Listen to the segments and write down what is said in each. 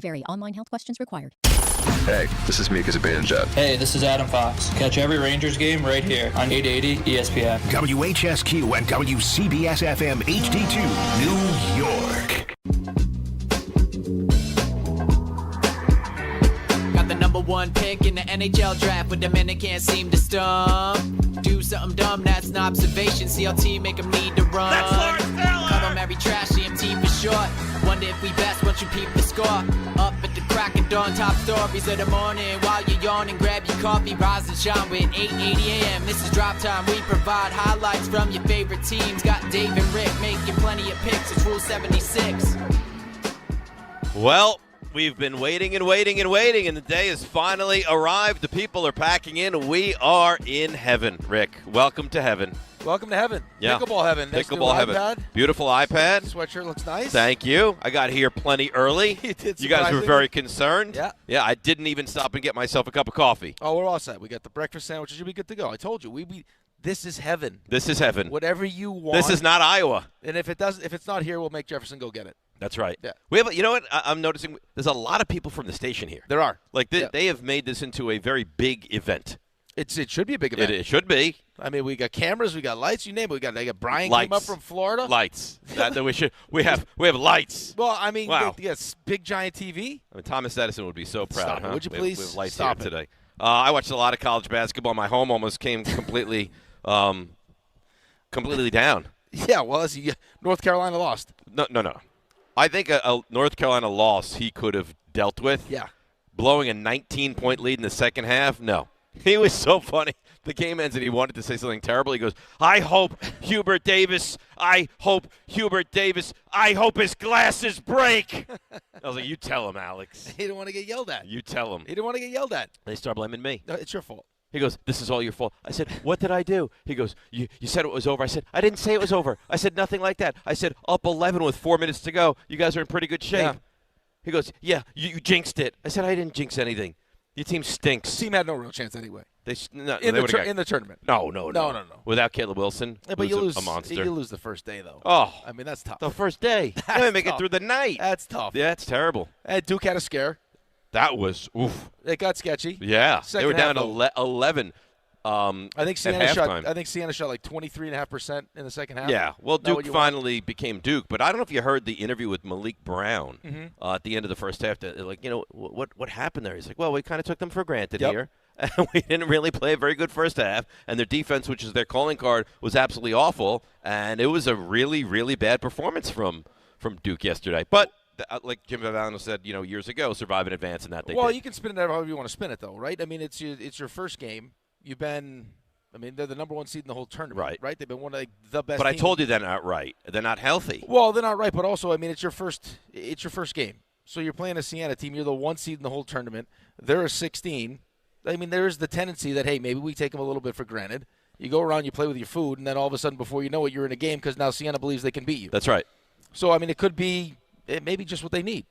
Vary. Online health questions required. Hey, this is Mika Zibanejad. Hey, this is Adam Fox. Catch every Rangers game right here on 880 ESPN. WHSQ and WCBS-FM HD2, New York. Got the #1 pick in the NHL draft, but the men that can't seem to stump. Do something dumb, that's an observation. CLT make them need to run. That's Lawrence Taylor! Call them every trash, CMT for short. Wonder if we best once you peep the score. Up at the crack of dawn, top stories of the morning. While you're yawning, grab your coffee, rise and shine with 8:80 a.m. This is Drop Time. We provide highlights from your favorite teams. Got Dave and Rick making plenty of picks. It's Rule 76. Well, we've been waiting and waiting and waiting, and the day has finally arrived. The people are packing in. We are in heaven. Rick, welcome to heaven. Welcome to heaven. Yeah. Pickleball Heaven. Nice Pickleball Heaven. iPad. Beautiful iPad. Sweatshirt looks nice. Thank you. I got here plenty early. You did, You guys were surprisingly. very concerned. Yeah. Yeah, I didn't even stop and get myself a cup of coffee. Oh, we're all set. We got the breakfast sandwiches. You'll be good to go. I told you. This is heaven. This is heaven. Whatever you want. This is not Iowa. And if it's not here, we'll make Jefferson go get it. That's right. Yeah. We have. You know what? I'm noticing there's a lot of people from the station here. There are. Like they have made this into a very big event. It should be a big event. It should be. I mean, we got cameras, we got lights, you name it. They got Brian Lights. came up from Florida. Lights. We have lights. Well, I mean, Wow. yes, big giant TV. I mean, Thomas Edison would be so proud. Stop it, huh? would you We have- please? We have lights Stop here it. today. I watched a lot of college basketball. My home almost came completely, completely down. Yeah, well, North Carolina lost. No. I think a North Carolina loss he could have dealt with. Yeah. Blowing a 19-point lead in the second half, no. He was so funny. The game ends and he wanted to say something terrible. He goes, I hope Hubert Davis, I hope his glasses break. I was like, you tell him, Alex. He didn't want to get yelled at. You tell him. He didn't want to get yelled at. They start blaming me. No, it's your fault. He goes, this is all your fault. I said, what did I do? He goes, you said it was over. I said, I didn't say it was over. I said nothing like that. I said, up 11 with 4 minutes to go. You guys are in pretty good shape. Yeah. He goes, yeah, you jinxed it. I said, I didn't jinx anything. Your team stinks. Team had no real chance anyway. In In the tournament. No. Without Caleb Wilson, Yeah, but you lose a monster. You lose the first day, though. Oh, I mean, that's tough. the first day. They didn't make it through the night. That's tough. Yeah, it's terrible. And Duke had a scare. That was oof. It got sketchy. Yeah, Second they were down half, 11. I think at Sienna halftime. shot like 23.5% in the second half. Yeah, well, Not what Duke you finally became Duke, but I don't know if you heard the interview with Malik Brown at the end of the first half. Like, what happened there? He's like, well, we kind of took them for granted here, and we didn't really play a very good first half, and their defense, which is their calling card, was absolutely awful, and it was a really, really bad performance from Duke yesterday. But like Jim Valvano said, years ago, survive in advance, and that they did. You can spin it however you want to spin it, though, right? I mean, it's your first game. They're the #1 seed in the whole tournament, right? They've been one of the best. But I teams. told you they're not right. They're not healthy. Well, they're not right, but also, I mean, it's your first game. So you're playing a Siena team. You're the 1 seed in the whole tournament. They're a 16. I mean, there is the tendency that, hey, maybe we take them a little bit for granted. You go around, you play with your food, and then all of a sudden, before you know it, you're in a game because now Siena believes they can beat you. That's right. So, I mean, it could be maybe just what they need,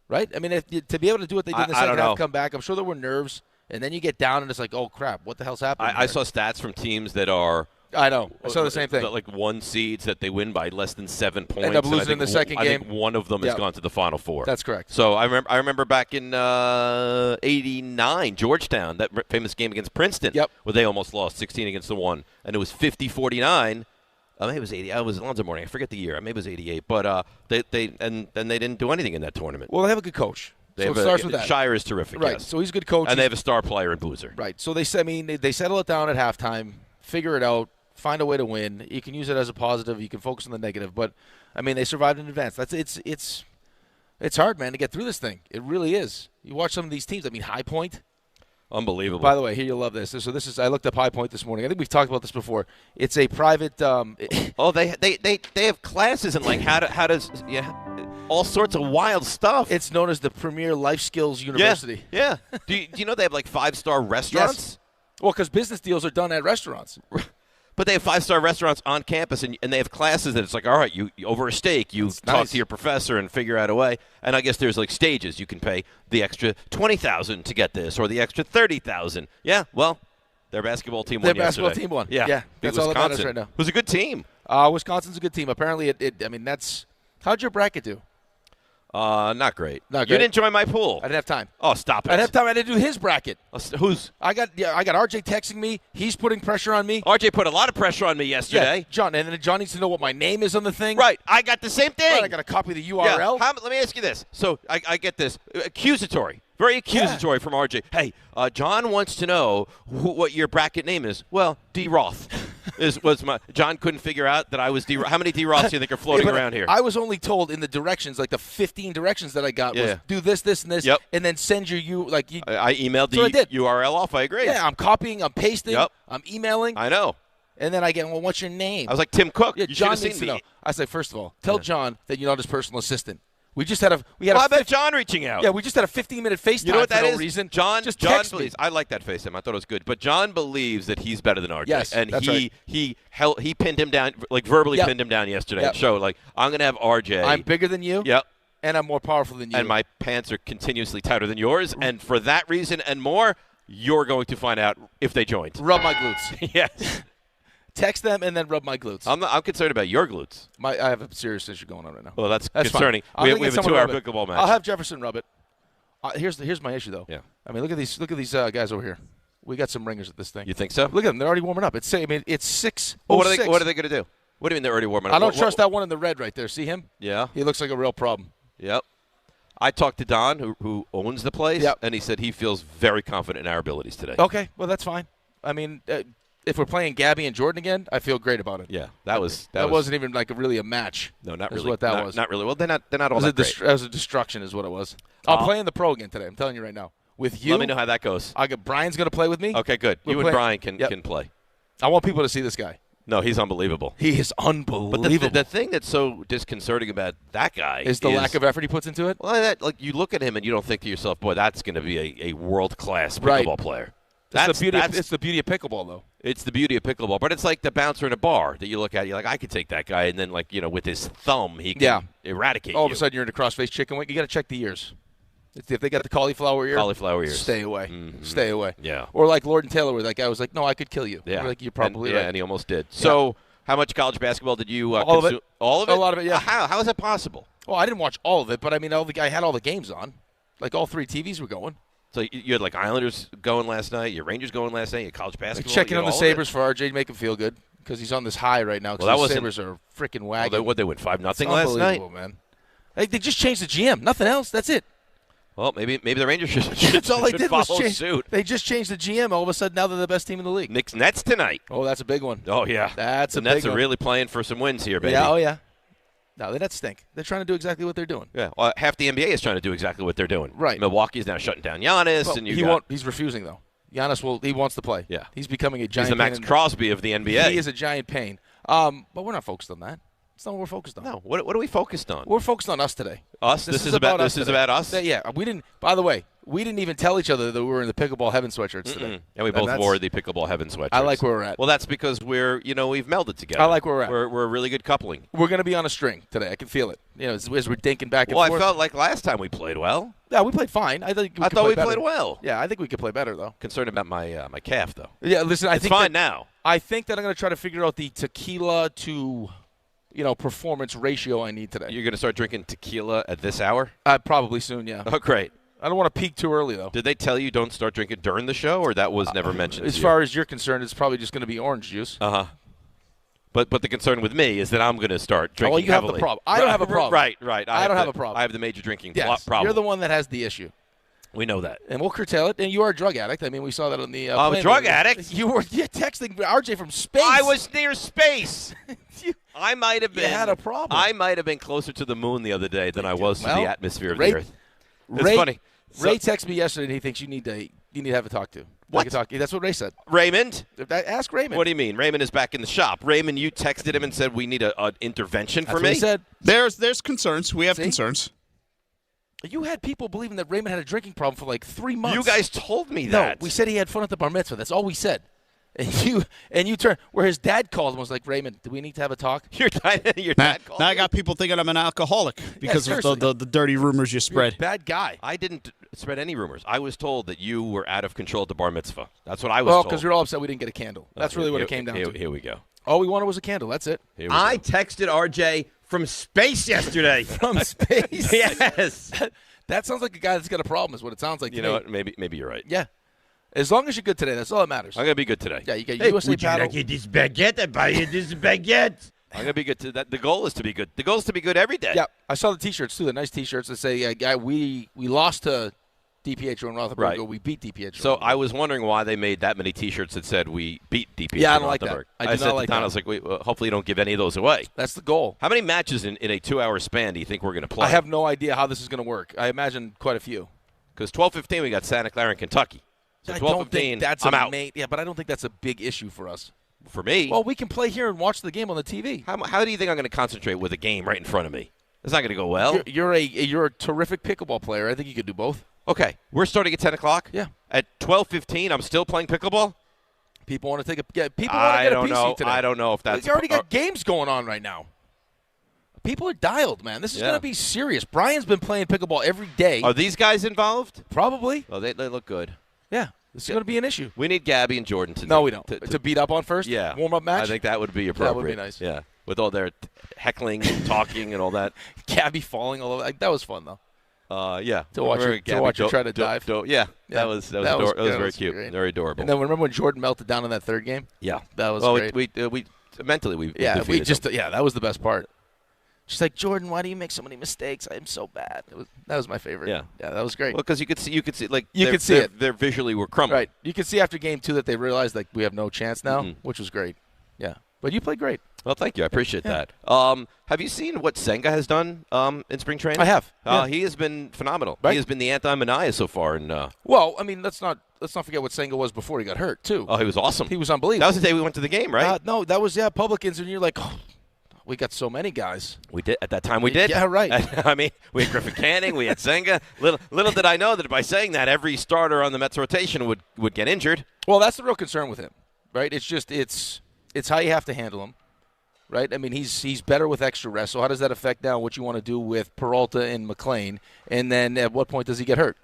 right? I mean, to be able to do what they did in the second half, come back, I'm sure there were nerves. And then you get down, and it's like, oh, crap, what the hell's happening? I saw stats from teams that are – I know. I saw the same thing. Like 1 seeds that they win by less than 7 points. End up losing in the second game. I think one of them has gone to the Final Four. That's correct. So I remember back in '89, Georgetown, that famous game against Princeton, where they almost lost 16 against the 1, and it was 50-49. Maybe it was 80. I was Alonzo Mourning. I forget the year. Maybe it was 88. But they didn't do anything in that tournament. Well, they have a good coach. So it starts with that. Shire is terrific, right? Yes. So he's a good coach, and they have a star player in Boozer. Right. So they settle it down at halftime, figure it out, find a way to win. You can use it as a positive. You can focus on the negative. But I mean, they survived in advance. It's hard, man, to get through this thing. It really is. You watch some of these teams. I mean, High Point. Unbelievable. By the way, here you'll love this. So this is I looked up High Point this morning. I think we've talked about this before. It's a private. They have classes in like how does all sorts of wild stuff. It's known as the Premier Life Skills University. Yeah. Do you know they have like 5-star restaurants? Yes. Well, because business deals are done at restaurants. But they have 5-star restaurants on campus, and they have classes that it's like, all right, you over a steak, you talk to your professor and figure out a way. And I guess there's like stages. You can pay the extra $20,000 to get this, or the extra $30,000. Yeah, well, their basketball team won yesterday. Their basketball team won. Yeah, that's all that matters right now. It was a good team. Wisconsin's a good team. Apparently, how'd your bracket do? Not great. Not You great. didn't join my pool. I didn't have time. Oh, stop it. I didn't have time. I didn't do his bracket. Who's? I got RJ texting me. He's putting pressure on me. RJ put a lot of pressure on me yesterday. Yeah, John, and then John needs to know what my name is on the thing. Right. I got the same thing. Right, I got to copy the URL. Yeah. Let me ask you this. So I get this. Accusatory. Very accusatory from RJ. Hey, John wants to know what your bracket name is. Well, D. Roth. John couldn't figure out that I was D. How many D. Roths do you think are floating around here? I was only told in the directions, like the 15 directions that I got was do this, this, and this, and then send I emailed the URL off. I agree. Yeah, I'm copying, I'm pasting, I'm emailing. I know. And then I get, well, what's your name? I was like, Tim Cook. Yeah, you John should have needs seen to me. know. I said, first of all, tell John that you're not his personal assistant. We just had how about John reaching out? Yeah, we just had a 15-minute FaceTime. You know what that for is? no reason. John text believes. me. I like that FaceTime. I thought it was good. But John believes that he's better than RJ. Yes, and that's right. he pinned him down, like verbally pinned him down yesterday. Yep. And showed like I'm going to have RJ. I'm bigger than you. Yep. And I'm more powerful than you. And my pants are continuously tighter than yours. And for that reason and more, you're going to find out if they joined. Rub my glutes. Yes. Text them and then rub my glutes. I'm concerned about your glutes. I have a serious issue going on right now. Well, that's Fine. concerning. We have a 2-hour pickleball match. I'll have Jefferson rub it. Here's my issue though. Yeah. I mean, look at these guys over here. We got some ringers at this thing. You think so? Look at them. They're already warming up. It's 6:06. Well, what are they going to do? What do you mean they're already warming up? I don't trust that one in the red right there. See him? Yeah. He looks like a real problem. Yep. I talked to Don, who owns the place, and he said he feels very confident in our abilities today. Okay. Well, that's fine. I mean, if we're playing Gabby and Jordan again, I feel great about it. Yeah, that wasn't even like really a match. No, not is really. What that was. Not really. Well, they're not all that great. That was a destruction, is what it was. I'll play in the pro again today. I'm telling you right now. With you, let me know how that goes. Brian's going to play with me. Okay, good. You and Brian can play. I want people to see this guy. No, he's unbelievable. He is unbelievable. But the thing that's so disconcerting about that guy is the lack of effort he puts into it. Well, you look at him and you don't think to yourself, boy, that's going to be a world-class pickleball player. It's the beauty of pickleball, though. It's the beauty of pickleball. But it's like the bouncer in a bar that you look at. You're like, I could take that guy. And then, with his thumb, he can eradicate you. All of a sudden, you're in a cross-face chicken wing. You got to check the ears. If they got the cauliflower ears. Stay away. Mm-hmm. Stay away. Yeah. Or like Lord and Taylor, where that guy was like, no, I could kill you. Yeah. You're probably right. Yeah, and he almost did. So how much college basketball did you all consume? Of it. All of it? A lot of it, yeah. How is that possible? Well, I didn't watch all of it, but I mean, I had all the games on. Like all 3 TVs were going. So you had Islanders going last night, your Rangers going last night, your college basketball. Checking on the Sabres for RJ to make him feel good because he's on this high right now. Because the Sabres are freaking wagging. They went 5-0 last night. Man. They just changed the GM. Nothing else. That's it. Well, maybe the Rangers should That's all they did was follow change. Suit. They just changed the GM. All of a sudden, now they're the best team in the league. Knicks Nets tonight. Oh, that's a big one. Oh yeah, that's a big one. The Nets are really playing for some wins here, baby. Yeah. Oh yeah. No, the Nets stink. They're trying to do exactly what they're doing. Yeah. Well, half the NBA is trying to do exactly what they're doing. Right. Milwaukee's now shutting down Giannis, and He's refusing though. Giannis he wants to play. Yeah. He's becoming a giant. He's the Max Crosby of the NBA. He is a giant pain. But we're not focused on that. That's not what we're focused on. No. What are we focused on? We're focused on us today. Us? This is about us? Yeah. We didn't. By the way, we didn't even tell each other that we were in the Pickleball Heaven sweatshirts today. And we both wore the Pickleball Heaven sweatshirts. I like where we're at. Well, that's because we've melded together. I like where we're at. We're a really good coupling. We're going to be on a string today. I can feel it. As we're dinking back and forth. Well, I felt like last time we played well. Yeah, we played fine. I thought we played well. Yeah, I think we could play better, though. Concerned about my my calf, though. Yeah, listen, it's fine now. I think that I'm going to try to figure out the tequila to performance ratio I need today. You're going to start drinking tequila at this hour? Probably soon, yeah. Oh, great. I don't want to peak too early, though. Did they tell you don't start drinking during the show, or that was never mentioned? As far as you're concerned, it's probably just going to be orange juice. Uh-huh. But the concern with me is that I'm going to start drinking well, you heavily. have the problem. I don't have a problem. Right. I don't have a problem. I have the major drinking Yes, problem. you're the one that has the issue. We know that. And we'll curtail it. And you are a drug addict. I mean, we saw that on the I'm a drug addict? You were texting RJ from space. I was near space. I might have been. You had a problem. I might have been closer to the moon the other day than I was to the atmosphere of the Earth. It's funny. Ray texted me yesterday, and he thinks you need to have a talk to. What? That's what Ray said. Raymond? Ask Raymond. What do you mean? Raymond is back in the shop. Raymond, you texted him and said we need an intervention for me? What he said. There's concerns. We have concerns. You had people believing that Raymond had a drinking problem for like 3 months. You guys told me that. No, we said he had fun at the bar mitzvah. That's all we said. And you turned where his dad called and was like, Raymond, do we need to have a talk? Your dad called Now I got people thinking I'm an alcoholic because of the dirty rumors you spread. You're a bad guy. I didn't spread any rumors. I was told that you were out of control at the bar mitzvah. That's what I was told. Well, because we were all upset we didn't get a candle. That's really what it came down to. Here we go. All we wanted was a candle. That's it. I texted RJ from space yesterday. From space? Yes. That sounds like a guy that's got a problem is what it sounds like to You know me. what? Maybe you're right. Yeah. As long as you're good today, that's all that matters. I'm going to be good today. Yeah, you got USA paddle. this baguette? I buy you this baguette. I'm going to be good. The goal is to be good. The goal is to be good every day. Yeah, I saw the T-shirts, too, the nice T-shirts that say, we lost to DiPietro and Rothenberg, Right. or we beat DiPietro. So I was wondering why they made that many T-shirts that said we beat DiPietro Yeah, I and don't like that. Rothenberg. I do said not at like the time, that. I was like, wait, well, hopefully you don't give any of those away. That's the goal. How many matches in a 2-hour span do you think we're going to play? I have no idea how this is going to work. I imagine quite a few. Because 12:15 we got Santa Clara and Kentucky. So I don't 12:15, think that's I'm out. Yeah, but I don't think that's a big issue for us. For me, Well, we can play here and watch the game on the TV. how do you think I'm going to concentrate with a game right in front of me? It's not going to go well. You're a terrific pickleball player. I think you could do both. Okay, we're starting at 10 o'clock. Yeah. At 12:15, I'm still playing pickleball. People want to take people want to I get a don't PC know. today. I don't know if that's. You already got games going on right now. People are dialed, man. This is Yeah. going to be serious. Brian's been playing pickleball every day. Are these guys involved? Probably. Oh, they look good. Yeah. This is going to be an issue. We need Gabby and Jordan to. No, we don't. To To beat up on first? yeah. Warm-up match? I think that would be appropriate. That would be nice. Yeah. With all their heckling and talking and all that. Gabby falling all over. That was fun, though. Yeah. To watch her- Remember to Gabby watch her try to dive. Yeah. Yeah. That was That very was cute. great. Very adorable. And then remember when Jordan melted down in that third game? yeah. That was well, great. we mentally we Yeah, defeated them. that was the best part. She's like, Jordan, why do you make so many mistakes? I'm so bad. That was my favorite. Yeah. that was great. Well, because you could see like You they're- could see they're- it. They're visually were crumbling. Right. You could see after game 2 that they realized like we have no chance now, which was great. Yeah. But you played great. Well, thank you. I appreciate that. Have you seen what Senga has done in spring training? I have. Yeah. He has been phenomenal. Right. He has been the anti-Mania so far. Well, I mean, let's not forget what Senga was before he got hurt too. Oh, he was awesome. He was unbelievable. That was the day we went to the game, right? No, that was publicans, and you're like, oh, we got so many guys. We did at that time. We did. Yeah, right. I mean, we had Griffin Canning, we had Senga. Little did I know that by saying that, every starter on the Mets rotation would get injured. Well, that's the real concern with him, right? It's just it's how you have to handle him, right? I mean, he's better with extra rest. So how does that affect now what you want to do with Peralta and McLean? And then at what point does he get hurt?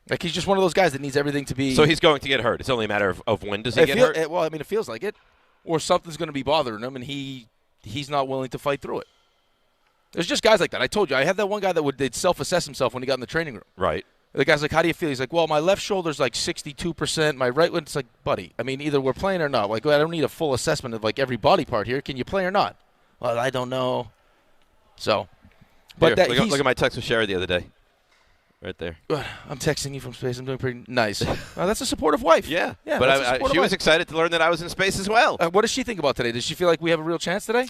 Like he's just one of those guys that needs everything to be. So he's going to get hurt. It's only a matter of when does he get hurt. Well, I mean, it feels like it, or something's going to be bothering him, and he's not willing to fight through it. There's just guys like that. I told you, I had that one guy that they'd self-assess himself when he got in the training room. Right. The guy's like, how do you feel? He's like, well, my left shoulder's like 62%. My right one, it's like, buddy, I mean, either we're playing or not. Like, I don't need a full assessment of like every body part here. Can you play or not? Well, I don't know. So, but Here, look at my text with Sherry the other day. Right there. I'm texting you from space. I'm doing pretty nice. That's a supportive wife. Yeah. But But she was excited to learn that I was in space as well. What does she think about today? Does she feel like we have a real chance today?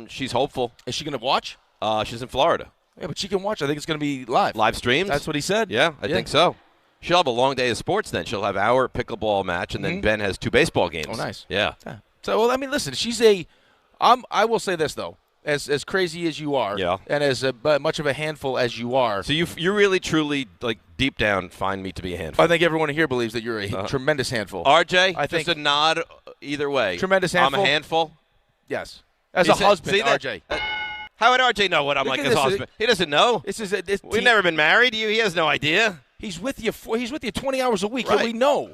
She's hopeful. Is she going to watch? She's in Florida. Yeah, but she can watch. I think it's going to be live. Live streams? That's what he said. Yeah, I think so. She'll have a long day of sports then. She'll have our pickleball match, and then Ben has 2 baseball games. Oh, nice. Yeah. So, well, I mean, listen, I will say this, though. As crazy as you are, Yeah. and as much of a handful as you are, So you really, truly, like, deep down find me to be a handful. I think everyone here believes that you're a tremendous handful. RJ, I think just a nod either way. Tremendous handful? I'm a handful. Yes. As a husband, see that? RJ. How would RJ know what I'm like as a husband? He doesn't know. We've never been married. He has no idea. He's with you 20 hours a week. Right. And we know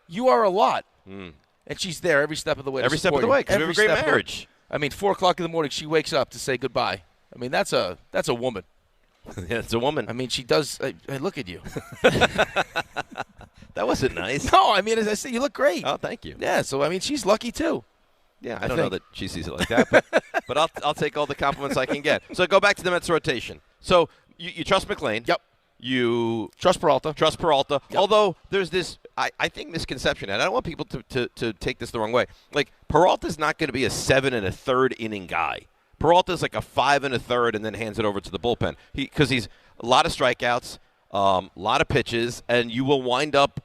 you are a lot. And she's there every step of the way. Every step of the way, because we have a great marriage. I mean, 4 o'clock in the morning, she wakes up to say goodbye. I mean, that's a woman. Yeah, it's a woman. I mean, she does. I look at you. That wasn't nice. No, I mean, as I say, you look great. Oh, thank you. Yeah, so I mean, she's lucky too. Yeah, I don't know that she sees it like that, but I'll take all the compliments I can get. So go back to the Mets rotation. So you trust McLean. Yep. You trust Peralta. Yep. Although there's this, I think, misconception, and I don't want people to take this the wrong way. Like, Peralta's not going to be a 7 1/3 inning guy. Peralta's like a 5 1/3 and then hands it over to the bullpen. Because he's a lot of strikeouts, a lot of pitches, and you will wind up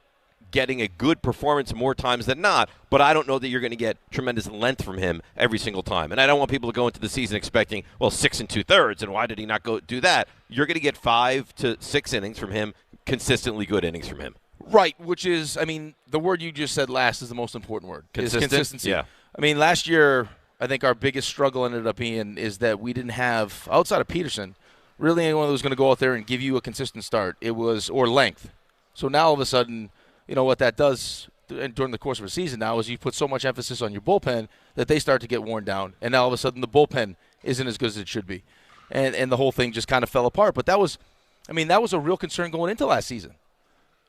getting a good performance more times than not, but I don't know that you're going to get tremendous length from him every single time. And I don't want people to go into the season expecting, 6 2/3, and why did he not go do that? You're going to get 5 to 6 innings from him, consistently good innings from him. Right, which is, I mean, the word you just said last is the most important word. Consistent? Consistency. Yeah. I mean, last year, I think our biggest struggle ended up being is that we didn't have, outside of Peterson, really anyone that was going to go out there and give you a consistent start. Or length. So now all of a sudden, you know what that does during the course of a season now is you put so much emphasis on your bullpen that they start to get worn down. And now all of a sudden the bullpen isn't as good as it should be. And the whole thing just kind of fell apart. But that was a real concern going into last season.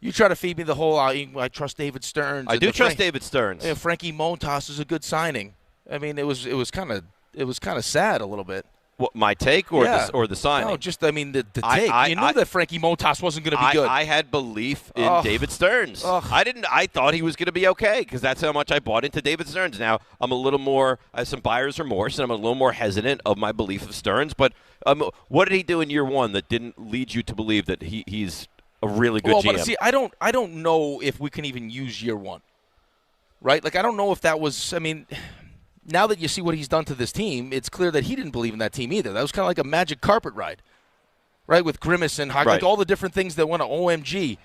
You try to feed me the whole, I trust David Stearns. I do trust David Stearns. Frankie Montas is a good signing. I mean, it was kind of sad a little bit. What, my take or the signing? No, just the take. You knew that Frankie Montas wasn't going to be good. I had belief in David Stearns. I thought he was going to be okay because that's how much I bought into David Stearns. Now I'm a little more, I have some buyer's remorse, and I'm a little more hesitant of my belief of Stearns. But what did he do in year one that didn't lead you to believe that he's a really good GM? But see, I don't know if we can even use year one, right? Like I don't know if that was. I mean. Now that you see what he's done to this team, it's clear that he didn't believe in that team either. That was kind of like a magic carpet ride, right, with Grimace and like all the different things that went to OMG.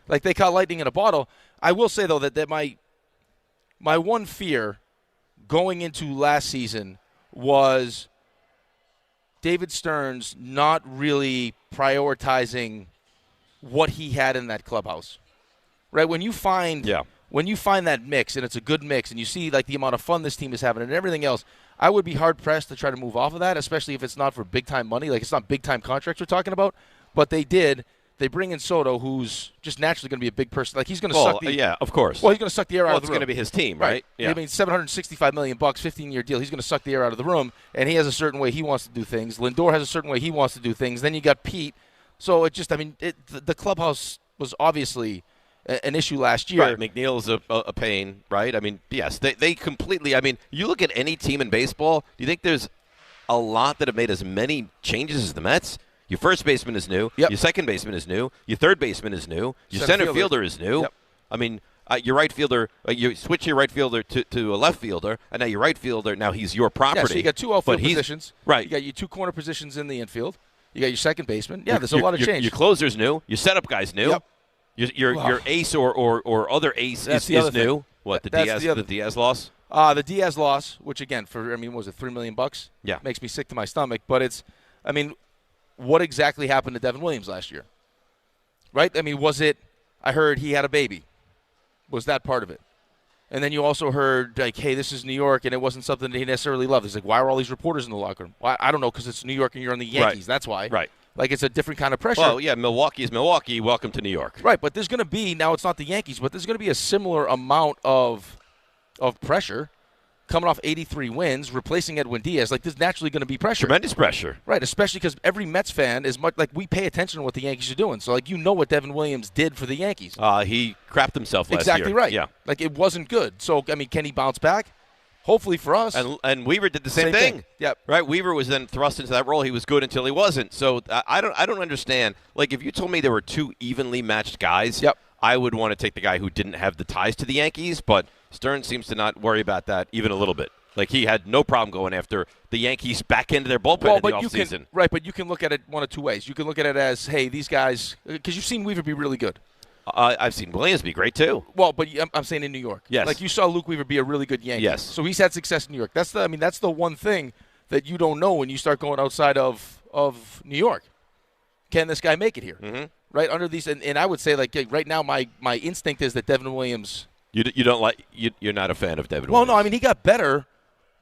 Like they caught lightning in a bottle. I will say, though, that my one fear going into last season was David Stearns not really prioritizing what he had in that clubhouse, right? When you find that mix, and it's a good mix, and you see like the amount of fun this team is having and everything else, I would be hard-pressed to try to move off of that, especially if it's not for big-time money. Like, it's not big-time contracts we're talking about. But they bring in Soto, who's just naturally going to be a big person. Like, he's going to suck the yeah, of course. Well, he's going to suck the air out of the room. It's going to be his team, right? Yeah. I mean, $765 million, 15-year deal. He's going to suck the air out of the room, and he has a certain way he wants to do things. Lindor has a certain way he wants to do things. Then you got Pete. So it just, the clubhouse was obviously an issue last year. Right, McNeil's a pain, right? I mean, yes, they completely. I mean, you look at any team in baseball. Do you think there's a lot that have made as many changes as the Mets? Your first baseman is new. Yep. Your second baseman is new. Your third baseman is new. Your center fielder is new. Yep. I mean, your right fielder. You switch your right fielder to a left fielder, and now your right fielder. Now he's your property. Yeah, so you got two outfield positions. Right. You got your two corner positions in the infield. You got your second baseman. Yeah, there's a lot of change. Your closer's new. Your setup guy's new. Yep. Your ace or other ace is new. Thing. What, the Diaz loss? The Diaz loss, which again was it $3 million? Yeah, makes me sick to my stomach. But what exactly happened to Devin Williams last year? Right? I mean, was it? I heard he had a baby. Was that part of it? And then you also heard like, hey, this is New York, and it wasn't something that he necessarily loved. He's like, why are all these reporters in the locker room? Well, I don't know, because it's New York and you're on the Yankees. Right. That's why. Right. Like, it's a different kind of pressure. Well, yeah, Milwaukee is Milwaukee. Welcome to New York. Right, but there's going to be, now it's not the Yankees, but there's going to be a similar amount of pressure coming off 83 wins, replacing Edwin Diaz. Like, there's naturally going to be pressure. Tremendous pressure. Right, especially because every Mets fan is much, like, we pay attention to what the Yankees are doing. So, like, you know what Devin Williams did for the Yankees. He crapped himself last year. Exactly right. Yeah. Like, it wasn't good. So, I mean, can he bounce back? Hopefully for us. And Weaver did the same thing. Yep. Right. Weaver was then thrust into that role. He was good until he wasn't. So I don't understand. Like, if you told me there were two evenly matched guys, I would want to take the guy who didn't have the ties to the Yankees. But Stearns seems to not worry about that even a little bit. Like, he had no problem going after the Yankees back into their bullpen in the offseason. Right, but you can look at it one of two ways. You can look at it as, hey, these guys, because you've seen Weaver be really good. I've seen Williams be great, too. Well, but I'm saying in New York. Yes. Like, you saw Luke Weaver be a really good Yankee. Yes. So he's had success in New York. That's the one thing that you don't know when you start going outside of New York. Can this guy make it here? Mm-hmm. Right, under these, and I would say, like, right now my instinct is that Devin Williams. You don't like, you're not a fan of Devin Williams. Well, no, I mean, he got better,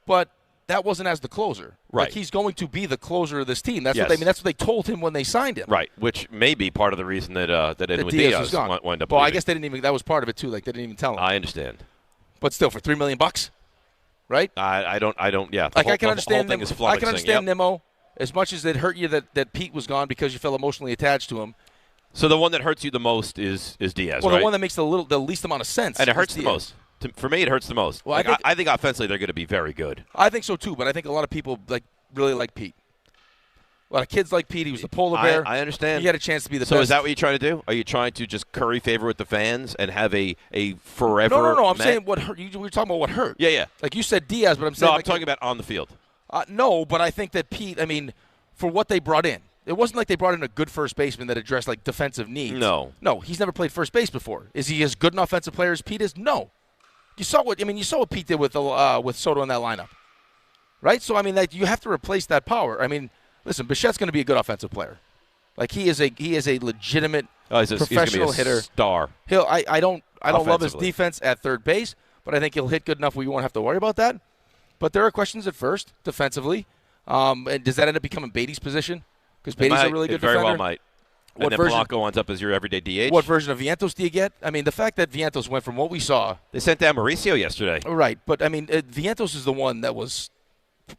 but that wasn't as the closer. Right. Like, he's going to be the closer of this team. That's what that's what they told him when they signed him. Right, which may be part of the reason that Edwin Diaz wound up. Well, leaving. I guess they didn't even. That was part of it too. Like, they didn't even tell him. I understand. But still, for $3 million, right? I don't. Yeah. Like, I can understand. I can understand yep. Nimmo as much as it hurt you that Pete was gone because you felt emotionally attached to him. So the one that hurts you the most is Diaz. Well, right? the one that makes the least amount of sense. And it hurts the most. For me, it hurts the most. Well, like, I think offensively they're going to be very good. I think so too, but I think a lot of people really like Pete. A lot of kids like Pete. He was the polar bear. I understand. He had a chance to be the best. So is that what you're trying to do? Are you trying to just curry favor with the fans and have a forever? No. I'm saying what hurt. We were talking about what hurt. Yeah. Like you said Diaz, but I'm saying. No, I'm talking about on the field. No, but I think that Pete. I mean, for what they brought in. It wasn't like they brought in a good first baseman that addressed like defensive needs. No, he's never played first base before. Is he as good an offensive player as Pete is? No. You saw what Pete did with Soto in that lineup, right? So I mean, you have to replace that power. I mean, listen, Bichette's going to be a good offensive player. Like he is a legitimate professional hitter. Star. I don't love his defense at third base, but I think he'll hit good enough where you won't have to worry about that. But there are questions at first defensively. And does that end up becoming Beatty's position? Because Beatty's a really good defender. Very well might. And then Polanco ends up as your everyday DH. What version of Vientos do you get? I mean, the fact that Vientos went from what we saw. They sent down Mauricio yesterday. Right, but I mean, Vientos is the one that was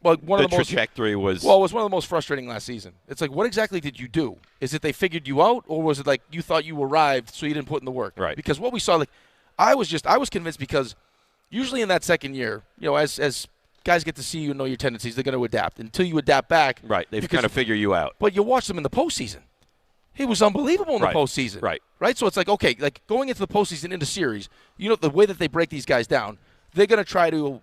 one of the most. The trajectory was. Well, it was one of the most frustrating last season. It's like, what exactly did you do? Is it they figured you out, or was it like you thought you arrived, so you didn't put in the work? Right. Because what we saw, like, I was convinced because usually in that second year, as guys get to see you and know your tendencies, they're going to adapt. Until you adapt back. Right. They kind of figure you out. But you watch them in the postseason. He was unbelievable in the postseason. Right. So it's like, okay, like going into the postseason, into series, the way that they break these guys down, they're going to try to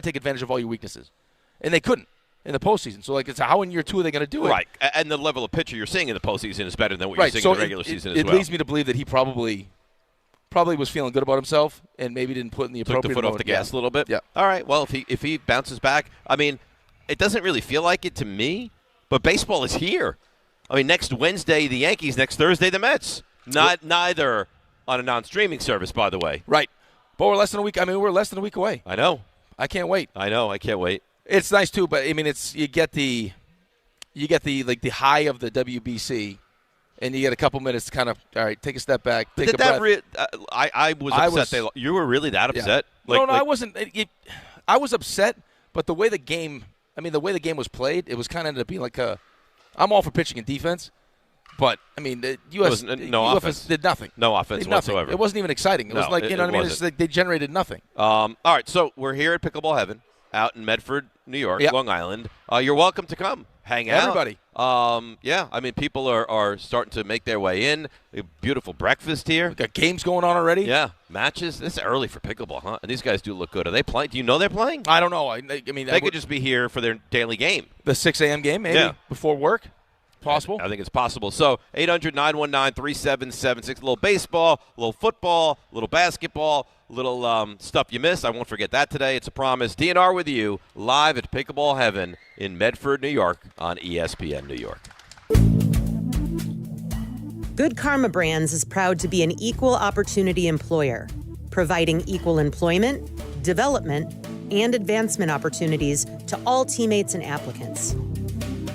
take advantage of all your weaknesses. And they couldn't in the postseason. So, like, it's how in year 2 are they going to do it? Right. And the level of pitcher you're seeing in the postseason is better than what you're seeing in the regular season as well. It leads me to believe that he probably was feeling good about himself and maybe didn't put in the appropriate Took the foot off the gas a little bit? Yeah. All right. Well, if he bounces back, I mean, it doesn't really feel like it to me. But baseball is here. I mean, next Wednesday, the Yankees. Next Thursday, the Mets. Neither on a non-streaming service, by the way. Right. But we're less than a week. I mean, we're less than a week away. I know. I can't wait. I know. I can't wait. It's nice too, but I mean, you get the high of the WBC, and you get a couple minutes to kind of take a step back, take a breath. I was upset. You were really that upset? Yeah. I wasn't. I was upset, but the way the game was played, it was kind of ended up being like I'm all for pitching and defense, but I mean, the U.S. offense. did nothing. No offense whatsoever. It wasn't even exciting. It was like, what I mean? It's like they generated nothing. All right, so we're here at Pickleball Heaven out in Medford, New York, Long Island. You're welcome to come hang out. Everybody. I mean, people are starting to make their way in. A beautiful breakfast here. We've got games going on already. Yeah, matches. This is early for pickleball, huh? And these guys do look good. Are they playing? Do you know they're playing? I don't know. I mean, they could just be here for their daily game. The 6 a.m. game, maybe before work. Possible. I think it's possible. So 800-919-3776. A little baseball, a little football, a little basketball, little stuff you missed. I won't forget that today. It's a promise. DNR with you live at Pickleball Heaven in Medford, New York on ESPN New York. Good Karma Brands is proud to be an equal opportunity employer, providing equal employment, development, and advancement opportunities to all teammates and applicants.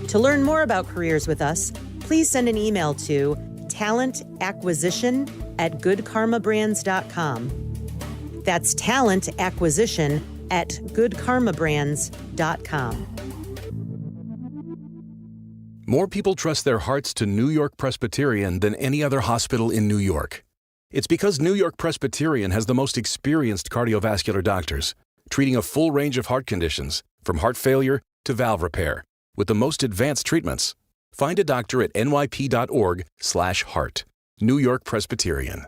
To learn more about careers with us, please send an email to talentacquisition@goodkarmabrands.com. That's talentacquisition@goodkarmabrands.com. More people trust their hearts to New York Presbyterian than any other hospital in New York. It's because New York Presbyterian has the most experienced cardiovascular doctors, treating a full range of heart conditions, from heart failure to valve repair, with the most advanced treatments. Find a doctor at nyp.org/heart. New York Presbyterian.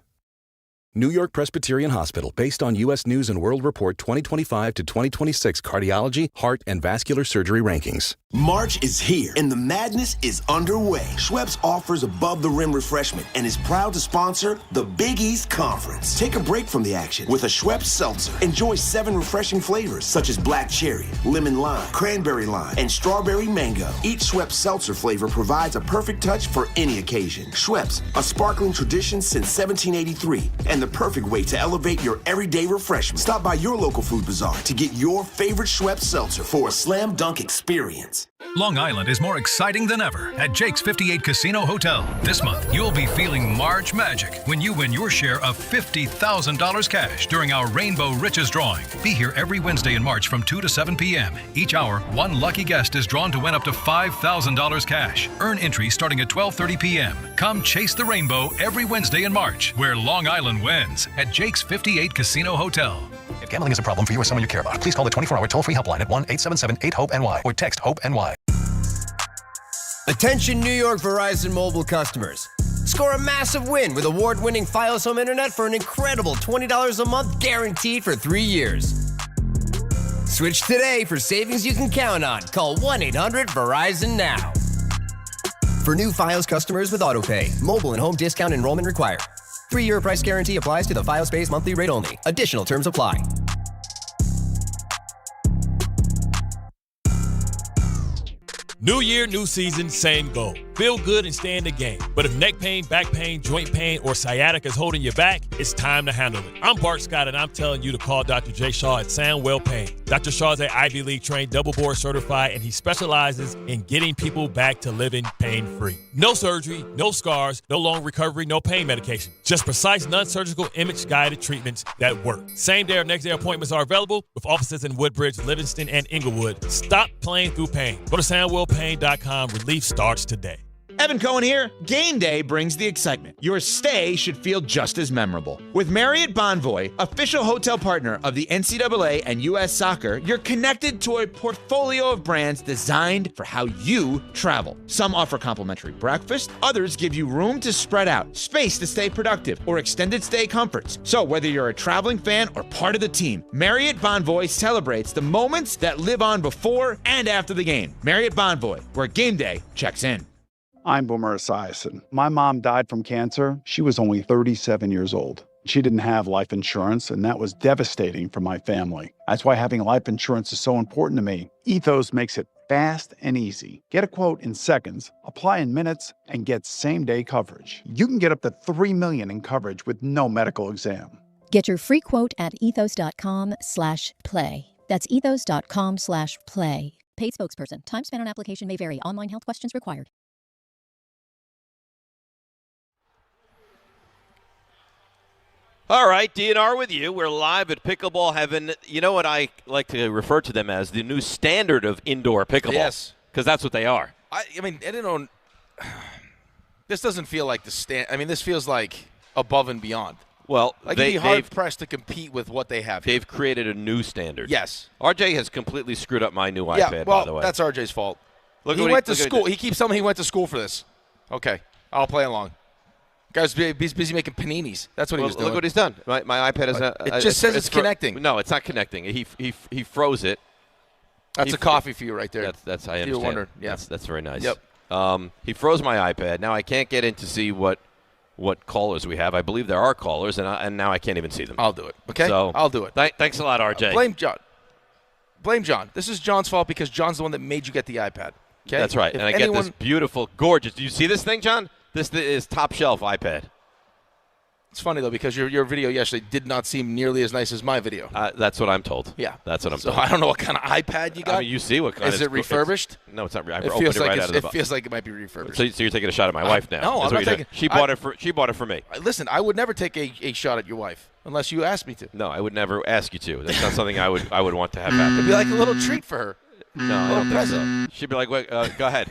New York Presbyterian Hospital, based on U.S. News & World Report 2025 to 2026 cardiology, heart, and vascular surgery rankings. March is here, and the madness is underway. Schweppes offers above-the-rim refreshment and is proud to sponsor the Big East Conference. Take a break from the action with a Schweppes seltzer. Enjoy 7 refreshing flavors, such as black cherry, lemon lime, cranberry lime, and strawberry mango. Each Schweppes seltzer flavor provides a perfect touch for any occasion. Schweppes, a sparkling tradition since 1783, and the perfect way to elevate your everyday refreshment. Stop by your local food bazaar to get your favorite Schweppes seltzer for a slam dunk experience. Long Island is more exciting than ever at Jake's 58 Casino Hotel. This month, you'll be feeling March magic when you win your share of $50,000 cash during our Rainbow Riches drawing. Be here every Wednesday in March from 2 to 7 p.m. Each hour, one lucky guest is drawn to win up to $5,000 cash. Earn entry starting at 12:30 p.m. Come chase the rainbow every Wednesday in March, where Long Island wins at Jake's 58 Casino Hotel. If gambling is a problem for you or someone you care about, please call the 24-hour toll-free helpline at 1-877-8-HOPE-NY or text HOPE-NY. Attention New York Verizon mobile customers. Score a massive win with award-winning Fios Home Internet for an incredible $20 a month guaranteed for 3 years. Switch today for savings you can count on. Call 1-800-VERIZON now. For new Fios customers with AutoPay, mobile and home discount enrollment required. 3-year price guarantee applies to the Fios-based monthly rate only. Additional terms apply. New year, new season, same goal. Feel good and stay in the game. But if neck pain, back pain, joint pain, or sciatica is holding you back, it's time to handle it. I'm Bart Scott, and I'm telling you to call Dr. J. Shaw at Soundwell Pain. Dr. Shaw is an Ivy League trained, double board certified, and he specializes in getting people back to living pain-free. No surgery, no scars, no long recovery, no pain medication. Just precise, non-surgical, image-guided treatments that work. Same-day or next-day appointments are available with offices in Woodbridge, Livingston, and Inglewood. Stop playing through pain. Go to SoundwellPain.com. Relief starts today. Evan Cohen here. Game day brings the excitement. Your stay should feel just as memorable. With Marriott Bonvoy, official hotel partner of the NCAA and U.S. Soccer, you're connected to a portfolio of brands designed for how you travel. Some offer complimentary breakfast, others give you room to spread out, space to stay productive, or extended stay comforts. So whether you're a traveling fan or part of the team, Marriott Bonvoy celebrates the moments that live on before and after the game. Marriott Bonvoy, where game day checks in. I'm Boomer Esiason. My mom died from cancer. She was only 37 years old. She didn't have life insurance, and that was devastating for my family. That's why having life insurance is so important to me. Ethos makes it fast and easy. Get a quote in seconds, apply in minutes, and get same-day coverage. You can get up to $3 million in coverage with no medical exam. Get your free quote at ethos.com/play. That's ethos.com/play. Paid spokesperson. Time spent on application may vary. Online health questions required. All right, DNR with you. We're live at Pickleball Heaven. You know what I like to refer to them as? The new standard of indoor pickleball. Yes. Because that's what they are. I mean, I don't know. This doesn't feel like the stand. I mean, this feels like above and beyond. Well, like it'd be hard-pressed to compete with what they have here. They've created a new standard. Yes. RJ has completely screwed up my new iPad, well, by the way. that's RJ's fault. He went to school. He keeps telling me he went to school for this. Okay, I'll play along. Guy's busy making paninis. That's what he was doing. Look what he's done. My iPad is not. It just says it's connecting. No, it's not connecting. He froze it. That's a coffee for you right there. That's I understand. You were wondering. Yeah. That's very nice. Yep. He froze my iPad. Now I can't get in to see what callers we have. I believe there are callers, and now I can't even see them. I'll do it. Okay. So I'll do it. Thanks a lot, RJ. Blame John. This is John's fault because John's the one that made you get the iPad. Okay. That's right. And I get this beautiful, gorgeous. Do you see this thing, John? This is top shelf iPad. It's funny, though, because your video yesterday did not seem nearly as nice as my video. That's what I'm told. Yeah. That's what I'm told. So I don't know what kind of iPad you got. I mean, you see what kind Is it refurbished? No, it's not. It feels like it feels like it might be refurbished. So you're taking a shot at my wife now. No, I'm not taking. She bought it for me. Listen, I would never take a shot at your wife unless you asked me to. No, I would never ask you to. That's not something I would want to have happen. It'd be like a little treat for her. No, I don't think so. She'd be like, "Wait, go ahead."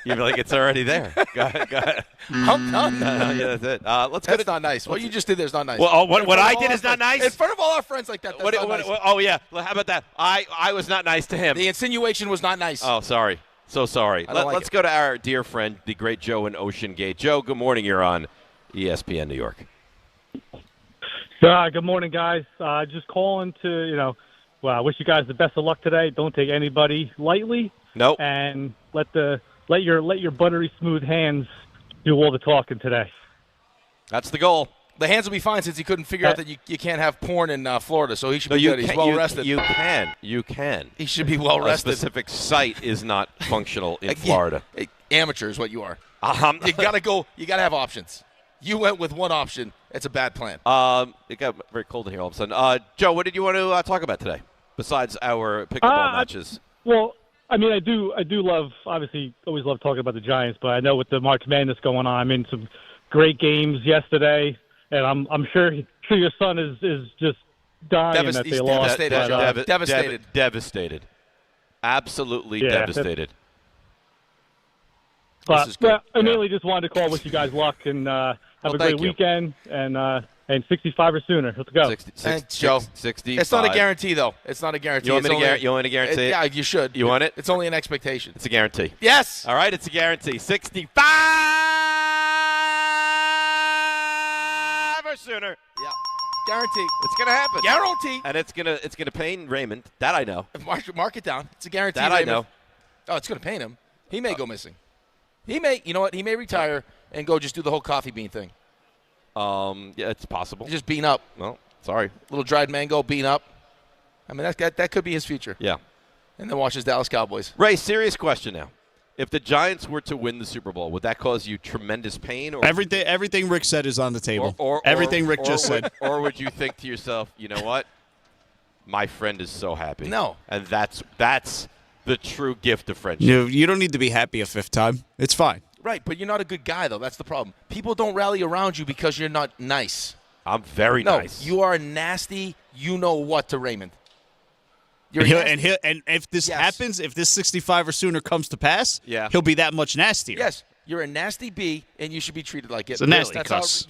You'd be like, "It's already there." Go ahead. I'm done. Yeah, that's it. That's not nice. What you just did there is not nice. Well, what I did is not nice. In front of all our friends like that. That's not nice. Oh yeah. Well, how about that? I was not nice to him. The insinuation was not nice. Oh, sorry. So sorry. Let's go to our dear friend, the great Joe in Ocean Gate. Joe, good morning. You're on ESPN New York. Good morning, guys. Just calling to Well, I wish you guys the best of luck today. Don't take anybody lightly. Nope. And let your buttery smooth hands do all the talking today. That's the goal. The hands will be fine since he couldn't figure out that you can't have porn in Florida, so he should be good. He's well rested. You can. He should be well rested. A specific site is not functional in Florida. Amateur is what you are. You gotta go. You gotta have options. You went with one option. It's a bad plan. It got very cold in here all of a sudden. Joe, what did you want to talk about today? Besides our pickleball matches. Well, I mean, I do love, obviously, always love talking about the Giants, but I know with the March Madness going on, I mean, some great games yesterday, and I'm sure your son is just dying that they lost. Devastated. Absolutely devastated. But I mainly just wanted to call, wish you guys luck, and have a great weekend, and 65 or sooner. Let's go. Thanks, Joe. 65. It's not a guarantee, though. It's not a guarantee. You want me to guarantee it? Yeah, you should. You want it? It's only an expectation. It's a guarantee. Yes. All right, it's a guarantee. 65 or sooner. Yeah. Guarantee. It's gonna happen. Guarantee. And it's gonna pain Raymond. That I know. Mark it down. It's a guarantee. That Raymond. I know. Oh, it's gonna pain him. He may go missing. He may. You know what? He may retire and go just do the whole coffee bean thing. Yeah, it's possible. Just bean up. Well, sorry. Little dried mango, bean up. I mean, that could be his future. Yeah. And then watch his Dallas Cowboys. Ray, serious question now. If the Giants were to win the Super Bowl, would that cause you tremendous pain? Or Everything Rick said is on the table. Everything Rick just said. Or would you think to yourself, you know what? My friend is so happy. No. And that's the true gift of friendship. You don't need to be happy a fifth time. It's fine. Right, but you're not a good guy, though. That's the problem. People don't rally around you because you're not nice. I'm very nice. You are nasty. You know what to Raymond. And if this happens, if this 65 or sooner comes to pass, he'll be that much nastier. Yes, you're a nasty bee, and you should be treated like it. It's a nasty cuss.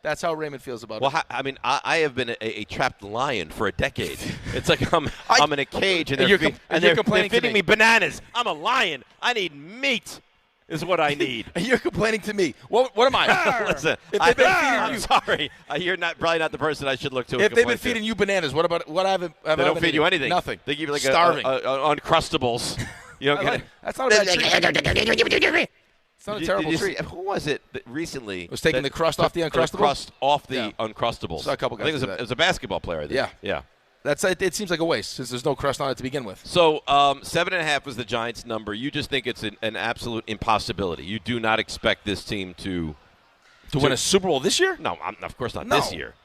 That's how Raymond feels about it. Well, I have been a trapped lion for a decade. It's like I'm in a cage, and they're feeding me bananas. I'm a lion. I need meat. Is what I need. And you're complaining to me. What am I? Listen, I'm sorry. You're probably not the person I should look to. If they've been feeding you bananas, what have they don't feed you anything. Nothing. They give you like starving Uncrustables. You don't get it. That's not a bad treat. It's not a terrible treat. Who was it that recently was taking the crust off the Uncrustables? The crust off the Uncrustables. Saw a couple guys. I think it was a basketball player. I think. Yeah. It seems like a waste since there's no crust on it to begin with. So 7.5 was the Giants' number. You just think it's an absolute impossibility. You do not expect this team to win a Super Bowl this year? No, of course not this year.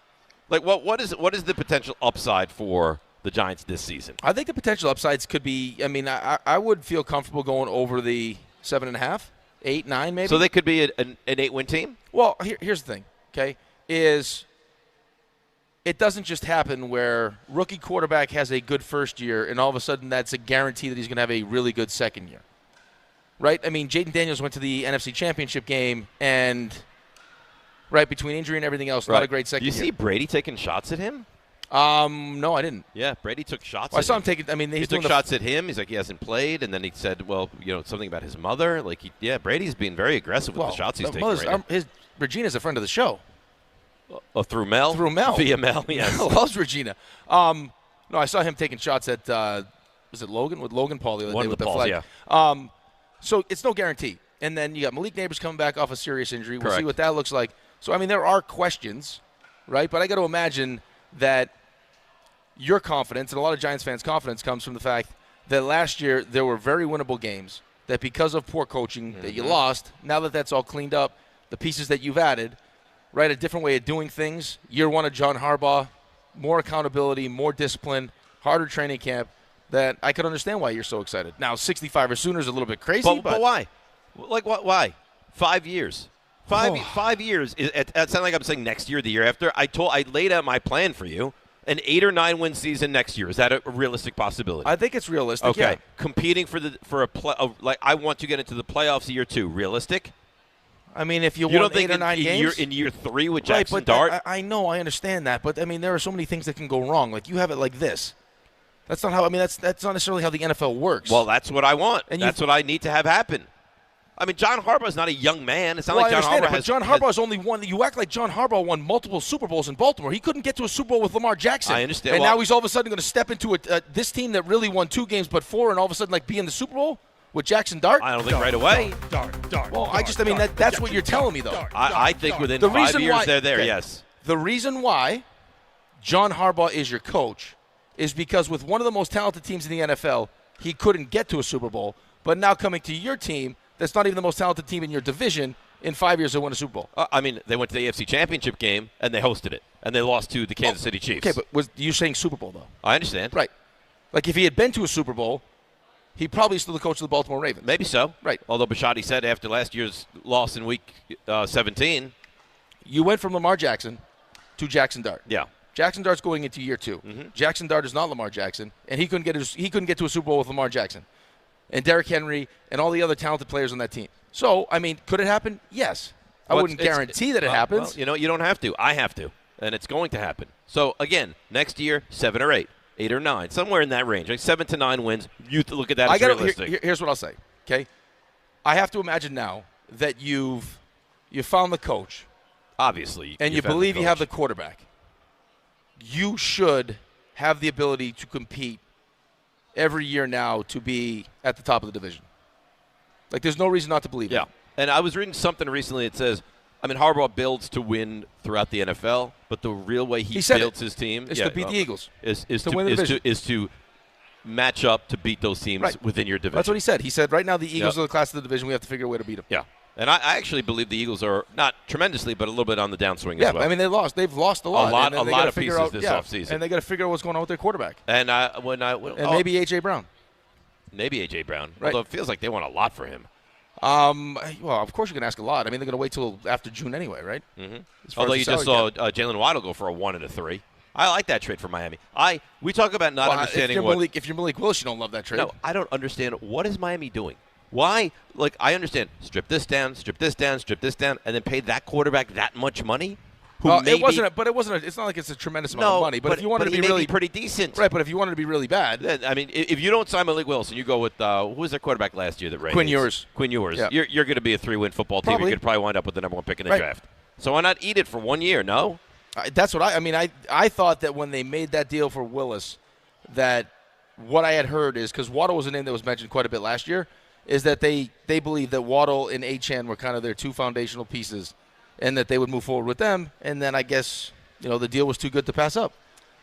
Like what is the potential upside for the Giants this season? I think the potential upsides could be. I mean, I would feel comfortable going over the 7.5, 8, 9, maybe. So they could be an 8-win team. Well, here's the thing. Okay, it doesn't just happen where rookie quarterback has a good first year and all of a sudden that's a guarantee that he's going to have a really good second year. Right? I mean, Jaden Daniels went to the NFC Championship game and between injury and everything else, not a great second year. You see Brady taking shots at him? No, I didn't. Yeah, Brady took shots I saw him taking. I mean, he took shots at him. He's like, he hasn't played. And then he said, well, something about his mother. Like, Brady's being very aggressive with the shots he's taking. Regina's a friend of the show. Oh, through Mel? Through Mel. Via Mel, yes. Mel loves Regina. No, I saw him taking shots at, was it Logan? With Logan Paul the other day with the flag. Yeah. So it's no guarantee. And then you got Malik Neighbors coming back off a serious injury. We'll Correct. see what that looks like. So, I mean, there are questions, right? But I got to imagine that your confidence, and a lot of Giants fans' confidence, comes from the fact that last year there were very winnable games that because of poor coaching that you lost. Now that that's all cleaned up, the pieces that you've added, right, a different way of doing things. Year one of John Harbaugh, more accountability, more discipline, harder training camp, that I could understand why you're so excited. Now, 65 or sooner is a little bit crazy. But why? Like, what? Why? 5 years. 5 years. It sounds like I'm saying next year, the year after. I laid out my plan for you. An 8 or 9 win season next year. Is that a realistic possibility? I think it's realistic. Okay. Yeah. Competing like I want to get into the playoffs year 2. Realistic? I mean, if you don't won 8 or 9 games in year 3 with Jackson but Dart. I know, I understand that, but I mean, there are so many things that can go wrong. Like you have it like this. That's not how. I mean, that's not necessarily how the NFL works. Well, that's what I want, and that's what I need to have happen. I mean, John Harbaugh is not a young man. It's not like John Harbaugh but John Harbaugh's only won. You act like John Harbaugh won multiple Super Bowls in Baltimore. He couldn't get to a Super Bowl with Lamar Jackson. I understand. And now he's all of a sudden going to step into this team that really won 2 games but 4, and all of a sudden be in the Super Bowl with Jackson Dart. I don't think right away. That's what you're telling me, though. I think within 5 years they're there. Yes. The reason why John Harbaugh is your coach is because with one of the most talented teams in the NFL, he couldn't get to a Super Bowl. But now coming to your team, that's not even the most talented team in your division, in 5 years they won a Super Bowl. I mean, they went to the AFC Championship game, and they hosted it. And they lost to the Kansas City Chiefs. Okay, but was you saying Super Bowl, though? I understand. Right. Like, if he had been to a Super Bowl, he'd probably still the coach of the Baltimore Ravens. Maybe so. Right. Although Bisciotti said after last year's loss in Week 17. You went from Lamar Jackson to Jackson Dart. Yeah. Jackson Dart's going into year 2. Mm-hmm. Jackson Dart is not Lamar Jackson, and he couldn't get to a Super Bowl with Lamar Jackson. And Derrick Henry and all the other talented players on that team. So, I mean, could it happen? Yes. I wouldn't guarantee that it happens. Well, you don't have to. I have to. And it's going to happen. So, again, next year, 7 or 8, 8 or 9, somewhere in that range. Like 7 to 9 wins. You look at that as realistic. Here's what I'll say, okay? I have to imagine now that you've found the coach. Obviously. And you believe you have the quarterback. You should have the ability to compete every year now to be at the top of the division. Like, there's no reason not to believe it. And I was reading something recently that says, I mean, Harbaugh builds to win throughout the NFL, but the real way he builds his team is to beat the Eagles. Is to match up to beat those teams within your division. That's what he said. He said right now the Eagles are the class of the division. We have to figure a way to beat them. Yeah. And I actually believe the Eagles are not tremendously, but a little bit on the downswing as well. I mean, they've lost a lot. A lot of pieces this offseason. And they got to figure out what's going on with their quarterback. And maybe A.J. Brown. Maybe A.J. Brown. Right. Although it feels like they want a lot for him. Well, of course you can ask a lot. I mean, they're going to wait till after June anyway, right? Mm-hmm. Although you just saw Jalen Waddle go for a 1 and a 3. I like that trade for Miami. We talk about not understanding if you're Malik Willis, you don't love that trade. No, I don't understand. What is Miami doing? Why? Like, I understand. Strip this down, strip this down, strip this down, and then pay that quarterback that much money? It wasn't. It's not like it's a tremendous amount of money. But if you wanted to be really pretty decent, right? But if you wanted to be really bad, then, I mean, if you don't sign Malik Willis and you go with who was their quarterback last year that Ray Quinn Ewers. Yeah. You're going to be a 3-win football team. You're going to probably wind up with the number 1 pick in the draft. So why not eat it for 1 year? No. That's what I thought that when they made that deal for Willis, that what I had heard is because Waddle was a name that was mentioned quite a bit last year. Is that they believe that Waddle and Achane were kind of their 2 foundational pieces, and that they would move forward with them. And then I guess the deal was too good to pass up.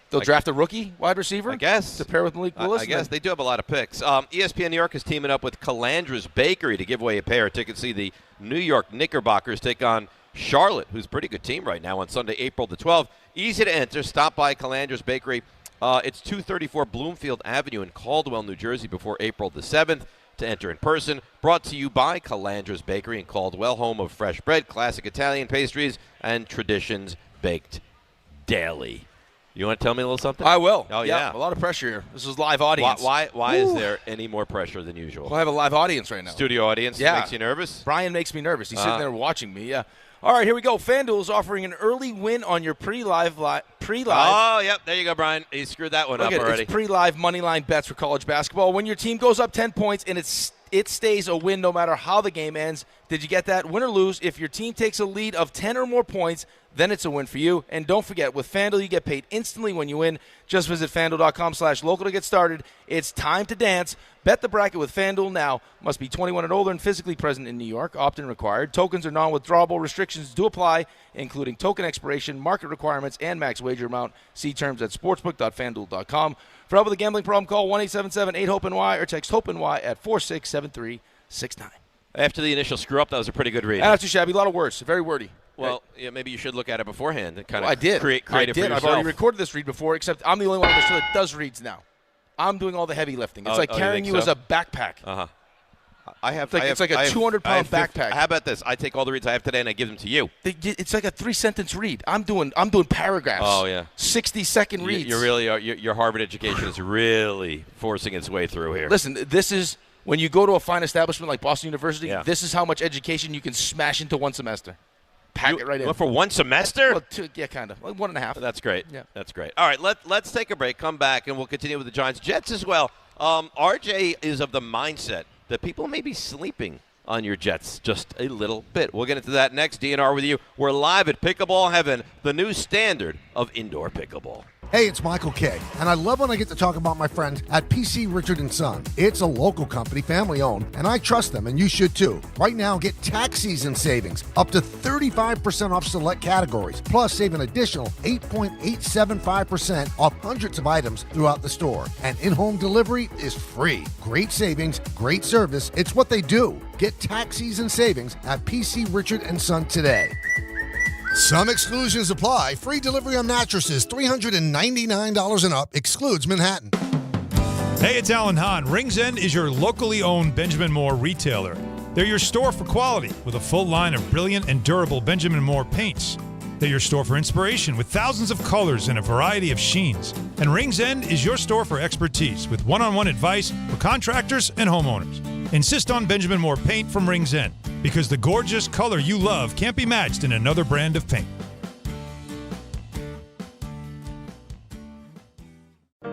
They'll draft a rookie wide receiver, I guess, to pair with Malik Willis. I guess they do have a lot of picks. ESPN New York is teaming up with Calandra's Bakery to give away a pair of tickets to see the New York Knickerbockers take on Charlotte, who's a pretty good team right now, on Sunday, April the 12th. Easy to enter. Stop by Calandra's Bakery. It's 234 Bloomfield Avenue in Caldwell, New Jersey, before April the 7th. To enter in person. Brought to you by Calandra's Bakery in Caldwell, home of fresh bread, classic Italian pastries, and traditions baked daily. You want to tell me a little something? I will. Oh, yeah. A lot of pressure here. This is live audience. Why is there any more pressure than usual? Well, I have a live audience right now. Studio audience? Yeah. Makes you nervous? Brian makes me nervous. He's sitting there watching me, yeah. All right, here we go. FanDuel is offering an early win on your pre-live. Oh, yep. There you go, Brian. He screwed that one up already. It's pre-live money line bets for college basketball. When your team goes up 10 points and it stays a win no matter how the game ends. Did you get that? Win or lose, if your team takes a lead of 10 or more points, then it's a win for you. And don't forget, with FanDuel, you get paid instantly when you win. Just visit FanDuel.com/local to get started. It's time to dance. Bet the bracket with FanDuel now. Must be 21 and older and physically present in New York. Opt-in required. Tokens are non-withdrawable. Restrictions do apply, including token expiration, market requirements, and max wager amount. See terms at sportsbook.fanduel.com. For help with a gambling problem, call 1-877-8-HOPE-NY or text HOPE-NY at 467369. After the initial screw-up, that was a pretty good read. Not too shabby. A lot of words. Very wordy. Well, yeah, maybe you should look at it beforehand and kind of I did. create it for yourself. I've already recorded this read before, except I'm the only one on the show that does reads now. I'm doing all the heavy lifting. It's like carrying you as a backpack. Uh-huh. It's like a 200-pound backpack. How about this? I take all the reads I have today and I give them to you. It's like a 3-sentence read. I'm doing paragraphs. Oh yeah, 60-second reads. You really are. Your Harvard education is really forcing its way through here. Listen, this is when you go to a fine establishment like Boston University. Yeah. This is how much education you can smash into one semester. Pack it right in. For one semester? Well, kind of. Like 1.5. That's great. Yeah. That's great. All right, let's take a break, come back, and we'll continue with the Giants. Jets as well. RJ is of the mindset that people may be sleeping on your Jets just a little bit. We'll get into that next. DNR with you. We're live at Pickleball Heaven, the new standard of indoor pickleball. Hey, it's Michael Kay, and I love when I get to talk about my friends at PC Richard & Son. It's a local company, family-owned, and I trust them, and you should too. Right now, get tax season savings, up to 35% off select categories, plus save an additional 8.875% off hundreds of items throughout the store. And in-home delivery is free. Great savings, great service. It's what they do. Get tax season savings at PC Richard & Son today. Some exclusions apply. Free delivery on mattresses, $399 and up, excludes Manhattan. Hey, it's Alan Hahn. Rings End is your locally owned Benjamin Moore retailer. They're your store for quality with a full line of brilliant and durable Benjamin Moore paints. They're your store for inspiration with thousands of colors and a variety of sheens. And Rings End is your store for expertise with one-on-one advice for contractors and homeowners. Insist on Benjamin Moore paint from Rings End because the gorgeous color you love can't be matched in another brand of paint.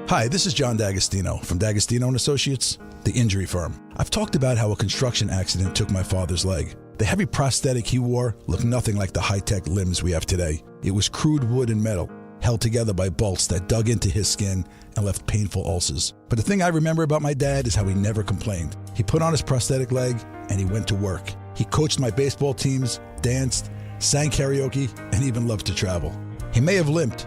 Hi, this is John D'Agostino from D'Agostino & Associates, the injury firm. I've talked about how a construction accident took my father's leg. The heavy prosthetic he wore looked nothing like the high-tech limbs we have today. It was crude wood and metal, held together by bolts that dug into his skin and left painful ulcers. But the thing I remember about my dad is how he never complained. He put on his prosthetic leg and he went to work. He coached my baseball teams, danced, sang karaoke, and even loved to travel. He may have limped,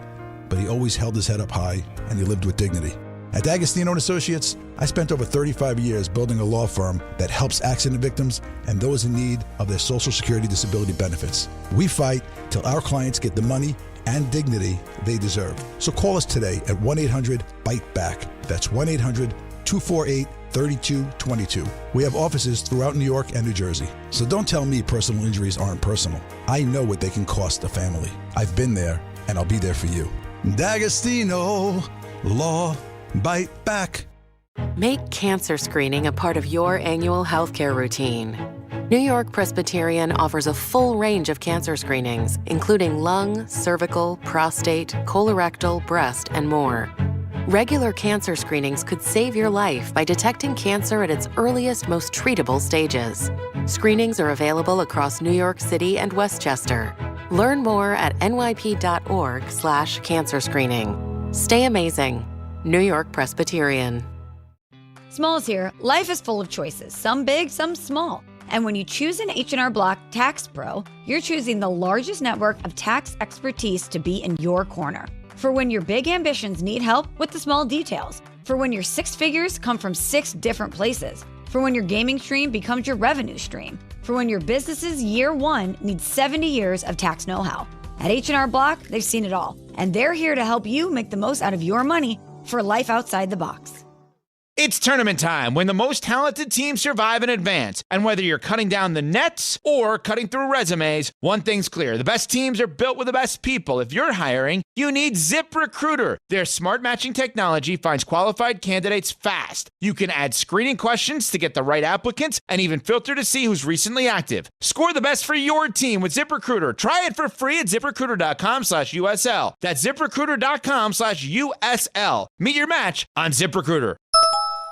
but he always held his head up high and he lived with dignity. At D'Agostino and Associates, I spent over 35 years building a law firm that helps accident victims and those in need of their Social Security disability benefits. We fight till our clients get the money and dignity they deserve. So call us today at 1-800-BITE-BACK. That's 1-800-248-3222. We have offices throughout New York and New Jersey. So don't tell me personal injuries aren't personal. I know what they can cost a family. I've been there, and I'll be there for you. D'Agostino Law. Bite back. Make cancer screening a part of your annual healthcare routine. New York Presbyterian offers a full range of cancer screenings, including lung, cervical, prostate, colorectal, breast, and more. Regular cancer screenings could save your life by detecting cancer at its earliest, most treatable stages. Screenings are available across New York City and Westchester. Learn more at nyp.org/cancer screening. Stay amazing. New York Presbyterian. Smalls here. Life is full of choices, some big, some small. And when you choose an H&R Block Tax Pro, you're choosing the largest network of tax expertise to be in your corner. For when your big ambitions need help with the small details. For when your six figures come from 6 different places. For when your gaming stream becomes your revenue stream. For when your business's year 1 needs 70 years of tax know-how. At H&R Block, they've seen it all. And they're here to help you make the most out of your money for life outside the box. It's tournament time when the most talented teams survive and advance. And whether you're cutting down the nets or cutting through resumes, one thing's clear. The best teams are built with the best people. If you're hiring, you need ZipRecruiter. Their smart matching technology finds qualified candidates fast. You can add screening questions to get the right applicants and even filter to see who's recently active. Score the best for your team with ZipRecruiter. Try it for free at ZipRecruiter.com/USL. That's ZipRecruiter.com/USL. Meet your match on ZipRecruiter.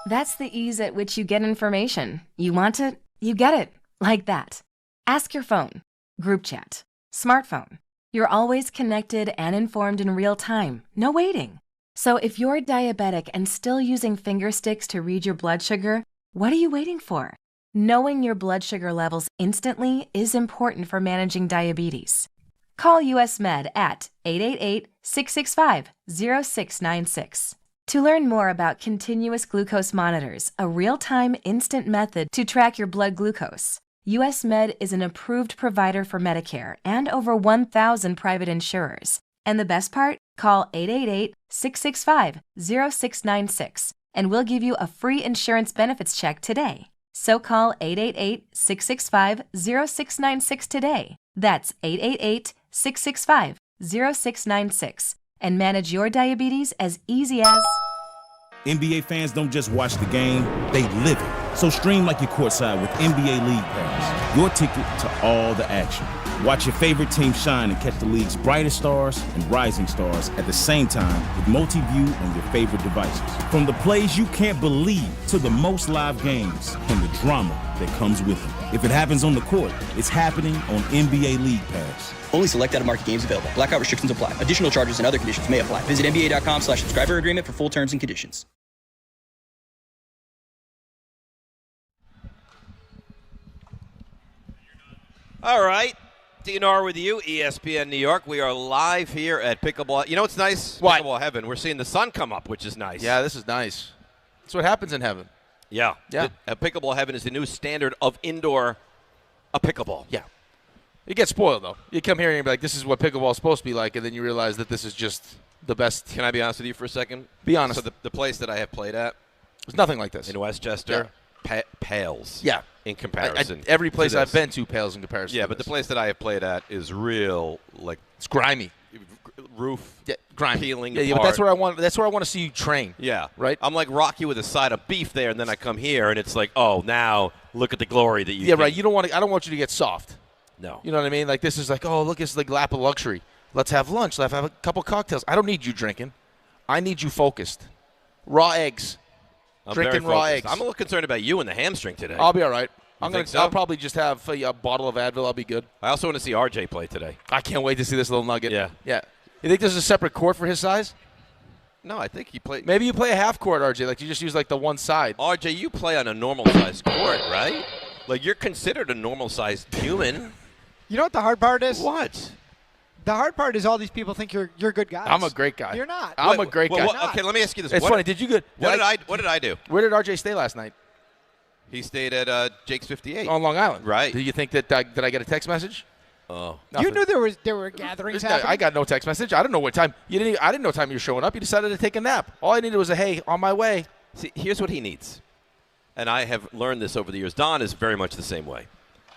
That's the ease at which you get information. You want it, you get it. Like that. Ask your phone. Group chat. Smartphone. You're always connected and informed in real time. No waiting. So if you're diabetic and still using finger sticks to read your blood sugar, what are you waiting for? Knowing your blood sugar levels instantly is important for managing diabetes. Call US Med at 888-665-0696. To learn more about continuous glucose monitors, a real-time instant method to track your blood glucose, US Med is an approved provider for Medicare and over 1,000 private insurers. And the best part? Call 888-665-0696 and we'll give you a free insurance benefits check today. So call 888-665-0696 today. That's 888-665-0696. And manage your diabetes as easy as... NBA fans don't just watch the game, they live it. So stream like you're courtside with NBA League Pass, your ticket to all the action. Watch your favorite team shine and catch the league's brightest stars and rising stars at the same time with multi-view on your favorite devices. From the plays you can't believe to the most live games and the drama that comes with it. If it happens on the court, it's happening on NBA League Pass. Only select out-of-market games available. Blackout restrictions apply. Additional charges and other conditions may apply. Visit NBA.com/subscriber agreement for full terms and conditions. All right. DNR with you, ESPN New York. We are live here at Pickleball. You know what's nice? What? Pickleball Heaven. We're seeing the sun come up, which is nice. Yeah, this is nice. That's what happens in heaven. Yeah. Yeah. Pickleball Heaven is the new standard of indoor pickleball. Yeah. You get spoiled, though. You come here and you're like, this is what pickleball is supposed to be like, and then you realize that this is just the best. Can I be honest with you for a second? Be honest. So the place that I have played at There's nothing like this. in Westchester pales. Yeah. In comparison. Every place to I've this. been to pales in comparison. Yeah, to but the this. place that I have played at is real, like It's grimy. roof Grimy. peeling Yeah, apart. but that's where I want. That's where I want to see you train. Yeah. Right. I'm like Rocky with a side of beef there, and then I come here, and it's like, oh, now look at the glory that you Yeah, can. right. You don't want to. I don't want you to get soft. No. You know what I mean? Like this is like, oh, look, it's like lap of luxury. Let's have lunch. Let's have a couple cocktails. I don't need you drinking. I need you focused. Raw eggs. I'm Drinking very raw focused. eggs. I'm a little concerned about you and the hamstring today. I'll be all right. think so? I'll probably just have a bottle of Advil. I'll be good. I also want to see RJ play today. I can't wait to see this little nugget. Yeah. Yeah. You think there's a separate court for his size? No, I think he played. Maybe you play a half court, RJ. Like you just use like the one side. RJ, you play on a normal sized court, right? Like you're considered a normal sized human. You know what the hard part is? What? The hard part is all these people think you're good guys. I'm a great guy. You're not. I'm a great guy. Okay, let me ask you this. It's funny. Did you good? What did I do? Where did RJ stay last night? He stayed at Jake's 58 on Long Island. Right. Do you think that did I get a text message? Oh, you knew there were gatherings happening. I got no text message. I don't know what time. I didn't know what time you were showing up. You decided to take a nap. All I needed was a hey, on my way. See, here's what he needs, and I have learned this over the years. Don is very much the same way.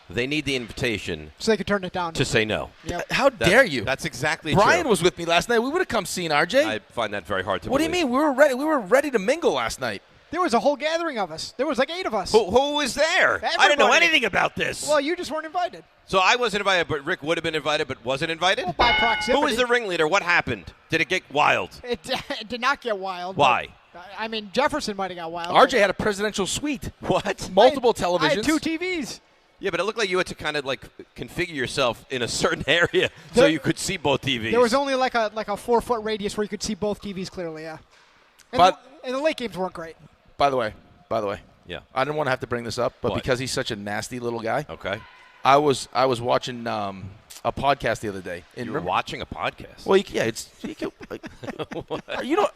They need the invitation so they could turn it down. to say no. Yep. How dare you? That's exactly Brian true. was with me last night. We would have come seen RJ. I find that very hard to What believe. do you mean? We were ready. We were ready to mingle last night. There was a whole gathering of us. There was like 8 of us. Who was there? Everybody. I didn't know anything about this. Well, you just weren't invited. So I wasn't invited, but Rick would have been invited, but wasn't invited? Well, by proximity. Who was the ringleader? What happened? Did it get wild? It did not get wild. Why? I mean, Jefferson might have got wild. RJ had a presidential suite. What? Multiple televisions. I had 2 TVs. Yeah, but it looked like you had to kind of like configure yourself in a certain area so you could see both TVs. There was only like a 4-foot radius where you could see both TVs clearly, yeah. And the late games weren't great. By the way. Yeah. I didn't want to have to bring this up, but What? because he's such a nasty little guy. Okay. I was watching a podcast the other day. You were watching a podcast? Well,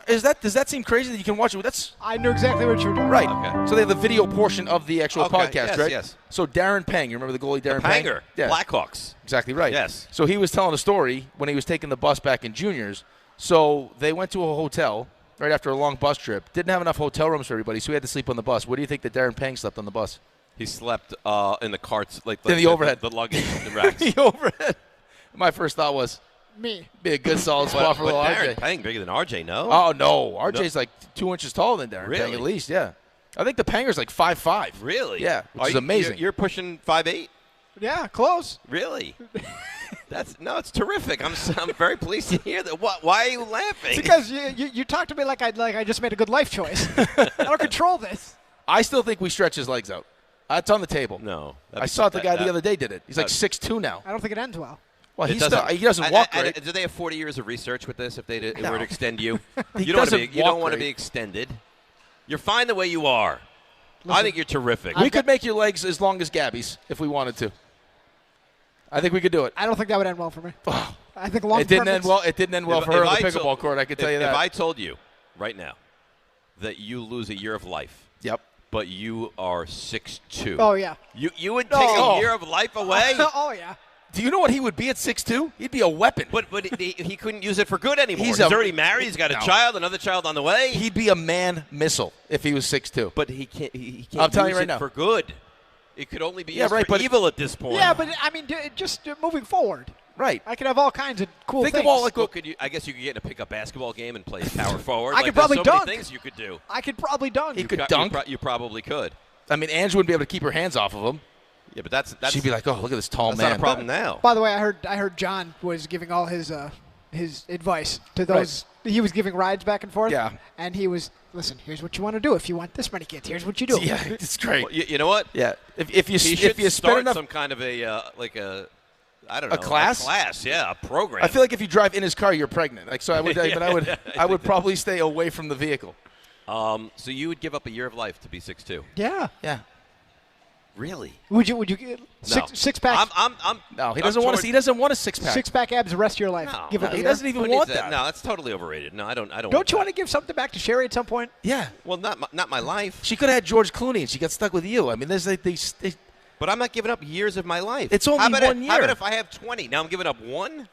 does that seem crazy that you can watch it? I knew exactly what you were doing. Right. Okay. So they have the video portion of the actual podcast, yes, right? yes. So Darren Pang, you remember the goalie Darren Pang? Panger, Yeah. Blackhawks. Exactly right. Yes. So he was telling a story when he was taking the bus back in juniors. So they went to a hotel right after a long bus trip. Didn't have enough hotel rooms for everybody, so he had to sleep on the bus. Where do you think that Darren Pang slept on the bus? He slept in the carts, like in the overhead. The luggage, the racks. The overhead. My first thought was, me. Be a good solid spot for little Darren RJ. Pang bigger than RJ, no? Oh, no. RJ's like 2 inches taller than Darren Really? Pang, at least, yeah. I think the Panger's like 5'5". Really? Yeah, which is amazing. You're pushing 5'8"? Yeah, close. Really? It's terrific. I'm very pleased to hear that. Why are you laughing? It's because you talk to me like I just made a good life choice. I don't control this. I still think we stretch his legs out. It's on the table. No. I saw the guy the other day did it. He's like 6'2" now. I don't think it ends well. Well, he doesn't walk great. Do they have 40 years of research with this if they were to extend you? He You don't doesn't want to walk be great. extended. You're fine the way you are. Listen, I think you're terrific. We could make your legs as long as Gabby's if we wanted to. I think we could do it. I don't think that would end well for me. I think long It didn't end well. It didn't end well for her on the pickleball court. I can tell you that. If I told you right now that you lose a year of life, yep, but you are 6'2". Oh yeah. You would take a year of life away. Oh yeah. Do you know what he would be at 6'2"? He'd be a weapon. But he couldn't use it for good anymore. He's He's already married. He's got a child, another child on the way. He'd be a man missile if he was 6'2". But he can't. He can't I'm telling use you right it now. for good. It could only be Yeah, used right, for but- evil at this point. Yeah, but I mean, just moving forward. Right. I could have all kinds of cool Think things. of all like Well, I guess you could get in a pickup basketball game and play power forward. I could probably there's so dunk. many things you could do. I could probably dunk. He could dunk. You probably could. I mean, Ange wouldn't be able to keep her hands off of him. Yeah, but that's She'd be like, "Oh, look at this tall that's man." not a problem now. By the way, I heard John was giving all his advice to those. Right. He was giving rides back and forth. Yeah. And he was, listen, here's what you want to do. If you want this many kids, here's what you do. Yeah, it's great. Well, you know what? Yeah. If you He should spend start enough some kind of a I don't know, A class? A class, yeah, a program. I feel like if you drive in his car, you're pregnant. Like so, I would. I would probably stay away from the vehicle. So you would give up a year of life to be 6'2"? Yeah. Yeah. Really? Would you get six pack? No, he doesn't want to. He doesn't want a 6-pack. 6-pack abs the rest of your life. No, give up a he year? doesn't even Who want needs that. No, that's totally overrated. No, I don't. Don't you want to give something back to Sherry at some point? Yeah. Well, not my life. She could have had George Clooney, and she got stuck with you. I mean, there's like these. But I'm not giving up years of my life. It's only how about 1 How year. about if I have 20? Now I'm giving up one?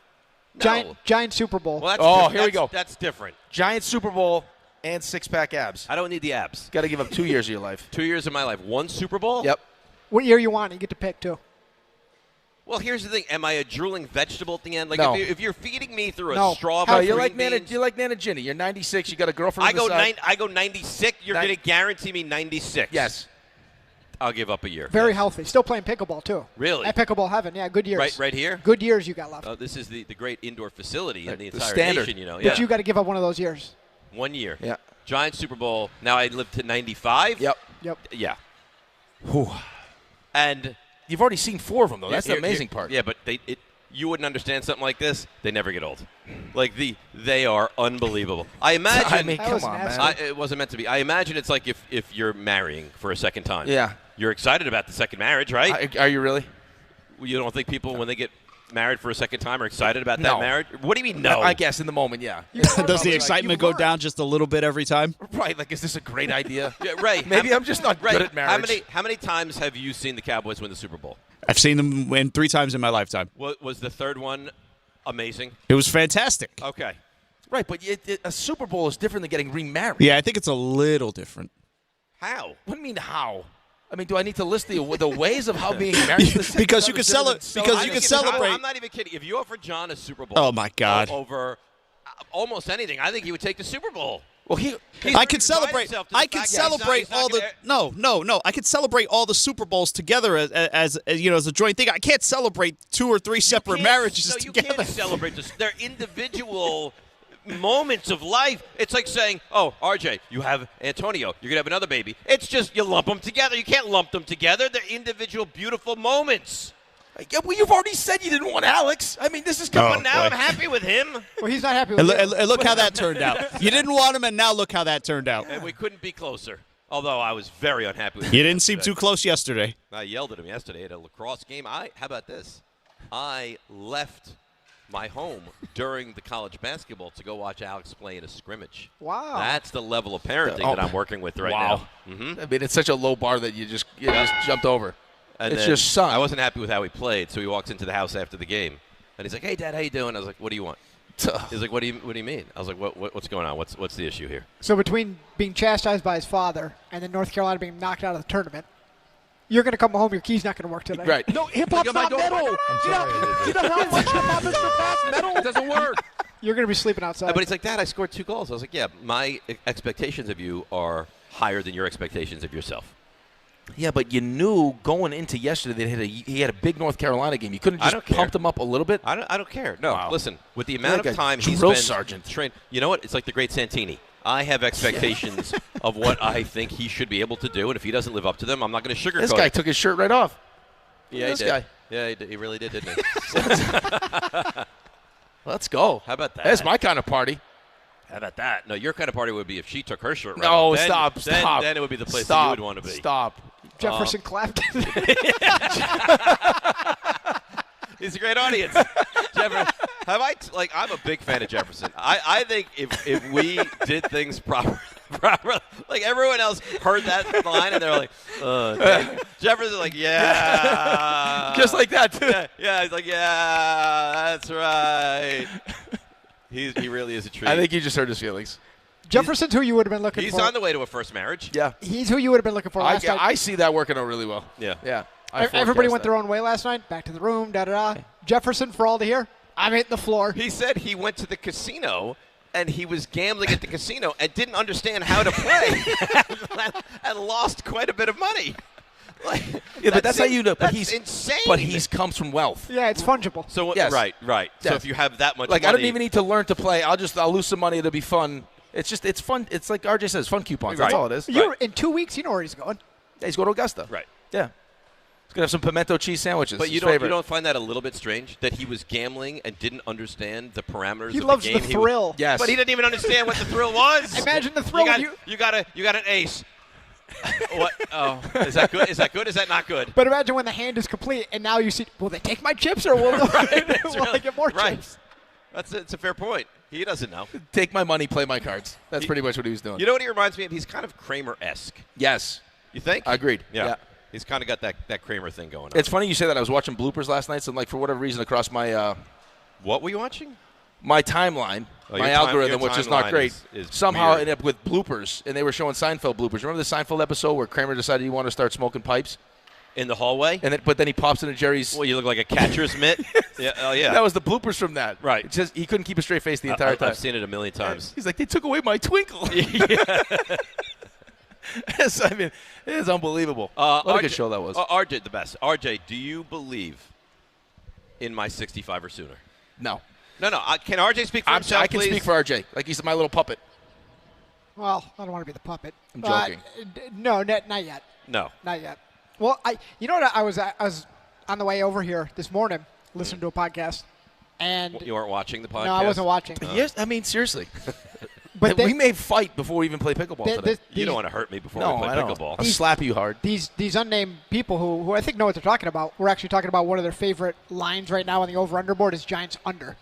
No. Giant Super Bowl. Well, that's Oh, here we go. That's different. Giant Super Bowl and 6-pack abs. I don't need the abs. Got to give up 2 years of your life. 2 years of my life. One Super Bowl? Yep. What year you want? You get to pick too. Well, here's the thing. Am I a drooling vegetable at the end? Like No. if you're feeding me through No. a straw of No, you're green like Nana. beans, You're like Nana Ginny. You're 96. You got a girlfriend. I on the go side. I go 96. You're going to guarantee me 96. Yes. I'll give up a year. Very healthy. Still playing pickleball too. Really? At Pickleball Heaven. Yeah, good years. Right here? Good years you got left. This is the great indoor facility in the The entire standard. nation, you know. But Yeah. you got to give up one of those years. 1 year. Yeah. Giant Super Bowl. Now I live to 95. Yep. Yep. Yeah. Whew. And You've already seen 4 of them, though. That's the amazing part. Yeah, but you wouldn't understand something like this. They never get old. Like they are unbelievable. I imagine. I mean, come on, man. It wasn't meant to be. I imagine it's like if you're marrying for a second time. Yeah. You're excited about the second marriage, right? Are you really? You don't think people when they get married for a second time are excited about that marriage? What do you mean no? I guess in the moment, yeah. Does the excitement go down just a little bit every time? Right, like, is this a great idea? Yeah, Ray, Maybe I'm just not good at marriage. How many times have you seen the Cowboys win the Super Bowl? I've seen them win 3 times in my lifetime. Was the third one amazing? It was fantastic. Okay. Right, but a Super Bowl is different than getting remarried. Yeah, I think it's a little different. How? What do you mean how? I mean, do I need to list the ways of how being married? Because you can celebrate. I'm not even kidding. If you offer John a Super Bowl, oh my God, over almost anything, I think he would take the Super Bowl. Well, I could celebrate. I could celebrate all the. No. I could celebrate all the Super Bowls together as a joint thing. I can't celebrate 2 or 3 separate marriages together. You can't celebrate this. They're individual moments of life. It's like saying, oh, RJ, you have Antonio. You're going to have another baby. It's just you lump them together. You can't lump them together. They're individual, beautiful moments. Yeah, well, you've already said you didn't want Alex. I mean, this is good. But now I'm happy with him. Well, he's not happy with him. And look how that turned out. You didn't want him, and now look how that turned out. And we couldn't be closer. Although I was very unhappy with him. You didn't seem too close yesterday. I yelled at him yesterday at a lacrosse game. How about this? I left my home during the college basketball to go watch Alex play in a scrimmage. Wow. That's the level of parenting that I'm working with right now. Mm-hmm. I mean, it's such a low bar that you just jumped over. And it's your son. I wasn't happy with how he played, so he walks into the house after the game, and he's like, "Hey, Dad, how you doing?" I was like, "What do you want?" He's like, "What do you mean?" I was like, "What's going on? What's the issue here?" So between being chastised by his father and then North Carolina being knocked out of the tournament, you're going to come home, your key's not going to work today. Right. No, hip-hop's not metal. You know how much hip-hop is for fast metal? It doesn't work. You're going to be sleeping outside. But he's like, "Dad, I scored 2 goals." I was like, "Yeah, my expectations of you are higher than your expectations of yourself." Yeah, but you knew going into yesterday that he had a big North Carolina game. You couldn't just pump him up a little bit? I don't care. No, Wow. Listen, with the amount of time he's drill been sergeant. trained, you know what? It's like the great Santini. I have expectations of what I think he should be able to do, and if he doesn't live up to them, I'm not going to sugarcoat it. This guy took his shirt right off. Yeah, this he did. guy. Yeah, he really did, didn't he? Let's go. How about that? That's my kind of party. How about that? No, your kind of party would be if she took her shirt right No, off. stop. Then it would be the place that you would want to be. Stop. Jefferson Clapton. He's a great audience. Jefferson, I'm a big fan of Jefferson. I think if we did things proper, like everyone else heard that line and they're like, Jefferson's like, yeah. Just like that, too. Yeah, he's like, yeah, that's right. He really is a treat. I think you just hurt his feelings. Jefferson's who you would have been looking for. He's on the way to a first marriage. Yeah. He's who you would have been looking for last night. I see that working out really well. Yeah. Yeah. Everybody went their own way last night. Back to the room, da-da-da. Jefferson, for all to hear, I'm hitting the floor. He said he went to the casino and he was gambling at the casino and didn't understand how to play and lost quite a bit of money. Yeah, but that's how you know. But he's insane. But he comes from wealth. Yeah, it's fungible. So Yes. right. Yes. So if you have that much Like, money, I don't even need to learn to play. I'll lose some money. It'll be fun. It's fun. It's like RJ says, fun coupons. That's all it is. In 2 weeks, you know where he's going. Yeah, he's going to Augusta. Right. Yeah. He's going to have some pimento cheese sandwiches. But you His favorite. don't find that a little bit strange that he was gambling and didn't understand the parameters He of loves the game? the thrill. Yes. But he didn't even understand what the thrill was. Imagine the thrill. You got an ace. What? Oh, is that good? Is that good? Is that not good? But imagine when the hand is complete, and now you see, will they take my chips or will I get more chips? It's a fair point. He doesn't know. Take my money, play my cards. That's pretty much what he was doing. You know what he reminds me of? He's kind of Kramer-esque. Yes. You think? Agreed. Yeah. He's kind of got that Kramer thing going on. It's funny you say that. I was watching bloopers last night, so for whatever reason across my what were you watching? My timeline, my algorithm, which is not great, is somehow weird. ended up with bloopers, and they were showing Seinfeld bloopers. Remember the Seinfeld episode where Kramer decided he wanted to start smoking pipes? In the hallway? But then he pops into Jerry's... Well, you look like a catcher's mitt. Yeah. Oh, yeah. That was the bloopers from that. Right. It's just, he couldn't keep a straight face the entire time. I've seen it a million times. He's like, they took away my twinkle. Yes, I mean, it is unbelievable. What a good show that was. RJ, the best. RJ, do you believe in my 65 or sooner? No. No. Can RJ speak for himself, I can please? speak for RJ. Like he's my little puppet. Well, I don't want to be the puppet. I'm joking. No, not yet. No. Not yet. Well, you know what? I was on the way over here this morning listening to a podcast, and You weren't watching the podcast? no, I wasn't watching. Yes, I mean seriously. But we may fight before we even play pickleball today. You don't want to hurt me before we play pickleball. I'll slap you hard. These unnamed people who I think know what they're talking about, we're actually talking about one of their favorite lines right now on the over-under board is Giants under.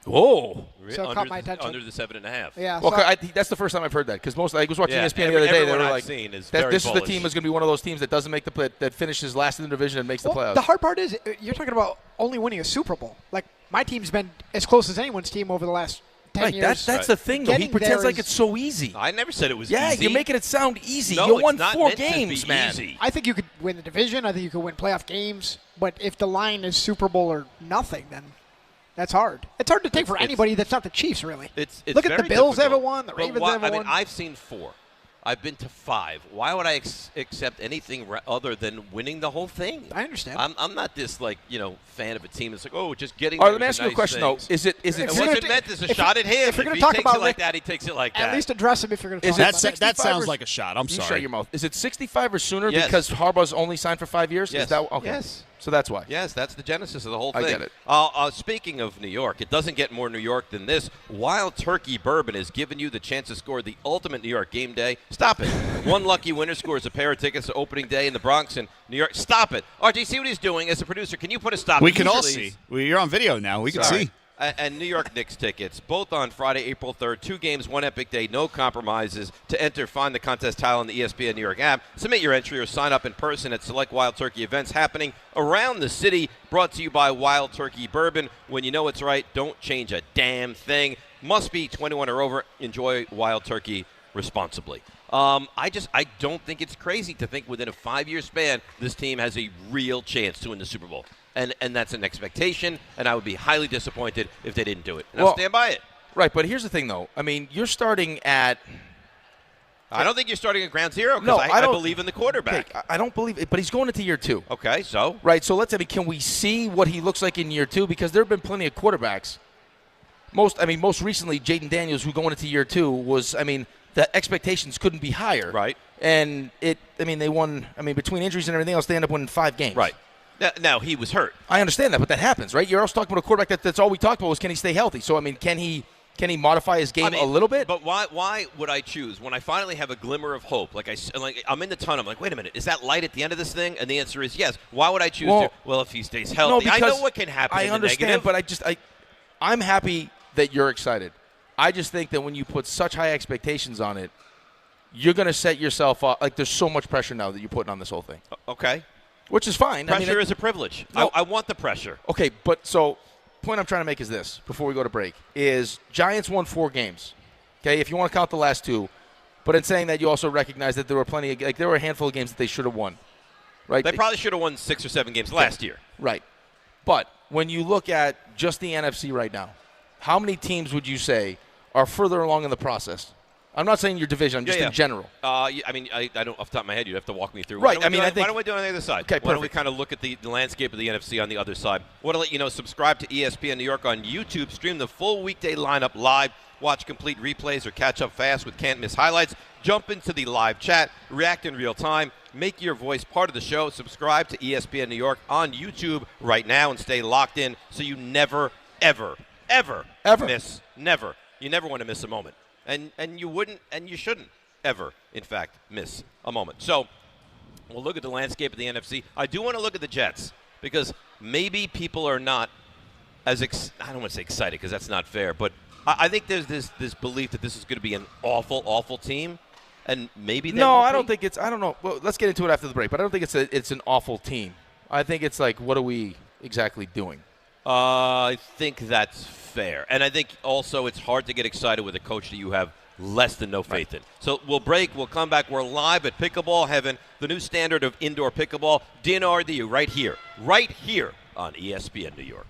Whoa. So it caught my attention. Under the 7.5. Yeah. Well, that's the first time I've heard that because I was watching ESPN the other day. They were like, "This is the team is going to be one of those teams that doesn't make that finishes last in the division and makes the playoffs." The hard part is you're talking about only winning a Super Bowl. Like my team's been as close as anyone's team over the last 10 years. That's the thing, though. He pretends like it's so easy. I never said it was easy. easy. Yeah, you're making it sound easy. No, you won it's not 4 meant to games, be man. Easy. I think you could win the division. I think you could win playoff games. But if the line is Super Bowl or nothing, then that's hard. It's hard to take for anybody that's not the Chiefs, really. It's Look at the very Bills difficult. ever won. The Ravens ever won. I've seen 4. I've been to 5. Why would I accept anything other than winning the whole thing? I understand. I'm not this fan of a team that's like, just getting. All right, let me ask you a question though. Is it? It wasn't meant as a shot at him. If you're going he to talk takes about it like that, he takes it like that. At least address him if you're going to talk about it. That sounds like a shot. I'm sorry. Shut your mouth. Is it 65 or sooner Yes. because Harbaugh's only signed for 5 years? Yes. Is that okay? Yes. So that's why. Yes, that's the genesis of the whole thing. I get it. Speaking of New York, it doesn't get more New York than this. Wild Turkey Bourbon has given you the chance to score the ultimate New York game day. Stop it. One lucky winner scores a pair of tickets to opening day in the Bronx and New York. Stop it. RJ, see what he's doing as a producer. Can you put a stop? We can all see. You're on video now. We can see. And New York Knicks tickets, both on Friday, April 3rd. 2 games, 1 epic day, no compromises. To enter, find the contest tile on the ESPN New York app. Submit your entry or sign up in person at select Wild Turkey events happening around the city. Brought to you by Wild Turkey Bourbon. When you know it's right, don't change a damn thing. Must be 21 or over. Enjoy Wild Turkey responsibly. I don't think it's crazy to think within a 5-year span this team has a real chance to win the Super Bowl. And that's an expectation, and I would be highly disappointed if they didn't do it. And I'll stand by it. Right, but here's the thing, though. I mean, you're starting at... I don't think you're starting at ground zero because No, I believe in the quarterback. Okay, I don't believe it, but he's going into year 2. Okay, so? Right, so can we see what he looks like in year 2? Because there have been plenty of quarterbacks. Most recently, Jaden Daniels, who going into year 2 was, the expectations couldn't be higher. Right. And they won, between injuries and everything else, they ended up winning 5 games. Right. Now, he was hurt. I understand that, but that happens, right? You're also talking about a quarterback that's all we talked about was can he stay healthy? So, can he modify his game a little bit? But why would I choose when I finally have a glimmer of hope? I'm in the tunnel. I'm like, wait a minute, is that light at the end of this thing? And the answer is yes. Why would I choose to? Well, if he stays healthy, I know what can happen. I understand, but I'm happy that you're excited. I just think that when you put such high expectations on it, you're going to set yourself up. There's so much pressure now that you're putting on this whole thing. Okay. Which is fine. Pressure is a privilege. No, I want the pressure. Okay, but point I'm trying to make is this, before we go to break, is Giants won 4 games. Okay, if you want to count the last 2. But in saying that, you also recognize that there were there were a handful of games that they should have won. Right? They probably should have won 6 or 7 games last year. Right. But when you look at just the NFC right now, how many teams would you say are further along in the process? I'm not saying your division. I'm just in general. I don't off the top of my head. You'd have to walk me through. Right. Why don't we do it on the other side? Okay, Why don't we kind of look at the landscape of the NFC on the other side? Want to let you know, subscribe to ESPN New York on YouTube. Stream the full weekday lineup live. Watch complete replays or catch up fast with can't-miss highlights. Jump into the live chat. React in real time. Make your voice part of the show. Subscribe to ESPN New York on YouTube right now and stay locked in so you never, ever miss. Never. You never want to miss a moment. And you wouldn't and you shouldn't ever, in fact, miss a moment. So we'll look at the landscape of the NFC. I do want to look at the Jets because maybe people are not as I don't want to say excited because that's not fair, but I think there's this belief that this is going to be an awful, awful team, and maybe I don't think it's. I don't know. Well, let's get into it after the break. But I don't think it's an awful team. I think it's like, what are we exactly doing? I think that's fair. And I think also it's hard to get excited with a coach that you have less than no faith in. So we'll break. We'll come back. We're live at Pickleball Heaven, the new standard of indoor pickleball. DNRDU right here on ESPN New York.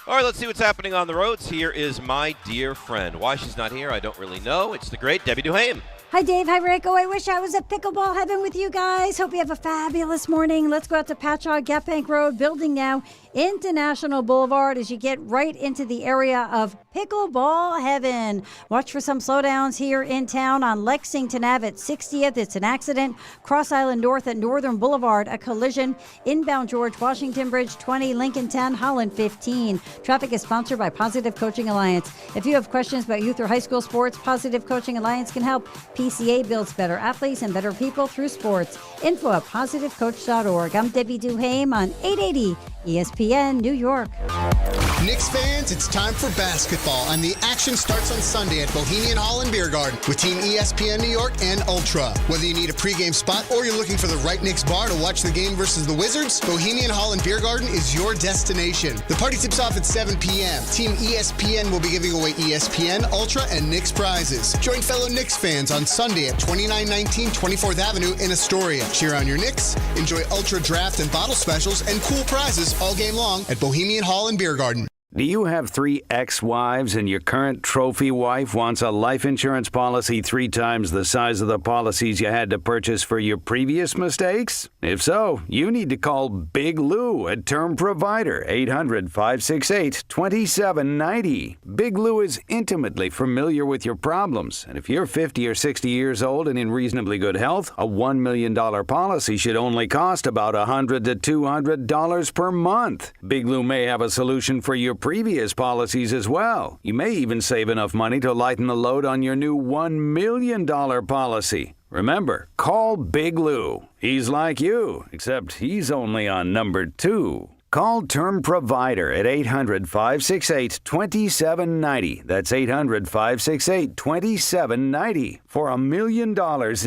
All right, let's see what's happening on the roads. Here is my dear friend. Why she's not here, I don't really know. It's the great Debbie Duhaime. Hi, Dave. Hi, Rick. Oh, I wish I was at Pickleball Heaven with you guys. Hope you have a fabulous morning. Let's go out to Patchogue, Gap Bank Road, building now into National Boulevard as you get right into the area of Pickleball Heaven. Watch for some slowdowns here in town on Lexington Ave at 60th. It's an accident. Cross Island North at Northern Boulevard, a collision. Inbound George Washington Bridge 20, Lincoln 10, Holland 15. Traffic is sponsored by Positive Coaching Alliance. If you have questions about youth or high school sports, Positive Coaching Alliance can help. PCA builds better athletes and better people through sports. Info at positivecoach.org. I'm Debbie Duhaime on 880 ESPN New York. Knicks fans, it's time for basketball, and the action starts on Sunday at Bohemian Hall and Beer Garden with Team ESPN New York and Ultra. Whether you need a pregame spot or you're looking for the right Knicks bar to watch the game versus the Wizards, Bohemian Hall and Beer Garden is your destination. The party tips off at 7 p.m. Team ESPN will be giving away ESPN, Ultra, and Knicks prizes. Join fellow Knicks fans on Sunday at 2919 24th Avenue in Astoria. Cheer on your Knicks, enjoy Ultra draft and bottle specials, and cool prizes all game long at Bohemian Hall and Beer Garden. Do you have 3 ex-wives and your current trophy wife wants a life insurance policy 3 times the size of the policies you had to purchase for your previous mistakes? If so, you need to call Big Lou, a term provider, 800-568-2790. Big Lou is intimately familiar with your problems, and if you're 50 or 60 years old and in reasonably good health, a $1 million policy should only cost about $100 to $200 per month. Big Lou may have a solution for your previous policies as well. You may even save enough money to lighten the load on your new $1 million policy. Remember, call Big Lou. He's like you, except he's only on number 2. Call Term Provider at 800-568-2790. That's 800-568-2790 for $1 million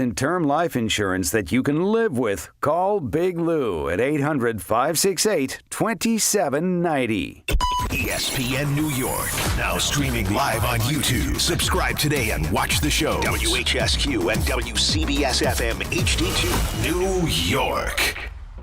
in term life insurance that you can live with. Call Big Lou at 800-568-2790. ESPN New York, now streaming live on YouTube. Subscribe today and watch the show. WHSQ and WCBS-FM HD2, New York.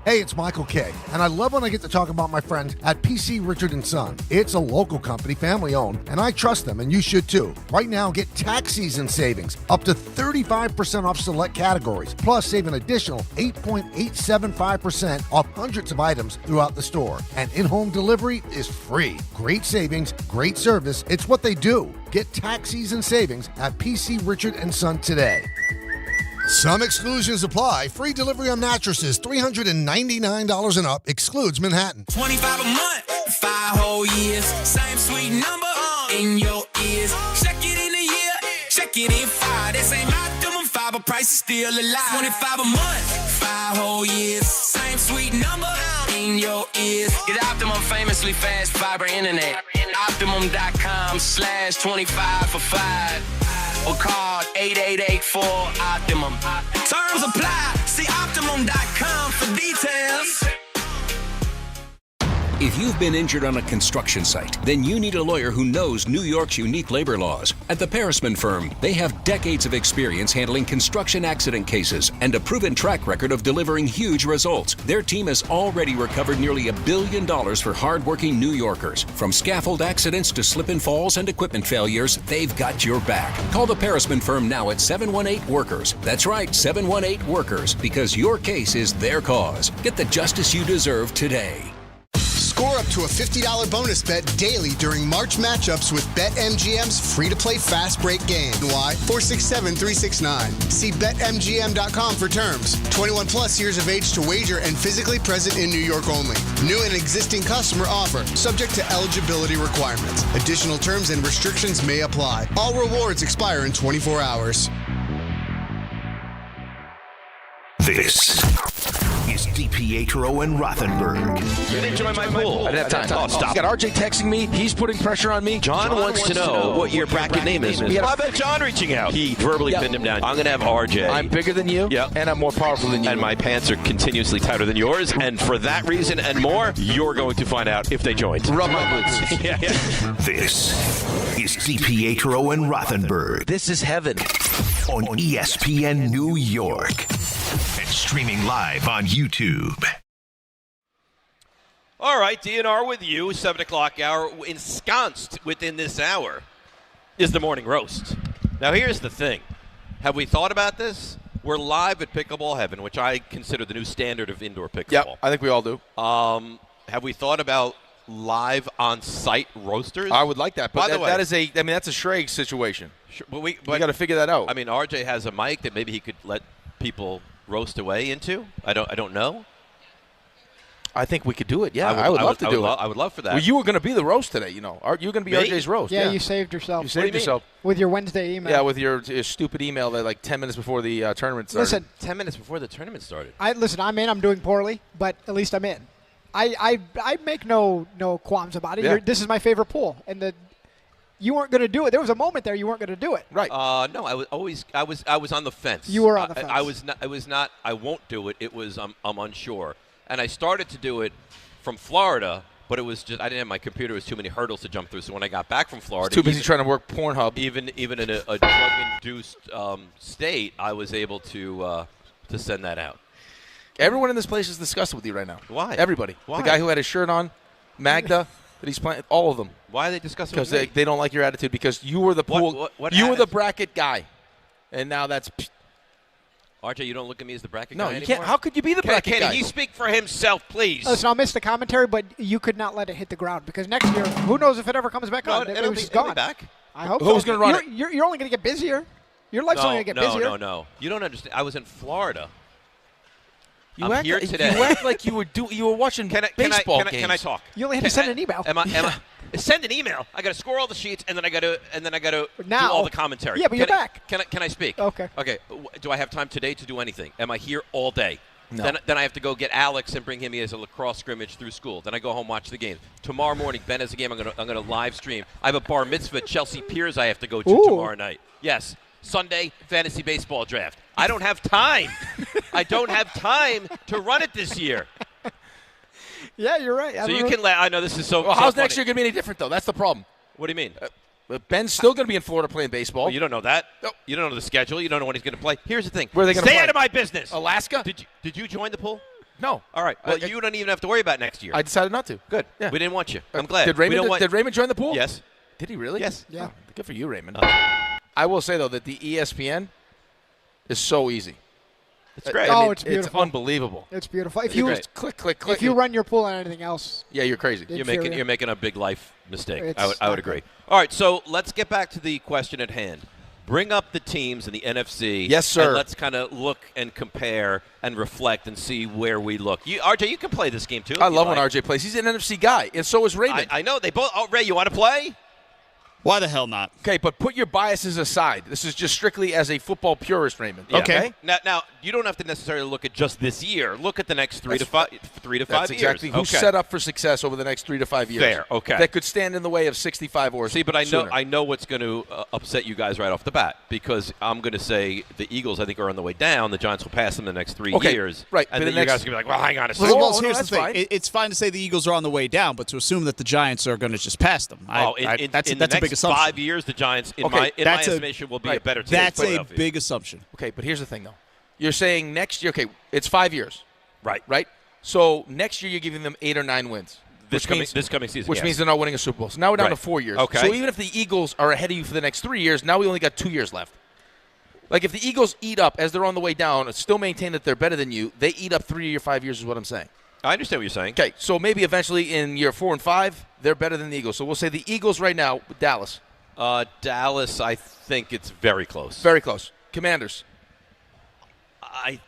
Hey, it's Michael K., and I love when I get to talk about my friends at PC Richard & Son. It's a local company, family-owned, and I trust them, and you should too. Right now, get tax season savings, up to 35% off select categories, plus save an additional 8.875% off hundreds of items throughout the store. And in-home delivery is free. Great savings, great service. It's what they do. Get tax season savings at PC Richard & Son today. Some exclusions apply. Free delivery on mattresses, $399 and up, excludes Manhattan. 25 a month, 5 whole years. Same sweet number in your ears. Check it in a year, check it in 5. This ain't optimum 5, but price is still alive. 25 a month, 5 whole years. Same sweet number in your ears. Get Optimum famously fast fiber internet. Optimum.com/25 for 5. Or call 8884-OPTIMUM. Terms apply. See Optimum.com for details. If you've been injured on a construction site, then you need a lawyer who knows New York's unique labor laws. At the Parisman Firm, they have decades of experience handling construction accident cases and a proven track record of delivering huge results. Their team has already recovered nearly $1 billion for hardworking New Yorkers. From scaffold accidents to slip and falls and equipment failures, they've got your back. Call the Parisman Firm now at 718-WORKERS. That's right, 718-WORKERS, because your case is their cause. Get the justice you deserve today. Score up to a $50 bonus bet daily during March matchups with BetMGM's free-to-play fast break game. Why? 467-369. See BetMGM.com for terms. 21 plus years of age to wager and physically present in New York only. New and existing customer offer. Subject to eligibility requirements. Additional terms and restrictions may apply. All rewards expire in 24 hours. This is DiPietro and Rothenberg. You didn't join my pool. I didn't have time. Oh, stop. Got RJ texting me. He's putting pressure on me. John wants to know what your bracket name is. How about John reaching out? He verbally pinned him down. I'm going to have RJ. I'm bigger than you, and I'm more powerful than you. And my pants are continuously tighter than yours. And for that reason and more, you're going to find out if they joined. Rub my boots. This is DiPietro and Rothenberg. This is heaven. On ESPN New York. And streaming live on YouTube. All right, DNR with you, 7 o'clock hour. Ensconced within this hour is the morning roast. Now, here's the thing. Have we thought about this? We're live at Pickleball Heaven, which I consider the new standard of indoor pickleball. Yeah, I think we all do. Have we thought about live on-site roasters? I would like that. But By the way, that's a Schrage situation. Sure, we got to figure that out. I mean, RJ has a mic that maybe he could let people roast away into. I don't know. I think we could do it. Yeah, I would love to do it. I would love for that. Well, you were going to be the roast today. You know, you were going to be RJ's roast. Yeah, you saved yourself. You saved yourself with your Wednesday email. Yeah, with your stupid email that like 10 minutes before the tournament started. Listen, 10 minutes before the tournament started. I'm in. I'm doing poorly, but at least I'm in. I make no qualms about it. Yeah. This is my favorite pool, and you weren't going to do it. There was a moment there you weren't going to do it. Right. No, I was on the fence. You were on the fence. I was not. I won't do it. It was I'm unsure, and I started to do it from Florida, but it was just I didn't have my computer. It was too many hurdles to jump through. So when I got back from Florida, too busy trying to work Pornhub. Even in a drug-induced state, I was able to send that out. Everyone in this place is disgusted with you right now. Why? Everybody. Why? The guy who had his shirt on, Magda, that he's playing, all of them. Why are they disgusted with me? Because they don't like your attitude. Because you were the pool. You were the bracket guy, and now that's. RJ, you don't look at me as the bracket no, guy you anymore? can't. How could you be the bracket guy? Can he speak for himself, please? Listen, I'll miss the commentary, but you could not let it hit the ground because next year, who knows if it ever comes back on? It'll just be gone. back. I hope Who's so. going to run it? You're only going to get busier. Your life's only going to get busier. No. You don't understand. I was in Florida. You I'm act here like, today. You act like you were watching baseball games. Can I talk? You only had to send an email. Send an email. I got to score all the sheets, and then I got to do now, all the commentary. Yeah, but you're back. Can I speak? Okay. Okay. Do I have time today to do anything? Am I here all day? No. Then I have to go get Alex and bring him as a lacrosse scrimmage through school. Then I go home, watch the game. Tomorrow morning, Ben has a game. I'm gonna live stream. I have a bar mitzvah, Chelsea Piers. I have to go to tomorrow night. Yes. Sunday fantasy baseball draft. I don't have time. I don't have time to run it this year. Yeah, you're right. So you can let. I know this is so. Well, so how's funny. next year going to be any different though? That's the problem. What do you mean? Ben's still going to be in Florida playing baseball. Well, you don't know that. No. You don't know the schedule. You don't know when he's going to play. Here's the thing. Where are they going to play? Stay out of my business. Alaska? Did you join the pool? No. All right. Well, you don't even have to worry about next year. I decided not to. Good. Yeah. We didn't want you. I'm glad. Did Raymond join the pool? Yes. Did he really? Yes. Yeah. Good for you, Raymond. I will say though that the ESPN is so easy. It's great. Oh, it's beautiful. It's unbelievable. It's beautiful. If It's you great. Click. If you run your pool on anything else, yeah, you're crazy. You're making a big life mistake. I would not agree. All right, so let's get back to the question at hand. Bring up the teams in the NFC. Yes, sir. And let's kind of look and compare and reflect and see where we look. RJ, you can play this game too. I love when RJ plays. He's an NFC guy, and so is Raymond. I know they both. Oh, Ray, you want to play? Why the hell not? Okay, but put your biases aside. This is just strictly as a football purist, Raymond. Yeah. Okay. Now you don't have to necessarily look at just this year. Look at the next 3 to 5 years. That's exactly who's set up for success over the next 3 to 5 years. Fair. Okay. That could stand in the way of 65 or See, but sooner. I know what's going to upset you guys right off the bat because I'm going to say the Eagles I think are on the way down. The Giants will pass them the next 3 years. Right. And but then you guys are going to be like, well, hang on a second. Well, here's the that's thing. fine. It's fine to say the Eagles are on the way down, but to assume that the Giants are going to just pass them, that's in a the big next assumption. 5 years, the Giants, in my estimation, will be a better team. That's a big assumption. Okay, but here's the thing, though. You're saying next year, okay, it's 5 years. Right. So next year you're giving them 8 or 9 wins. This coming season. Which means they're not winning a Super Bowl. So now we're down to 4 years. Okay. So even if the Eagles are ahead of you for the next 3 years, now we only got 2 years left. Like if the Eagles eat up as they're on the way down, still maintain that they're better than you, they eat up 3 or 5 years is what I'm saying. I understand what you're saying. Okay, so maybe eventually in year 4 and 5, they're better than the Eagles. So we'll say the Eagles right now, Dallas. Dallas, I think it's very close. Very close. Commanders. I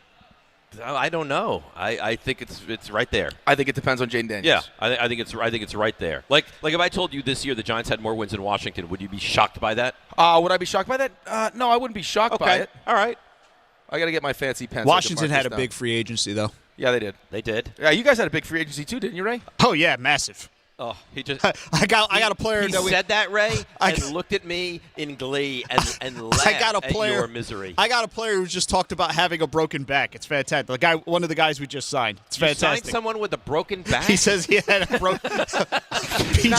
don't know. I think it's right there. I think it depends on Jaden Daniels. Yeah, I think it's right there. Like if I told you this year the Giants had more wins than Washington, would you be shocked by that? Would I be shocked by that? No, I wouldn't be shocked by it. All right. I got to get my fancy pen. Washington had a big free agency, though. Yeah, they did. They did. Yeah, you guys had a big free agency too, didn't you, Ray? Oh yeah, massive. Oh, he just. I got a player. He said that, Ray, and looked at me in glee and laughed at your misery. I got a player who just talked about having a broken back. It's fantastic. One of the guys we just signed. It's fantastic. You signed someone with a broken back? He says he had a broken. PJ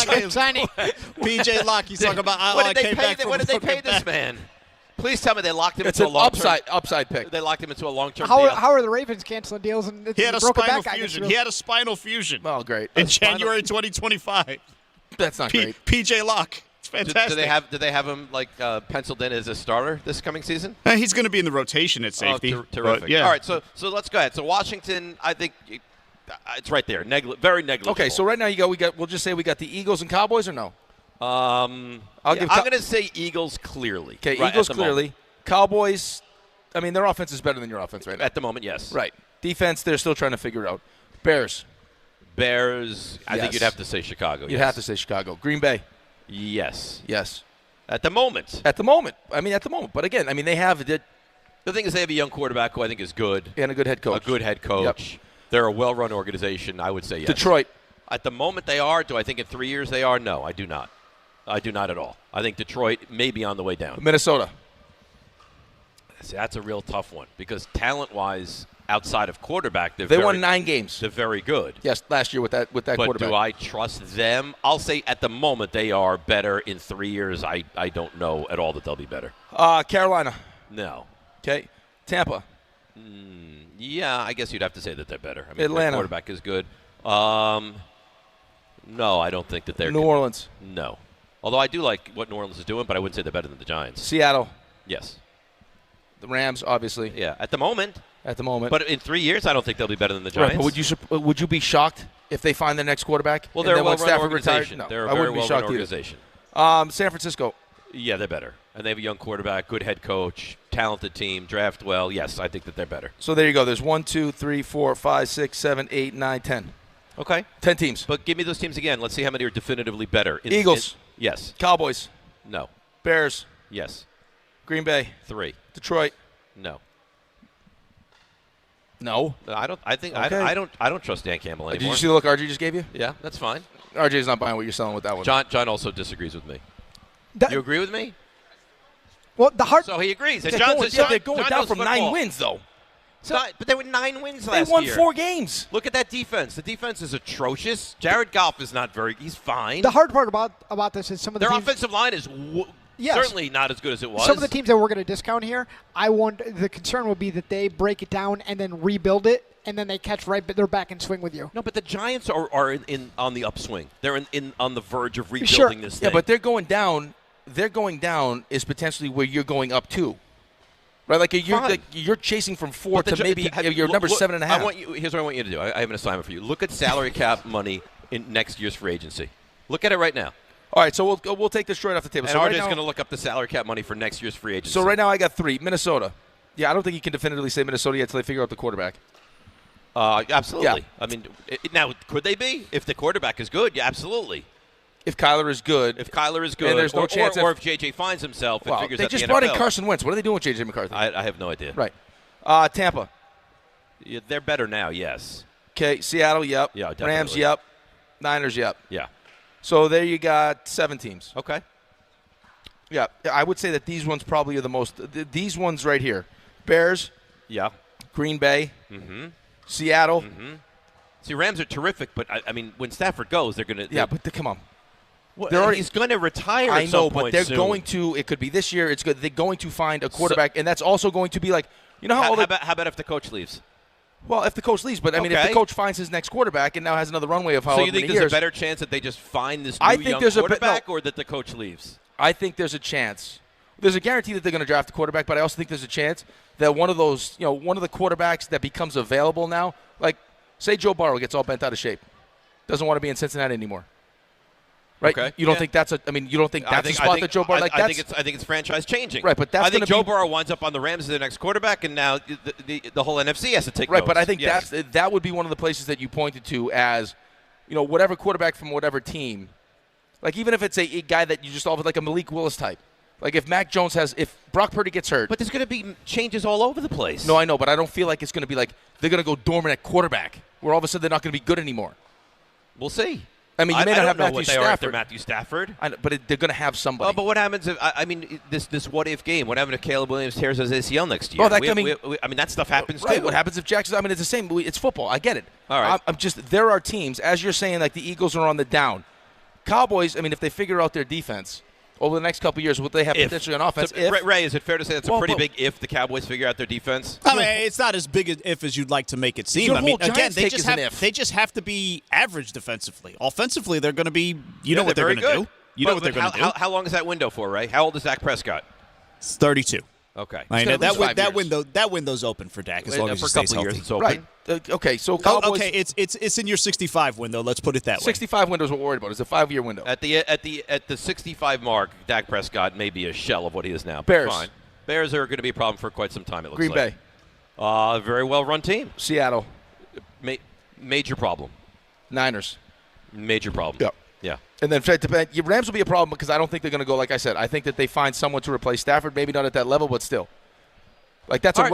Locke. He's talking about. What did they pay this man? Please tell me they locked him into a long-term upside pick. They locked him into a long-term deal. How are the Ravens canceling deals? And he had a spinal fusion. He had a spinal fusion. Oh, great. In January 2025. That's not great. PJ Locke. It's fantastic. Do they have him penciled in as a starter this coming season? He's going to be in the rotation at safety. Terrific. But, yeah. All right, so let's go ahead. So Washington, I think it's right there. Very negligible. Okay, so right now we'll just say we got the Eagles and Cowboys, or no? I'm going to say Eagles clearly. Okay, right, Eagles clearly. Cowboys, I mean, their offense is better than your offense right now. At the moment, yes. Right. Defense, they're still trying to figure it out. Bears. I think you'd have to say Chicago. You'd have to say Chicago. Green Bay. Yes. Yes. At the moment. I mean, at the moment. But again, I mean, they have it. The thing is, they have a young quarterback who I think is good. And a good head coach. Yep. They're a well-run organization. I would say yes. Detroit. At the moment, they are. Do I think in 3 years they are? No, I do not. I do not at all. I think Detroit may be on the way down. Minnesota. See, that's a real tough one because talent-wise, outside of quarterback, they won 9 games. They're very good. Yes, last year with that quarterback. But do I trust them? I'll say at the moment they are better. In 3 years, I don't know at all that they'll be better. Carolina. No. Okay. Tampa. Yeah, I guess you'd have to say that they're better. I mean, Atlanta. Their quarterback is good. No, I don't think that they're New Orleans. No. Although I do like what New Orleans is doing, but I wouldn't say they're better than the Giants. Seattle. Yes. The Rams, obviously. Yeah, at the moment. But in 3 years, I don't think they'll be better than the Giants. Right, but would you be shocked if they find their next quarterback? Well, they're a well-run organization. They're a very well-run organization. San Francisco. Yeah, they're better. And they have a young quarterback, good head coach, talented team, draft well. Yes, I think that they're better. So there you go. There's 1, 2, 3, 4, 5, 6, 7, 8, 9, 10. Okay. 10 teams. But give me those teams again. Let's see how many are definitively better. Eagles. Yes. Cowboys. No. Bears. Yes. Green Bay. 3. Detroit. No. No. I don't. I think okay. I don't trust Dan Campbell anymore. Did you see the look RJ just gave you? Yeah, that's fine. RJ's not buying what you're selling with that one. John also disagrees with me. You agree with me? Well, So he agrees. They're going down from 9 wins, though. But they were 9 wins last year. They won 4 games. Look at that defense. The defense is atrocious. Jared Goff is not he's fine. The hard part about this is some of the their teams, offensive line is certainly not as good as it was. Some of the teams that we're going to discount here, the concern will be that they break it down and then rebuild it, and then they catch but they're back in swing with you. No, but the Giants are on the upswing. They're on the verge of rebuilding this thing. Yeah, but they're going down. They're going down is potentially where you're going up to. Right, you're chasing from 4 to maybe your number 7.5. Here's what I want you to do. I have an assignment for you. Look at salary cap money in next year's free agency. Look at it right now. All right, so we'll take this straight off the table. And so RJ's going to look up the salary cap money for next year's free agency. So right now I got 3. Minnesota. Yeah, I don't think you can definitively say Minnesota yet until they figure out the quarterback. Absolutely. Yeah. I mean, now could they be if the quarterback is good? Yeah, absolutely. If Kyler is good. And there's no chance or if JJ finds himself and figures out the NFL. They just brought in Carson Wentz. What are they doing with JJ McCarthy? I have no idea. Right. Tampa. Yeah, they're better now, yes. Okay, Seattle, yep. Yeah, definitely. Rams, yep. Niners, yep. Yeah. So there you got 7 teams. Okay. Yeah, I would say that these ones probably are the most. These ones right here. Bears. Yeah. Green Bay. Mm-hmm. Seattle. Mm-hmm. See, Rams are terrific, but, I mean, when Stafford goes, they're going to – Yeah, but come on. Well, he's going to retire at some point but they're soon. going to – it could be this year. It's good. They're going to find a quarterback, and that's also going to be like – you know how about if the coach leaves? Well, if the coach leaves, but I mean, if the coach finds his next quarterback and now has another runway of however many years. So you think there's a better chance that they just find this new young quarterback or that the coach leaves? I think there's a chance. There's a guarantee that they're going to draft a quarterback, but I also think there's a chance that one of those, one of the quarterbacks that becomes available now, like say Joe Burrow gets all bent out of shape, doesn't want to be in Cincinnati anymore. Right? Okay. You don't think that's a? I mean, you don't think that's a spot that Joe Burrow? I think it's franchise changing. Right, but I think Joe Burrow winds up on the Rams as the next quarterback, and now the whole NFC has to take right. notes. But I think that would be one of the places that you pointed to as, whatever quarterback from whatever team, like even if it's a guy that you just offer like a Malik Willis type, like if Mac Jones if Brock Purdy gets hurt, but there's going to be changes all over the place. No, I know, but I don't feel like it's going to be like they're going to go dormant at quarterback, where all of a sudden they're not going to be good anymore. We'll see. I mean, you may not have Matthew Stafford. After Matthew Stafford. But they're going to have somebody. Oh, but what happens if, this what-if game, what happens if Caleb Williams tears his ACL next year? That stuff happens right, too. What happens if Jackson, it's the same. It's football. I get it. All right. There are teams, as you're saying, like the Eagles are on the down. Cowboys, if they figure out their defense over the next couple of years, what they have potentially on offense. So, Ray, is it fair to say that's a pretty big if the Cowboys figure out their defense? I mean, it's not as big an if as you'd like to make it seem. I mean, again, they just have to be average defensively. Offensively, they're going to be, what they're going to do. You know what they're going to do. How long is that window for, Ray? How old is Dak Prescott? It's 32. Okay. I know that window's open for Dak as long as he stays healthy. Years it's open. Right. Okay. So Cowboys. Okay. It's in your 65 window. Let's put it that way. 65 window is what we're worried about. It's a 5-year window. At the 65 mark, Dak Prescott may be a shell of what he is now. Bears. Fine. Bears are going to be a problem for quite some time. It looks Green like. Bay. Very well run team. Seattle. Major problem. Niners. Major problem. Yep. Yeah. And then Rams will be a problem because I don't think they're going to go, like I said, I think that they find someone to replace Stafford, maybe not at that level, but still. Like, that's a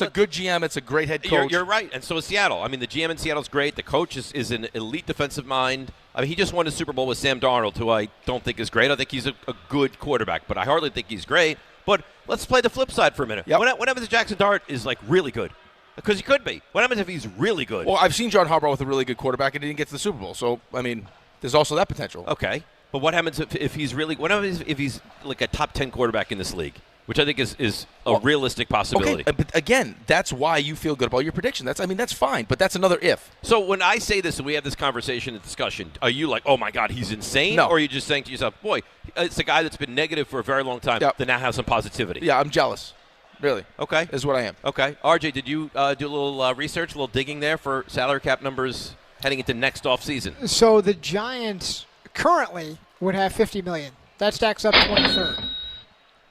good GM. It's a great head coach. You're right, and so is Seattle. I mean, the GM in Seattle's great. The coach is an elite defensive mind. I mean, he just won the Super Bowl with Sam Darnold, who I don't think is great. I think he's a good quarterback, but I hardly think he's great. But let's play the flip side for a minute. Yep. What happens if Jackson Dart is, like, really good? Because he could be. What happens if he's really good? Well, I've seen John Harbaugh with a really good quarterback, and he didn't get to the Super Bowl. So, I mean, there's also that potential. Okay. But what happens if he's really – what happens if he's, like, a top 10 quarterback in this league? Which I think is a realistic possibility. Okay, but again, that's why you feel good about your prediction. That's fine, but that's another if. So when I say this and we have this conversation and discussion, are you like, oh my God, he's insane? No. Or are you just saying to yourself, boy, it's a guy that's been negative for a very long time that now has some positivity? Yeah, I'm jealous. Really. Okay. Is what I am. Okay. RJ, did you do a little research, a little digging there for salary cap numbers heading into next offseason? So the Giants currently would have $50 million. That stacks up 23rd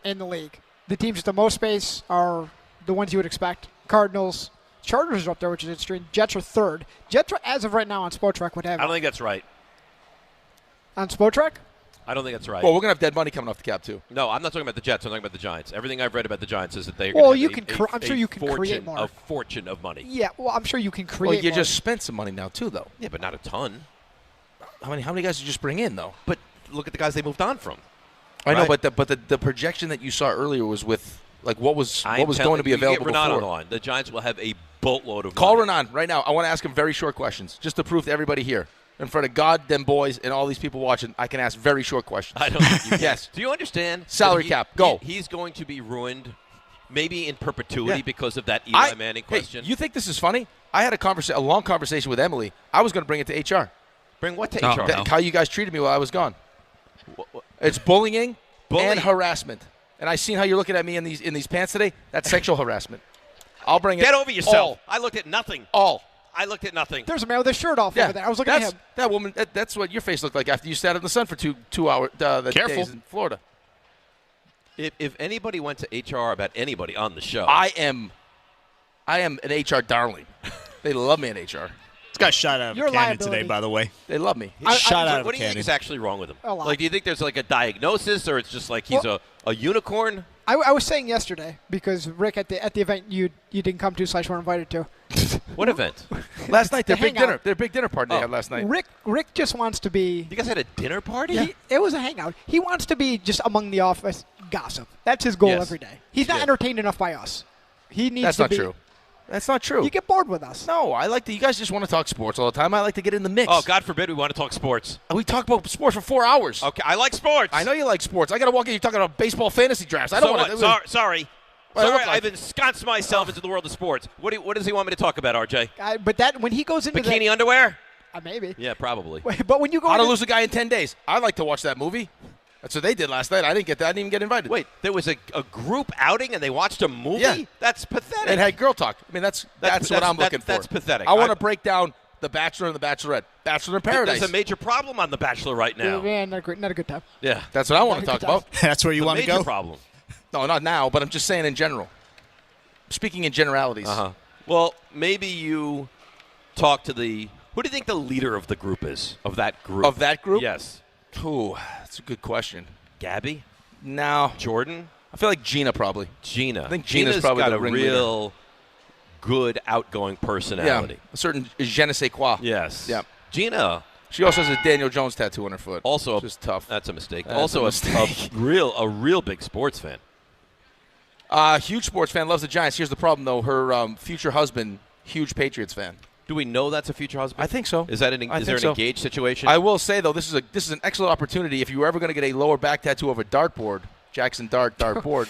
in the league. The teams with the most space are the ones you would expect. Cardinals, Chargers are up there, which is interesting. Jets are third. Jets, as of right now on Spotrac, would have. I don't think that's right. On Spotrac? I don't think that's right. Well, we're going to have dead money coming off the cap, too. No, I'm not talking about the Jets. I'm talking about the Giants. Everything I've read about the Giants is that they're well, going you to can. I'm sure you can create more. A fortune of money. Yeah, well, I'm sure you can create. Well, you more. just spent some money now, too, though. Yeah, but not a ton. How many guys did you just bring in, though? But look at the guys they moved on from. I know, but the projection that you saw earlier was with. Like, what was going to be available before? Renan on the line. The Giants will have a boatload of Call money. Renan right now. I want to ask him very short questions, just to prove to everybody here, in front of God, them boys, and all these people watching, I can ask very short questions. I don't think you can. Yes. Do you understand? Salary cap. Go. He's going to be ruined, maybe in perpetuity, because of that Eli Manning question. Hey, you think this is funny? I had a long conversation with Emily. I was going to bring it to HR. Bring what to HR? How you guys treated me while I was gone. It's bullying and harassment. And I seen how you're looking at me in these pants today. That's sexual harassment. I'll bring it. Get over yourself. All. I looked at nothing. I looked at nothing. There's a man with his shirt off over there. I was looking at him. That woman. That's what your face looked like after you sat in the sun for two hours. Careful. Days in Florida. If anybody went to HR about anybody on the show, I am an HR darling. They love me in HR. This guy shot out of a cannon today, by the way. They love me. Shot out of a cannon. What do you think is actually wrong with him? A lot. Like, do you think there's like a diagnosis, or it's just like he's a unicorn? I was saying yesterday because Rick at the event you didn't come to / were invited to. What event? Last night, their big dinner party they had last night. Rick just wants to be. You guys had a dinner party? Yeah, it was a hangout. He wants to be just among the office gossip. That's his goal every day. He's not entertained enough by us. He needs That's to not be. true. That's not true. You get bored with us. No, I like to. You guys just want to talk sports all the time. I like to get in the mix. Oh, God forbid we want to talk sports. We talk about sports for 4 hours. Okay, I like sports. I know you like sports. I got to walk in. You're talking about baseball fantasy drafts. I don't want to. Sorry. I've ensconced myself into the world of sports. What does he want me to talk about, RJ? But that when he goes into bikini underwear? Maybe. Yeah, probably. But when you go How to Lose a Guy in 10 Days. I like to watch that movie. That's what they did last night. I didn't get that. I didn't even get invited. Wait, there was a group outing and they watched a movie? Yeah. That's pathetic. It had girl talk. I mean, that's what I'm looking for. That's pathetic. I want to break down The Bachelor and The Bachelorette. Bachelor in Paradise. There's a major problem on The Bachelor right now. Yeah, not a good time. Yeah. That's what I want to talk about. That's where you want to go? Major problem. No, not now, but I'm just saying in general. Speaking in generalities. Uh-huh. Well, maybe you talk to who do you think the leader of the group is, of that group? Of that group? Yes. Ooh, that's a good question. Gabby? No. Jordan? I feel like Gina probably. Gina. I think Gina's probably got the a ringleader. real good outgoing personality. Yeah, a certain je ne sais quoi. Yes. Yeah. Gina. She also has a Daniel Jones tattoo on her foot. Also, just tough. That's a mistake. That's also, a a real big sports fan. Huge sports fan, loves the Giants. Here's the problem, though. Her future husband, huge Patriots fan. Do we know that's a future husband? I think so. Is there an engaged situation? I will say, though, this is an excellent opportunity. If you were ever going to get a lower back tattoo of a dartboard, Jackson dartboard,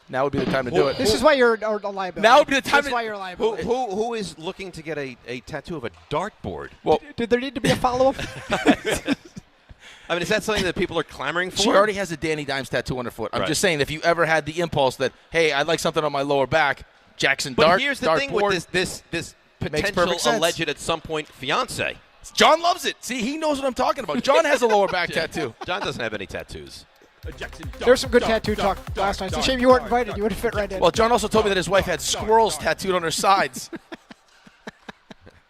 now would be the time to do it. This is why you're a liability. Now would be the time. That's why you're a liability. Who is looking to get a tattoo of a dartboard? Well, did there need to be a follow-up? I mean, is that something that people are clamoring for? She already has a Danny Dimes tattoo on her foot. I'm Right. just saying, if you ever had the impulse that, hey, I'd like something on my lower back, Jackson But Dart, here's the Dart thing board. with this Makes potential perfect sense. alleged at some point fiance. John loves it. See, he knows what I'm talking about. John has a lower back tattoo. John doesn't have any tattoos. There's some good tattoo talk last night. It's a shame you weren't invited. You would have fit right in. Well, John also told me that his wife had squirrels tattooed on her sides.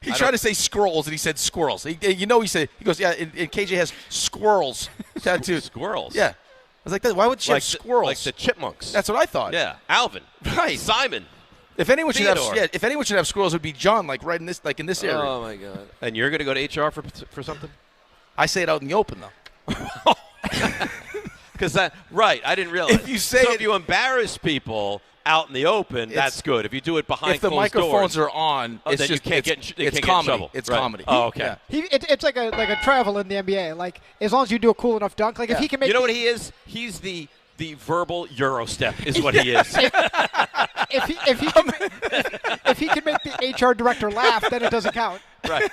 He tried to say scrolls, and he said squirrels. He goes, yeah, and KJ has squirrels tattooed. Squirrels? Yeah. I was like, why would she have squirrels? Like the chipmunks. That's what I thought. Yeah. Alvin. Right. Simon. If anyone should Theodore. if anyone should have squirrels, it would be John, like right in this, in this area. Oh my God! And you're going to go to HR for something? I say it out in the open though. Because right, I didn't realize. If you say if you embarrass people out in the open, that's good. If you do it behind if the closed microphones doors, are on, then it's just you can't it's, get they it's can't comedy. get in trouble. It's Right. comedy. Oh, okay. Yeah. It's like a travel in the NBA. Like as long as you do a cool enough dunk, like if he can make. You know what he is? He's the verbal Euro step is what he is. if he can make the HR director laugh, then it doesn't count. Right.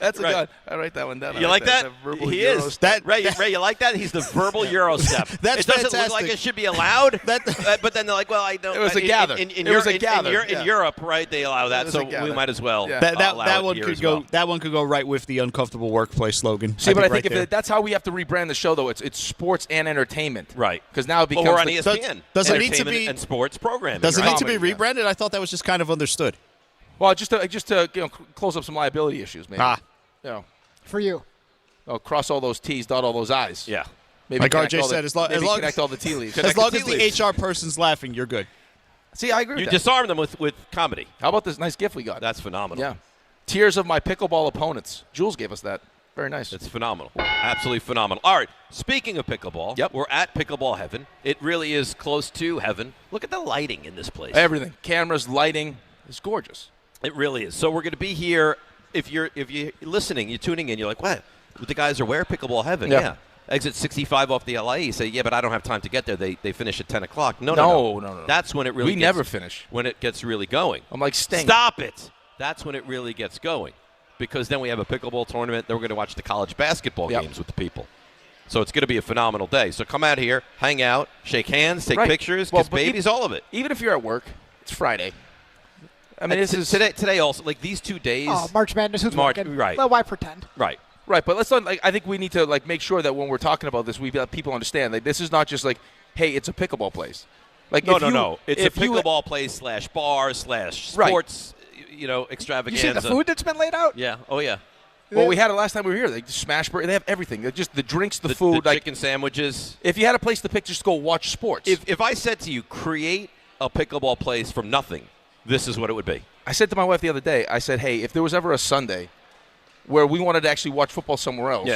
That's a Right. good. I write that one down. You like that? He is. Ray, you like that? He's the verbal Euro step. That's it doesn't fantastic. look like it should be allowed, but then they're like, well, I don't. It was a gather. In Europe, right? They allow that, so we might as well. Yeah. That one could go. That one could go right with the uncomfortable workplace slogan. See, but I think right that's how we have to rebrand the show, though. It's sports and entertainment, right? Because now it becomes we're on ESPN. Does it need to be and sports programming? Does it right? need to be rebranded? I thought that was just kind of understood. Well, just to close up some liability issues, maybe. For you. Oh, cross all those T's, dot all those I's. Yeah. Maybe like RJ said, as long connect all the tea leaves. As long as the HR person's laughing, you're good. See, I agree with You that. disarm them with comedy. How about this nice gift we got? That's phenomenal. Yeah. Tears of my pickleball opponents. Jules gave us that. Very nice. It's phenomenal. Absolutely phenomenal. All right. Speaking of pickleball, we're at Pickleball Heaven. It really is close to heaven. Look at the lighting in this place. Everything. Cameras, lighting. It's gorgeous. It really is. So we're going to be here. If you're listening, you're tuning in, you're like, what? The guys are where? Pickleball Heaven. Yeah. Exit 65 off the LIE. You say, yeah, but I don't have time to get there. They finish at 10 o'clock. No. That's when it really We never finish. When it gets really going. I'm like, Sting. Stop it. That's when it really gets going. Because then we have a pickleball tournament. Then we're going to watch the college basketball games with the people. So it's going to be a phenomenal day. So come out here, hang out, shake hands, take pictures, kiss babies, all of it. Even if you're at work, it's Friday. I mean, this is today also, like these 2 days. Oh, March Madness. Who's working? Right. Well, why pretend? Right. Right, but let's not. I think we need to make sure that when we're talking about this, people understand. This is not just hey, it's a pickleball place. No. It's a pickleball place / bar / sports, extravaganza. You see the food that's been laid out? Yeah. Oh yeah. Well, we had it last time we were here. They smash burger. They have everything. They're just the drinks, the food, the chicken sandwiches. If you had a place to pick, just go watch sports. If I said to you, create a pickleball place from nothing, this is what it would be. I said to my wife the other day, I said, hey, if there was ever a Sunday where we wanted to actually watch football somewhere else,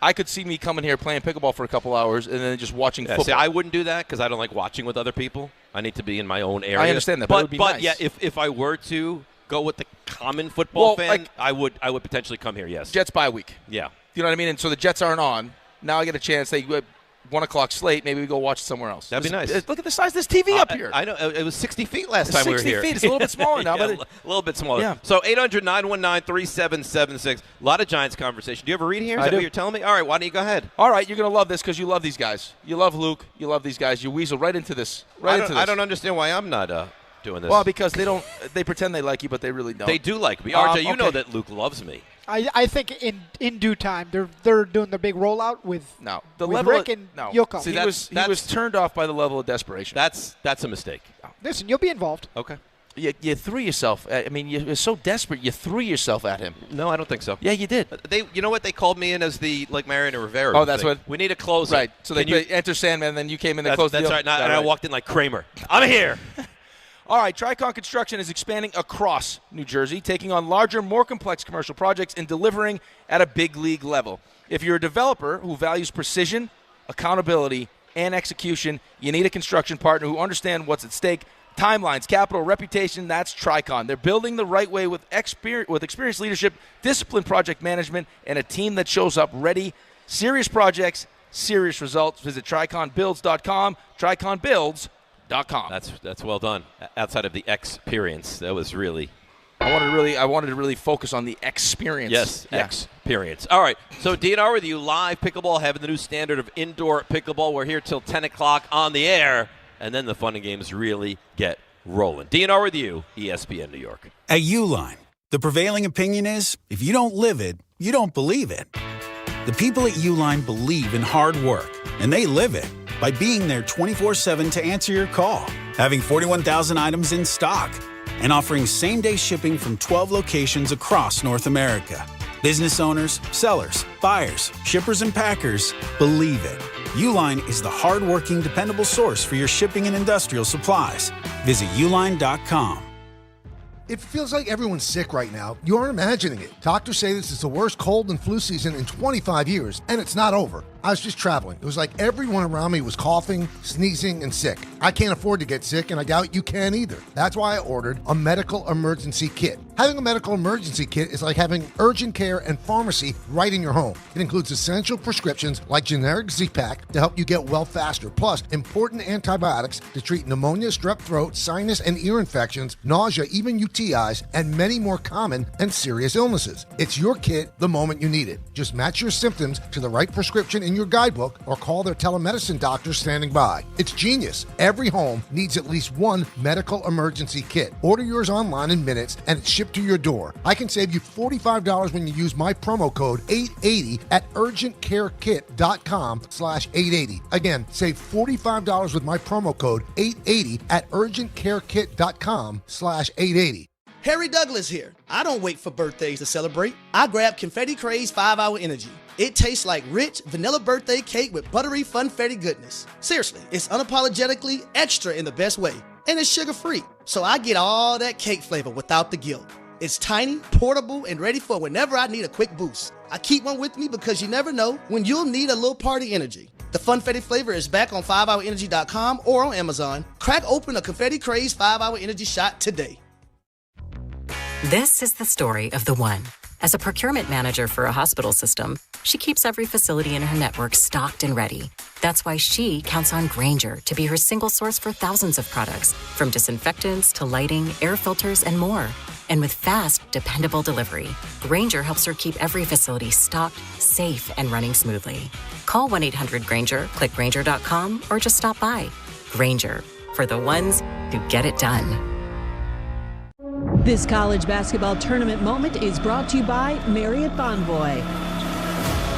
I could see me coming here playing pickleball for a couple hours and then just watching football. See, I wouldn't do that because I don't like watching with other people. I need to be in my own area. I understand that, but it would be nice. Yeah, if I were to go with the common football fan, I would potentially come here, yes. Jets bye week. Yeah. You know what I mean? And so the Jets aren't on. Now I get a chance. They 1 o'clock slate. Maybe we go watch it somewhere else. That'd be nice. Look at the size of this TV up here. I know. It was 60 feet last time we were here. 60 feet. It's a little bit smaller now. A little bit smaller. Yeah. So 800-919-3776. A lot of Giants conversation. Do you have a read here? Is that what you're telling me? All right. Why don't you go ahead? All right. You're going to love this because you love these guys. You love Luke. You love these guys. You weasel right into this. I don't understand why I'm not doing this. Well, because they pretend they like you, but they really don't. They do like me. RJ, you know that Luke loves me. I think in due time they're doing the big rollout with the with level Rick and Yoko. See, he was turned off by the level of desperation. That's a mistake. Listen, you'll be involved. Okay. You threw yourself. You're so desperate. You threw yourself at him. No, I don't think so. Yeah, you did. You know what? They called me in as the Mariano Rivera. Oh, that's what we need a closer. Right. So they enter Sandman, and then you came in and closed the deal. That's right. And I walked in like Kramer. I'm here. All right, Tricon Construction is expanding across New Jersey, taking on larger, more complex commercial projects and delivering at a big league level. If you're a developer who values precision, accountability, and execution, you need a construction partner who understands what's at stake. Timelines, capital, reputation, that's Tricon. They're building the right way with experienced leadership, disciplined project management, and a team that shows up ready. Serious projects, serious results. Visit TriconBuilds.com, TriconBuilds.com. That's well done. Outside of the experience, that was really I wanted to really focus on the experience. Yes, experience. All right, so DNR with you live, Pickleball Heaven, the new standard of indoor pickleball. We're here till 10 o'clock on the air, and then the fun and games really get rolling. DNR with you, ESPN New York. At Uline, the prevailing opinion is, if you don't live it, you don't believe it. The people at Uline believe in hard work, and they live it by being there 24/7 to answer your call, having 41,000 items in stock, and offering same-day shipping from 12 locations across North America. Business owners, sellers, buyers, shippers, and packers believe it. Uline is the hard-working, dependable source for your shipping and industrial supplies. Visit uline.com. It feels like everyone's sick right now. You aren't imagining it. Doctors say this is the worst cold and flu season in 25 years, and it's not over. I was just traveling. It was like everyone around me was coughing, sneezing, and sick. I can't afford to get sick, and I doubt you can either. That's why I ordered a medical emergency kit. Having a medical emergency kit is like having urgent care and pharmacy right in your home. It includes essential prescriptions like generic Z-Pak to help you get well faster, plus important antibiotics to treat pneumonia, strep throat, sinus and ear infections, nausea, even UTIs, and many more common and serious illnesses. It's your kit the moment you need it. Just match your symptoms to the right prescription in your guidebook or call their telemedicine doctor standing by. It's genius. Every home needs at least one medical emergency kit. Order yours online in minutes and it's shipped to your door. I can save you $45 when you use my promo code 880 at urgentcarekit.com/880. Again, save $45 with my promo code 880 at urgentcarekit.com/880. Harry Douglas here. I don't wait for birthdays to celebrate. I grab Confetti Craze 5-Hour Energy. It tastes like rich vanilla birthday cake with buttery funfetti goodness. Seriously, it's unapologetically extra in the best way. And it's sugar-free, so I get all that cake flavor without the guilt. It's tiny, portable, and ready for whenever I need a quick boost. I keep one with me because you never know when you'll need a little party energy. The funfetti flavor is back on 5hourenergy.com or on Amazon. Crack open a Confetti Craze 5-Hour Energy shot today. This is the story of the one. As a procurement manager for a hospital system, she keeps every facility in her network stocked and ready. That's why she counts on Grainger to be her single source for thousands of products, from disinfectants to lighting, air filters, and more. And with fast, dependable delivery, Grainger helps her keep every facility stocked, safe, and running smoothly. Call 1-800-GRAINGER, click Grainger.com, or just stop by. Grainger, for the ones who get it done. This college basketball tournament moment is brought to you by Marriott Bonvoy.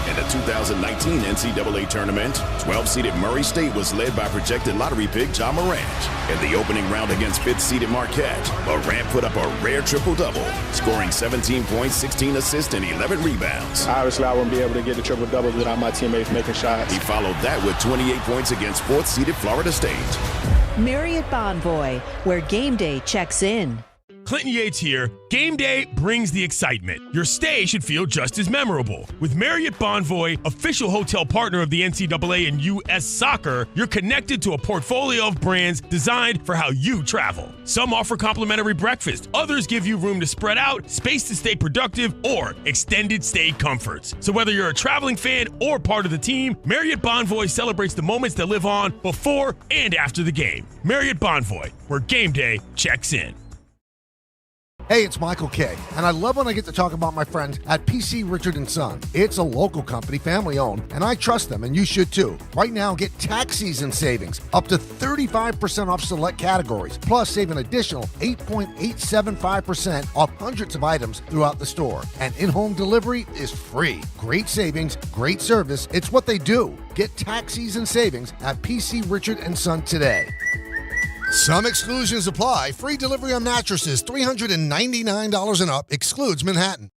In the 2019 NCAA tournament, 12-seeded Murray State was led by projected lottery pick John Morant. In the opening round against 5th-seeded Marquette, Morant put up a rare triple-double, scoring 17 points, 16 assists, and 11 rebounds. Obviously, I wouldn't be able to get the triple-doubles without my teammates making shots. He followed that with 28 points against 4th-seeded Florida State. Marriott Bonvoy, where game day checks in. Clinton Yates here. Game day brings the excitement. Your stay should feel just as memorable. With Marriott Bonvoy, official hotel partner of the NCAA and U.S. Soccer, you're connected to a portfolio of brands designed for how you travel. Some offer complimentary breakfast. Others give you room to spread out, space to stay productive, or extended stay comforts. So whether you're a traveling fan or part of the team, Marriott Bonvoy celebrates the moments that live on before and after the game. Marriott Bonvoy, where game day checks in. Hey, it's Michael Kay, and I love when I get to talk about my friends at PC Richard & Son. It's a local company, family-owned, and I trust them, and you should too. Right now, get tax season savings, up to 35% off select categories, plus save an additional 8.875% off hundreds of items throughout the store. And in-home delivery is free. Great savings, great service. It's what they do. Get tax season savings at PC Richard & Son today. Some exclusions apply. Free delivery on mattresses, $399 and up, excludes Manhattan.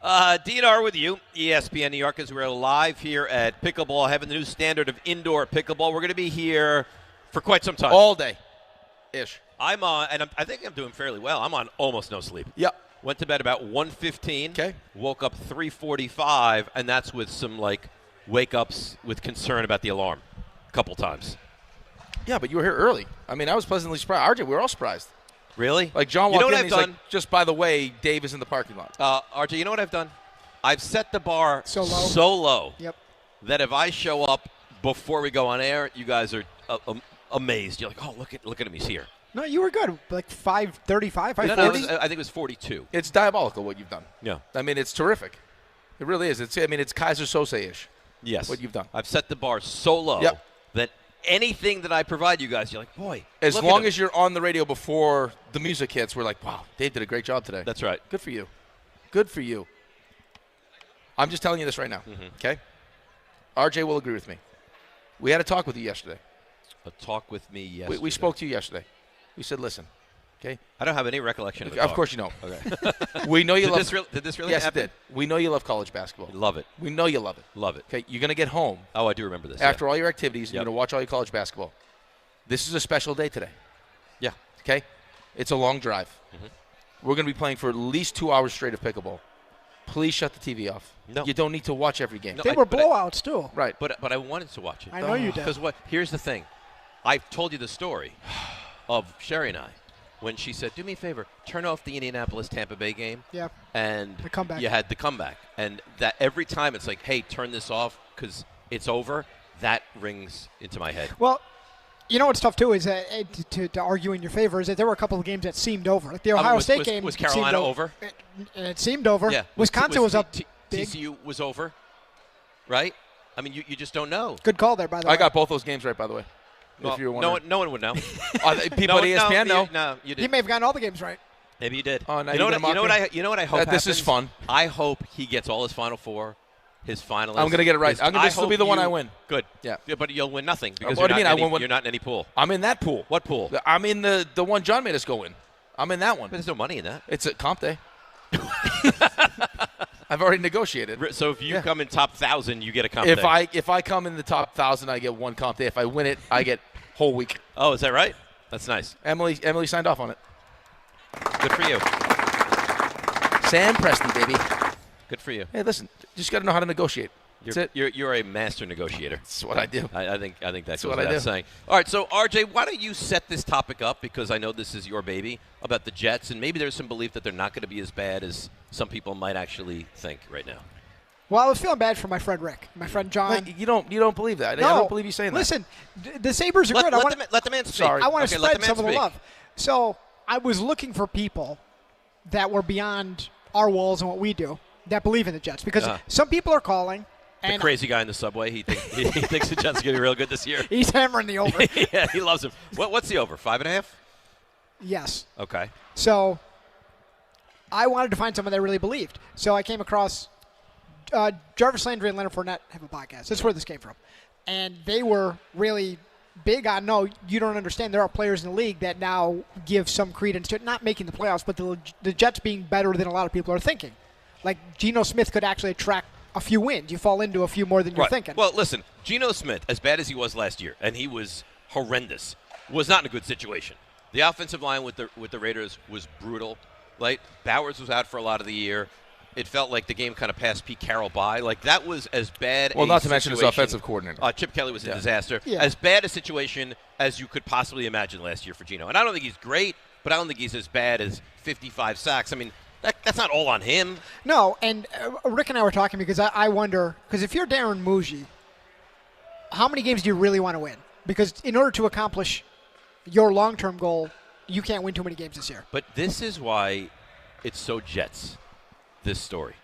DNR with you, ESPN New York, as we're live here at Pickleball Heaven, the new standard of indoor pickleball. We're going to be here for quite some time. All day-ish. I'm on, and I think I'm doing fairly well. I'm on almost no sleep. Yep. Went to bed about 1:15. Okay. Woke up 3:45, and that's with some, wake-ups with concern about the alarm a couple times. Yeah, but you were here early. I mean, I was pleasantly surprised. RJ, we were all surprised. Really? Like, John walked in and he's done? like, just by the way, Dave is in the parking lot. RJ, you know what I've done? I've set the bar so low. So low. Yep. that if I show up before we go on air, you guys are amazed. You're like, oh, look at him. He's here. No, you were good. Like 535, 540. No, I think it was 42. It's diabolical what you've done. Yeah. I mean, it's terrific. It really is. It's Kaiser Sose-ish. Yes. What you've done. I've set the bar so low that anything that I provide you guys, you're like, boy. As long as you're on the radio before the music hits, we're like, wow, Dave did a great job today. That's right. Good for you. Good for you. I'm just telling you this right now, okay? RJ will agree with me. We had a talk with you yesterday. A talk with me yesterday. We spoke to you yesterday. We said, listen, okay? I don't have any recollection of the Of talk. course you don't. Okay. We know you did love Did this really yes, happen? Yes, it did. We know you love college basketball. Love it. We know you love it. Love it. Okay, you're going to get home. Oh, I do remember this. After all your activities, you're going to watch all your college basketball. This is a special day today. Yeah. Okay? It's a long drive. We're going to be playing for at least 2 hours straight of pickleball. Please shut the TV off. No. You don't need to watch every game. No, They were blowouts, too. Right. But I wanted to watch it. I know you did. Because here's the thing. I've told you the story of Sherry and I when she said, do me a favor, turn off the Indianapolis-Tampa Bay game. Yeah. And the comeback. You had the comeback. And that every time it's like, hey, turn this off because it's over, that rings into my head. Well, you know what's tough, too, is to argue in your favor is that there were a couple of games that seemed over. Like the Ohio State game. Was Carolina over? It seemed over. Yeah. Wisconsin was up big. TCU was over, right? I mean, you just don't know. Good call there, by the way. I got both those games right, by the way. Well, if you were no one would know. People at ESPN know. No, you did. He may have gotten all the games right. Maybe you did. Oh, now you know what I hope happens? This is fun. I hope he gets all his Final Four, his finalists. I'm going to get it right. This will be the one I win. Good. Yeah. But you'll win nothing because what do you mean? you're not in any pool. I'm in that pool. What pool? I'm in the one John made us go in. I'm in that one. But there's no money in that. It's at comp day. I've already negotiated. So if you come in top 1,000, you get a comp day. If I come in the top 1,000, I get one comp day. If I win it, I get whole week. Oh, is that right? That's nice. Emily signed off on it. Good for you. Sam Presti, baby. Good for you. Hey, listen, just got to know how to negotiate. You're a master negotiator. That's what I do. I think that's what I do. Saying. All right, so RJ, why don't you set this topic up because I know this is your baby about the Jets, and maybe there's some belief that they're not going to be as bad as some people might actually think right now. Well, I was feeling bad for my friend Rick, my friend John. You don't believe that. No, I don't believe you saying that. Listen, the Sabres are good. Let the man speak. I want to spread some of the speak. love. So I was looking for people that were beyond our walls and what we do that believe in the Jets because some people are calling. The crazy guy in the subway, he thinks the Jets are going to be real good this year. He's hammering the over. Yeah, he loves him. What's the over, 5.5? Yes. Okay. So I wanted to find someone that really believed. So I came across Jarvis Landry and Leonard Fournette have a podcast. That's where this came from. And they were really big on, no, you don't understand. There are players in the league that now give some credence to it, not making the playoffs, but the Jets being better than a lot of people are thinking. Like Geno Smith could actually attract a few wins. You fall into a few more than you're thinking. Well, listen, Geno Smith, as bad as he was last year, and he was horrendous, was not in a good situation. The offensive line with the Raiders was brutal. Like Bowers was out for a lot of the year. It felt like the game kind of passed Pete Carroll by. Like that was as bad. Well, not to mention his offensive coordinator. Chip Kelly was a disaster. Yeah. As bad a situation as you could possibly imagine last year for Geno. And I don't think he's great, but I don't think he's as bad as 55 sacks. I mean, that's not all on him. No, and Rick and I were talking because I wonder, because if you're Darren Muji, how many games do you really want to win? Because in order to accomplish your long-term goal, you can't win too many games this year. But this is why it's so Jets, this story.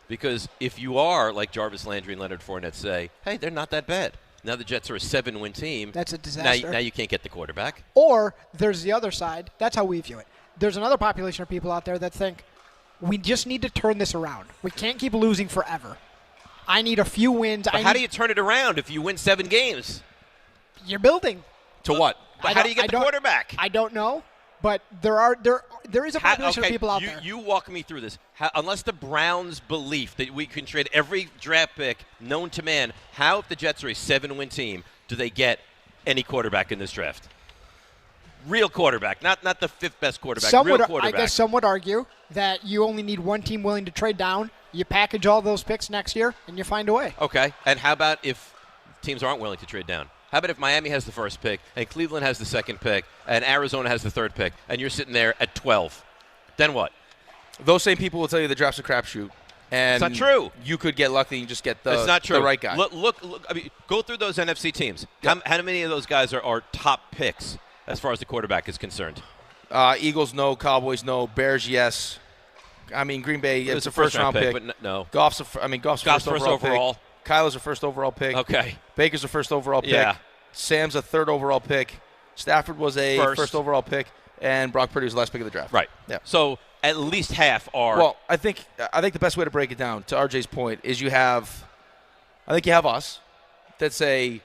Because if you are, like Jarvis Landry and Leonard Fournette say, hey, they're not that bad. Now the Jets are a 7-win team. That's a disaster. Now you can't get the quarterback. Or there's the other side. That's how we view it. There's another population of people out there that think, we just need to turn this around. We can't keep losing forever. I need a few wins. But how do you turn it around if you win 7 games? You're building. To what? How do you get the quarterback? I don't know, but there is a population of people out there. You walk me through this. Unless the Browns' belief that we can trade every draft pick known to man, how, if the Jets are a 7-win team, do they get any quarterback in this draft? Real quarterback, not the 5th best quarterback. Real quarterback. I guess some would argue that you only need one team willing to trade down. You package all those picks next year, and you find a way. Okay, and how about if teams aren't willing to trade down? How about if Miami has the 1st pick, and Cleveland has the 2nd pick, and Arizona has the 3rd pick, and you're sitting there at 12? Then what? Those same people will tell you the draft's a crapshoot. And it's not true. You could get lucky and just get It's not true. the right guy. Look. I mean, go through those NFC teams. How many of those guys are top picks as far as the quarterback is concerned? Eagles, no. Cowboys, no. Bears, yes. I mean, Green Bay, it's a first-round pick. But no. Goff's first overall pick. Kyler's a first overall pick. Okay. Baker's a first overall pick. Yeah. Sam's a third overall pick. Stafford was a first overall pick. And Brock Purdy was the last pick of the draft. Right. Yeah. So at least half are. Well, I think the best way to break it down, to RJ's point, is you have us that say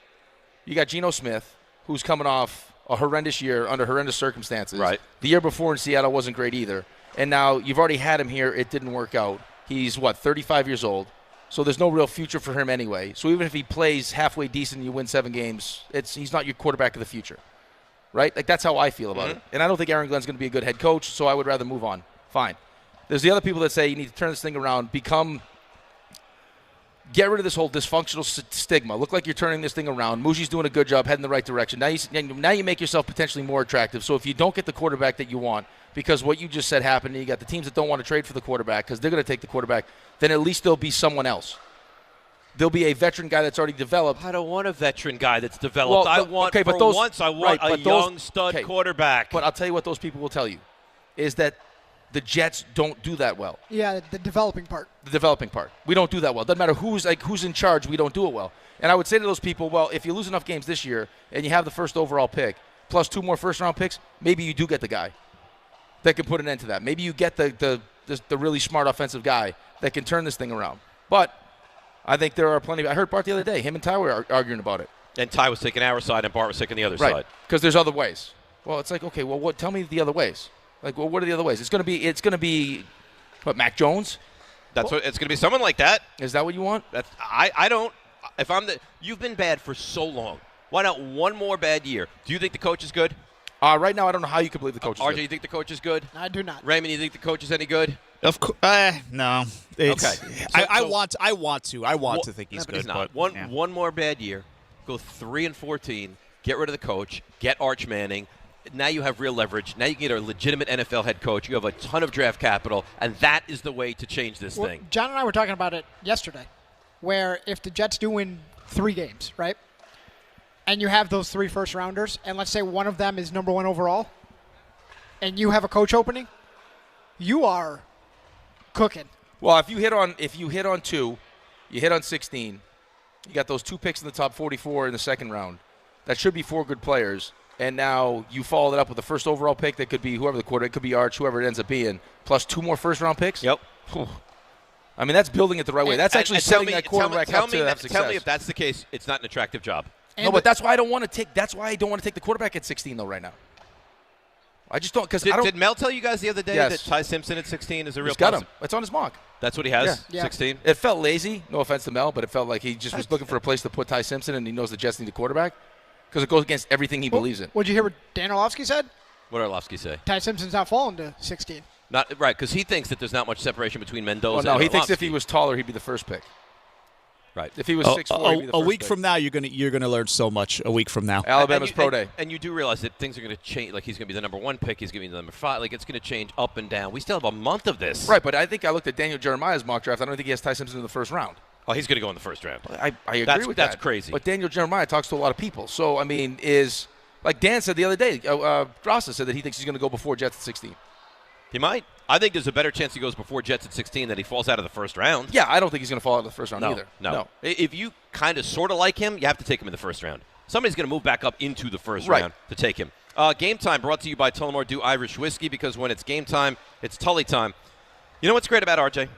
you got Geno Smith, who's coming off a horrendous year under horrendous circumstances. Right. The year before in Seattle wasn't great either. And now you've already had him here. It didn't work out. He's, 35 years old. So there's no real future for him anyway. So even if he plays halfway decent and you win 7 games, he's not your quarterback of the future. Right? Like, that's how I feel about it. And I don't think Aaron Glenn's going to be a good head coach, so I would rather move on. Fine. There's the other people that say you need to turn this thing around, get rid of this whole dysfunctional stigma. Look like you're turning this thing around. Muji's doing a good job, heading the right direction. Now you make yourself potentially more attractive. So if you don't get the quarterback that you want, because what you just said happened, and you got the teams that don't want to trade for the quarterback because they're going to take the quarterback, then at least there'll be someone else. There'll be a veteran guy that's already developed. I don't want a veteran guy that's developed. Well, I want a young stud quarterback. But I'll tell you what those people will tell you is that the Jets don't do that well. Yeah, the developing part. The developing part. We don't do that well. Doesn't matter who's in charge, we don't do it well. And I would say to those people, well, if you lose enough games this year and you have the first overall pick plus 2 more first-round picks, maybe you do get the guy that can put an end to that. Maybe you get the really smart offensive guy that can turn this thing around. But I think there are plenty. I heard Bart the other day. Him and Ty were arguing about it. And Ty was taking our side, and Bart was taking the other right. side. Because there's other ways. Well, it's like, okay, well, tell me the other ways. Like, well, what are the other ways? It's going to be, what, Mac Jones? It's going to be someone like that. Is that what you want? I don't. If I'm you've been bad for so long. Why not one more bad year? Do you think the coach is good? Right now, I don't know how you can believe the coach is RJ, good. you think the coach is good? I do not. Raymond, you think the coach is any good? Of course, no. Okay. I want to think he's good. He's not. But, one more bad year, go 3-14, get rid of the coach, get Arch Manning. Now you have real leverage. Now you can get a legitimate NFL head coach. You have a ton of draft capital, and that is the way to change this thing. John and I were talking about it yesterday, where if the Jets do win 3 games, right, and you have those 3 first-rounders, and let's say one of them is number 1 overall, and you have a coach opening, you are cooking. Well, if you hit on 2, you hit on 16. You got those 2 picks in the top 44 in the second round. That should be 4 good players. And now you follow it up with the first overall pick that could be whoever the quarterback, it could be Arch, whoever it ends up being, plus 2 more first-round picks. Yep. I mean, that's building it the right way. That's actually setting that quarterback up to have success. Tell me if that's the case, it's not an attractive job. No, but that's why I don't want to take. That's why I don't want to take the quarterback at 16 though. Right now, I just don't because did Mel tell you guys the other day that Ty Simpson at 16 is a real? He's got him. It's on his mock. That's what he has. Yeah. 16. It felt lazy. No offense to Mel, but it felt like he just was looking for a place to put Ty Simpson, and he knows the Jets need a quarterback because it goes against everything he believes in. Would you hear what Dan Orlovsky said? What did Orlovsky say? Ty Simpson's not falling to 16. Not right because he thinks that there's not much separation between Mendoza. Well, no, and he thinks Orlovsky. if he was taller, he'd be the first pick. Right. If he was 6'4", he'd be the first a week pick. from now, you're gonna learn so much. A week from now, Alabama's pro day, and you do realize that things are going to change. Like he's going to be the number 1 pick. He's going to be the number 5. Like it's going to change up and down. We still have a month of this. Right, but I think I looked at Daniel Jeremiah's mock draft. I don't think he has Ty Simpson in the first round. Oh, he's going to go in the first round. I agree with that. That's crazy. But Daniel Jeremiah talks to a lot of people. So, I mean, like Dan said the other day, Drosta said that he thinks he's going to go before Jets at 16. He might. I think there's a better chance he goes before Jets at 16 than he falls out of the first round. Yeah, I don't think he's going to fall out of the first round either. No. If you kind of sort of like him, you have to take him in the first round. Somebody's going to move back up into the first round to take him. Game Time brought to you by Tullamore Dew Irish Whiskey because when it's game time, it's Tully time. You know what's great about RJ?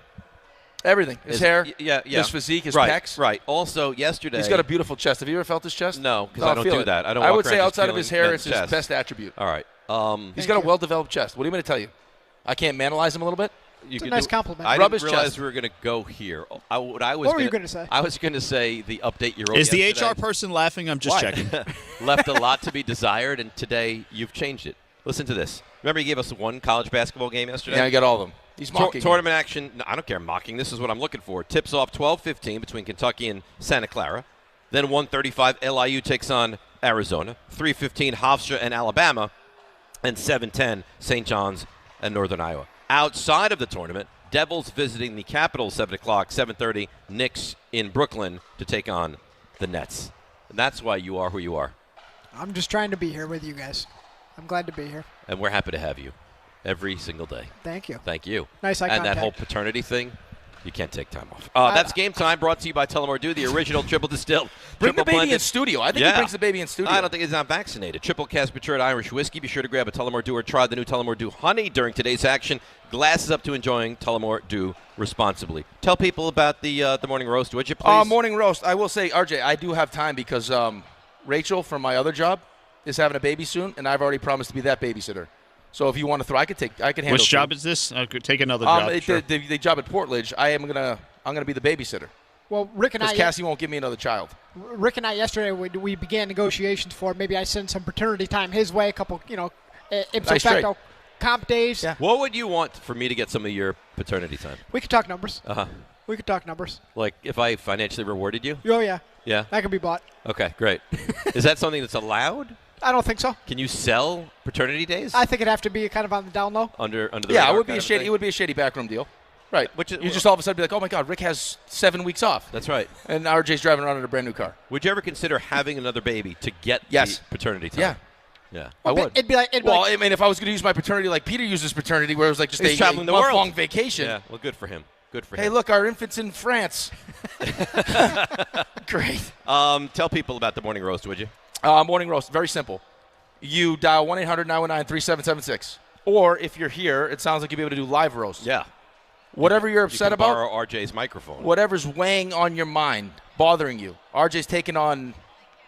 Everything. His hair, yeah. his physique, his pecs. Right. Also, yesterday. He's got a beautiful chest. Have you ever felt his chest? No, because I don't do that. I don't. I would say outside of his hair, it's his best attribute. All right. He's got a well-developed chest. What do you mean to tell you? I can't manalize him a little bit? It's a nice compliment. I didn't realize we were going to go here. What were you going to say? I was going to say the update you wrote Is yesterday. the HR person laughing? I'm just checking. Left a lot to be desired, and today you've changed it. Listen to this. Remember you gave us 1 college basketball game yesterday? Yeah, I got all of them. He's mocking. Tournament action. No, I don't care mocking. This is what I'm looking for. Tips off 12:15 between Kentucky and Santa Clara. Then 1:35 LIU takes on Arizona. 3:15 Hofstra and Alabama. And 7:10 St. John's and Northern Iowa. Outside of the tournament, Devils visiting the Capitals 7 o'clock, 7:30. Knicks in Brooklyn to take on the Nets. And that's why you are who you are. I'm just trying to be here with you guys. I'm glad to be here. And we're happy to have you every single day. Thank you. Thank you. Nice eye And contact. that whole paternity thing, you can't take time off. That's Game Time, brought to you by Tullamore Dew, the original triple distilled. Bring the triple baby blended. in studio. I think he brings the baby in studio. I don't think he's not vaccinated. Triple cast matured Irish whiskey. Be sure to grab a Tullamore Dew or try the new Tullamore Dew Honey during today's action. Glasses up to enjoying Tullamore Dew responsibly. Tell people about the morning roast, would you, please? Morning roast. I will say, RJ, I do have time because Rachel from my other job is having a baby soon, and I've already promised to be that babysitter. So if you want to throw, I can handle. Which job is this? I could take another job. Sure. The job at Portledge. I'm gonna be the babysitter. Well, Rick and I. Because Cassie won't give me another child. Rick and I yesterday we began negotiations for maybe I send some paternity time his way, a couple ipso facto comp days. Yeah. What would you want for me to get some of your paternity time? We could talk numbers. Uh-huh. We could talk numbers. Like if I financially rewarded you? Oh, yeah. Yeah? That could be bought. Okay, great. Is that something that's allowed? I don't think so. Can you sell paternity days? I think it'd have to be kind of on the down low. Under the it would radar be a shady. It would be a shady backroom deal. Right. Which you just all of a sudden be like, oh my God, Rick has 7 weeks off. That's right. And RJ's driving around in a brand new car. Would you ever consider having another baby to get the paternity time? Yeah. Yeah. I would. It'd be like. I mean, if I was going to use my paternity like Peter uses paternity, where it was like just He's a traveling the world. month-long vacation. Yeah. Well, good for him. Good for him. Hey, look, our infant's in France. Great. Tell people about the morning roast, would you? Morning roast, very simple. You dial 1-800-919-3776. Or if you're here, it sounds like you'll be able to do live roast. Yeah. Whatever you're upset you can about. Borrow RJ's microphone. Whatever's weighing on your mind, bothering you. RJ's taking on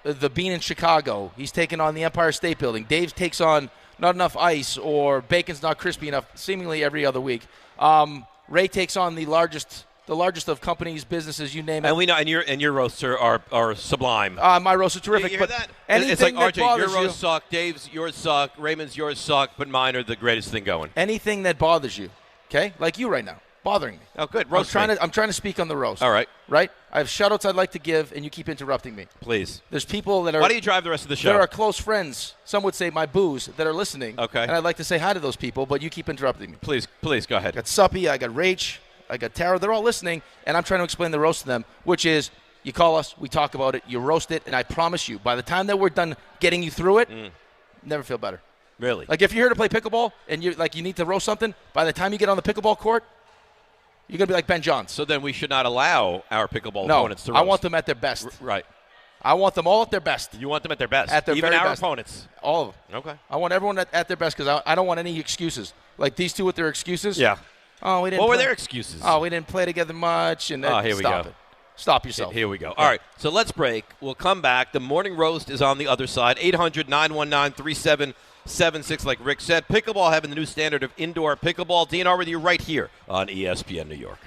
the Bean in Chicago. He's taking on the Empire State Building. Dave takes on not enough ice or bacon's not crispy enough, seemingly every other week. Ray takes on the largest of companies, businesses, you name it. And we know, and your roasts are sublime. My roasts are terrific. You but hear that? anything it's like that RJ, bothers your roasts suck, Dave's yours suck, Raymond's yours suck, but mine are the greatest thing going. Anything that bothers you, okay? Like you right now, bothering me. Oh, good. I'm trying to speak on the roast. All right. Right? I have shout-outs I'd like to give, and you keep interrupting me. Please. There's people that are... Why do you drive the rest of the show? There are close friends, some would say my boos, that are listening. Okay. And I'd like to say hi to those people, but you keep interrupting me. Please, go ahead. I got Suppy, I got Rach, I got Tara. They're all listening, and I'm trying to explain the roast to them, which is you call us, we talk about it, you roast it, and I promise you, by the time that we're done getting you through it, never feel better. Really? Like if you're here to play pickleball and you need to roast something, by the time you get on the pickleball court, you're going to be like Ben Johns. So then we should not allow our pickleball opponents to roast. I want them at their best. Right. I want them all at their best. You want them at their best? At their Even very our best. opponents? All of them. Okay. I want everyone at their best because I don't want any excuses. Like these two with their excuses. Yeah. Oh, we didn't. What were play. their excuses? Oh, we didn't play together much. And here we go. Stop yourself. Here we go. All right. So let's break. We'll come back. The morning roast is on the other side. 800-919-3776, like Rick said. Pickleball Heaven, the new standard of indoor pickleball. DNR with you right here on ESPN New York.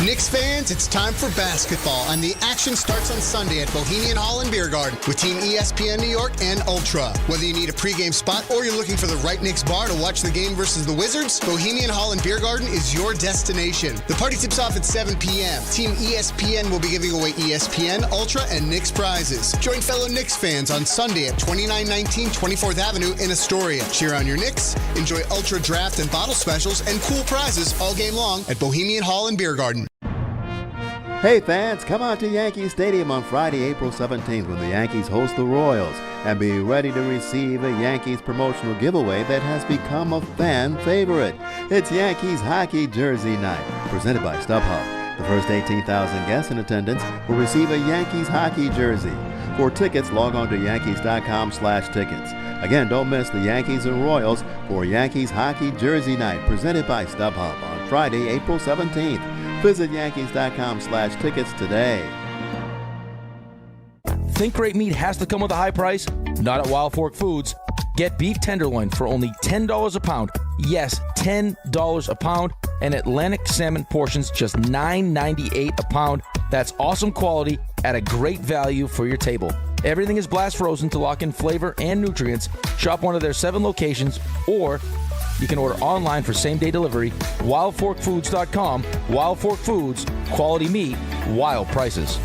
Knicks fans, it's time for basketball, and the action starts on Sunday at Bohemian Hall and Beer Garden with Team ESPN New York and Ultra. Whether you need a pregame spot or you're looking for the right Knicks bar to watch the game versus the Wizards, Bohemian Hall and Beer Garden is your destination. The party tips off at 7 p.m. Team ESPN will be giving away ESPN, Ultra, and Knicks prizes. Join fellow Knicks fans on Sunday at 2919 24th Avenue in Astoria. Cheer on your Knicks, enjoy Ultra draft and bottle specials, and cool prizes all game long at Bohemian Hall and Beer Garden. Hey fans, come out to Yankee Stadium on Friday, April 17th when the Yankees host the Royals, and be ready to receive a Yankees promotional giveaway that has become a fan favorite. It's Yankees Hockey Jersey Night, presented by StubHub. The first 18,000 guests in attendance will receive a Yankees hockey jersey. For tickets, log on to Yankees.com/tickets. Again, don't miss the Yankees and Royals for Yankees Hockey Jersey Night, presented by StubHub on Friday, April 17th. Visit Yankees.com/tickets today. Think great meat has to come with a high price? Not at Wild Fork Foods. Get beef tenderloin for only $10 a pound. Yes, $10 a pound. And Atlantic salmon portions just $9.98 a pound. That's awesome quality at a great value for your table. Everything is blast frozen to lock in flavor and nutrients. Shop one of their 7 locations, or you can order online for same-day delivery. WildForkFoods.com. Wild Fork Foods. Quality meat. Wild prices.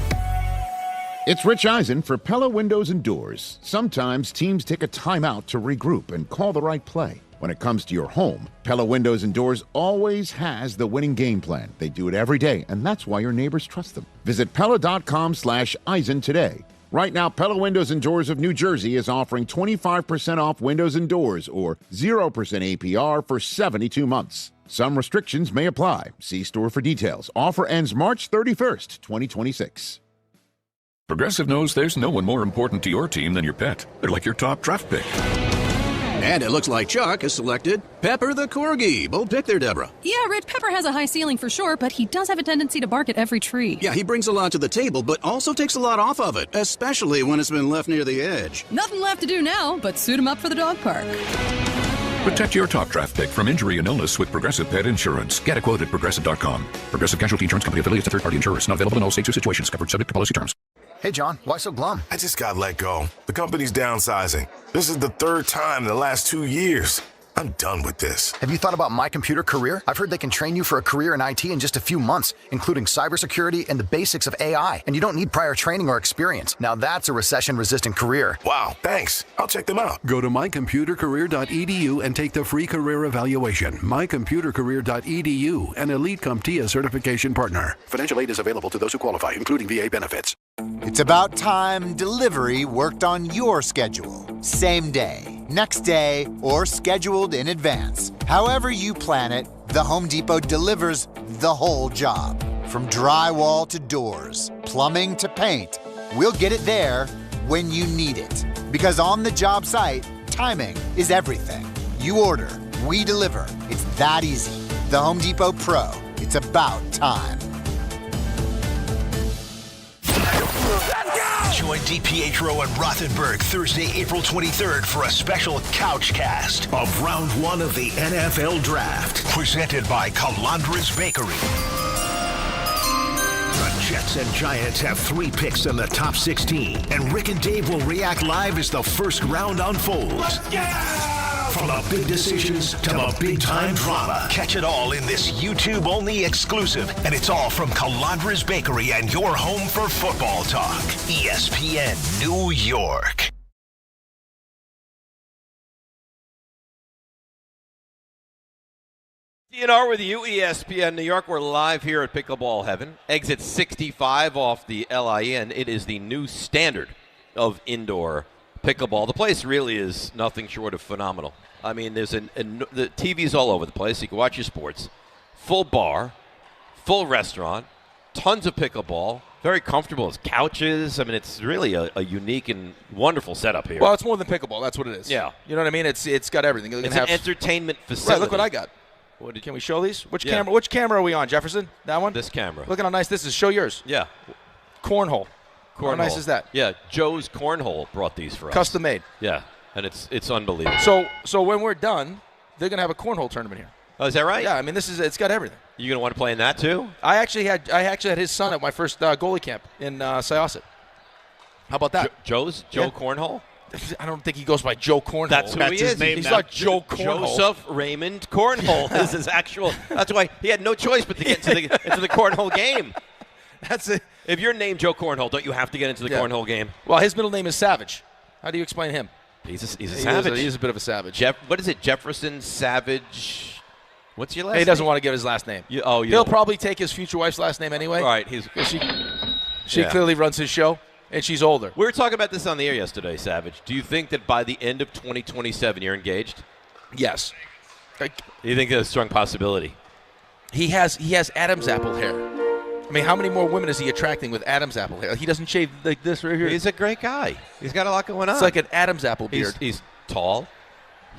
It's Rich Eisen for Pella Windows and Doors. Sometimes teams take a timeout to regroup and call the right play. When it comes to your home, Pella Windows and Doors always has the winning game plan. They do it every day, and that's why your neighbors trust them. Visit Pella.com/Eisen today. Right now, Pella Windows and Doors of New Jersey is offering 25% off windows and doors or 0% APR for 72 months. Some restrictions may apply. See store for details. Offer ends March 31st, 2026. Progressive knows there's no one more important to your team than your pet. They're like your top draft pick. And it looks like Chuck has selected Pepper the Corgi. Bold pick there, Deborah. Yeah, Rich, Pepper has a high ceiling for sure, but he does have a tendency to bark at every tree. Yeah, he brings a lot to the table, but also takes a lot off of it, especially when it's been left near the edge. Nothing left to do now but suit him up for the dog park. Protect your top draft pick from injury and illness with Progressive Pet Insurance. Get a quote at Progressive.com. Progressive Casualty Insurance Company affiliates of third-party insurers. Not available in all states or situations. Covered subject to policy terms. Hey, John, why so glum? I just got let go. The company's downsizing. This is the third time in the last 2 years. I'm done with this. Have you thought about My Computer Career? I've heard they can train you for a career in IT in just a few months, including cybersecurity and the basics of AI. And you don't need prior training or experience. Now that's a recession-resistant career. Wow, thanks. I'll check them out. Go to mycomputercareer.edu and take the free career evaluation. mycomputercareer.edu, an Elite CompTIA certification partner. Financial aid is available to those who qualify, including VA benefits. It's about time delivery worked on your schedule. Same day, next day, or scheduled in advance. However you plan it, the Home Depot delivers the whole job. From drywall to doors, plumbing to paint, we'll get it there when you need it. Because on the job site, timing is everything. You order, we deliver. It's that easy. The Home Depot Pro. It's about time. Join DiPietro and Rothenberg Thursday, April 23rd for a special couch cast of round one of the NFL Draft. Presented by Calandra's Bakery. The Jets and Giants have 3 picks in the top 16, and Rick and Dave will react live as the first round unfolds. From the big decisions to the big-time drama. Catch it all in this YouTube-only exclusive, and it's all from Calandra's Bakery and your home for football talk. ESPN New York. DNR with you, ESPN New York. We're live here at Pickleball Heaven. Exit 65 off the LIN. It is the new standard of indoor pickleball. The place really is nothing short of phenomenal. I mean, there's the TV's all over the place. You can watch your sports. Full bar, full restaurant, tons of pickleball. Very comfortable. It's couches. I mean, it's really a unique and wonderful setup here. Well, it's more than pickleball. That's what it is. Yeah. You know what I mean? It's got everything. It's an entertainment facility. Right, look what I got. Can we show these? Which camera are we on, Jefferson? That one? This camera. Look at how nice this is. Show yours. Yeah. Cornhole. How nice is that? Yeah, Joe's Cornhole brought these for us. Custom made. Yeah, and it's unbelievable. So when we're done, they're gonna have a cornhole tournament here. Oh, is that right? Yeah, I mean it's got everything. You gonna want to play in that too? I actually had his son at my first goalie camp in Syosset. How about that? Joe Cornhole? I don't think he goes by Joe Cornhole. That's who he is. He's not Joe Cornhole. Joseph Raymond Cornhole is his actual. That's why he had no choice but to get into the cornhole game. That's it. If you're named Joe Cornhole, don't you have to get into the cornhole game? Well, his middle name is Savage. How do you explain him? He's a savage. He's a bit of a savage. What is it? Jefferson Savage. What's your last name? He doesn't want to give his last name. He'll probably take his future wife's last name anyway. Right. She clearly runs his show, and she's older. We were talking about this on the air yesterday, Savage. Do you think that by the end of 2027 you're engaged? Yes. Do you think there's a strong possibility? He has Adam's apple hair. I mean, how many more women is he attracting with Adam's apple hair? He doesn't shave like this right here. He's a great guy. He's got a lot going on. It's like an Adam's apple beard. He's tall.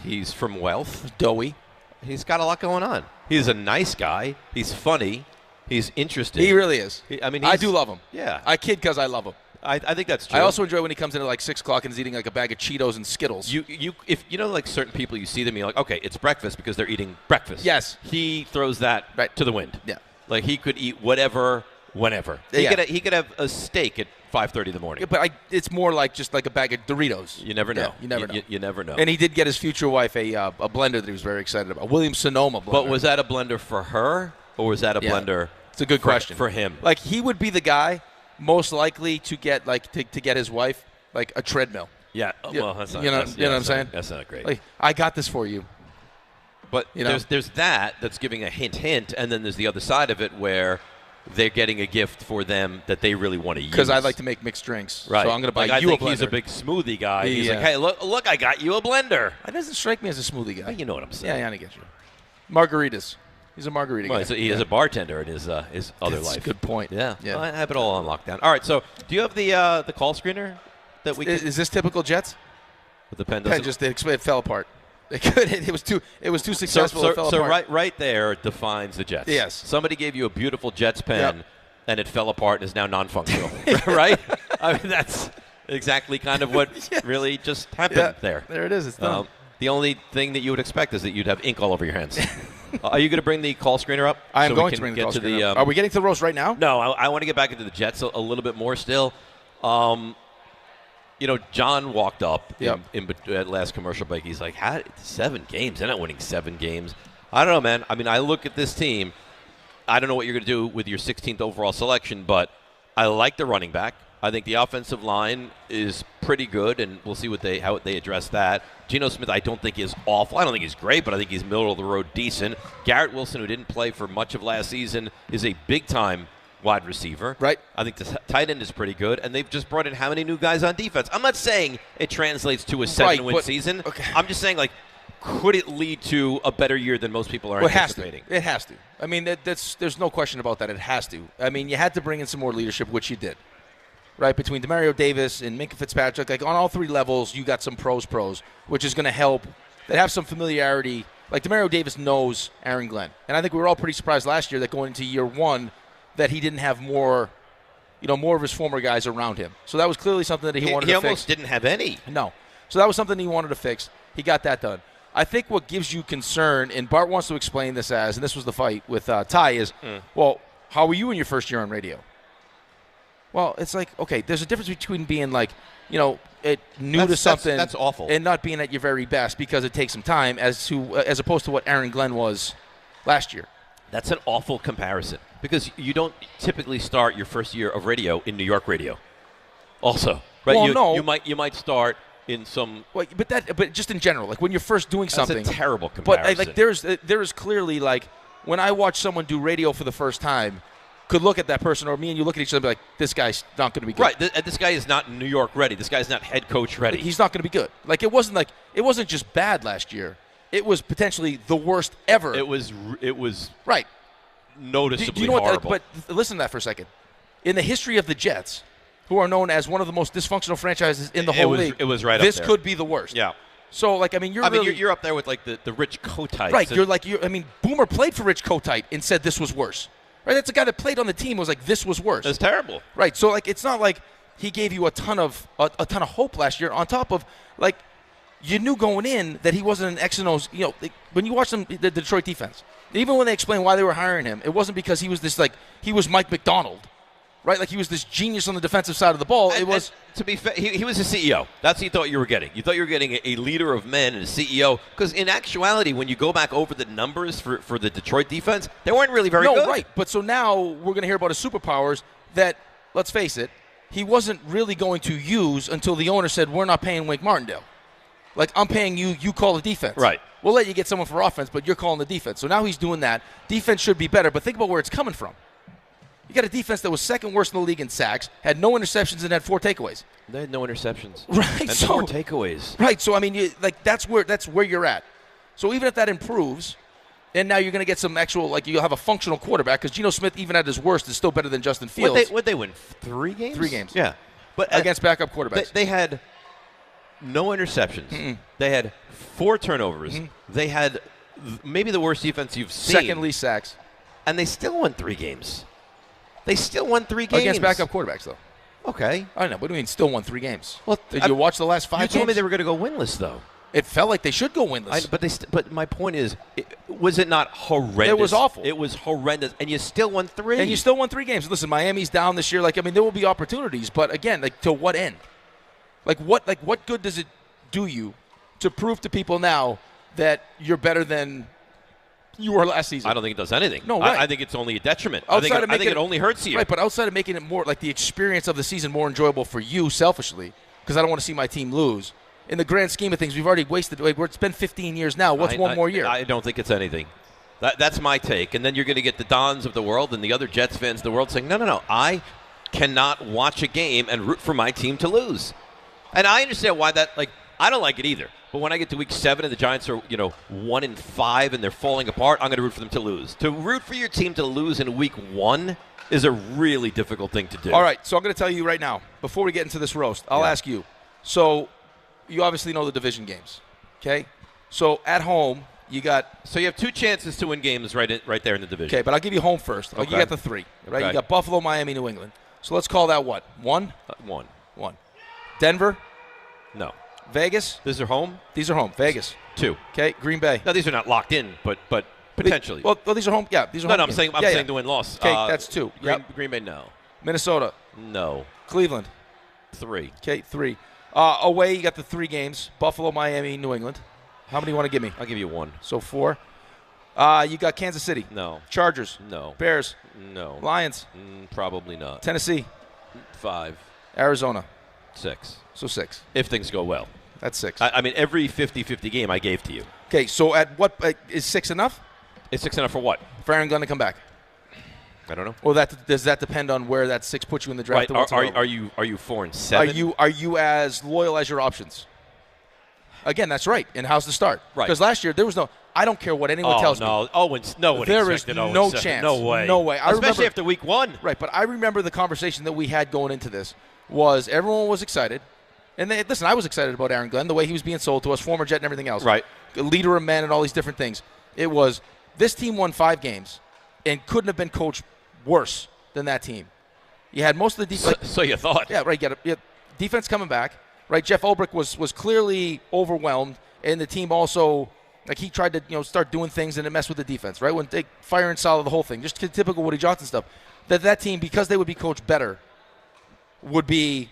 He's from wealth. He's doughy. He's got a lot going on. He's a nice guy. He's funny. He's interesting. He really is. I do love him. Yeah. I kid because I love him. I think that's true. I also enjoy when he comes in at like 6 o'clock and is eating like a bag of Cheetos and Skittles. If you know, like certain people, you see them, you're like, okay, it's breakfast because they're eating breakfast. Yes. He throws that to the wind. Yeah. Like he could eat whatever, whenever. He could have a steak at 5:30 in the morning. Yeah, but it's more like just like a bag of Doritos. You never know. Yeah, you never know. You never know. And he did get his future wife a blender that he was very excited about. Williams Sonoma blender. But was that a blender for her, or was that a blender? It's a good question for him. Like he would be the guy most likely to get to get his wife like a treadmill. Yeah. Well, that's not. You know what I'm saying? That's not great. Like, I got this for you. But there's that's giving a hint, and then there's the other side of it where they're getting a gift for them that they really want to use. Because I like to make mixed drinks. Right. So I'm going to buy I you a think blender. he's a big smoothie guy. He's like, hey, look, I got you a blender. That doesn't strike me as a smoothie guy. Well, you know what I'm saying. Yeah, I get you. Margaritas. He's a margarita guy. So he is a bartender in his other That's life. a good point. Yeah. Yeah. I have it all on lockdown. All right, so do you have the call screener that we Is this typical Jets? With the pen It fell apart. It was too successful. It fell apart. right there defines the Jets. Yes. Somebody gave you a beautiful Jets pen, and it fell apart and is now non-functional. Right? I mean, that's exactly kind of what really just happened there. There it is. It's done. The only thing that you would expect is that you'd have ink all over your hands. Are you going to bring the call screener up? I am going to bring the call screener up. Are we getting to the roast right now? No, I want to get back into the Jets a little bit more still. John walked up in last commercial break. He's like, 7 games? They're not winning 7 games. I don't know, man. I mean, I look at this team. I don't know what you're going to do with your 16th overall selection, but I like the running back. I think the offensive line is pretty good, and we'll see how they address that. Geno Smith, I don't think is awful. I don't think he's great, but I think he's middle of the road decent. Garrett Wilson, who didn't play for much of last season, is a big-time wide receiver. Right. I think the tight end is pretty good, and they've just brought in how many new guys on defense? I'm not saying it translates to a 7-win season. Okay. I'm just saying, could it lead to a better year than most people are anticipating? It has to. I mean, there's no question about that. It has to. I mean, you had to bring in some more leadership, which you did. Right, between Demario Davis and Minkah Fitzpatrick, on all 3 levels, you got some pros, which is going to help. They have some familiarity. Demario Davis knows Aaron Glenn. And I think we were all pretty surprised last year that going into year 1 that he didn't have more of his former guys around him. So that was clearly something that he wanted to fix. He almost didn't have any. No. So that was something he wanted to fix. He got that done. I think what gives you concern, and Bart wants to explain this as, and this was the fight with Ty, is, well, how were you in your first year on radio? Well, it's okay, there's a difference between being new to something that's awful, and not being at your very best because it takes some time as opposed to what Aaron Glenn was last year. That's an awful comparison because you don't typically start your first year of radio in New York radio. Also, right? Well, you might start in some. Well, but just in general, when you're first doing something. That's a terrible comparison. But there is clearly when I watch someone do radio for the first time. Could look at that person, or me and you look at each other and be like, this guy's not going to be good. Right. This guy is not New York ready. This guy's not head coach ready. He's not going to be good. It wasn't just bad last year. It was potentially the worst ever. It was right. Noticeably do you know horrible. But listen to that for a second. In the history of the Jets, who are known as one of the most dysfunctional franchises in the whole league, it was right this up there. Could be the worst. Yeah. So, you're up there with the Rich Kotite. Right. Boomer played for Rich Kotite and said this was worse. Right, that's a guy that played on the team. Was this was worse. That's terrible. Right, so it's not like he gave you a ton of hope last year. On top of you knew going in that he wasn't an X and O's. When you watch the Detroit defense, even when they explained why they were hiring him, it wasn't because he was he was Mike McDonald, right? He was this genius on the defensive side of the ball. And to be fair, he was a CEO. That's what you thought you were getting. You thought you were getting a leader of men and a CEO. Because in actuality, when you go back over the numbers for the Detroit defense, they weren't really very good. No, right. But so now we're going to hear about his superpowers that, let's face it, he wasn't really going to use until the owner said, we're not paying Wink Martindale. I'm paying you, you call the defense. Right. We'll let you get someone for offense, but you're calling the defense. So now he's doing that. Defense should be better, but think about where it's coming from. You got a defense that was second worst in the league in sacks, had no interceptions, and had 4 takeaways. They had no interceptions. Right. And 4 takeaways. Right. So, that's where you're at. So even if that improves, and now you're going to get some actual, you'll have a functional quarterback, because Geno Smith, even at his worst, is still better than Justin Fields. Would they win 3 games? 3 games. Yeah. But against backup quarterbacks. They had no interceptions. Mm-mm. They had 4 turnovers. Mm-hmm. They had maybe the worst defense you've seen. Second least sacks. And they still won 3 games. They still won 3 games. Against backup quarterbacks, though. Okay. I don't know. What do you mean still won 3 games? Well, did you watch the last 5 games? You told me they were going to go winless, though. It felt like they should go winless. But my point is, was it not horrendous? It was awful. It was horrendous, and you still won 3. And you still won 3 games. Listen, Miami's down this year. There will be opportunities, but again, to what end? What good does it do you to prove to people now that you're better than you were last season? I don't think it does anything. No, right. I think it's only a detriment. I think it only hurts you. Right, but outside of making it more the experience of the season more enjoyable for you selfishly, because I don't want to see my team lose. in the grand scheme of things, we've already wasted. It's been 15 years now. What's one more year? I don't think it's anything. That's my take. And then you're going to get the Dons of the world and the other Jets fans of the world saying, no, I cannot watch a game and root for my team to lose. And I understand why that, I don't like it either. But when I get to week 7 and the Giants are, 1-5 and they're falling apart, I'm going to root for them to lose. To root for your team to lose in week 1 is a really difficult thing to do. All right, so I'm going to tell you right now, before we get into this roast, I'll ask you. So you obviously know the division games, okay? So at home, you have 2 chances to win games right there in the division. Okay, but I'll give you home first. Okay. You got the 3, right? Okay. You got Buffalo, Miami, New England. So let's call that what? 1? 1. Denver? No. Vegas? These are home? These are home. Vegas? 2. Okay, Green Bay? No, these are not locked in, but potentially. Well, these are home. Yeah, these are home. No, I'm saying the win-loss. Okay, that's 2. Green Bay, no. Minnesota? No. Cleveland? 3. Okay, 3. Away, you got the 3 games. Buffalo, Miami, New England. How many do you want to give me? I'll give you 1. So 4. You got Kansas City? No. Chargers? No. Bears? No. Lions? Probably not. Tennessee? 5. Arizona? 6. So 6. If things go well. That's 6. I mean, every 50-50 game I gave to you. Okay, so at what is 6 enough? Is 6 enough for what? For Aaron Glenn to come back. I don't know. Or does that depend on where that 6 puts you in the draft? Right. Are you 4-7? Are you as loyal as your options? Again, that's right. And how's the start? Right. Because last year there was no. I don't care what anyone tells me. There is no chance. No way. No way. Especially after week 1. Right. But I remember the conversation that we had going into this was everyone was excited. And listen, I was excited about Aaron Glenn, the way he was being sold to us, former Jet and everything else. Right. Leader of men and all these different things. It was this team won 5 games and couldn't have been coached worse than that team. You had most of the defense. So you thought. Yeah, right. You had defense coming back. Right. Jeff Ulbrich was clearly overwhelmed, and the team also, he tried to start doing things and it messed with the defense. Right. When they fire and solid the whole thing, just typical Woody Johnson stuff. That team, because they would be coached better, would be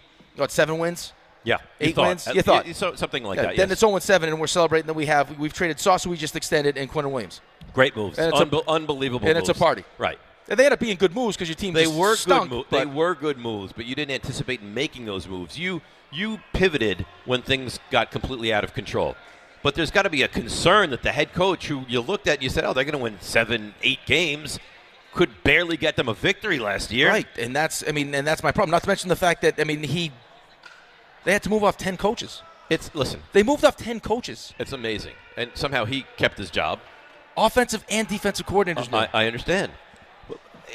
7 wins. Yeah, 8 wins. You thought something like that. Then yes. it's 0-7, and we're celebrating that we've traded Sauce, who we just extended, and Quentin Williams. Great moves, and unbelievable, and moves. it's a party. Right. And they ended up being good moves because your team stunk. They were good moves, but you didn't anticipate making those moves. You pivoted when things got completely out of control. But there's got to be a concern that the head coach, who you looked at and you said, they're going to win 7-8 games, could barely get them a victory last year. Right, and that's my problem. Not to mention the fact that they had to move off 10 coaches. They moved off 10 coaches. It's amazing, and somehow he kept his job. Offensive and defensive coordinators. I understand.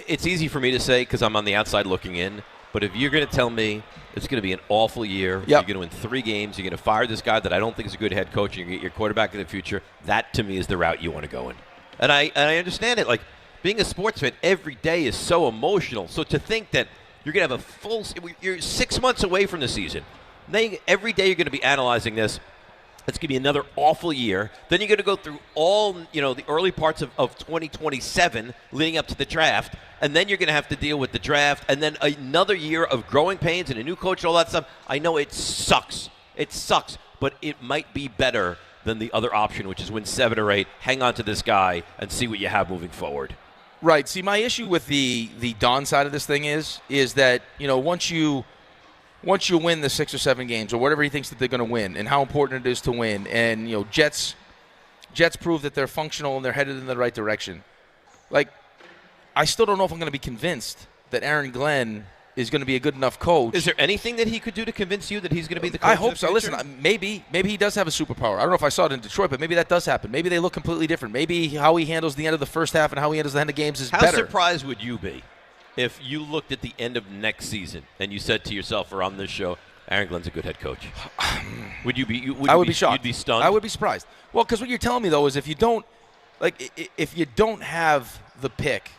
It's easy for me to say because I'm on the outside looking in. But if you're going to tell me it's going to be an awful year, you're going to win 3 games, you're going to fire this guy that I don't think is a good head coach, and you're going to get your quarterback in the future, that to me is the route you want to go in. And I understand it. Being a sports fan every day is so emotional. So to think that you're going to have you're 6 months away from the season. Every day you're going to be analyzing this. It's going to be another awful year. Then you're going to go through all, the early parts of 2027 leading up to the draft. And then you're going to have to deal with the draft. And then another year of growing pains and a new coach and all that stuff. I know it sucks. It sucks. But it might be better than the other option, which is win 7 or 8, hang on to this guy, and see what you have moving forward. Right. See, my issue with the Don side of this thing is that, once you win the 6 or 7 games or whatever he thinks that they're going to win and how important it is to win, and Jets prove that they're functional and they're headed in the right direction. I still don't know if I'm going to be convinced that Aaron Glenn is going to be a good enough coach. Is there anything that he could do to convince you that he's going to be the coach? I hope so. Listen, maybe he does have a superpower. I don't know if I saw it in Detroit, but maybe that does happen. Maybe they look completely different. Maybe how he handles the end of the first half and how he handles the end of games is better. How surprised would you be if you looked at the end of next season and you said to yourself or on this show, Aaron Glenn's a good head coach? Would you be? I would be shocked. You'd be stunned. I would be surprised. Well, because what you're telling me though is if you don't have the pick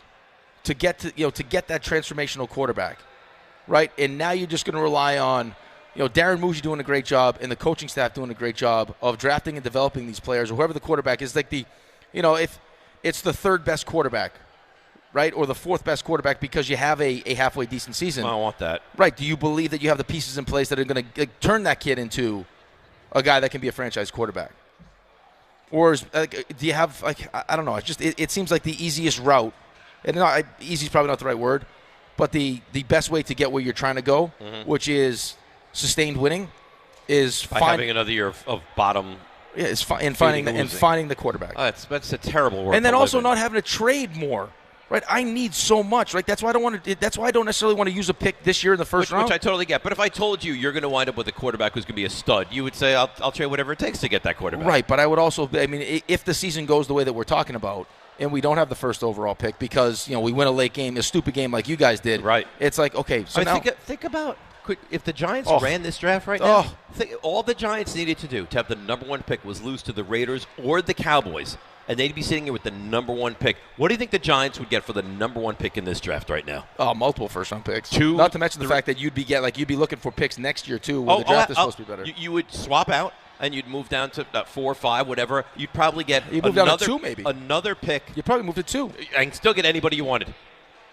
to get that transformational quarterback, right? And now you're just going to rely on Darren Muji doing a great job and the coaching staff doing a great job of drafting and developing these players, or whoever the quarterback is. If it's the 3rd best quarterback, right, or the 4th best quarterback because you have a halfway decent season. I don't want that. Right. Do you believe that you have the pieces in place that are going to turn that kid into a guy that can be a franchise quarterback? Or do you have, I don't know. It's just it seems like the easiest route, and easy is probably not the right word, but the best way to get where you're trying to go, which is sustained winning, is having another year of bottom. Yeah, it's finding the quarterback. Oh, that's a terrible word. And then also not having to trade more. Right, I need so much. Right, that's why I don't want to. That's why I don't necessarily want to use a pick this year in the first round. Which I totally get. But if I told you you're going to wind up with a quarterback who's going to be a stud, you would say I'll trade whatever it takes to get that quarterback. Right, but I would also. I mean, if the season goes the way that we're talking about, and we don't have the first overall pick because we win a late game, a stupid game like you guys did. Right. It's like okay. So now think about if the Giants ran this draft right now. All the Giants needed to do to have the number 1 pick was lose to the Raiders or the Cowboys. And they'd be sitting here with the number 1 pick. What do you think the Giants would get for the number 1 pick in this draft right now? Oh, multiple first-round picks. 2. Not to mention the fact that you'd be looking for picks next year too, when the draft is supposed to be better. You would swap out and you'd move down to 4 or 5, whatever. You'd probably get down to 2, maybe another pick. You'd probably move to 2 and still get anybody you wanted.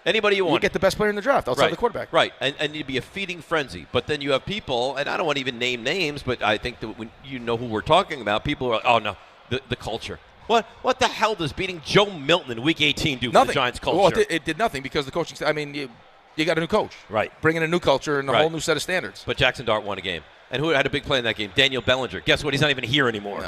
Anybody you want. You get the best player in the draft outside the quarterback. Right, and you'd be a feeding frenzy. But then you have people, and I don't want to even name names, but I think that when you know who we're talking about, people are like, oh, no, the culture. What the hell does beating Joe Milton in Week 18 do for the Giants' culture? Well, it did nothing because the coaching – I mean, you got a new coach. Right. Bring in a new culture and a whole new set of standards. But Jackson Dart won a game. And who had a big play in that game? Daniel Bellinger. Guess what? He's not even here anymore.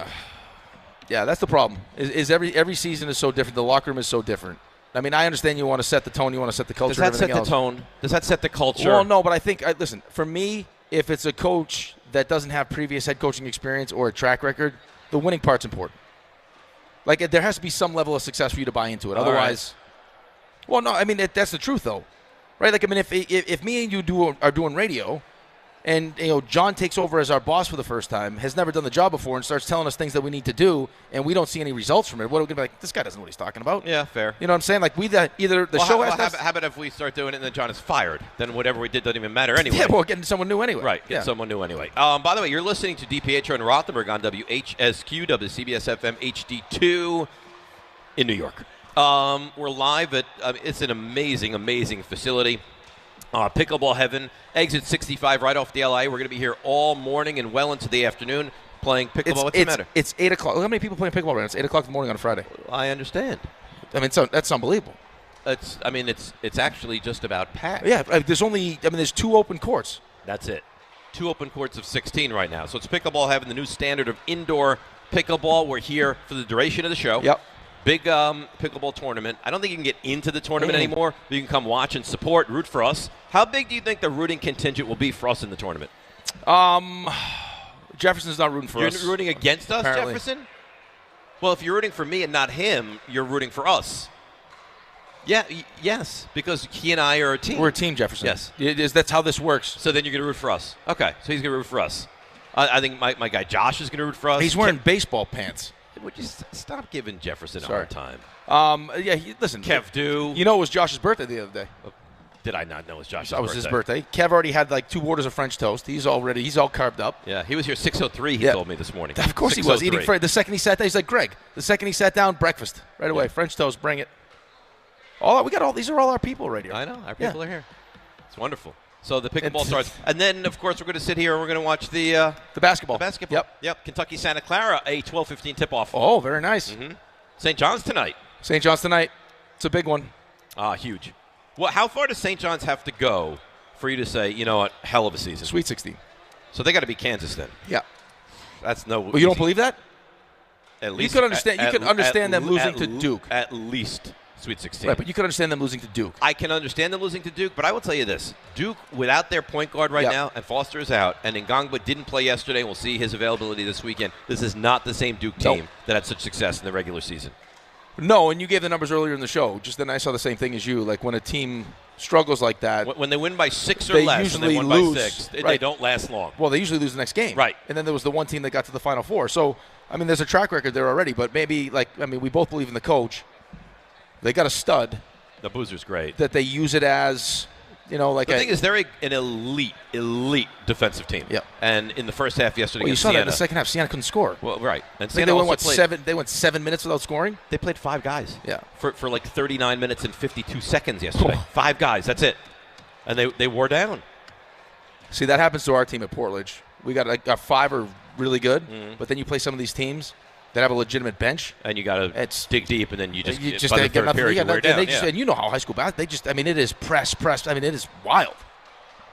Yeah, that's the problem. Is every season is so different. The locker room is so different. I mean, I understand you want to set the tone. You want to set the culture. Does that set the tone? Does that set the culture? Well, no, but I think listen, for me, if it's a coach that doesn't have previous head coaching experience or a track record, the winning part's important. Like, there has to be some level of success for you to buy into it. Otherwise, well, no, I mean, that's the truth, though. Right? Like, I mean, if me and you are doing radio and, John takes over as our boss for the first time, has never done the job before and starts telling us things that we need to do, and we don't see any results from it, what are we going to be like, this guy doesn't know what he's talking about? Yeah, fair. You know what I'm saying? Like, how about if we start doing it and then John is fired? Then whatever we did doesn't even matter anyway. Yeah, well, getting someone new anyway. Right, getting someone new anyway. By the way, you're listening to DiPietro and Rothenberg on WHSQ, WCBS FM HD2 in New York. We're live at, it's an amazing, amazing facility. Pickleball Heaven, exit 65 right off the LA. We're going to be here all morning and well into the afternoon playing pickleball. What's the matter? It's 8 o'clock. Look how many people playing pickleball right now. It's 8 o'clock in the morning on a Friday. I understand. I mean, that's unbelievable. It's actually just about packed. Yeah, there's 2 open courts. That's it. 2 open courts of 16 right now. So it's Pickleball Heaven, the new standard of indoor pickleball. We're here for the duration of the show. Yep. Big pickleball tournament. I don't think you can get into the tournament anymore, but you can come watch and support, root for us. How big do you think the rooting contingent will be for us in the tournament? Jefferson's not rooting for us. You're rooting against us, apparently. Jefferson? Well, if you're rooting for me and not him, you're rooting for us. Yeah, yes, because he and I are a team. We're a team, Jefferson. Yes. That's how this works. So then you're going to root for us. Okay, so he's going to root for us. I think my guy Josh is going to root for us. He's wearing baseball pants. Would you stop giving Jefferson a hard time? Listen. Kev, you know it was Josh's birthday the other day. Did I not know it was Josh's birthday? That was his birthday. Kev already had like 2 orders of French toast. He's all carved up. Yeah, he was here 6:03, he told me this morning. Of course he was. Eating the second he sat down, he's like, Greg, the second he sat down, breakfast. Right away. French toast, bring it. These are all our people right here. I know. Our people are here. It's wonderful. So the pickleball starts. And then, of course, we're going to sit here and we're going to watch the basketball. The basketball. Yep. Kentucky-Santa Clara, a 12:15 tip-off. Oh, very nice. Mm-hmm. St. John's tonight. It's a big one. Huge. Well, how far does St. John's have to go for you to say, you know what, hell of a season? Sweet 16. So they got to beat Kansas then. Yeah. That's no. Well, you don't believe that? At least you could understand them losing to Duke. At least Sweet 16. Right, but you could understand them losing to Duke. I can understand them losing to Duke, but I will tell you this. Duke, without their point guard right now, and Foster is out, and Ngangba didn't play yesterday, and we'll see his availability this weekend. This is not the same Duke team that had such success in the regular season. No, and you gave the numbers earlier in the show. Just then I saw the same thing as you. Like when a team struggles like that. When they win by 6 or less, and they win by 6, they don't last long. Well, they usually lose the next game. Right. And then there was the one team that got to the Final Four. So, I mean, there's a track record there already, but maybe, we both believe in the coach. They got a stud. The Boozer's great. That they use it as, the thing is, they're an elite defensive team. Yeah. And in the first half yesterday, you saw that in the second half. Siena couldn't score. Well, right. And they went 7 minutes without scoring. They played 5 guys. Yeah. For like 39 minutes and 52 seconds yesterday. 5 guys. That's it. And they wore down. See, that happens to our team at Portledge. We got our 5 are really good, but then you play some of these teams that have a legitimate bench, and you got to dig deep, and then you just by the third period, you wear down. And you know how high school basketball. It is press. It is wild.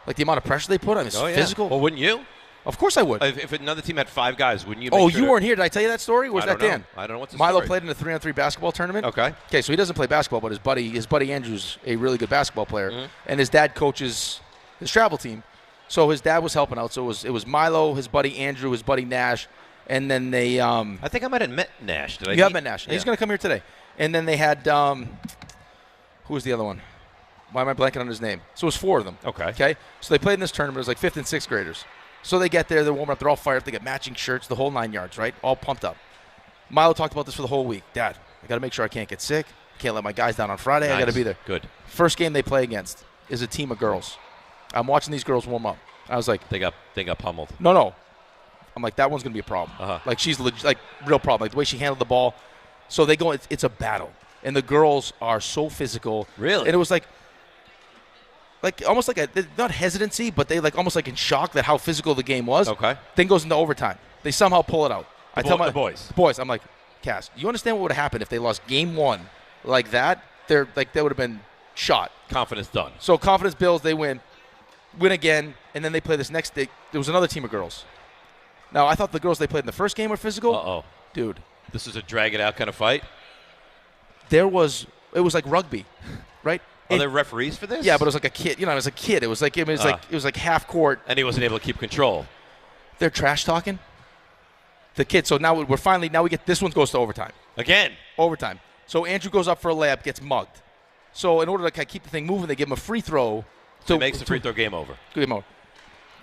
Like the amount of pressure they put on, it's physical. Well, wouldn't you? Of course I would. If another team had 5 guys, wouldn't you? You weren't here. Did I tell you that story? Or was that Dan? I don't know what's the Milo story. played in a 3-on-3 basketball tournament. Okay. Okay, so he doesn't play basketball, but his buddy Andrew's a really good basketball player, and his dad coaches his travel team. So his dad was helping out. So it was Milo, his buddy Andrew, his buddy Nash, and then they. I think I might have met Nash. Did I? You have met Nash. Yeah. He's going to come here today. And then they had who was the other one? Why am I blanking on his name? So it was 4 of them. Okay. So they played in this tournament. It was like 5th and 6th graders. So they get there, they're warming up, they're all fired up, they get matching shirts, the whole 9 yards, right? All pumped up. Milo talked about this for the whole week. Dad, I got to make sure I can't get sick. I can't let my guys down on Friday. Nice. I got to be there. Good. First game they play against is a team of girls. I'm watching these girls warm up. I was like, they got pummeled. No. I'm like, that one's gonna be a problem. Like she's like real problem. Like the way she handled the ball. So they go. It's a battle, and the girls are so physical. Really. And it was like almost like not hesitancy, but they like almost like in shock that how physical the game was. Okay. Then goes into overtime. They somehow pull it out. I tell the boys. The boys. I'm like, Cass, you understand what would have happened if they lost game 1 like that? They would have been shot. Confidence done. So confidence builds. They win again, and then they play this next day. There was another team of girls. Now, I thought the girls they played in the first game were physical. Uh-oh. Dude. This is a drag-it-out kind of fight? It was like rugby, right? Are there referees for this? Yeah, but it was like a kid. You know, it was a kid. It was like half court. And he wasn't able to keep control. They're trash talking. The kid. So now we get this one goes to overtime. Again. Overtime. So Andrew goes up for a layup, gets mugged. So in order to kind of keep the thing moving, they give him a free throw. So it makes the free throw game over. Game over.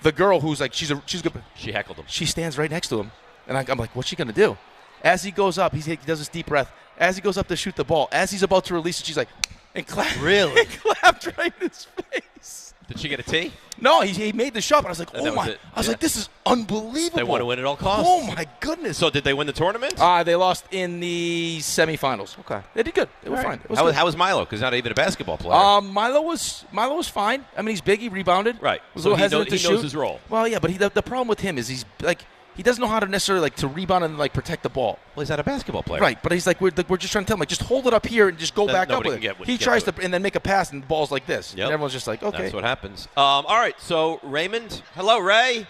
The girl who's like she's good. She heckled him. She stands right next to him, and I'm like, what's she gonna do? As he goes up, he does this deep breath. As he goes up to shoot the ball, as he's about to release it, she's like, and clapped. Really? And clapped right in his face. Did she get a T? No, he made the shot, but I was like, oh my! I was like, this is unbelievable. They want to win at all costs. Oh my goodness! So did they win the tournament? They lost in the semifinals. Okay, they did good. They were fine. How was Milo? Because not even a basketball player. Milo was fine. I mean, he's big. He rebounded. Right. Was a little hesitant to shoot. He knows his role. Well, yeah, but the problem with him is he's like. He doesn't know how to necessarily to rebound and protect the ball. Well, he's not a basketball player, right? But he's like we're just trying to tell him just hold it up here and just go back up with it. He tries to and then make a pass and the ball's like this. Yep. And everyone's just like, okay, that's what happens. All right, so Raymond, hello, Ray.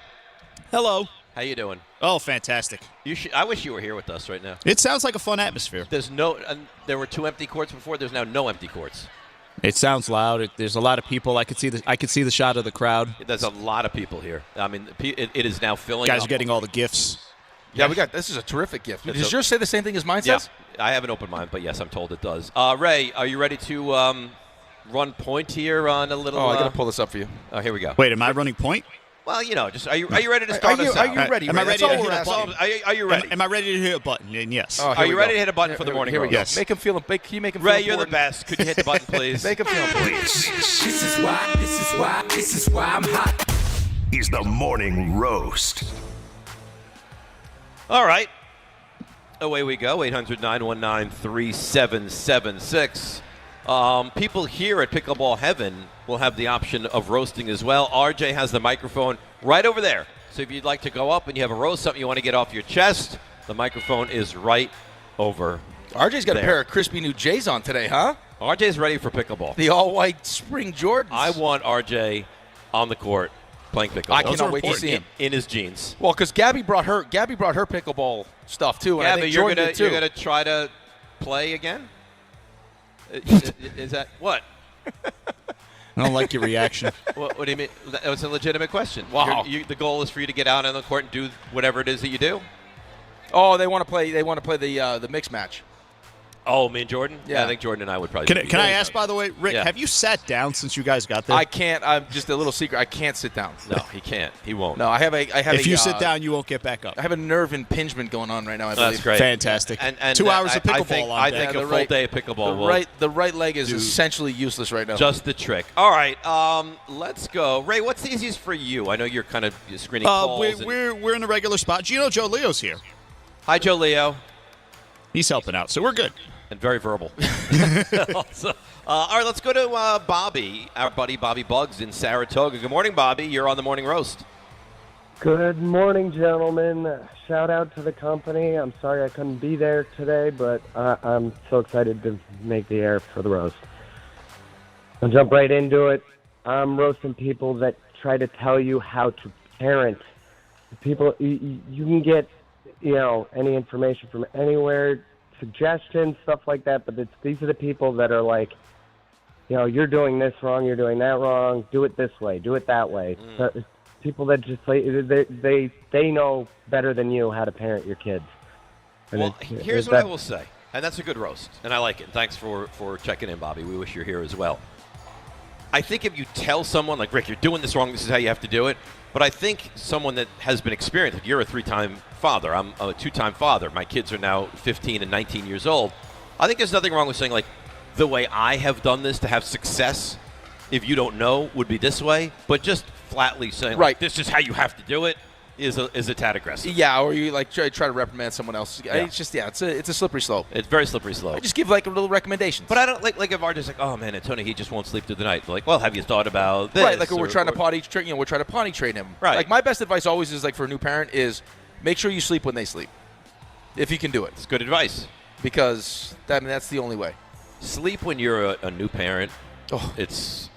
Hello. How you doing? Oh, fantastic. I wish you were here with us right now. It sounds like a fun atmosphere. There were 2 empty courts before. There's now no empty courts. It sounds loud. There's a lot of people. I could see the shot of the crowd. There's a lot of people here. I mean, it is now filling. Guys up. are getting all the gifts. Yeah, this is a terrific gift. Does yours say the same thing as mine says? Yeah, I have an open mind, but yes, I'm told it does. Ray, are you ready to run point here on a little? Oh, I got to pull this up for you. Oh, here we go. Wait, am I running point? Well, just are you ready to start us out? Are you ready? Am I ready to hit a button? Are you ready? Am I ready to hit a button? And yes. Are you ready to hit a button for the morning? Here we go. Yes. Can you make him feel Ray, important? you're the best. Could you hit the button, please? Make him feel important. This is why I'm hot. Is the morning roast. All right. Away we go. 800-919-3776. People here at Pickleball Heaven will have the option of roasting as well. RJ has the microphone right over there. So if you'd like to go up and you have a roast, something you want to get off your chest, the microphone is right over RJ's got there. a pair of crispy new J's on today, huh? RJ's ready for pickleball. The all-white spring Jordans. I want RJ on the court playing pickleball. I cannot wait to see him in his jeans. Well, because Gabby brought her pickleball stuff too. And I think you're Jordan you're gonna try to play again. Is that what? I don't like your reaction. What do you mean? That was a legitimate question. Wow. The goal is for you to get out on the court and do whatever it is that you do. Oh, they want to play. They want to play the mixed match. Oh, me and Jordan? Yeah. I think Jordan and I would probably. Can I ask, by the way, Rick, have you sat down since you guys got there? I can't. I'm just a little secret. I can't sit down. No, he can't. He won't. No, I have if you sit down, you won't get back up. I have a nerve impingement going on right now. I believe. That's great. Fantastic. And 2 hours of pickleball I think a full day of pickleball the right leg is essentially useless right now. Just the trick. All right, let's go. Ray, what's the easiest for you? I know you're kind of screening calls. We're in a regular spot. Joe Leo's here. Hi, Joe Leo. He's helping out, so we're good. And very verbal. Also, all right, let's go to Bobby, our buddy Bobby Buggs in Saratoga. Good morning, Bobby. You're on the Morning Roast. Good morning, gentlemen. Shout out to the company. I'm sorry I couldn't be there today, but I'm so excited to make the air for the roast. I'll jump right into it. I'm roasting people that try to tell you how to parent people, you can get, any information from anywhere, suggestions, stuff like that, but these are the people that are like, you're doing this wrong, you're doing that wrong, do it this way, do it that way. People that just they know better than you how to parent your kids. Well, here's what I will say, and that's a good roast, and I like it. Thanks for checking in, Bobby. We wish you're here as well. I think if you tell someone, like, Rick, you're doing this wrong, this is how you have to do it, but I think someone that has been experienced, like you're a 3-time father, I'm a 2-time father, my kids are now 15 and 19 years old, I think there's nothing wrong with saying, like, the way I have done this to have success, if you don't know, would be this way, but just flatly saying, right, like, this is how you have to do it, is a tad aggressive. Yeah, or you try to reprimand someone else. Yeah. It's just it's a slippery slope. It's very slippery slope. I just give like a little recommendations. But I don't like if Artie's like, oh man, Antonio, he just won't sleep through the night. Like, well, have you thought about this? Right, like we're trying to potty train him. Right. Like my best advice always is like for a new parent is make sure you sleep when they sleep, if you can do it. It's good advice because that's the only way. Sleep when you're a new parent. Oh, it's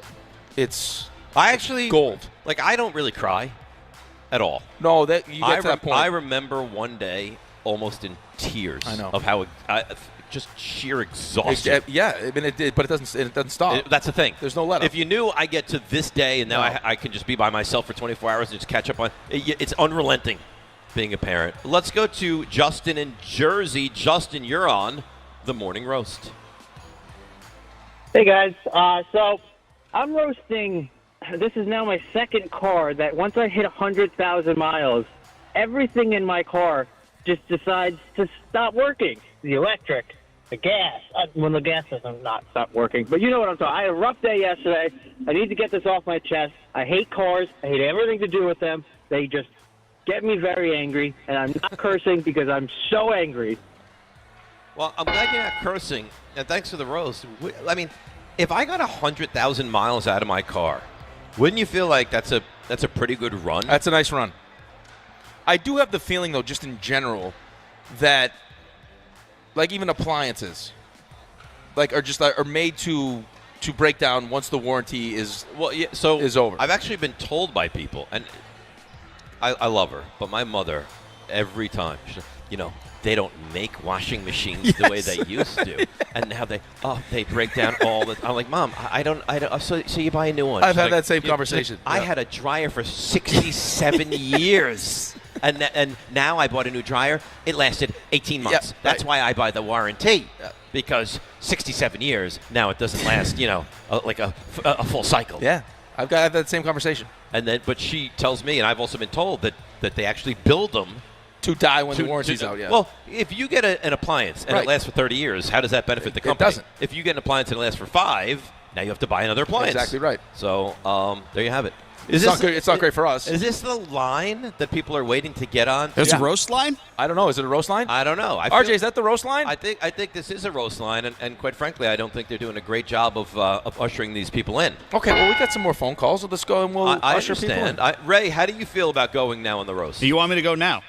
I actually gold. Like I don't really cry. At all. No, that you get to that point. I remember one day almost in tears. I know. Of how just sheer exhaustion. Yeah, I mean, but it doesn't stop. That's the thing. There's no let up. If you knew I get to this day and now I can just be by myself for 24 hours and just catch up on it's unrelenting being a parent. Let's go to Justin in Jersey. Justin, you're on the Morning Roast. Hey, guys. So I'm roasting. This is now my second car that once I hit 100,000 miles, everything in my car just decides to stop working. The electric, the gas. When the gas doesn't not stop working. But you know what I'm talking. I had a rough day yesterday. I need to get this off my chest. I hate cars. I hate everything to do with them. They just get me very angry, and I'm not cursing because I'm so angry. Well, I'm glad you're not cursing, and thanks for the roast. I mean, if I got 100,000 miles out of my car, wouldn't you feel like that's a pretty good run? That's a nice run. I do have the feeling, though, just in general, that like even appliances, like are made to break down once the warranty is over. I've actually been told by people, and I love her, but my mother, every time, they don't make washing machines the way they used to, and now they break down all the. I'm like, Mom, I don't. So you buy a new one. I've had that same conversation. I had a dryer for 67 years, and now I bought a new dryer. It lasted 18 months. Yeah, That's why I buy the warranty, because 67 years now it doesn't last. Like a full cycle. Yeah, I've had that same conversation. But she tells me, and I've also been told that they actually build them. To die when the warranty's out, yeah. Well, if you get an appliance and it lasts for 30 years, how does that benefit the company? It doesn't. If you get an appliance and it lasts for 5, now you have to buy another appliance. Exactly right. So there you have it. It's not great for us. Is this the line that people are waiting to get on? It's a roast line? I don't know. Is it a roast line? I don't know. RJ, is that the roast line? I think this is a roast line, and quite frankly, I don't think they're doing a great job of ushering these people in. Okay, well, we got some more phone calls. So let's go and we'll usher people in. Ray, how do you feel about going now on the roast? Do you want me to go now?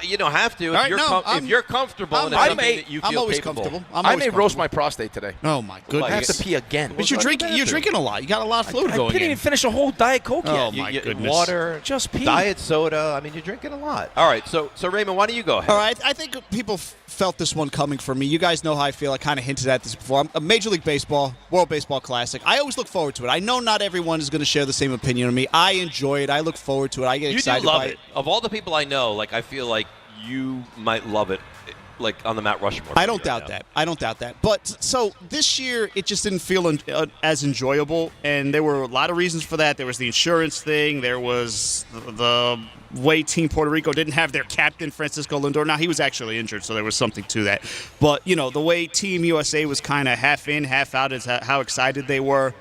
You don't have to. If you're comfortable and it's something that you feel I'm always capable. comfortable. I may roast my prostate today. Oh, my goodness. I have to pee again. But you're drinking a lot. You got a lot of fluid going in. I didn't even finish a whole Diet Coke yet. Oh, my goodness. Water, just pee. Diet soda. I mean, you're drinking a lot. All right, so Raymond, why don't you go ahead? All right, I think people felt this one coming for me. You guys know how I feel. I kind of hinted at this before. I'm Major League Baseball, World Baseball Classic. I always look forward to it. I know not everyone is going to share the same opinion of me. I enjoy it. I look forward to it. I get excited by it. You do love it. Of all the people I know, I feel like you might love it, on the Mount Rushmore. I don't doubt that. But so this year, it just didn't feel as enjoyable, and there were a lot of reasons for that. There was the insurance thing. There was the way Team Puerto Rico didn't have their captain, Francisco Lindor. Now, he was actually injured, so there was something to that. But, the way Team USA was kind of half in, half out is how excited they were.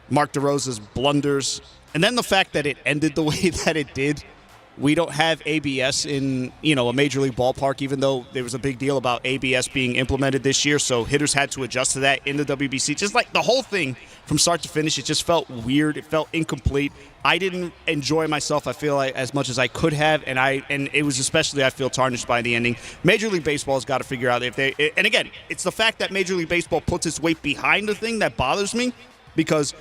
Mark DeRosa's blunders. And then the fact that it ended the way that it did. We don't have ABS in, a major league ballpark, even though there was a big deal about ABS being implemented this year. So hitters had to adjust to that in the WBC. Just like the whole thing from start to finish, it just felt weird. It felt incomplete. I didn't enjoy myself, I feel like, as much as I could have, and it was especially, I feel, tarnished by the ending. Major League Baseball has got to figure out and again, it's the fact that Major League Baseball puts its weight behind the thing that bothers me, because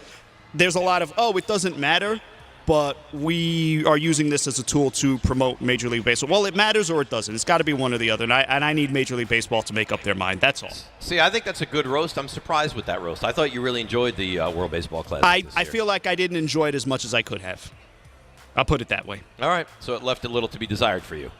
there's a lot of, it doesn't matter. but we are using this as a tool to promote Major League Baseball. Well, it matters or it doesn't. It's got to be one or the other, and I need Major League Baseball to make up their mind. That's all. See, I think that's a good roast. I'm surprised with that roast. I thought you really enjoyed the World Baseball Classic this I year. feel like I didn't enjoy it as much as I could have. I'll put it that way. All right, so it left a little to be desired for you.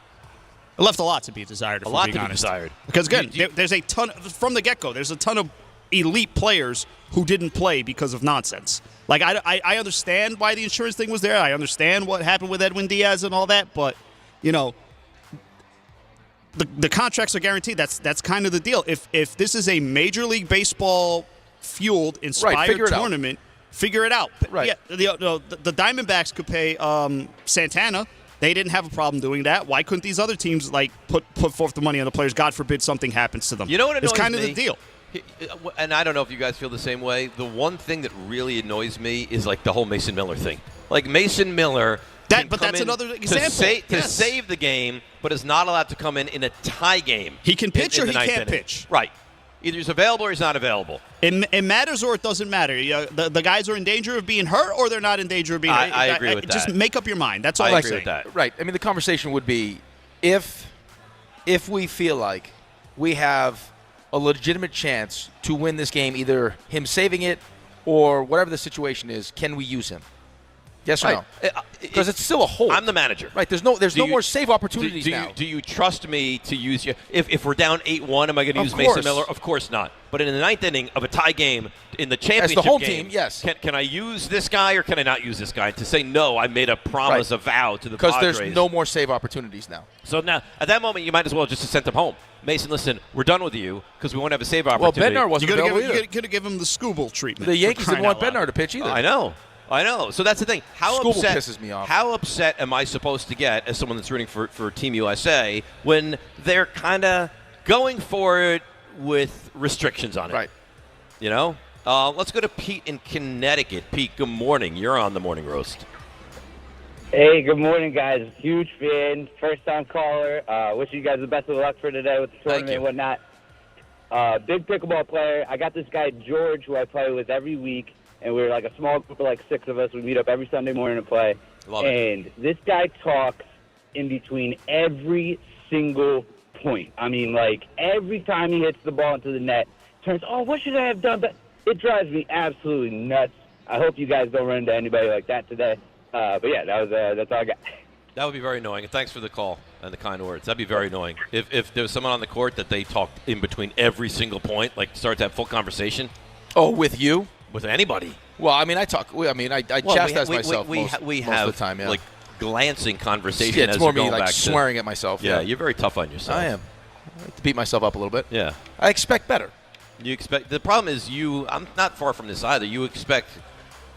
It left a lot to be desired, if A we're lot being to be honest. desired. Because, again, there's a ton, from the get-go, there's a ton of elite players who didn't play because of nonsense. Like, I understand why the insurance thing was there. I understand what happened with Edwin Diaz and all that. But, you know, the contracts are guaranteed. That's kind of the deal. If this is a Major League Baseball fueled, inspired tournament, figure it out. Right. Yeah, the Diamondbacks could pay Santana. They didn't have a problem doing that. Why couldn't these other teams put forth the money on the players? God forbid something happens to them. You know what annoys It's kind of me? the deal. And I don't know if you guys feel the same way. The one thing that really annoys me is like the whole Mason Miller thing. Like Mason Miller, but that's another example. To save the game, but is not allowed to come in a tie game. He can pitch in or the he ninth can't inning. pitch. Right. Either he's available or he's not available. It matters or it doesn't matter. The guys are in danger of being hurt or they're not in danger of being hurt. I agree with that. Just make up your mind. That's all I I'm agree saying. with that. Right. I mean, the conversation would be if we feel like we have a legitimate chance to win this game, either him saving it or whatever the situation is, can we use him? Yes or Right. no? Because it's still a hold. I'm the manager. Right. There's no more save opportunities now. Do you trust me to use you? If we're down 8-1, am I going to Of use course. Mason Miller? Of course not. But in the ninth inning of a tie game in the championship As the home game, team, yes. Can I use this guy or can I not use this guy? To say no, I made a promise, Right. a vow to the Padres. Because there's no more save opportunities now. So now, at that moment, you might as well just have sent him home. Mason, listen, we're done with you because we won't have a save opportunity. Well, Bednar wasn't available either. You could have given him the Skubal treatment. The Yankees for didn't crying want out loud. Bednar to pitch either. I know. So that's the thing. How Skubal upset pisses me off. How upset am I supposed to get as someone that's rooting for Team USA when they're kind of going for it with restrictions on it? Right. You know? Let's go to Pete in Connecticut. Pete, good morning. You're on the Morning Roast. Hey, good morning, guys. Huge fan, first-time caller. Wish you guys the best of luck for today with the tournament and whatnot. Big pickleball player. I got this guy, George, who I play with every week, and we're like a small group of like 6 of us. We meet up every Sunday morning to play. Love it. And this guy talks in between every single point. I mean, like, every time he hits the ball into the net, turns, what should I have done? But it drives me absolutely nuts. I hope you guys don't run into anybody like that today. But yeah, that's all I got. That would be very annoying. And thanks for the call and the kind words. That'd be very annoying. If there was someone on the court that they talked in between every single point, like start to have full conversation. Oh, with you? With anybody. Well, I mean, I chastise myself most of the time. Yeah. like glancing conversation. Yeah, it's as more you're me going like back swearing at myself. Yeah, you're very tough on yourself. I am. I like to beat myself up a little bit. Yeah. I expect better. You expect. The problem is I'm not far from this either. You expect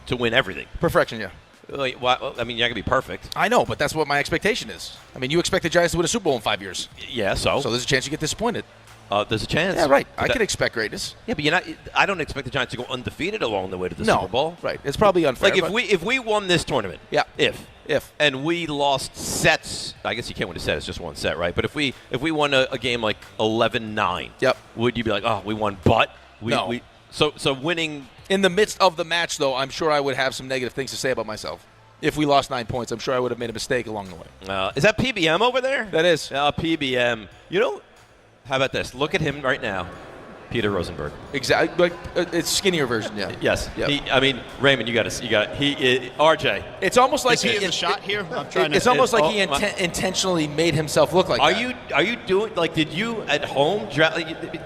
to win everything. Perfection, yeah. Well, I mean, you're not going to be perfect. I know, but that's what my expectation is. I mean, you expect the Giants to win a Super Bowl in 5 years. Yeah, so there's a chance you get disappointed. There's a chance. Yeah, right. But I can expect greatness. Yeah, but you're not. I don't expect the Giants to go undefeated along the way to the No, Super Bowl. right. It's probably unfair. Like if we won this tournament. Yeah. If and we lost sets, I guess you can't win a set. It's just one set, right? But if we won a game like 11-9, yep. Would you be like, oh, we won, but no. So winning in the midst of the match, though, I'm sure I would have some negative things to say about myself. If we lost 9 points, I'm sure I would have made a mistake along the way. Is that PBM over there? That is. PBM. You know, how about this? Look at him right now. Peter Rosenberg. Exactly. Like it's skinnier version, yeah. Yes. Yep. I mean, Raymond, RJ. It's almost like is he in the shot here? I'm trying it's to. almost like he intentionally made himself look like that. Are you doing like? Did you at home?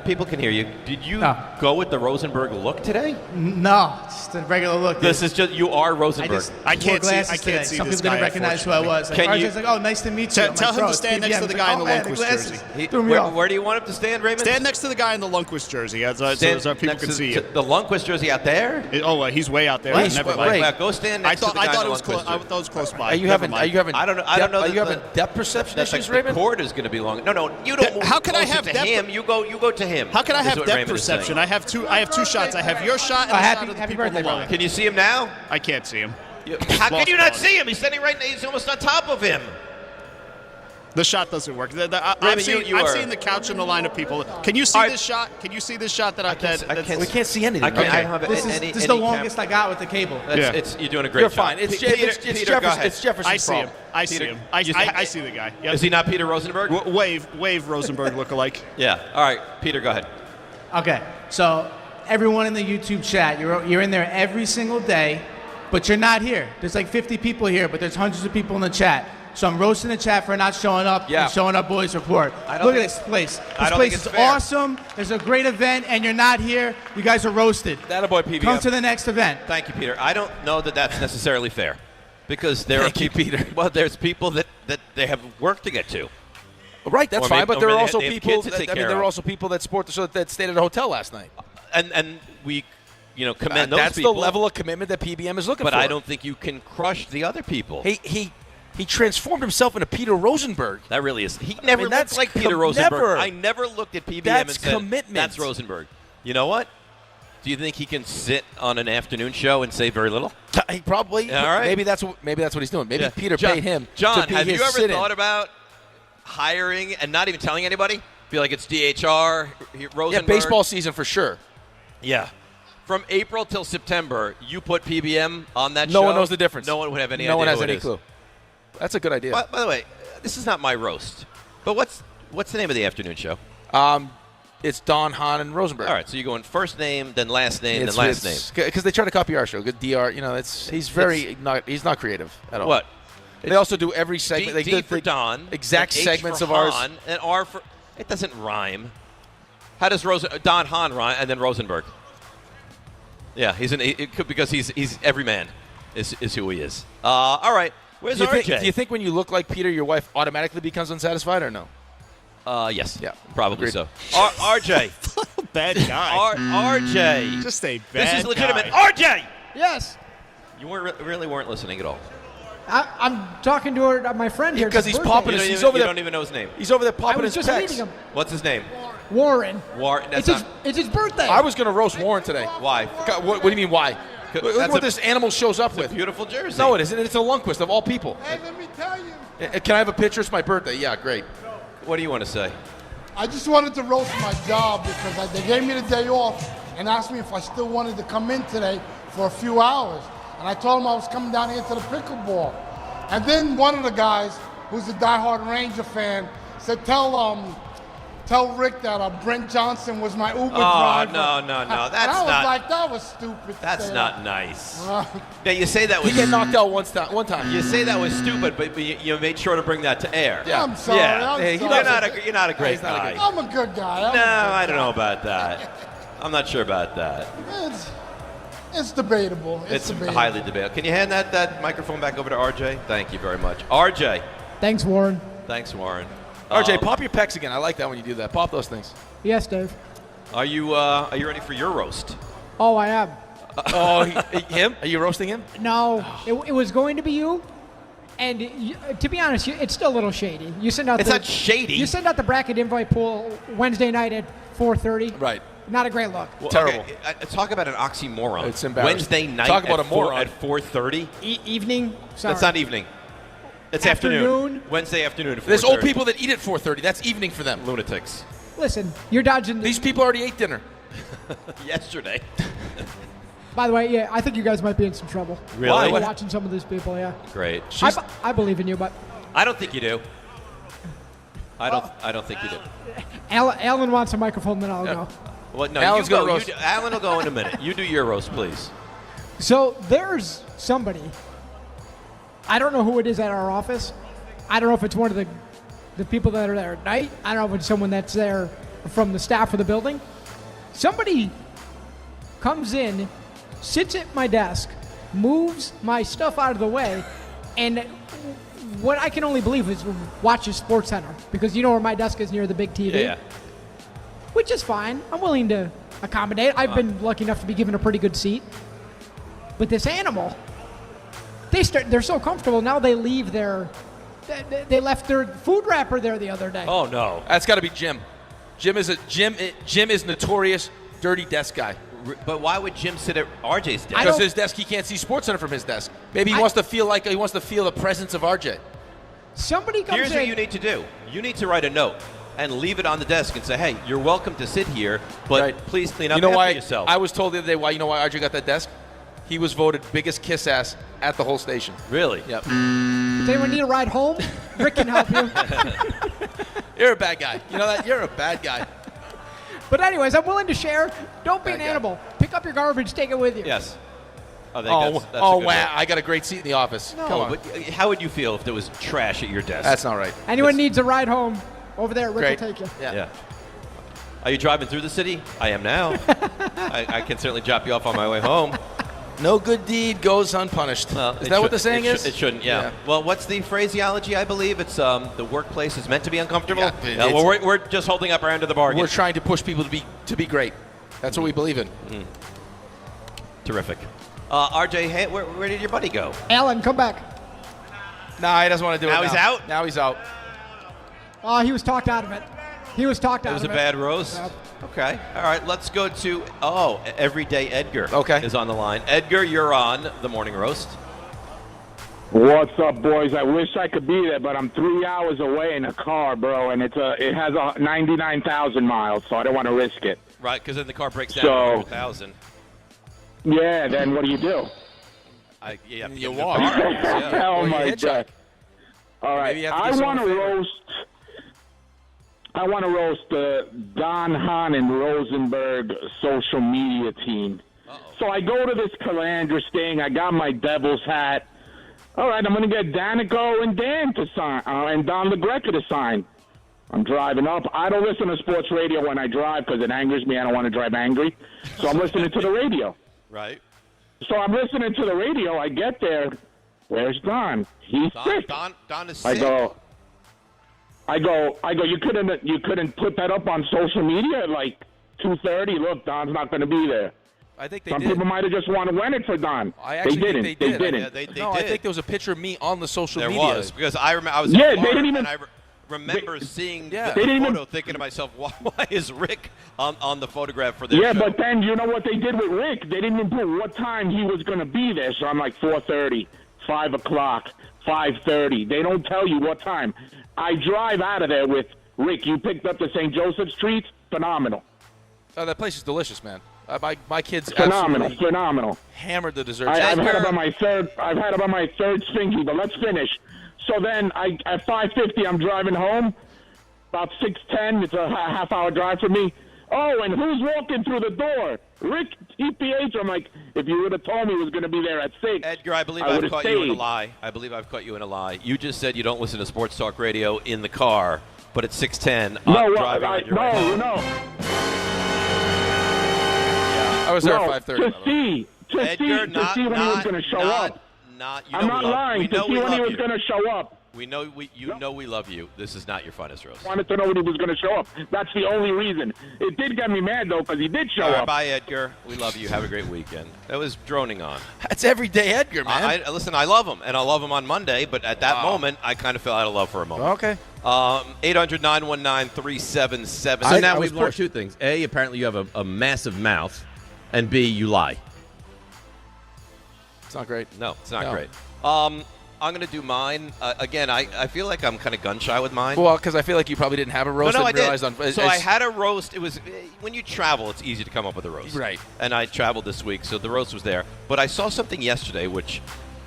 People can hear you. Did you go with the Rosenberg look today? No, just a regular look. This is just you are Rosenberg. I can't see. I can't see. Some people didn't recognize who I was. Like, Can you? RJ's like, oh, nice to meet you. Tell him to stand next to the guy in the Lundqvist jersey. Where do you want him to stand, Raymond? Stand next to the guy in the Lundqvist jersey, so our people can see you. The Lundqvist jersey out there? He's way out there. Never mind. Go stand next to the guy in the Lundqvist jersey. I thought it was close by. Are you having? I don't know. Are you having depth perception issues, The Raymond? cord is going to be long. No. You don't. How can I closer have to depth? him? You go to him. How can I is have what depth Raymond is perception? saying. I have two shots. I have your shot and the shot of the people birthday, below. Can you see him now? I can't see him. How can you not see him? He's standing right. He's almost on top of him. The shot doesn't work. I've seen the couch and the line of people. Can you see this shot? Can you see this shot that we can't see anything. This is the longest I got with the cable. You're doing a great You're job. fine. It's Jefferson's I see problem. him. I see him. I see the guy. Yep. Is he not Peter Rosenberg? Wave Rosenberg lookalike. Yeah. All right, Peter, go ahead. Okay, so everyone in the YouTube chat, you're in there every single day, but you're not here. There's like 50 people here, but there's hundreds of people in the chat. So I'm roasting the chat for not showing up and showing up Boys Report. Look at this place. This place is awesome. There's a great event, and you're not here. You guys are roasted. Attaboy, PBM. Come to the next event. Thank you, Peter. I don't know that that's necessarily fair because there are people, Peter. Well, there's people that they have work to get to. Right, that's fine. But there are also people. There are also people that that stayed at a hotel last night. And we, commend those that's people. That's the level of commitment that PBM is looking for. But I don't think you can crush the other people. He transformed himself into Peter Rosenberg. That really is. He never looked like Peter Rosenberg. I never looked at PBM and said, commitment. That's Rosenberg. You know what? Do you think he can sit on an afternoon show and say very little? He probably. All right. Maybe that's what he's doing. Maybe Peter paid him John, to be have his you ever sit-in. thought about hiring and not even telling anybody? Feel like it's DHR, Rosenberg? Yeah, baseball season for sure. Yeah. From April till September, you put PBM on that show. No one knows the difference. No one would have any idea. No one has who it any is. clue. That's a good idea. By the way, this is not my roast. But what's the name of the afternoon show? It's Don, Hahn, and Rosenberg. All right, so you're going first name, then last name, then last name. Because they try to copy our show. Good DR. He's not creative at all. What? They also do every segment. D for Don. Exact segments of ours. And R for it doesn't rhyme. How does Don Hahn rhyme and then Rosenberg? Yeah, because he's every man is who he is. All right. Where's RJ? Do you think when you look like Peter, your wife automatically becomes unsatisfied or no? Yes. Yeah. Probably so. RJ. Bad guy. RJ. Just a bad This is legitimate. guy. RJ! Yes. You really weren't listening at all. I'm talking to my friend here. Because he's popping his. He's over you there. don't even know his name. He's over there popping his just pecs. meeting him. What's his name? Warren. Warren. It's his birthday. I was going to roast Warren today. Why? What do you mean why? Look what this animal shows up with. Beautiful jersey. No, it isn't. It's a Lundqvist of all people. Hey, let me tell you. Can I have a picture? It's my birthday. Yeah, great. What do you want to say? I just wanted to roast my job because they gave me the day off and asked me if I still wanted to come in today for a few hours. And I told them I was coming down here to the pickleball. And then one of the guys, who's a diehard Ranger fan, said, tell Rick that Brent Johnson was my Uber driver. No. That was stupid. That's not nice. Yeah, you say that was. He get knocked out one time. You say that was stupid, but you made sure to bring that to air. Yeah. I'm sorry. Yeah. I'm sorry. You're not a great guy. I'm a good guy. I don't know about that. I'm not sure about that. It's debatable. It's highly debatable. Can you hand that microphone back over to RJ? Thank you very much. RJ. Thanks, Warren. Thanks, Warren. RJ, pop your pecs again. I like that when you do that. Pop those things. Yes, Dave. Are you ready for your roast? Oh, I am. Him? Are you roasting him? No, it was going to be you. And to be honest, it's still a little shady. You send out. It's not shady. You send out the bracket invite pool Wednesday night at 4:30. Right. Not a great look. Well, terrible. Okay. Talk about an oxymoron. It's embarrassing. Wednesday night. Talk about a moron. At 4:30. Evening. Sorry. That's not evening. It's afternoon. Wednesday afternoon. There's old people that eat at 4:30. That's evening for them. Lunatics. Listen, you're dodging. These people already ate dinner. Yesterday. By the way, yeah, I think you guys might be in some trouble. Really? Why? Watching some of these people, yeah. Great. I believe in you, but I don't think you do. I don't think you do. Alan wants a microphone, then I'll go. Well, no, Alan's you go. gonna roast. Alan will go in a minute. You do your roast, please. So there's somebody. I don't know who it is at our office. I don't know if it's one of the people that are there at night. I don't know if it's someone that's there from the staff of the building. Somebody comes in, sits at my desk, moves my stuff out of the way, and what I can only believe is watches SportsCenter, because you know where my desk is, near the big TV. Yeah. Which is fine. I'm willing to accommodate. I've been lucky enough to be given a pretty good seat. But this animal, they're so comfortable now. They leave they left their food wrapper there the other day. Oh no, that's got to be Jim. Jim is notorious dirty desk guy. But why would Jim sit at RJ's desk? Because his desk, he can't see SportsCenter from his desk. Maybe he wants to feel the presence of RJ. Somebody comes Here's in. what you need to do. You need to write a note and leave it on the desk and say, hey, you're welcome to sit here, but please clean up after yourself. I was told the other day you know why Audrey got that desk? He was voted biggest kiss ass at the whole station. Really? Yep. Does anyone need a ride home? Rick can help you. You're a bad guy. You know that? You're a bad guy. But anyways, I'm willing to share. Don't be an animal. Pick up your garbage, take it with you. Yes. That's wow! one. I got a great seat in the office. No. Come on. But how would you feel if there was trash at your desk? That's not right. Anyone needs a ride home, over there, Rick will take you. Yeah. Are you driving through the city? I am now. I can certainly drop you off on my way home. No good deed goes unpunished. Is that what the saying is? It shouldn't, yeah. Well, what's the phraseology, I believe? It's the workplace is meant to be uncomfortable. Yeah, well, we're just holding up our end of the bargain. We're trying to push people to be great. That's what we believe in. Terrific. RJ, hey, where did your buddy go? Alan, come back. Nah, he doesn't want to do it now. He's out? Now he's out. Oh, he was talked out of it. It was a bad roast? Yep. Okay. All right, let's go to, Everyday Edgar is on the line. Edgar, you're on the morning roast. What's up, boys? I wish I could be there, but I'm 3 hours away in a car, bro, and it has 99,000 miles, so I don't want to risk it. Right, because then the car breaks down to 100,000. Yeah, then what do? You walk. Oh, my God. All right, I want to roast Don Hahn and Rosenberg social media team. So I go to this Calandris thing. I got my Devil's hat. All right, I'm going to get Danico and Dan to sign, and Don LaGreca to sign. I'm driving up. I don't listen to sports radio when I drive because it angers me. I don't want to drive angry. So I'm listening to the radio. Right. So I'm listening to the radio. I get there. Where's Don? He's sick. Don is sick. I go. You couldn't put that up on social media at like 2:30. Look, Don's not going to be there. I think Some people might have just wanted to win it for Don. I actually they didn't. think they didn't. Yeah, they I did. think there was a picture of me on the social media. There was, because I remember I was Yeah, in they Florida, didn't even- and I remember seeing the They didn't photo, thinking to myself, why is Rick on the photograph for their Yeah, show? but then you know what they did with Rick? They didn't even put what time he was going to be there. So I'm like 4:30, 5 o'clock, 5:30. They don't tell you what time. I drive out of there with Rick. You picked up the St. Joseph's treats? Phenomenal. Oh, that place is delicious, man. My kids phenomenal. Hammered the desserts. I've had about my third Sphinky, but let's finish. So then at 5:50, I'm driving home. About 6:10, it's a half-hour drive for me. Oh, and who's walking through the door? Rick DiPietro. I'm like, if you would have told me he was going to be there at 6. Edgar, I believe I've caught you in a lie. You just said you don't listen to sports talk radio in the car, but at 6:10, driving on your way home. I was there at 5:30. To see when he was going to show up. I'm not lying. To see when he was going to show up. We know we love you. This is not your finest roast. Wanted to know when he was going to show up. That's the only reason. It did get me mad, though, because he did show up. Bye, Edgar. We love you. Have a great weekend. That was droning on. That's Everyday Edgar, man. Listen, I love him, and I love him on Monday, but at that moment, I kind of fell out of love for a moment. Okay. 800-919-3777. So now we've learned two things. A, apparently you have a massive mouth, and B, you lie. It's not great. No, it's not great. I'm going to do mine. Again, I feel like I'm kind of gun-shy with mine. Well, because I feel like you probably didn't have a roast. No, I did. I had a roast. It was when you travel, it's easy to come up with a roast. Right. And I traveled this week, so the roast was there. But I saw something yesterday which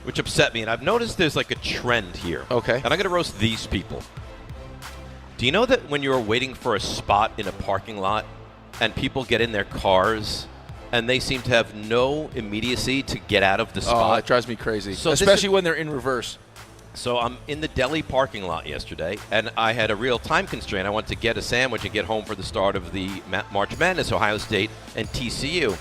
upset me, and I've noticed there's like a trend here. Okay. And I'm going to roast these people. Do you know that when you're waiting for a spot in a parking lot and people get in their cars and they seem to have no immediacy to get out of the spot? Oh, it drives me crazy, so especially when they're in reverse. So I'm in the deli parking lot yesterday, and I had a real time constraint. I wanted to get a sandwich and get home for the start of the March Madness, Ohio State and TCU.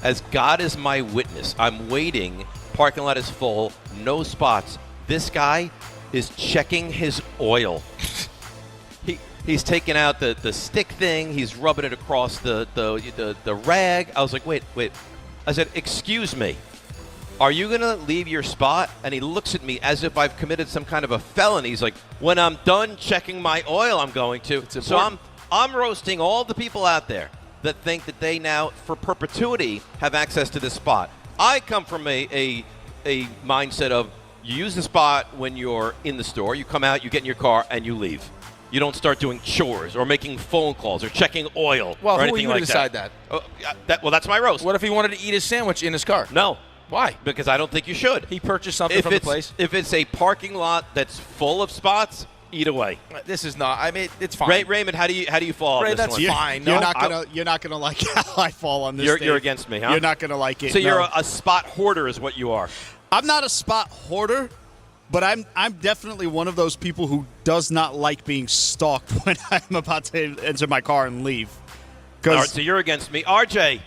As God is my witness, I'm waiting. Parking lot is full, no spots. This guy is checking his oil. He's taking out the stick thing. He's rubbing it across the rag. I was like, wait. I said, excuse me. Are you going to leave your spot? And he looks at me as if I've committed some kind of a felony. He's like, when I'm done checking my oil, I'm going to. So I'm roasting all the people out there that think that they now, for perpetuity, have access to this spot. I come from a mindset of You use the spot when you're in the store. You come out, you get in your car, and you leave. You don't start doing chores or making phone calls or checking oil Well, or who are anything you like to decide that? Well, that's my roast. What if he wanted to eat his sandwich in his car? No. Why? Because I don't think you should. He purchased something from the place. If it's a parking lot that's full of spots, eat away. This is not. I mean, it's fine. Raymond, how do you fall Ray, on this that's one? fine. You're not gonna like how I fall on this. You're against me, huh? You're not gonna like it. So you're a spot hoarder, is what you are. I'm not a spot hoarder, but I'm definitely one of those people who does not like being stalked when I'm about to enter my car and leave. All right, so you're against me, RJ's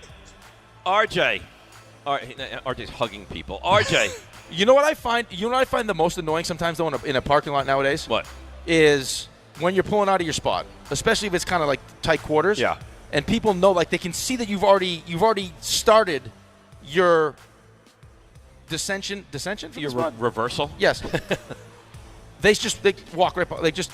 hugging people. RJ, you know what I find? You know what I find the most annoying sometimes though in a parking lot nowadays? What? Is when you're pulling out of your spot, especially if it's kind of like tight quarters. Yeah. And people know, like they can see that you've already started your dissension from your the spot? reversal. Yes. they walk right by. They just.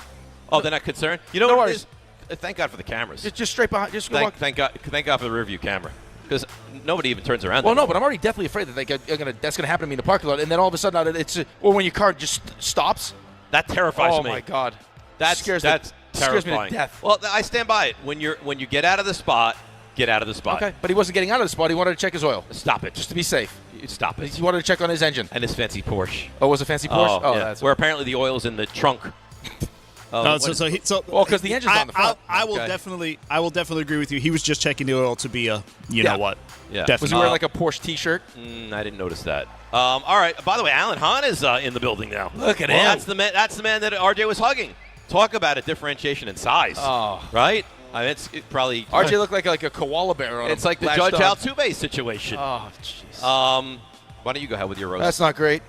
Oh, they're not concerned. You know no what worries. it is? Thank God for the cameras. Just straight behind. Just walk. Thank God for the rear view camera, because nobody even turns around. Well, no, but I'm already deathly afraid that that's going to happen to me in the parking lot, and then all of a sudden or when your car just stops. That terrifies me. Oh my God, that scares me to death. Well, I stand by it. When you get out of the spot, get out of the spot. Okay, but he wasn't getting out of the spot. He wanted to check his oil. Stop it, just to be safe. Stop it. He wanted to check on his engine and his fancy Porsche. Oh, was it a fancy Porsche? Oh, yeah. That's where apparently the oil's in the trunk. because the engine's on the front. I will definitely agree with you. He was just checking the oil to be a know what. Yeah. Definitely. Was he wearing like a Porsche T-shirt? I didn't notice that. All right. By the way, Alan Hahn is in the building now. Look at him. That's the man that RJ was hugging. Talk about a differentiation in size. Oh, right. I mean, it's probably RJ looked like a koala bear. It's like the Judge Altuve situation. Oh, jeez. Why don't you go ahead with your roast? That's not great.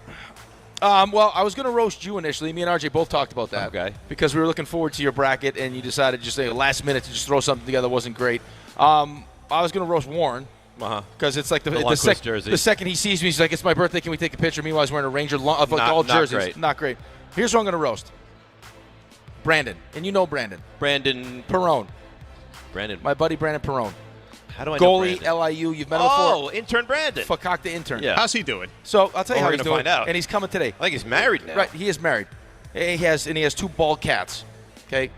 Well, I was going to roast you initially. Me and RJ both talked about that. Okay. Because we were looking forward to your bracket, and you decided just last minute to just throw something together wasn't great. I was going to roast Warren. Because it's like the second he sees me, he's like, "It's my birthday. Can we take a picture?" Meanwhile, he's wearing a Ranger of all jerseys. Great. Not great. Here's who I'm going to roast. Brandon, and you know Brandon. Brandon Perrone. My buddy Brandon Perrone. How do I know Goalie, Brandon? LIU. You've met him before. Oh, intern Brandon. Fakak the intern. Yeah. How's he doing? So I'll tell you how we're he's gonna doing. find out. And he's coming today. I think he's married now. Right, he is married. He has two bald cats. Okay.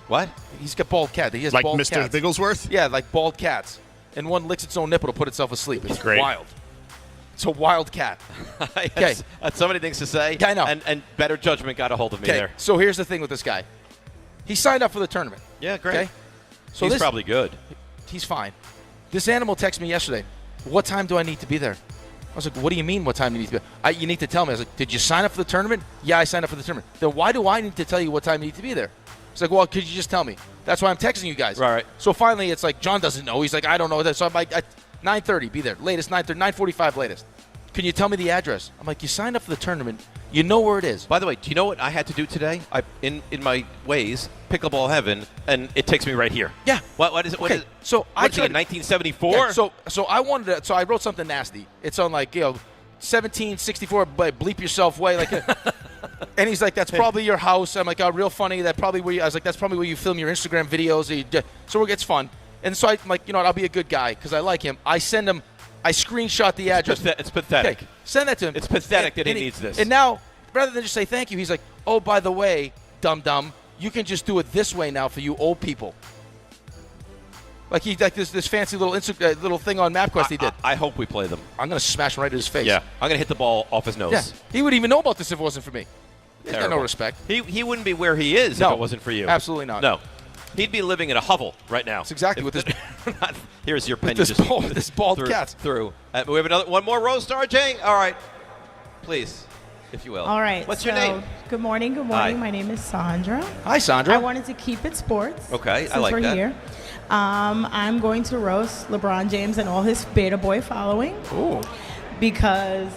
What? He's got bald cats. He has like bald Mr. cats. Bigglesworth? Yeah, like bald cats. And one licks its own nipple to put itself asleep. It's great. Wild. It's a wild cat. Okay. That's so many things to say. Yeah, I know. And better judgment got a hold of me there. So here's the thing with this guy. He signed up for the tournament. Yeah, great. Okay. So he's probably good. He's fine. This animal texted me yesterday. What time do I need to be there? I was like, what do you mean what time do you need to be there? You need to tell me. I was like, did you sign up for the tournament? Yeah, I signed up for the tournament. Then why do I need to tell you what time you need to be there? It's like, well, could you just tell me? That's why I'm texting you guys. Right. So finally, it's like, John doesn't know. He's like, I don't know. So I'm like, at 9:30, be there. Latest, 9:30, 9:45 latest. Can you tell me the address? I'm like, you signed up for the tournament. You know where it is. By the way, do you know what I had to do today? In my ways, Pickleball Heaven, and it takes me right here. Yeah. What is it? Okay. So what's it, 1974? Yeah, so I wanted to. So I wrote something nasty. It's on 1764. But bleep yourself way And he's like, that's probably your house. I'm like, oh, real funny. I was like, that's probably where you film your Instagram videos. So it's fun. And so I'm like, you know what? I'll be a good guy because I like him. I send him. I screenshot the address. It's pathetic. Okay, send that to him. It's pathetic that he needs this. And now, rather than just say thank you, he's like, oh, by the way, dum-dum, you can just do it this way now for you old people. Like this fancy little little thing on MapQuest he did. I hope we play them. I'm going to smash him right in his face. Yeah. I'm going to hit the ball off his nose. Yeah. He wouldn't even know about this if it wasn't for me. He's got no respect. He wouldn't be where he is if it wasn't for you. Absolutely not. No. He'd be living in a hovel right now. That's exactly what this. Here's your pen. This bald cat. Through. We have one more roast, RJ. All right, please, if you will. All right. What's your name? Good morning. Good morning. My name is Sandra. Hi, Sandra. I wanted to keep it sports. Okay, since I like we're that. Here. I'm going to roast LeBron James and all his beta boy following. Ooh. Because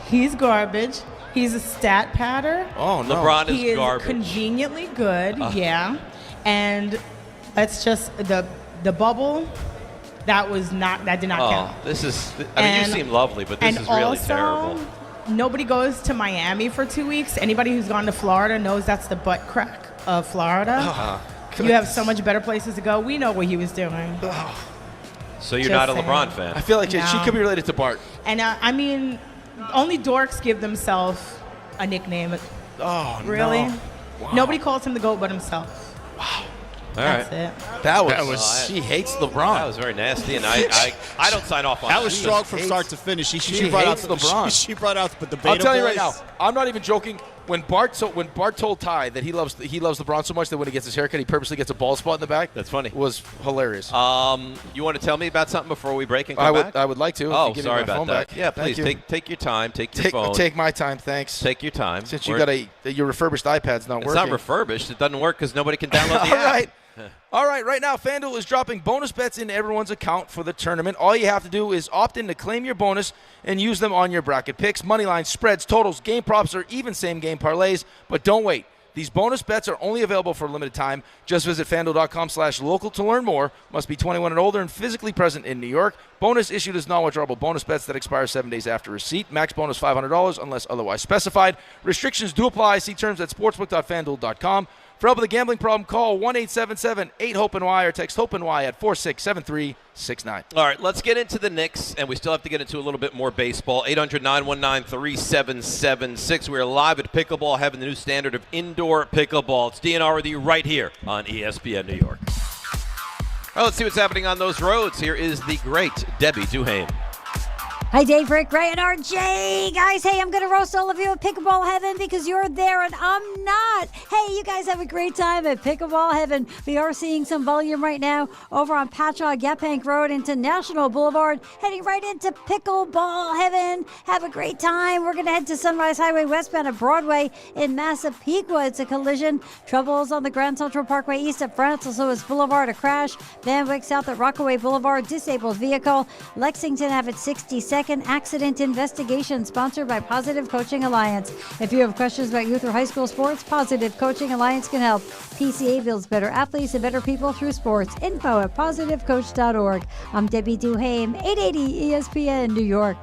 he's garbage. He's a stat patter. Oh no. LeBron is he is garbage. Conveniently good. Yeah. And that's just the bubble. That did not count. This is. You seem lovely, but this is really terrible. Nobody goes to Miami for 2 weeks. Anybody who's gone to Florida knows that's the butt crack of Florida. You have so much better places to go. We know what he was doing. So you're not a LeBron fan? I feel like she could be related to Bart. And I mean, only dorks give themselves a nickname. Oh, really? no. Wow. Nobody calls him the GOAT but himself. All That's right. it. That was she hates LeBron. That was very nasty, and I don't sign off on that. That was strong from start to finish. She brought out LeBron. She brought out the beta I'll tell you boys. right now, I'm not even joking. When Bart told Ty that he loves LeBron so much that when he gets his haircut, he purposely gets a bald spot in the back. That's funny. Was hilarious. You want to tell me about something before we break and come back? I would like to. Oh, if you give sorry me my about phone that. back. Yeah, Thank please you. take your time. Take your phone. Take my time, thanks. Take your time. Since you got your refurbished iPad's not working. It's not refurbished. It doesn't work because nobody can download the All app. right. All right, right now, FanDuel is dropping bonus bets into everyone's account for the tournament. All you have to do is opt in to claim your bonus and use them on your bracket picks, money lines, spreads, totals, game props, or even same-game parlays. But don't wait. These bonus bets are only available for a limited time. Just visit FanDuel.com/local to learn more. Must be 21 and older and physically present in New York. Bonus issued as non-withdrawable bonus bets that expire 7 days after receipt. Max bonus $500 unless otherwise specified. Restrictions do apply. See terms at sportsbook.fanduel.com. For help with a gambling problem, call 1-877-8-HOPE-NY or text HOPE-NY at 467369. All right, let's get into the Knicks, and we still have to get into a little bit more baseball. 800-919-3776. We are live at Pickleball Heaven, the new standard of indoor pickleball. It's DNR with you right here on ESPN New York. All right, let's see what's happening on those roads. Here is the great Debbie Duhame. Hi, Dave, Rick, Ray, and RJ. Guys, hey, I'm going to roast all of you at Pickleball Heaven because you're there and I'm not. Hey, you guys have a great time at Pickleball Heaven. We are seeing some volume right now over on Patchogue, Yaphank Road into National Boulevard, heading right into Pickleball Heaven. Have a great time. We're going to head to Sunrise Highway westbound at Broadway in Massapequa. It's a collision. Troubles on the Grand Central Parkway east at Francis Lewis Boulevard, a crash. Van Wyck south at Rockaway Boulevard, disabled vehicle. Lexington have it 62nd accident investigation, sponsored by Positive Coaching Alliance. If you have questions about youth or high school sports, Positive Coaching Alliance can help. PCA builds better athletes and better people through sports. Info at positivecoach.org. I'm Debbie Duhame, 880 ESPN New York.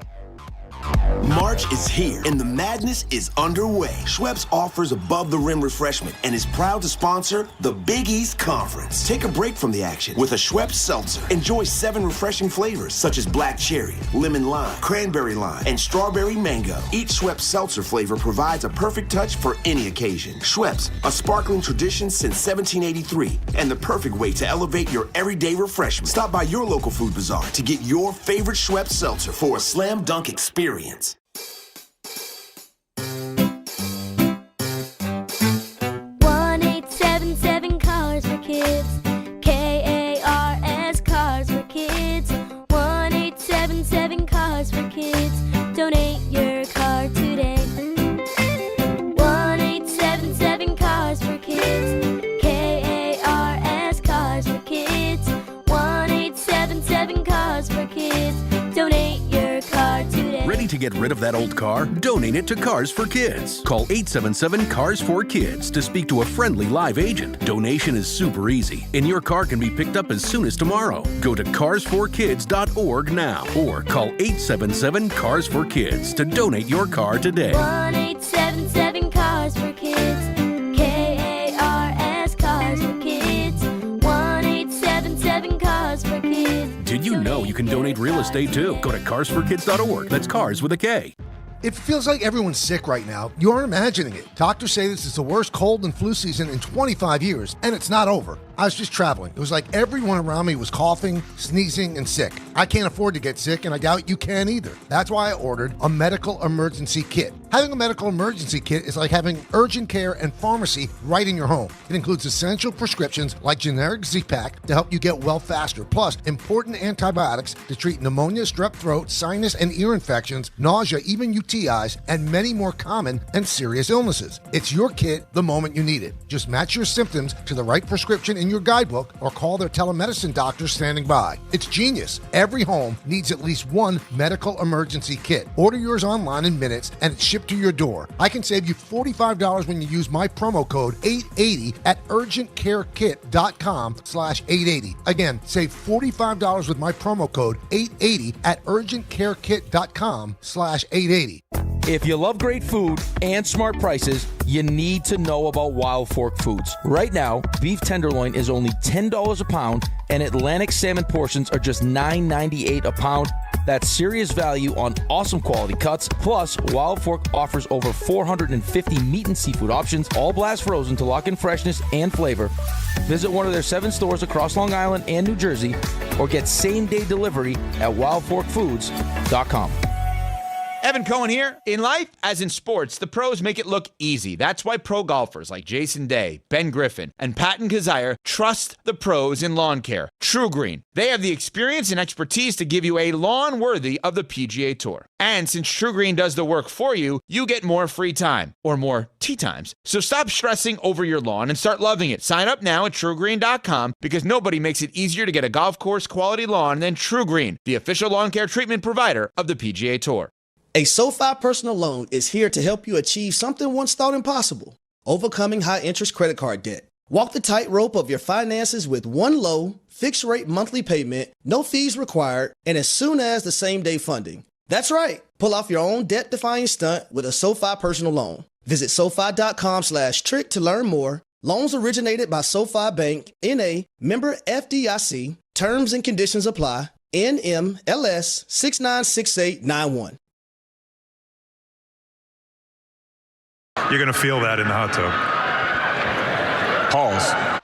March is here and the madness is underway. Schweppes offers above-the-rim refreshment and is proud to sponsor the Big East Conference. Take a break from the action with a Schweppes seltzer. Enjoy 7 refreshing flavors such as black cherry, lemon lime, cranberry lime, and strawberry mango. Each Schweppes seltzer flavor provides a perfect touch for any occasion. Schweppes, a sparkling tradition since 1783 and the perfect way to elevate your everyday refreshment. Stop by your local food bazaar to get your favorite Schweppes seltzer for a slam dunk experience. 1-877 Cars for Kids. KARS Cars for Kids. 1-877 Cars for Kids. Donate your car today. 1-877 Cars for Kids. KARS Cars for Kids. 1-877 Cars for Kids. Donate your car today. Ready to get rid of that old car? Donate it to Cars for Kids. Call 877-CARS4KIDS to speak to a friendly live agent. Donation is super easy, and your car can be picked up as soon as tomorrow. Go to cars4kids.org now or call 877-CARS4KIDS to donate your car today. 1-877 Cars for Kids. KARS Cars for Kids. 1-877 Cars for Kids. Did you know you can donate real estate too? Go to cars4kids.org. That's cars with a K. It feels like everyone's sick right now. You aren't imagining it. Doctors say this is the worst cold and flu season in 25 years, and it's not over. I was just traveling. It was like everyone around me was coughing, sneezing, and sick. I can't afford to get sick, and I doubt you can either. That's why I ordered a medical emergency kit. Having a medical emergency kit is like having urgent care and pharmacy right in your home. It includes essential prescriptions like generic Z-Pak to help you get well faster, plus important antibiotics to treat pneumonia, strep throat, sinus and ear infections, nausea, even UTIs, and many more common and serious illnesses. It's your kit the moment you need it. Just match your symptoms to the right prescription in your guidebook or call their telemedicine doctor standing by. It's genius. Every home needs at least one medical emergency kit. Order yours online in minutes and it's shipped to your door. I can save you $45 when you use my promo code 880 at urgentcarekit.com/880. Again, save $45 with my promo code 880 at urgentcarekit.com/880. If you love great food and smart prices, you need to know about Wild Fork Foods. Right now, beef tenderloin is only $10 a pound, and Atlantic salmon portions are just $9.98 a pound. That's serious value on awesome quality cuts. Plus, Wild Fork offers over 450 meat and seafood options, all blast frozen to lock in freshness and flavor. Visit one of their 7 stores across Long Island and New Jersey, or get same-day delivery at wildforkfoods.com. Evan Cohen here. In life, as in sports, the pros make it look easy. That's why pro golfers like Jason Day, Ben Griffin, and Patton Kazire trust the pros in lawn care. True Green. They have the experience and expertise to give you a lawn worthy of the PGA Tour. And since True Green does the work for you, you get more free time, or more tee times. So stop stressing over your lawn and start loving it. Sign up now at TrueGreen.com, because nobody makes it easier to get a golf course quality lawn than True Green, the official lawn care treatment provider of the PGA Tour. A SoFi personal loan is here to help you achieve something once thought impossible: overcoming high-interest credit card debt. Walk the tightrope of your finances with one low, fixed-rate monthly payment, no fees required, and as soon as the same-day funding. That's right. Pull off your own debt-defying stunt with a SoFi personal loan. Visit SoFi.com/trick to learn more. Loans originated by SoFi Bank, N.A., member FDIC. Terms and conditions apply. NMLS 696891. You're going to feel that in the hot tub. Pause.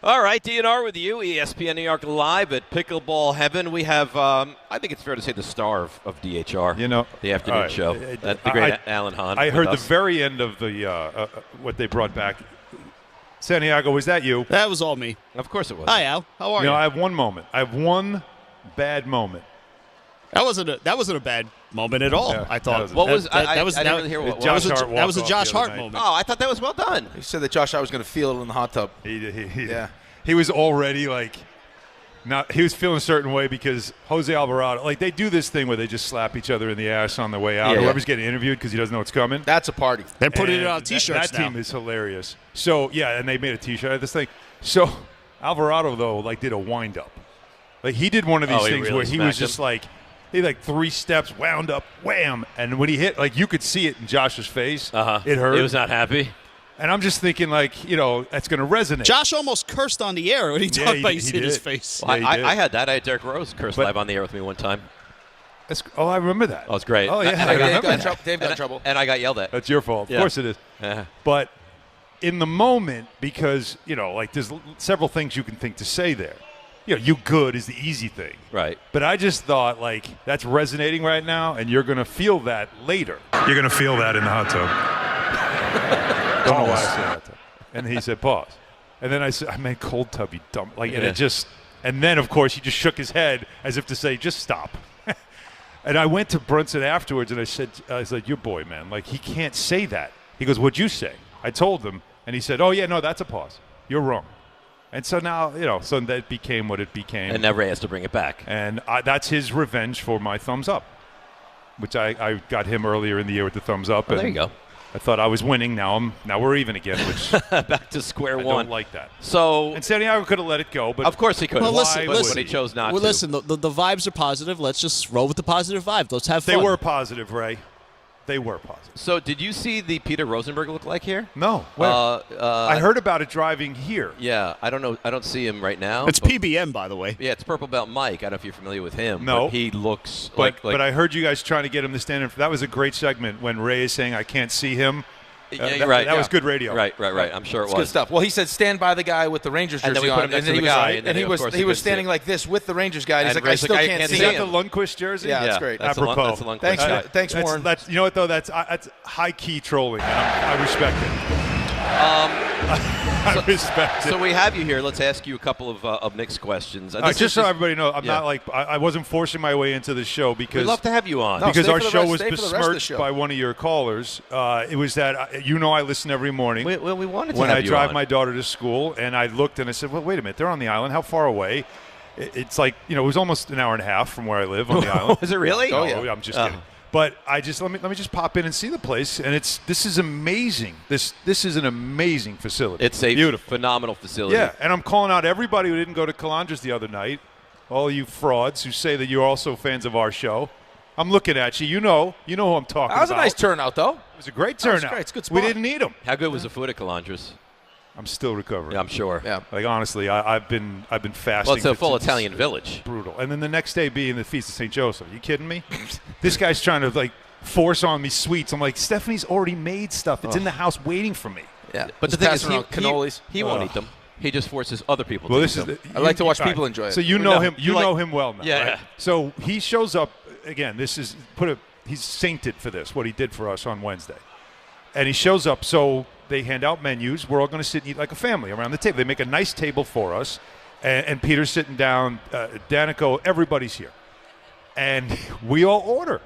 All right, DNR with you, ESPN New York Live at Pickleball Heaven. We have, I think it's fair to say, the star of DHR. You know, the afternoon show. The great Alan Hahn. I heard the very end of the what they brought back. Santiago, was that you? That was all me. Of course it was. Hi, Al. How are you? You know, I have one moment. I have one bad moment. That wasn't a bad moment at all. Yeah, I thought. What was that was? I didn't really hear what That was a Josh Hart moment. Oh, I thought that was well done. He said that Josh Hart was going to feel it in the hot tub. He was already like, he was feeling a certain way because Jose Alvarado, like they do this thing where they just slap each other in the ass on the way out. Whoever's getting interviewed because he doesn't know what's coming. That's a party. They're putting it on T-shirts That team is hilarious. So yeah, and they made a T-shirt out of this thing. So Alvarado though, like did a wind up. Like he did one of these things where he was just like. He like 3 steps, wound up, wham, and when he hit, like you could see it in Josh's face. It hurt. He was not happy. And I'm just thinking, like, you know, that's going to resonate. Josh almost cursed on the air when he talked about he hit his face. Well, I had that. I had Derek Rose curse live on the air with me one time. I remember that. Oh, it's great. Oh, yeah. Dave got in trouble. And I got yelled at. That's your fault. Of course it is. But in the moment, because, you know, like there's several things you can think to say there. You know, you good is the easy thing. Right. But I just thought, like, that's resonating right now, and you're going to feel that later. You're going to feel that in the hot tub. Don't know why I said hot tub. And he said, pause. And then I said, I meant cold tub, you dumb. Like, and it just, and then, of course, he just shook his head as if to say, just stop. And I went to Brunson afterwards, and I said, your boy, man, like, he can't say that. He goes, what'd you say? I told him, and he said, oh, yeah, no, that's a pause. You're wrong. And so now, you know, so that became what it became. And never has to bring it back. And that's his revenge for my thumbs up, which I got him earlier in the year with the thumbs up. Oh, there you go. I thought I was winning. Now we're even again, which back to square one. I don't like that. So and Santiago could have let it go, but of course he could. Well, listen, but he chose not to. Listen, the vibes are positive. Let's just roll with the positive vibe. Let's have fun. They were positive, Ray. They were positive. So did you see the Peter Rosenberg look like here? No. Where? I heard about it driving here. Yeah, I don't know. I don't see him right now. It's PBM, by the way. Yeah, it's Purple Belt Mike. I don't know if you're familiar with him. No. But he looks like. But I heard you guys trying to get him to stand in. That was a great segment when Ray is saying, I can't see him. That was good radio. Right. I'm sure it was. Good stuff. Well, he said stand by the guy with the Rangers jersey on, and then he was standing like this with the Rangers guy. And he's like, I still can't see him. Is that the Lundqvist jersey? Yeah, that's great. Apropos. Thanks, Warren. You know what though? That's high key trolling. And I respect it. I respect it. So we have you here. Let's ask you a couple of Knicks questions. Just so everybody knows, I'm not like I wasn't forcing my way into the show because we'd love to have you on. Because our show was besmirched by one of your callers. It was that I listen every morning. We wanted to when have you on. I drive my daughter to school, and I looked and I said, "Well, wait a minute, they're on the island. How far away?" It's like it was almost an hour and a half from where I live on the island. Is it really? No, I'm just kidding. But I just let me just pop in and see the place, and this is amazing. This is an amazing facility. It's a beautiful, phenomenal facility. Yeah, and I'm calling out everybody who didn't go to Calandras the other night. All you frauds who say that you're also fans of our show. I'm looking at you. You know who I'm talking about. That was a nice turnout, though. It was a great turnout. Great. It's a good spot. We didn't need them. How good was the food at Calandras? I'm still recovering. Yeah, I'm sure. Yeah. Like honestly, I've been fasting. Well, it's a full It's Italian village. Brutal. And then the next day being the Feast of St. Joseph. Are you kidding me? This guy's trying to like force on me sweets. I'm like, Stephanie's already made stuff. It's in the house waiting for me. Yeah. But the Just thing is, passing around cannolis. he won't eat them. He just forces other people Well, to this eat is them. I like to watch people enjoy it. So you know him. You like- know him well now. Yeah. Right? So he shows up again. This is he's sainted for this. What he did for us on Wednesday, and he shows up. So they hand out menus. We're all going to sit and eat like a family around the table. They make a nice table for us, and Peter's sitting down. Danico, everybody's here, and we all order.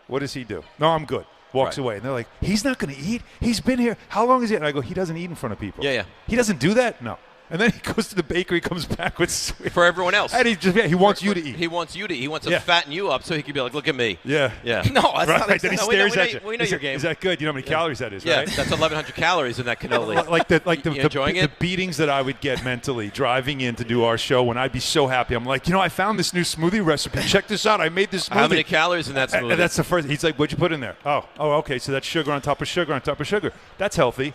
What does he do? No, I'm good. Walks away. And they're like, he's not going to eat? He's been here. How long is it? And I go, he doesn't eat in front of people. Yeah. He doesn't do that? No. And then he goes to the bakery, comes back with sweets. For everyone else. And he wants you to eat. He wants you to eat. He wants to fatten you up so he can be like, look at me. Yeah. Yeah. No, that's not Right, then he stares at you. We know your game. Is that good? You know how many calories that is, Yeah, right? that's 1,100 calories in that cannoli. You enjoying the beatings that I would get mentally driving in to do our show when I'd be so happy. I'm like, I found this new smoothie recipe. Check this out. I made this smoothie. How many calories in that smoothie? And that's the first. He's like, what'd you put in there? Oh, okay. So that's sugar on top of sugar on top of sugar. That's healthy.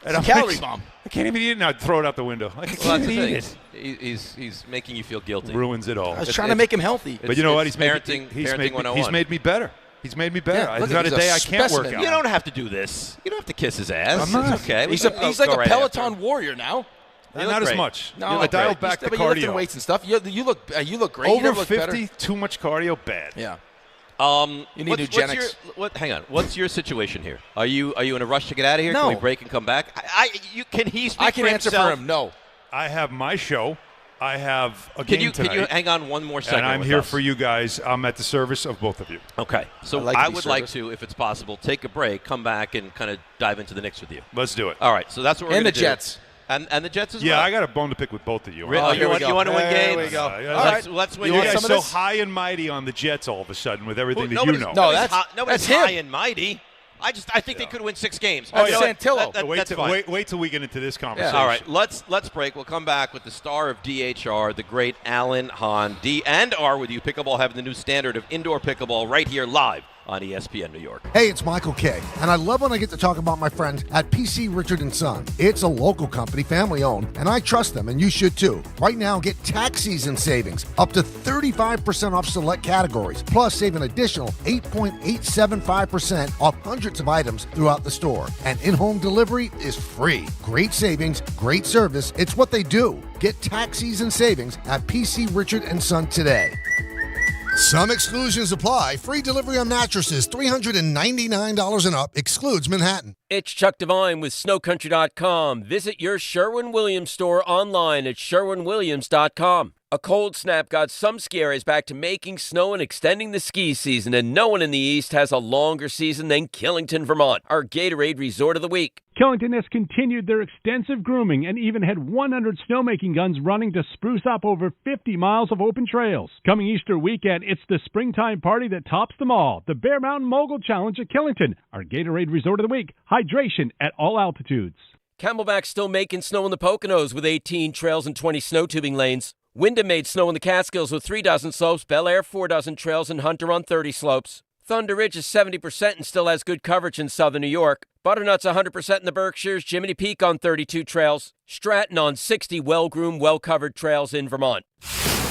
And It's a calorie bomb. I can't even eat it now. I'd throw it out the window. I can't Well, that's even the eat thing. it. He's making you feel guilty. Ruins it all. I was trying to make him healthy. But you know what? He's parenting. parenting 101. He's made me better. He's made me better. Yeah, look, There's not a he's a day I can't work specimen. out. You don't have to do this. You don't have to kiss his ass. I'm not. It's okay. He's Go like a right Peloton after. warrior now. Not as great. much. No, I dialed back the but you're lifting cardio. weights and stuff. You look great. You Over never look 50, better. too much cardio, bad. Yeah. You need eugenics. Hang on. What's your situation here? Are you in a rush to get out of here? No. Can we break and come back? Can he speak I can for answer himself? for him. No. I have my show. I have a Can game you tonight. hang on one more second? And I'm with here us? for you guys. I'm at the service of both of you. Okay. So I like to I be would like serviced. to, if it's possible, take a break, come back, and kind of dive into the Knicks with you. Let's do it. All right. So that's what we're And going the to do. Jets. And the Jets as Yeah, well. I got a bone to pick with both of you. Oh, here we go. you want to win There games? we go. Let's win You games. guys some so of this? high and mighty on the Jets all of a sudden with everything that you Nobody's- know. No, nobody's that's- nobody's that's him. high and mighty. I think they could win 6 games. Oh, You know yeah. what? Santillo. That's fine. Wait till we get into this conversation. All right, let's break. We'll come back with the star of DHR, the great Alan Hahn. D and R with you. Pickleball Heaven, the new standard of indoor pickleball, right here live on ESPN New York. Hey, it's Michael K, and I love when I get to talk about my friends at PC Richard & Son. It's a local company, family-owned, and I trust them, and you should too. Right now, get tax season savings, up to 35% off select categories, plus save an additional 8.875% off hundreds of items throughout the store. And in-home delivery is free. Great savings, great service. It's what they do. Get tax season savings at PC Richard & Son today. Some exclusions apply. Free delivery on mattresses, $399 and up, excludes Manhattan. It's Chuck Devine with SnowCountry.com. Visit your Sherwin-Williams store online at SherwinWilliams.com. A cold snap got some ski areas back to making snow and extending the ski season, and no one in the East has a longer season than Killington, Vermont, our Gatorade Resort of the Week. Killington has continued their extensive grooming and even had 100 snowmaking guns running to spruce up over 50 miles of open trails. Coming Easter weekend, it's the springtime party that tops them all, the Bear Mountain Mogul Challenge at Killington, our Gatorade Resort of the Week. Hydration at all altitudes. Camelback's still making snow in the Poconos with 18 trails and 20 snow tubing lanes. Wyndham made snow in the Catskills with 3 dozen slopes, Bel Air 4 dozen trails, and Hunter on 30 slopes. Thunder Ridge is 70% and still has good coverage in southern New York. Butternut's 100% in the Berkshires, Jiminy Peak on 32 trails, Stratton on 60 well-groomed, well-covered trails in Vermont.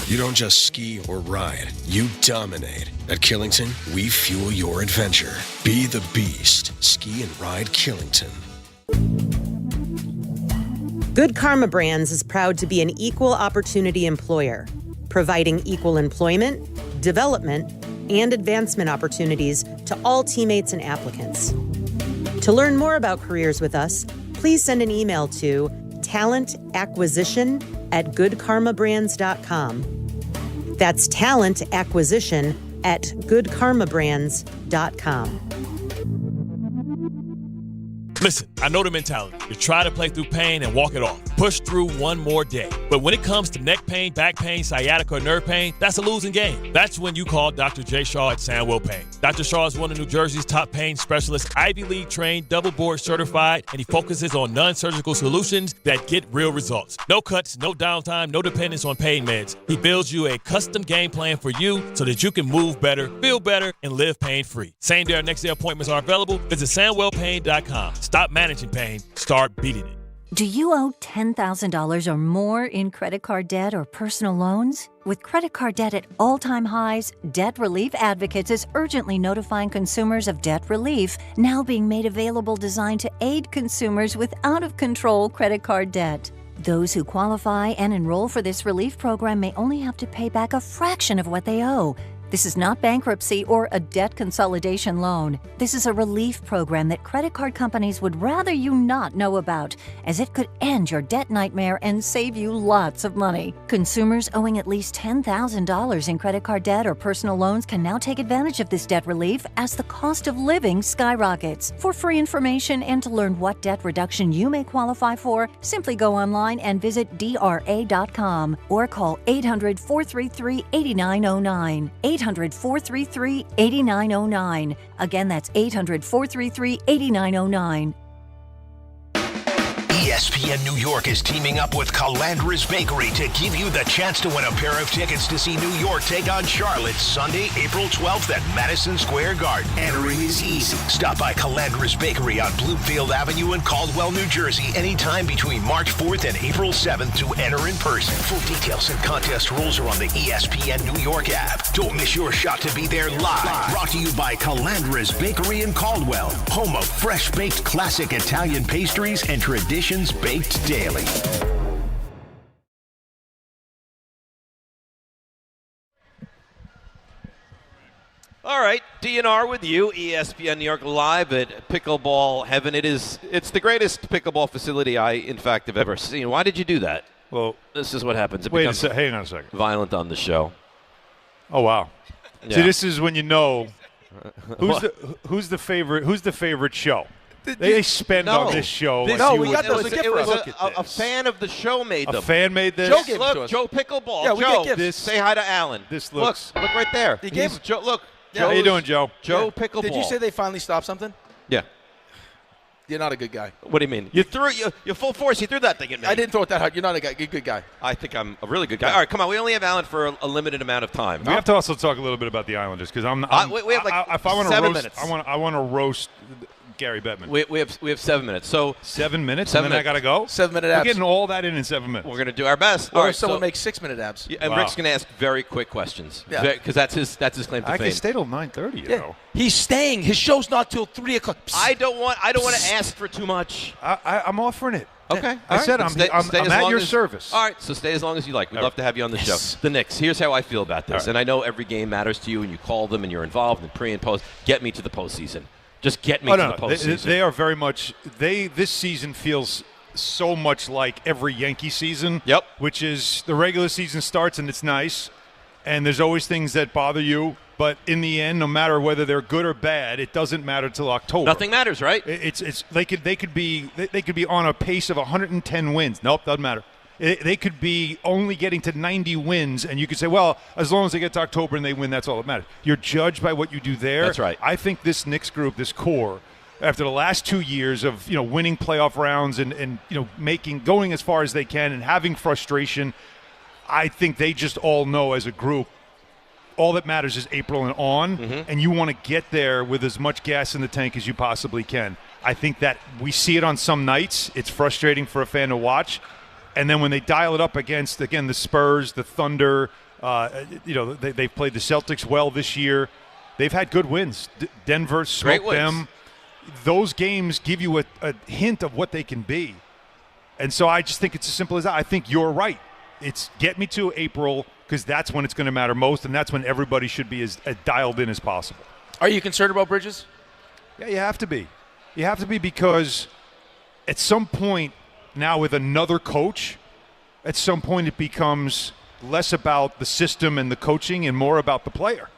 You don't just ski or ride, you dominate. At Killington, we fuel your adventure. Be the beast. Ski and ride Killington. Good Karma Brands is proud to be an equal opportunity employer, providing equal employment, development, and advancement opportunities to all teammates and applicants. To learn more about careers with us, please send an email to talentacquisition@goodkarmabrands.com. That's talentacquisition@goodkarmabrands.com. Listen, I know the mentality. You try to play through pain and walk it off. Push through one more day. But when it comes to neck pain, back pain, sciatica, or nerve pain, that's a losing game. That's when you call Dr. J. Shaw at Sandwell Pain. Dr. Shaw is one of New Jersey's top pain specialists, Ivy League trained, double board certified, and he focuses on non-surgical solutions that get real results. No cuts, no downtime, no dependence on pain meds. He builds you a custom game plan for you so that you can move better, feel better, and live pain-free. Same day or next day appointments are available. Visit SandwellPain.com. Stop managing pain. Start beating it. Do you owe $10,000 or more in credit card debt or personal loans? With credit card debt at all-time highs, Debt Relief Advocates is urgently notifying consumers of debt relief now being made available designed to aid consumers with out-of-control credit card debt. Those who qualify and enroll for this relief program may only have to pay back a fraction of what they owe. This is not bankruptcy or a debt consolidation loan. This is a relief program that credit card companies would rather you not know about, as it could end your debt nightmare and save you lots of money. Consumers owing at least $10,000 in credit card debt or personal loans can now take advantage of this debt relief as the cost of living skyrockets. For free information and to learn what debt reduction you may qualify for, simply go online and visit DRA.com or call 800-433-8909. 800-433-8909. Again, that's 800-433-8909. ESPN New York is teaming up with Calandra's Bakery to give you the chance to win a pair of tickets to see New York take on Charlotte Sunday, April 12th at Madison Square Garden. Entering is easy. Stop by Calandra's Bakery on Bloomfield Avenue in Caldwell, New Jersey anytime between March 4th and April 7th to enter in person. Full details and contest rules are on the ESPN New York app. Don't miss your shot to be there live. Brought to you by Calandra's Bakery in Caldwell, home of fresh-baked classic Italian pastries and traditions baked daily. All right, DNR with you, ESPN New York live at Pickleball Heaven. It's the greatest pickleball facility I, in fact, have ever seen. Why did you do that? Well, this is what happens. It hang on a second. Violent on the show. Oh wow! Yeah. See, this is when you know who's the favorite show. They spend on this show. We got those. It was a fan of the show made them. A fan made this. Joe gave it to us. Joe Pickleball. Yeah, we Joe, get gifts. Say hi to Alan. This looks. Look right there. He gave Joe. Look. How you doing, Joe? Joe Pickleball. Did you say they finally stopped something? Yeah. You're not a good guy. What do you mean? You threw you full force. You threw that thing at me. I didn't throw it that hard. You're not a good guy. I think I'm a really good guy. All right, come on. We only have Alan for a limited amount of time. We have to also talk a little bit about the Islanders because we have like if I want to 7 roast, minutes. I want to roast Gary Bettman. We have 7 minutes. So 7 minutes, 7 and then minutes. I got to go. 7-minute We're abs. getting all that in 7 minutes. We're going to do our best. Or All right, someone makes 6-minute abs. Yeah, and Wow. Rick's going to ask very quick questions. Yeah. Because that's his claim to I fame. can stay till 9:30. You know. He's staying. His show's not till 3 o'clock. I don't want to ask for too much. I'm offering it. Okay. I said All I'm right. Stay as at long your as- service. All right. So stay as long as you like. We'd love to have you on the show. The Knicks. Here's how I feel about this. Right. And I know every game matters to you, and you call them, and you're involved in pre and post. Get me to the postseason. Just get me to the postseason. They are very much. This season feels so much like every Yankee season. Yep. Which is the regular season starts and it's nice, and there's always things that bother you. But in the end, no matter whether they're good or bad, it doesn't matter till October. Nothing matters, right? They could be on a pace of 110 wins. Nope, doesn't matter. They could be only getting to 90 wins, and you could say, well, as long as they get to October and they win, that's all that matters. You're judged by what you do there. That's right. I think this Knicks group, this core, after the last 2 years of winning playoff rounds and going as far as they can and having frustration, I think they just all know as a group, all that matters is April and on, and you want to get there with as much gas in the tank as you possibly can. I think that we see it on some nights. It's frustrating for a fan to watch. And then when they dial it up against, again, the Spurs, the Thunder, they've played the Celtics well this year. They've had good wins. Denver smoked them. Those games give you a hint of what they can be. And so I just think it's as simple as that. I think you're right. It's get me to April because that's when it's going to matter most, and that's when everybody should be as dialed in as possible. Are you concerned about Bridges? Yeah, you have to be. You have to be because at some point – now with another coach, at some point it becomes less about the system and the coaching and more about the player,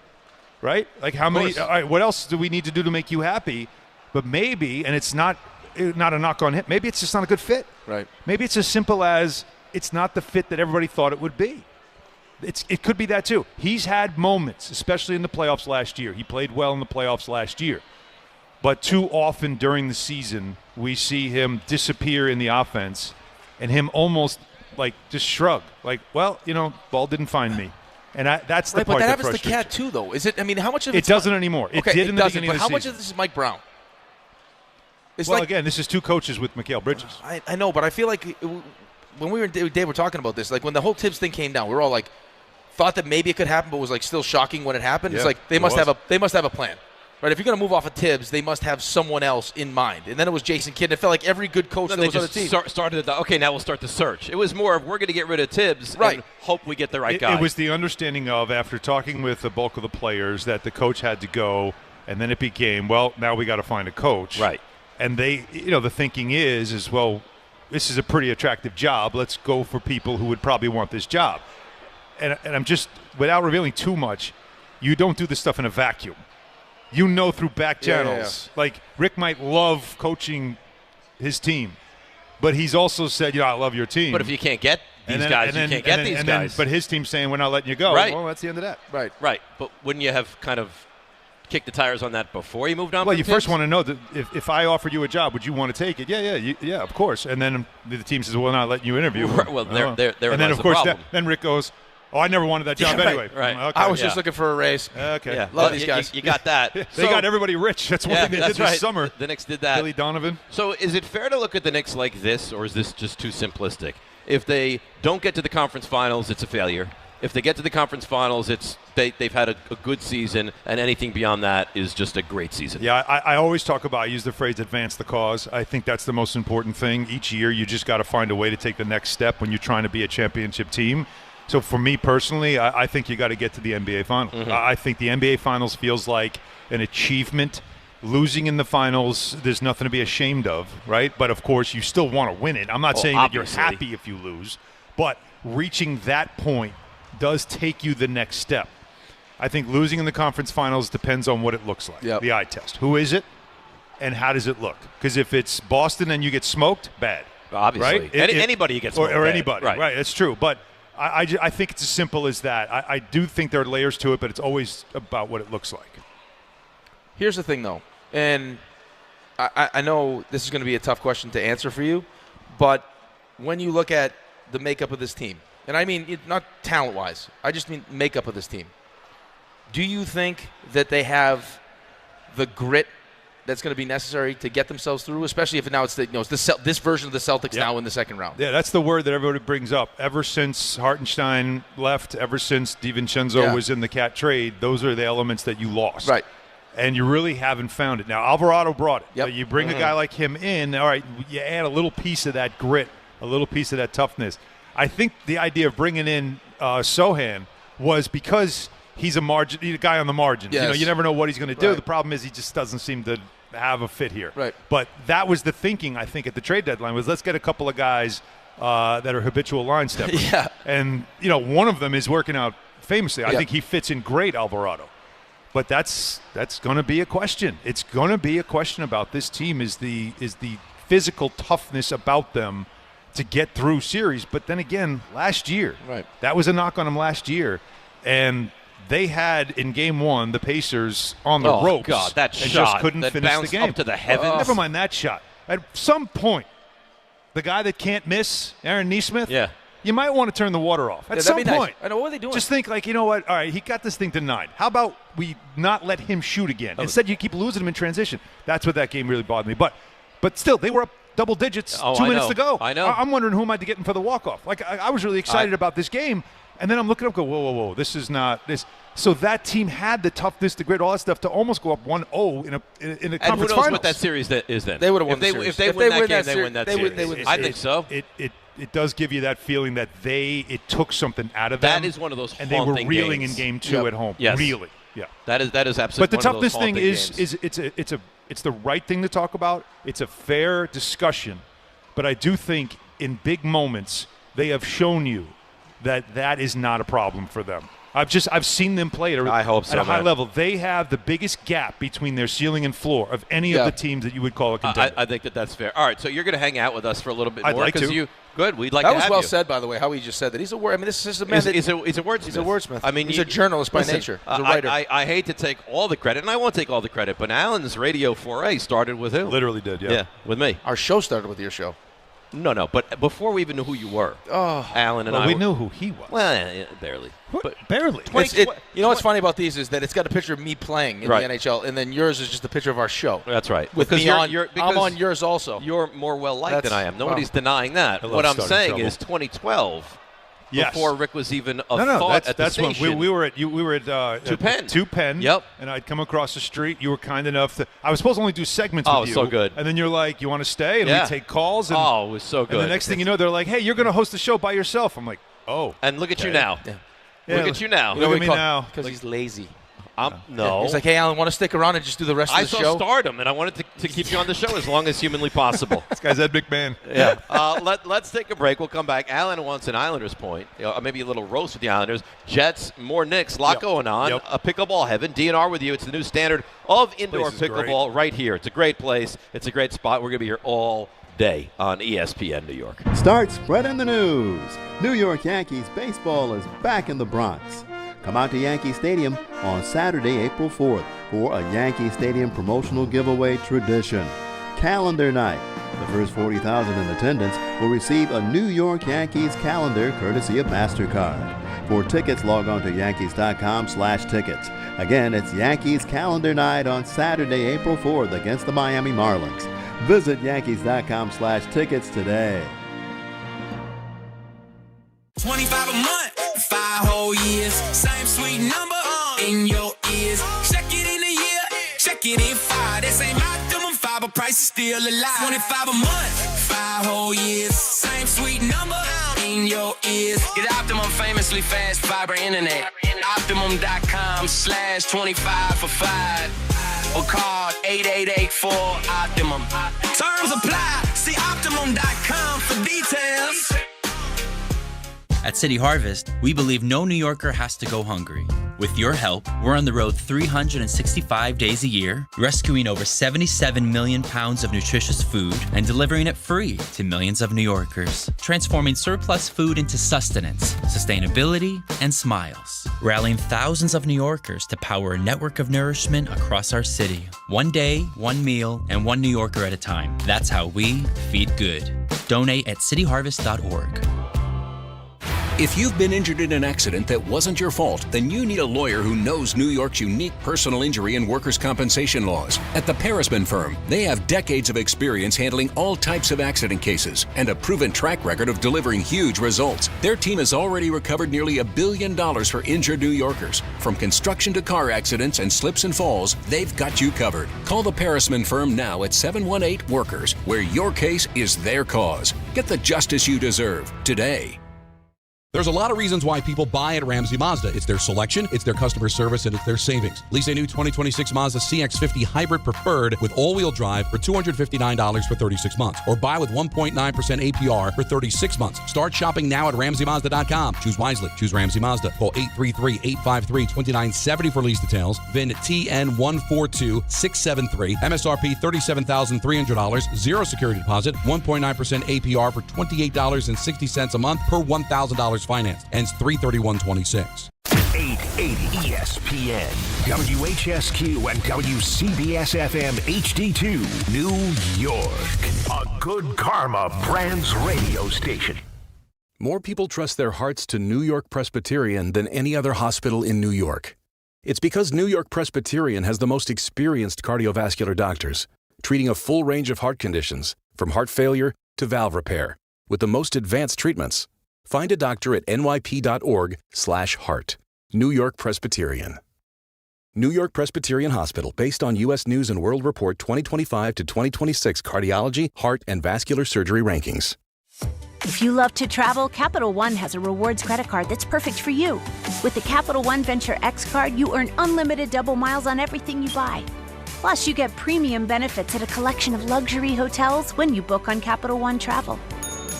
right? Like how many? All right, what else do we need to do to make you happy? But maybe, and it's not a knock on him. Maybe it's just not a good fit. Right. Maybe it's as simple as it's not the fit that everybody thought it would be. It could be that too. He's had moments, especially in the playoffs last year. He played well in the playoffs last year. But too often during the season, we see him disappear in the offense and him almost like just shrug. Like, well, ball didn't find me. And that's the part that frustrates me. But that happens to Cat too, though. Is it? I mean, how much of it doesn't anymore. It did in the beginning of the season. How much of this is Mike Brown? Well, again, this is two coaches with Mikal Bridges. I know, but I feel like when we were Dave were talking about this, like when the whole Tibbs thing came down, we were all like, thought that maybe it could happen, but was like still shocking when it happened. Yeah, it's like they must have a plan, right? If you're going to move off of Tibbs, they must have someone else in mind. And then it was Jason Kidd. It felt like every good coach that was on the team started. Okay, now we'll start the search. It was more of we're going to get rid of Tibbs and hope we get the right guy. It was the understanding of, after talking with the bulk of the players, that the coach had to go, and then it became, well, now we got to find a coach. Right. And they, the thinking is well, this is a pretty attractive job. Let's go for people who would probably want this job. And I'm just, without revealing too much, you don't do this stuff in a vacuum. You know through back channels. Yeah. Like, Rick might love coaching his team, but he's also said, I love your team. But if you can't get these guys, you can't get these guys. But his team's saying, we're not letting you go. Right. Well, that's the end of that. Right. But wouldn't you have kind of kicked the tires on that before you moved on? Well, from you Tibbs? first want to know that if I offered you a job, would you want to take it? Yeah, of course. And then the team says, we're not letting you interview. Well, there and then, of course, problem. then Rick goes, I never wanted that job anyway. Right. Okay. I was just looking for a raise. Okay. Yeah. Love these guys. You got that. They got everybody rich. That's one thing they did this summer. The Knicks did that. Billy Donovan. So is it fair to look at the Knicks like this, or is this just too simplistic? If they don't get to the conference finals, it's a failure. If they get to the conference finals, they've had a good season, and anything beyond that is just a great season. Yeah, I always talk about, I use the phrase advance the cause. I think that's the most important thing. Each year you just got to find a way to take the next step when you're trying to be a championship team. So for me personally, I think you got to get to the NBA Finals. Mm-hmm. I think the NBA Finals feels like an achievement. Losing in the finals, there's nothing to be ashamed of, right? But, of course, you still want to win it. I'm not saying obviously. that you're happy if you lose, but reaching that point does take you the next step. I think losing in the conference finals depends on what it looks like, the eye test. Who is it, and how does it look? Because if it's Boston and you get smoked, bad. Obviously. Right? Anybody gets smoked. Or bad. anybody, right, that's true. But I think it's as simple as that. I do think there are layers to it, but it's always about what it looks like. Here's the thing, though, and I know this is going to be a tough question to answer for you, but when you look at the makeup of this team, and I mean not talent-wise, I just mean makeup of this team, do you think that they have the grit that's going to be necessary to get themselves through, especially if now it's this version of the Celtics now in the second round? Yeah, that's the word that everybody brings up. Ever since Hartenstein left, ever since DiVincenzo was in the Cat trade, those are the elements that you lost. Right. And you really haven't found it. Now, Alvarado brought it. Yep. So you bring a guy like him in, all right, you add a little piece of that grit, a little piece of that toughness. I think the idea of bringing in Sohan was because he's a guy on the margins. Yes. You never know what he's going to do. Right. The problem is he just doesn't seem to have a fit here. Right. But that was the thinking, I think, at the trade deadline was let's get a couple of guys that are habitual line steppers. Yeah. And, one of them is working out famously. I think he fits in great, Alvarado. But that's going to be a question. It's going to be a question about this team is the physical toughness about them to get through series. But then again, last year, that was a knock on them last year. And they had, in game one, the Pacers on the ropes. God, that and shot just couldn't that finish the bounced game. up to the heavens. Never mind that shot. At some point, the guy that can't miss, Aaron Nesmith, you might want to turn the water off. At some point. I know, what are they doing? Just think you know what? All right, he got this thing denied. How about we not let him shoot again? Instead, you keep losing him in transition. That's what that game really bothered me. But still, they were up double digits, 2 minutes to go. I know. I'm wondering who am I getting for the walk-off. I was really excited about this game, and then I'm looking up go, whoa, this is not this. So that team had the toughness, the grit, all that stuff to almost go up 1-0 in a conference and who knows finals. what that series is then? They would have won the series. If they win that game, they win that series. I think so. It does give you that feeling that it took something out of them. That is one of those and they were reeling games. in game two at home. Yes. Reeling. Yeah. That is absolutely. But the one of those toughness thing games. is it's the right thing to talk about. It's a fair discussion, but I do think in big moments they have shown you that is not a problem for them. I've seen them play at a high level. They have the biggest gap between their ceiling and floor of any of the teams that you would call a contender. I think that's fair. All right, so you're going to hang out with us for a little bit more. I'd like to. Good. We'd like that to was have well you. said, by the way. How he just said that. He's a word. I mean, this is a man. He's a wordsmith. He's a wordsmith. I mean, he's a journalist by nature. He's a writer. I hate to take all the credit, and I won't take all the credit. But Alan's radio foray started with who? Literally did. Yeah. Yeah, with me. Our show started with your show. No. But before we even knew who you were, Alan and I. We knew who he was. Well, barely. But barely. You know what's funny about these is that it's got a picture of me playing in the NHL, and then yours is just a picture of our show. That's right. With because me I'm on yours also. You're more well-liked than I am. Nobody's denying that. I love What I'm starting saying trouble. is 2012, Yes. before Rick was even a thought at the that's when station. we were at Two Penn. Two Penn. Yep. And I'd come across the street. You were kind enough to. I was supposed to only do segments with you. so good. And then you're like, "You want to stay?" And Yeah. we take calls. And, it was so good. And the next thing you know, they're like, "Hey, you're going to host the show by yourself." I'm like, "Oh." And look at you okay. now. Yeah. Look at you now. Look at me now. Because he's lazy. No. He's like, hey, Alan, want to stick around and just do the rest of the show? I saw Stardom, and I wanted to keep you on the show as long as humanly possible. This guy's Ed McMahon. Yeah. Let's take a break. We'll come back. Alan wants an Islanders point. Maybe a little roast with the Islanders. Jets, more Knicks. A lot going on. A Pickleball Heaven. DNR with you. It's the new standard of indoor pickleball right here. It's a great place. It's a great spot. We're going to be here all day on ESPN New York. Start spreading the news. New York Yankees baseball is back in the Bronx. Come out to Yankee Stadium on Saturday, April 4th for a Yankee Stadium promotional giveaway tradition. Calendar night. The first 40,000 in attendance will receive a New York Yankees calendar courtesy of MasterCard. For tickets, log on to Yankees.com/tickets. Again, it's Yankees calendar night on Saturday, April 4th against the Miami Marlins. Visit Yankees.com/tickets today. 25 a month, 5 whole years. Same sweet number in your ears. Check it in a year, check it in 5. This ain't optimum 5, but price is still alive. 25 a month, 5 whole years. Same sweet number in your ears. Get Optimum famously fast fiber internet. Optimum.com/25 for 5. Or call 8884-OPTIMUM. Terms apply. See Optimum.com for details. At City Harvest, we believe no New Yorker has to go hungry. With your help, we're on the road 365 days a year, rescuing over 77 million pounds of nutritious food and delivering it free to millions of New Yorkers, transforming surplus food into sustenance, sustainability, and smiles, rallying thousands of New Yorkers to power a network of nourishment across our city. One day, one meal, and one New Yorker at a time. That's how we feed good. Donate at cityharvest.org. If you've been injured in an accident that wasn't your fault, then you need a lawyer who knows New York's unique personal injury and workers' compensation laws. At the Parisman Firm, they have decades of experience handling all types of accident cases and a proven track record of delivering huge results. Their team has already recovered nearly $1 billion for injured New Yorkers. From construction to car accidents and slips and falls, they've got you covered. Call the Parisman Firm now at 718-WORKERS, where your case is their cause. Get the justice you deserve today. There's a lot of reasons why people buy at Ramsey Mazda. It's their selection, it's their customer service, and it's their savings. Lease a new 2026 Mazda CX-50 Hybrid Preferred with all-wheel drive for $259 for 36 months. Or buy with 1.9% APR for 36 months. Start shopping now at RamseyMazda.com. Choose wisely. Choose Ramsey Mazda. Call 833-853-2970 for lease details. VIN TN142673. MSRP $37,300. Zero security deposit. 1.9% APR for $28.60 a month per $1,000 financed. Ends 3/31/26. 880 ESPN, WHSQ, and WCBS FM HD2, New York. A Good Karma Brands radio station. More people trust their hearts to New York Presbyterian than any other hospital in New York. It's because New York Presbyterian has the most experienced cardiovascular doctors, treating a full range of heart conditions, from heart failure to valve repair, with the most advanced treatments. Find a doctor at nyp.org/heart. New York Presbyterian. New York Presbyterian Hospital, based on U.S. News & World Report 2025 to 2026 cardiology, heart, and vascular surgery rankings. If you love to travel, Capital One has a rewards credit card that's perfect for you. With the Capital One Venture X card, you earn unlimited double miles on everything you buy. Plus, you get premium benefits at a collection of luxury hotels when you book on Capital One Travel.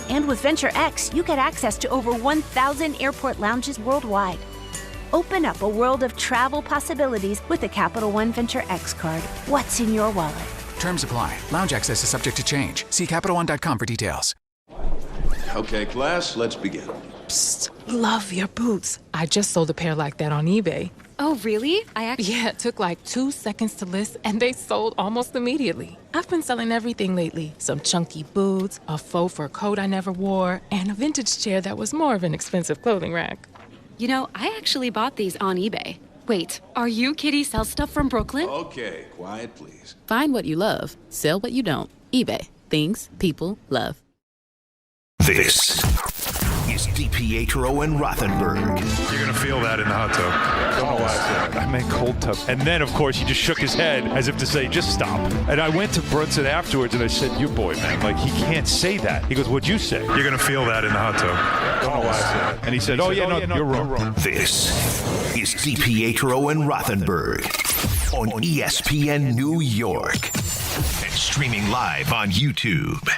And with Venture X, you get access to over 1,000 airport lounges worldwide. Open up a world of travel possibilities with the Capital One Venture X card. What's in your wallet? Terms apply. Lounge access is subject to change. See CapitalOne.com for details. Okay, class, let's begin. Psst, love your boots. I just sold a pair like that on eBay. Oh, really? Yeah, it took like 2 seconds to list, and they sold almost immediately. I've been selling everything lately. Some chunky boots, a faux fur coat I never wore, and a vintage chair that was more of an expensive clothing rack. You know, I actually bought these on eBay. Wait, are you Kitty Sells Stuff from Brooklyn? Okay, quiet, please. Find what you love, sell what you don't. eBay. Things people love. This is DiPietro and Rothenberg. You're going to feel that in the hot tub. Don't know why I said that. I meant cold tub. And then, of course, he just shook his head as if to say, just stop. And I went to Brunson afterwards and I said, your boy, man, like, he can't say that. He goes, what'd you say? You're going to feel that in the hot tub. Don't know why I said that. And he said, no, you're wrong. This is DiPietro and Rothenberg on ESPN New York and streaming live on YouTube.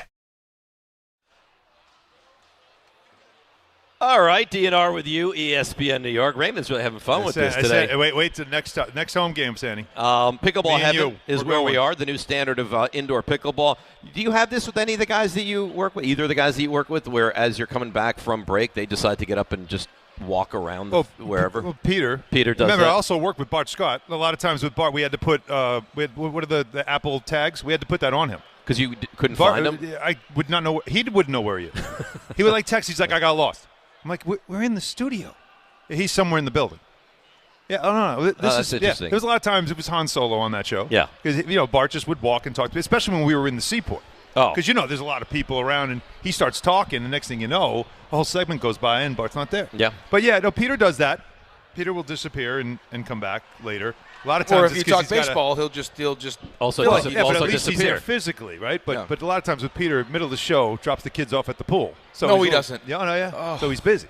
All right, DNR with you, ESPN New York. Raymond's really having fun with this today. Wait till next home game, Sandy. Pickleball Heaven is where we are, the new standard of indoor pickleball. Do you have this with any of the guys that you work with, either of the guys that you work with, where as you're coming back from break, they decide to get up and just walk around wherever? Well, Peter does Remember, that. I also worked with Bart Scott. A lot of times with Bart, we had to put what are the Apple tags? We had to put that on him. Because you couldn't find him? I would not know. He wouldn't know where he is. He would text. He's like, I got lost. I'm like, we're in the studio. He's somewhere in the building. Yeah, no. That's interesting. There was a lot of times it was Han Solo on that show. Yeah. Because, Bart just would walk and talk to me, especially when we were in the seaport. Oh. Because, there's a lot of people around, and he starts talking, the next thing you know, a whole segment goes by, and Bart's not there. Yeah. But, Peter does that. Peter will disappear and come back later. A lot of times, or if you talk baseball, he'll just also but at least disappear. he's there physically, right? But a lot of times with Peter, middle of the show, drops the kids off at the pool. So no, he doesn't. Yeah. Oh. So he's busy.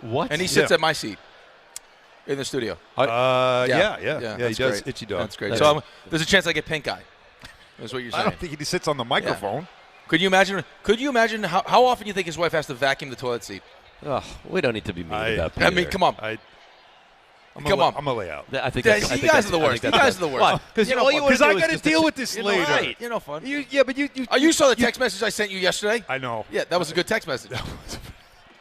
What? And he sits at my seat in the studio. Yeah. He does. Great. Itchy dog. That's great. So there's a chance I get pink eye. That's what you're saying. I don't think he sits on the microphone. Yeah. Could you imagine how often you think his wife has to vacuum the toilet seat? Oh, we don't need to be mean about Peter. I mean, come on. I'm going to lay out. I think you guys are the worst. You guys are the worst. Because I got to deal with this later. Right. You're no fun. But you saw the text message I sent you yesterday? I know. Yeah, that was a good text message.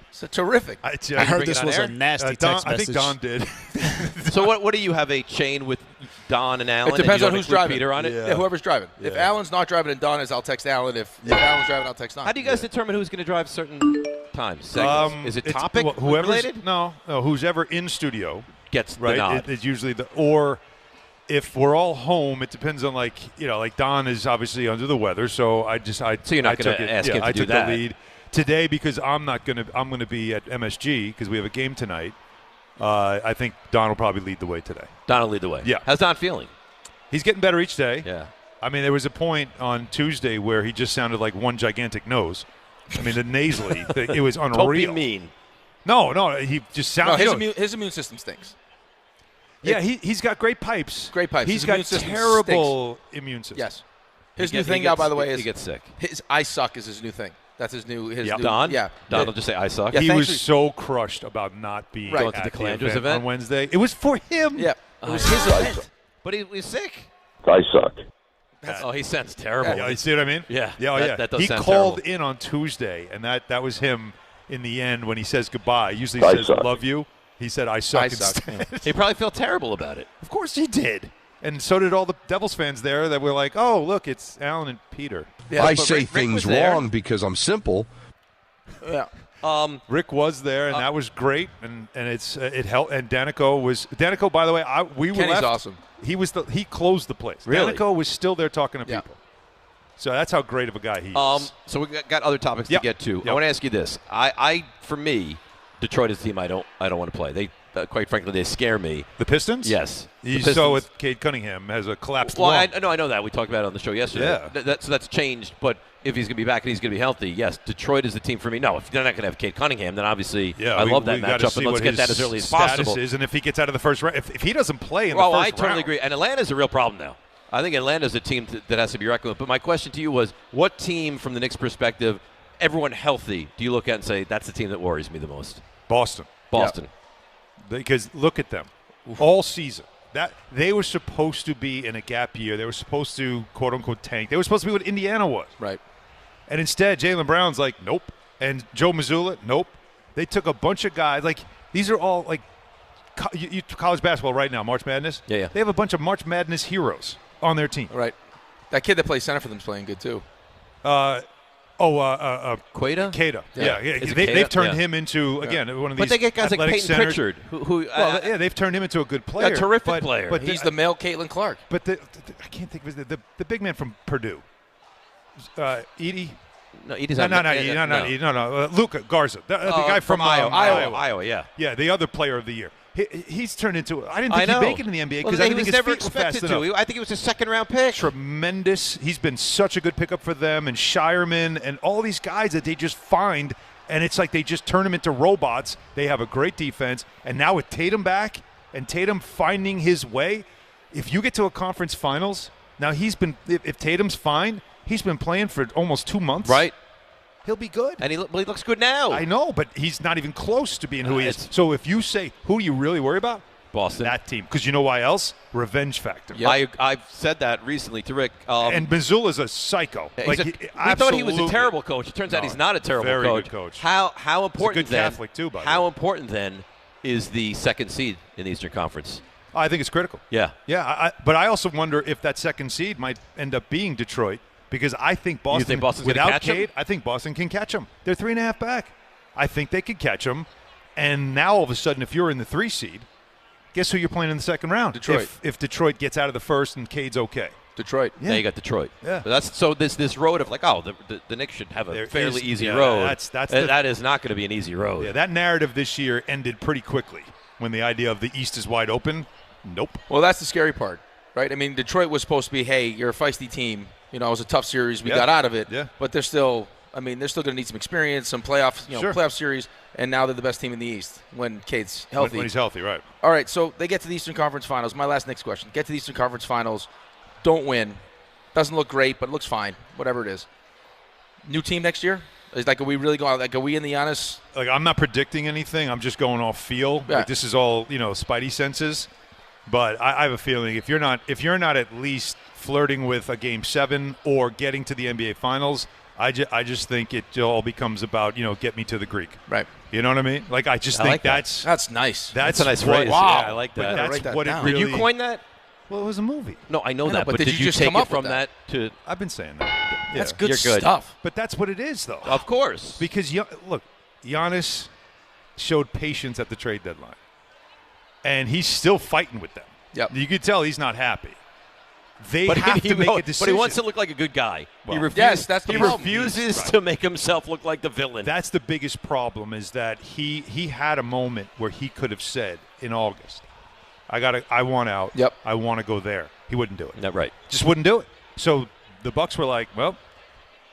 It's terrific. I heard this was a nasty text message. I think Don did. So what do you have, a chain with Don and Alan? It depends on who's driving. Peter on it? Yeah, whoever's driving. Yeah. If Alan's not driving and Don is, I'll text Alan. If Alan's driving, I'll text Don. How do you guys determine who's going to drive certain times? Is it topic related? No, who's ever in studio gets the nod. It's usually or if we're all home, it depends on like Don is obviously under the weather, so so you're not going to ask him to do that. I took the lead today because I'm going to be at MSG because we have a game tonight. I think Don will probably lead the way today. Don will lead the way. Yeah. How's Don feeling? He's getting better each day. Yeah. I mean, there was a point on Tuesday where he just sounded like one gigantic nose. I mean, the nasally, it was unreal. Don't be mean. No, he just sounded. His immune system stinks. Yeah, he's got great pipes. Great pipes. He's got terrible immune system. Yes. His new thing now, by the way, is he gets sick. His I suck is his new thing. That's his new. Don? Yeah. Don will just say, I suck. Yeah, he was so crushed about not being going at to the Calandras event on Wednesday. It was for him. Yeah. It was his event. But he was sick. I suck. He sounds terrible. Yeah, you see what I mean? Yeah. That does he sound called terrible. in on Tuesday, and that was him in the end when he says goodbye. Usually I says, suck. love you. He said, I suck. Yeah. He probably felt terrible about it. Of course he did. And so did all the Devils fans there that were like, oh, look, it's Alan and Peter. Yeah, I say things wrong because I'm simple. Yeah. Rick was there, and that was great, and it helped. And Danico, by the way, we were Kenny's left. awesome. He closed the place. Really? Danico was still there talking to people. So that's how great of a guy he is. So we got other topics to get to. I want to ask you this. For me, Detroit is a team I don't want to play. They quite frankly, they scare me. The Pistons? Yes. You saw with Cade Cunningham has a collapsed lung. I know that. We talked about it on the show yesterday. Yeah. So that's changed, but if he's going to be back and he's going to be healthy, yes, Detroit is the team for me. No, if they're not going to have Cade Cunningham, then obviously I love that matchup, and let's get that as early as possible. And if he gets out of the first round, if he doesn't play in the first round. I totally agree. And Atlanta's a real problem now. I think Atlanta's a team that has to be reckoned with. But my question to you was, what team, from the Knicks' perspective, everyone healthy, do you look at and say, that's the team that worries me the most? Boston. Boston. Because look at them. All season. That they were supposed to be in a gap year. They were supposed to, quote-unquote, tank. They were supposed to be what Indiana was. Right. And instead, Jaylen Brown's like, nope. And Joe Mazzulla, nope. They took a bunch of guys. Like, these are all, like, college basketball right now, March Madness. Yeah. They have a bunch of March Madness heroes on their team. Right. That kid that plays center for them is playing good too. Queta? Queta. Yeah. They've turned him into, again, one of these But they get guys like Peyton centers. Pritchard, who they've turned him into a good player. A terrific player. But he's the male Caitlin Clark. But I can't think of the big man from Purdue. Edie? No, Edie's no, not. Luca Garza. The guy from Iowa, yeah. Yeah, the other player of the year. He's turned into. I didn't think he'd make it in the NBA because I think he was never expected to. I think he was a second-round pick. Tremendous. He's been such a good pickup for them, and Shireman and all these guys that they just find, and it's like they just turn them into robots. They have a great defense, and now with Tatum back and Tatum finding his way, if you get to a conference finals, now if Tatum's fine, he's been playing for almost 2 months. Right. He'll be good. And he looks good now. I know, but he's not even close to being who he is. So if you say, who do you really worry about? Boston. That team. Because you know why else? Revenge factor. Yep. I've said that recently to Rick. And Missoula's a psycho. We thought he was a terrible coach. It turns out he's not a terrible very coach. Good coach. How important he's a good Catholic too, by the way. How important then is the second seed in the Eastern Conference? I think it's critical. Yeah. Yeah, but I also wonder if that second seed might end up being Detroit. Because I think Boston, without Cade, I think Boston can catch them. They're 3.5 back. I think they could catch them. And now all of a sudden, if you're in the 3 seed, guess who you're playing in the second round? Detroit. If Detroit gets out of the first and Cade's okay. Detroit. Yeah, you got Detroit. Yeah. But this road of the Knicks should have a fairly easy road. That is not going to be an easy road. Yeah, that narrative this year ended pretty quickly when the idea of the East is wide open. Nope. Well, that's the scary part, right? I mean, Detroit was supposed to be, hey, you're a feisty team. You know, it was a tough series. We got out of it. Yeah. But they're still going to need some experience, some playoff, playoff series. And now they're the best team in the East when Cade's healthy. When he's healthy, right. All right, so they get to the Eastern Conference Finals. My last next question. Get to the Eastern Conference Finals. Don't win. Doesn't look great, but it looks fine. Whatever it is. New team next year? Are we really going? Are we in the Giannis? I'm not predicting anything. I'm just going off feel. Yeah. This is all spidey senses. But I have a feeling if you're not at least flirting with a Game 7 or getting to the NBA Finals, I just think it all becomes about get me to the Greek. Right. You know what I mean? I just think that's nice. That's a nice phrase. Wow. Yeah, I like that. That's what it really. Did you coin that? Well, it was a movie. No, I know that. But did you just take come up it from with that? to? I've been saying that. Yeah. That's good You're good stuff. But that's what it is, though. Of course. Because look, Giannis showed patience at the trade deadline, and he's still fighting with them. Yep. You could tell he's not happy. They have to make a decision. But he wants to look like a good guy. Well, that's the he problem. refuses to make himself look like the villain. That's the biggest problem is that he had a moment where he could have said in August, I want out. Yep. I want to go there. He wouldn't do it. Not right. Just wouldn't do it. So the Bucks were like, well,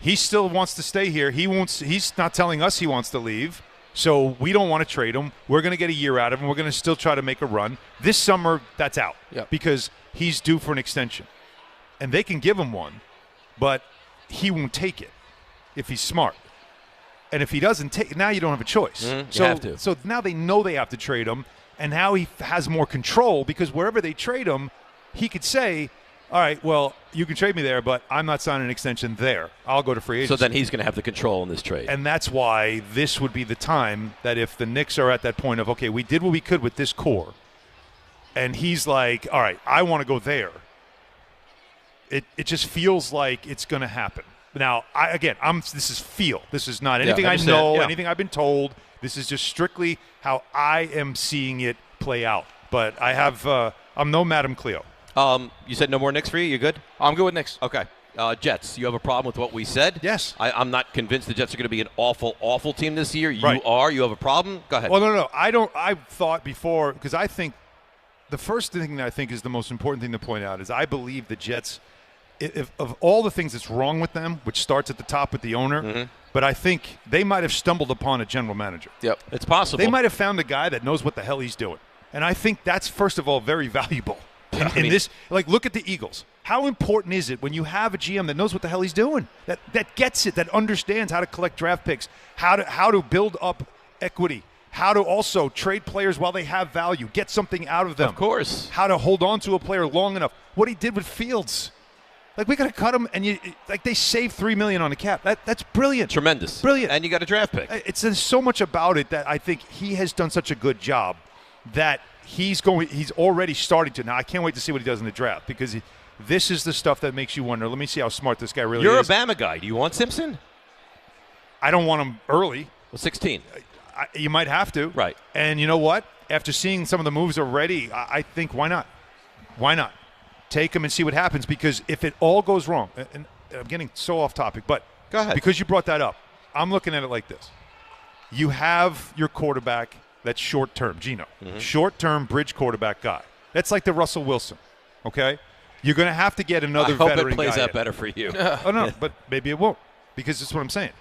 he still wants to stay here. He's not telling us he wants to leave. So we don't want to trade him. We're going to get a year out of him. We're going to still try to make a run. This summer, that's out because he's due for an extension. And they can give him one, but he won't take it if he's smart. And if he doesn't take it, now you don't have a choice. You have to. So now they know they have to trade him, and now he has more control because wherever they trade him, he could say, all right, well, you can trade me there, but I'm not signing an extension there. I'll go to free agency. So then he's going to have the control in this trade. And that's why this would be the time that if the Knicks are at that point of, okay, we did what we could with this core, and he's like, all right, I want to go there, it just feels like it's going to happen. Now, this is feel. This is not anything I know, anything I've been told. This is just strictly how I am seeing it play out. But I'm no Madame Cleo. You said no more Knicks for you? You good? I'm good with Knicks. Okay. Jets, you have a problem with what we said? Yes. I'm not convinced the Jets are going to be an awful, awful team this year. You Right. are. You have a problem? Go ahead. Well, no. I thought before, because I think the first thing that I think is the most important thing to point out is I believe the Jets, if of all the things that's wrong with them, which starts at the top with the owner, but I think they might have stumbled upon a general manager. Yep. It's possible. They might have found a guy that knows what the hell he's doing. And I think that's, first of all, very valuable. In this, look at the Eagles. How important is it when you have a GM that knows what the hell he's doing, that gets it, that understands how to collect draft picks, how to build up equity, how to also trade players while they have value, get something out of them. Of course. How to hold on to a player long enough. What he did with Fields. We got to cut him, and they saved $3 million on the cap. That's brilliant. Tremendous. Brilliant. And you got a draft pick. There's so much about it that I think he has done such a good job that he's already starting to. Now, I can't wait to see what he does in the draft because this is the stuff that makes you wonder. Let me see how smart this guy really is. You're a Bama guy. Do you want Simpson? I don't want him early. Well, 16. You might have to. Right. And you know what? After seeing some of the moves already, I think why not? Why not? Take him and see what happens, because if it all goes wrong, and I'm getting so off topic, but go ahead. Because you brought that up, I'm looking at it like this. You have your quarterback that's short-term, Gino. Mm-hmm. Short-term bridge quarterback guy. That's like the Russell Wilson, okay? You're going to have to get another I hope veteran it plays guy out in. better for you. Oh, no, but maybe it won't, because that's what I'm saying.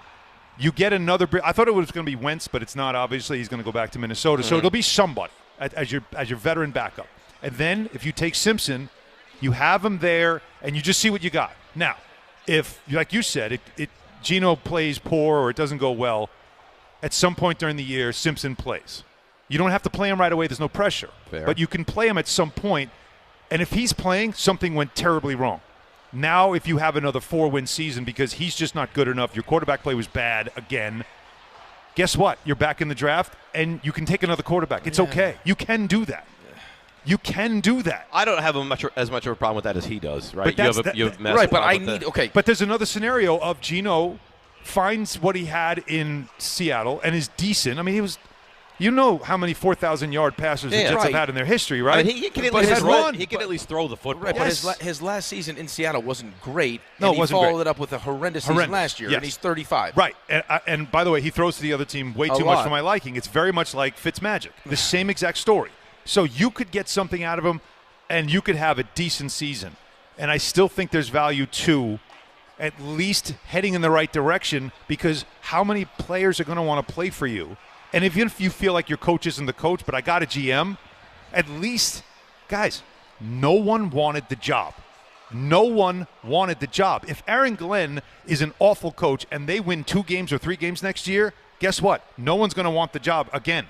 You get another – I thought it was going to be Wentz, but it's not. Obviously, he's going to go back to Minnesota. So it'll be somebody as your veteran backup. And then if you take Simpson, you have him there, and you just see what you got. Now, if, like you said, Gino plays poor or it doesn't go well, at some point during the year, Simpson plays. You don't have to play him right away. There's no pressure. Fair. But you can play him at some point, and if he's playing, something went terribly wrong. Now, if you have another 4-win season because he's just not good enough, your quarterback play was bad again, guess what? You're back in the draft, and you can take another quarterback. It's okay. You can do that. You can do that. I don't have as much of a problem with that as he does, right? But you have a massive right, but problem I with need that. okay. But there's another scenario of Gino finds what he had in Seattle and is decent. I mean, he was – you know how many 4,000-yard passers the Jets have had in their history, right? I mean, he can at least throw the football. Right, but his last season in Seattle wasn't great. No, and it wasn't he followed great. it up with a horrendous season last year, and he's 35. Right, and by the way, he throws to the other team way too much for my liking. It's very much like Fitzmagic, the same exact story. So you could get something out of him, and you could have a decent season. And I still think there's value to at least heading in the right direction, because how many players are going to want to play for you? And even if you feel like your coach isn't the coach, but I got a GM, at least, guys, no one wanted the job. No one wanted the job. If Aaron Glenn is an awful coach and they win 2 games or 3 games next year, guess what? No one's going to want the job again.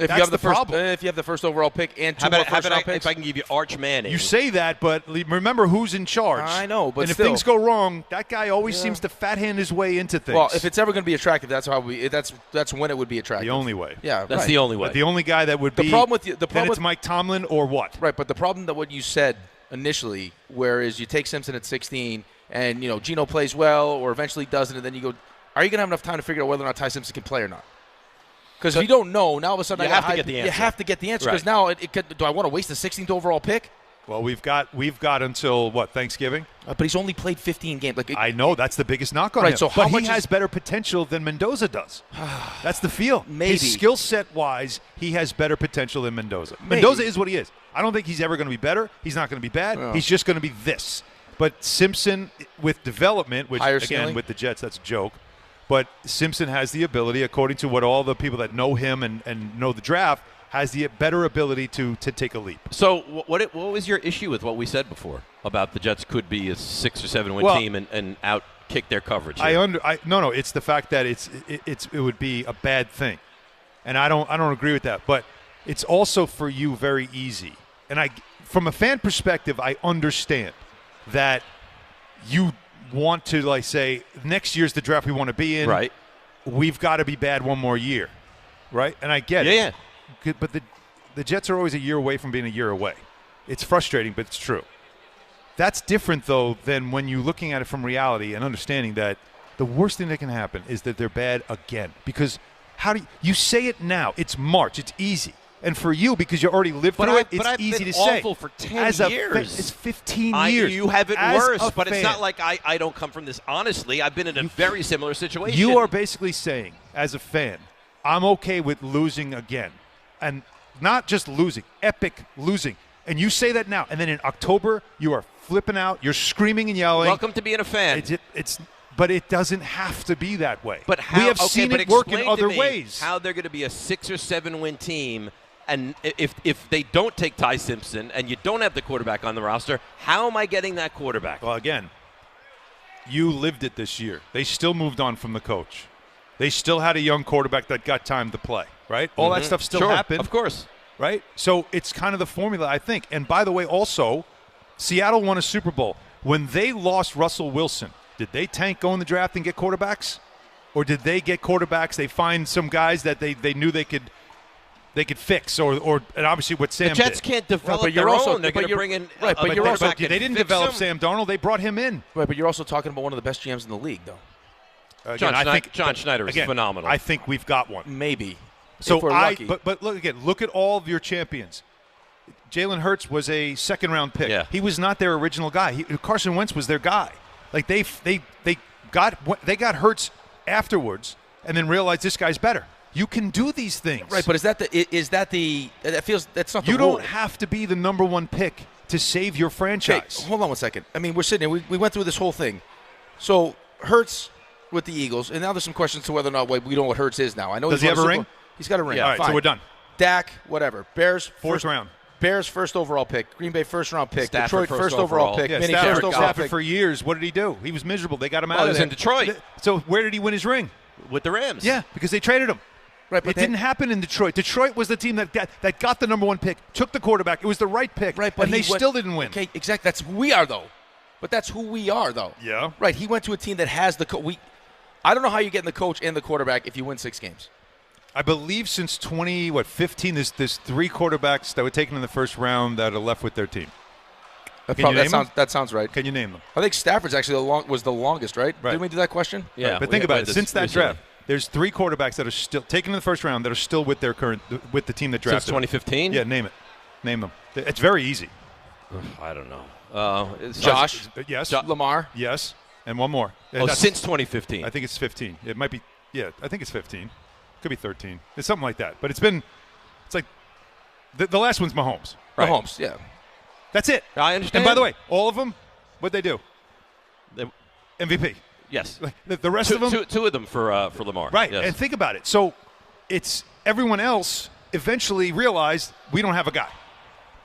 If That's you have the first, problem. if you have the first overall pick and 2 How more about first-round picks, if I can give you Arch Manning? You say that, but remember who's in charge. I know, but and if still. things go wrong, that guy always seems to fat-hand his way into things. well, if it's ever going to be attractive, that's when it would be attractive. The only way. Yeah, That's right. the only way. But the only guy that would The be problem with you- the then problem it's with- Mike Tomlin or what? Right, but the problem that what you said initially, whereas you take Simpson at 16 and, Gino plays well or eventually doesn't, and then you go, are you going to have enough time to figure out whether or not Ty Simpson can play or not? Because if you don't know, now all of a sudden You have to get the answer. You have to get the answer, because Right. now it could, do I want to waste the 16th overall pick? Well, we've got until what, Thanksgiving? But he's only played 15 games. I know that's the biggest knock on Right, him. so how but much he is- has better potential than Mendoza does. That's the feel. Maybe. His skill set wise, he has better potential than Mendoza. Maybe. Mendoza is what he is. I don't think he's ever going to be better. He's not going to be bad. No. He's just going to be this. But Simpson, with development, which Higher again ceiling? with the Jets, that's a joke. But Simpson has the ability, according to what all the people that know him and know the draft, has the better ability to take a leap. So what was your issue with what we said before about the Jets could be a 6 or 7 win team and out kick their coverage here? No. It's the fact that it would be a bad thing, and I don't agree with that. But it's also for you very easy, and from a fan perspective, I understand that you want to say next year's the draft we want to be in. Right. We've got to be bad one more year, right? And I get it. Yeah. But the Jets are always a year away from being a year away. It's frustrating, but it's true. That's different, though, than when you're looking at it from reality and understanding that the worst thing that can happen is that they're bad again. Because how do you say it now? It's March. It's easy. And for you, because you already lived through it, it's easy to say. Awful for 10 years. It's 15 years. You have it As worse, a but it's fan, not like I don't come from this honestly. I've been in a very similar situation. You are basically saying, as a fan, I'm okay with losing again. And not just losing, epic losing. And you say that now, and then in October, you are flipping out, you're screaming and yelling. Welcome to being a fan. But it doesn't have to be that way. But how, we have seen it work in other ways. How they're going to be a 6 or 7 win team, and if they don't take Ty Simpson and you don't have the quarterback on the roster, how am I getting that quarterback? Well, again, you lived it this year. They still moved on from the coach. They still had a young quarterback that got time to play, right? All that stuff still happened. Of course. Right? So it's kind of the formula, I think. And by the way, also, Seattle won a Super Bowl. When they lost Russell Wilson, did they tank go in the draft and get quarterbacks? Or did they get quarterbacks? They find some guys that they knew they could they could fix, and obviously what Sam The Jets did. can't develop their own. They're going to bring in right, but you're also they didn't develop Sam Darnold. They brought him in. Right, but you're also talking about one of the best GMs in the league, though. Again, I think John Schneider is phenomenal. I think we've got one. Maybe. So if we're lucky. But look at all of your champions. Jalen Hurts was a second-round pick. Yeah. He was not their original guy. Carson Wentz was their guy. Like they got Hurts afterwards, and then realized this guy's better. You can do these things, Right, but that's not the You rule. don't have to be the number one pick to save your franchise. Okay, hold on one second. I mean, we're sitting here. We went through this whole thing. So Hurts with the Eagles, and now there's some questions to whether or not we know what Hurts is now. I know Does he have a ring? He's got a ring. Yeah, all right, fine. so we're done. Dak, whatever. Bears Fourth round. Bears first overall pick. Green Bay first round pick. Stafford Detroit first overall pick. Yeah, Minnie Stafford, first overall pick. for years. What did he do? He was miserable. They got him out Well, of he was there. in Detroit. So where did he win his ring? With the Rams. Yeah, because they traded him. Right, but it didn't happen in Detroit. Detroit was the team that got the number one pick, took the quarterback. It was the right pick, Right, but and they still didn't win. Okay, exactly. That's who we are, though. But that's who we are, though. Yeah. Right. He went to a team that has the I don't know how you get in the coach and the quarterback if you win 6 games. I believe since 15, there's 3 quarterbacks that were taken in the first round that are left with their team. That sounds right. Can you name them? I think Stafford's actually was the longest, right? Didn't we do that question? Yeah. Right, but think about it. Since that draft, there's 3 quarterbacks that are still taken in the first round that are still with the team that drafted. Since 2015? Yeah, name it. Name them. It's very easy. I don't know. Josh? Yes. Lamar? Yes. And one more. Since 2015. I think it's 15. It might be. Yeah, I think it's 15. Could be 13. It's something like that. But it's like the last one's Mahomes. Right. Mahomes, yeah. That's it. I understand. And by the way, all of them, what'd they do? MVP. Yes. Like the rest of them? Two of them for Lamar. Right. Yes. And think about it. So it's everyone else eventually realized we don't have a guy.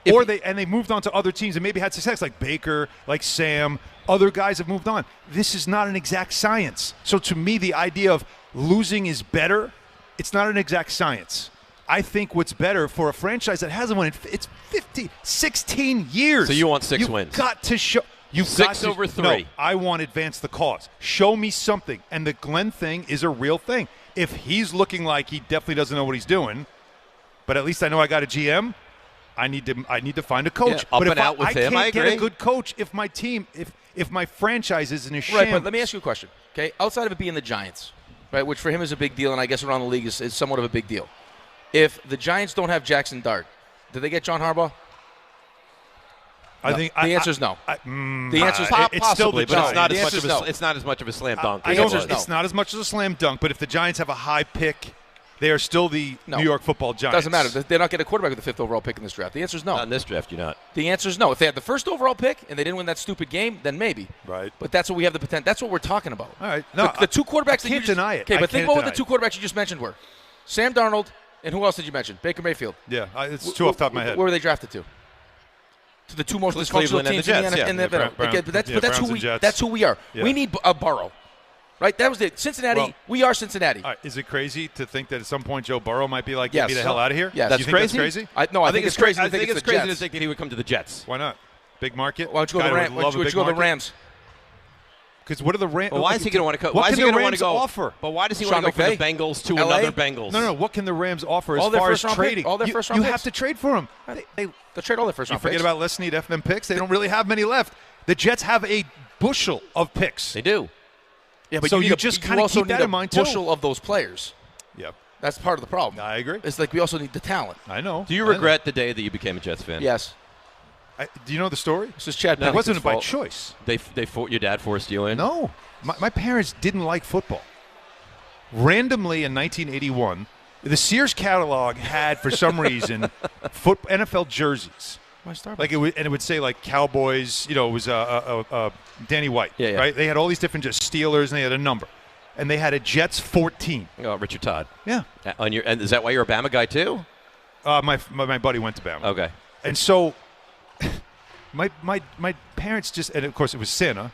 They moved on to other teams and maybe had success, like Baker, like Sam. Other guys have moved on. This is not an exact science. So to me, the idea of losing is better. It's not an exact science. I think what's better for a franchise that hasn't won it's 16 years. So you want 6 You've wins? Got to show. You've 6 got to, over 3. No, I want to advance the cause. Show me something. And the Glenn thing is a real thing. If he's looking like he definitely doesn't know what he's doing, but at least I know I got a GM. I need to find a coach. Yeah, up but and out with him, I can't get agree. a good coach if my team, if my franchise is in a sham. Right, but let me ask you a question, okay? Outside of it being the Giants, right, which for him is a big deal, and I guess around the league is somewhat of a big deal. If the Giants don't have Jackson Dart, do they get John Harbaugh? I think the answer is no. The answer is possibly, but it's not the as much answer's of a, no. it's not as much of a slam dunk. I know it's not as much as a slam dunk, but if the Giants have a high pick, they are still the New York Football Giants. Doesn't matter. They're not getting a quarterback with the 5th overall pick in this draft. The answer is no. Not in this draft, you're not. The answer is no. If they had the 1st overall pick and they didn't win that stupid game, then maybe. Right. But that's what we have the potential. That's what we're talking about. All right. No, the 2 quarterbacks. I can't deny it. Okay, but think about what the 2 it. quarterbacks you just mentioned were: Sam Darnold and who else did you mention? Baker Mayfield. Yeah, it's 2 off the top of my head. Where were they drafted to? To the 2 most dysfunctional Cleveland and teams the Jets, in the NFL. Okay, but that's who we. Jets. That's who we are. Yeah. We need a Burrow. Right? That was it. Cincinnati, Well, we are Cincinnati. All right, is it crazy to think that at some point Joe Burrow might be like, Yes. get me the hell out of here? Yes. You think that's crazy? I think it's crazy. I think it's the crazy to Jets. think that he would come to the Jets. Why not? Big market? Why don't you go to the Rams? Why don't you go to the Rams? Because what are the Rams? Well, why is he going to want to go? What Why is can he the going to want to Rams go? offer? But why does he Sean want to go from McVay? the Bengals to LA? another Bengals? No. What can the Rams offer All as their far as first-round trading? picks. All their first-round you picks. have to trade for them. They'll trade all their first You round forget picks. about let's need F them picks. They don't really have many left. The Jets have a bushel of picks. They do. Yeah, but So you you just kinda also keep need that a in mind, too. bushel of those players. Yep. That's part of the problem. I agree. It's like we also need the talent. I know. Do you regret the day that you became a Jets fan? Yes. Do you know the story? This is Chad. It wasn't by fault. choice. Your dad forced you in? No. My parents didn't like football. Randomly in 1981, the Sears catalog had, for some reason, NFL jerseys. Like it would say like Cowboys. You know, it was Danny White. Yeah. Right. They had all these different just Steelers, and they had a number, and they had a Jets 14. Oh, Richard Todd. Yeah. And is that why you're a Bama guy too? My buddy went to Bama. Okay. And so, my parents just, and of course it was Santa,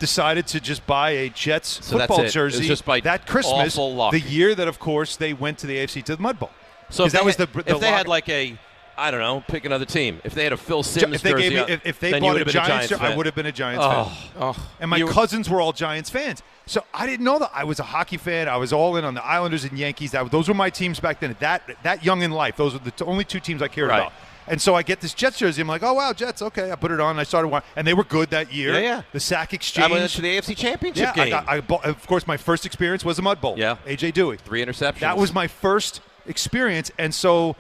decided to just buy a Jets football jersey it was just by that Christmas, awful luck. the year that, of course, they went to the AFC to the Mud Bowl. So if that was the if they had like a I don't know. Pick another team. If they had a Phil Simms jersey, if they then you bought would a have been a Giants Giants fan. I would have been a Giants fan. And my cousins were all Giants fans. So I didn't know that. I was a hockey fan. I was all in on the Islanders and Yankees. Those were my teams back then. That young in life, those were the only two teams I cared about. And so I get this Jets jersey. I'm like, oh, wow, Jets. Okay. I put it on. And I started watching. And they were good that year. Yeah. The Sack Exchange. I went to the AFC Championship game. Of course, my first experience was a Mud Bowl. Yeah. A.J. Dewey. 3 interceptions. That was my first experience. And so,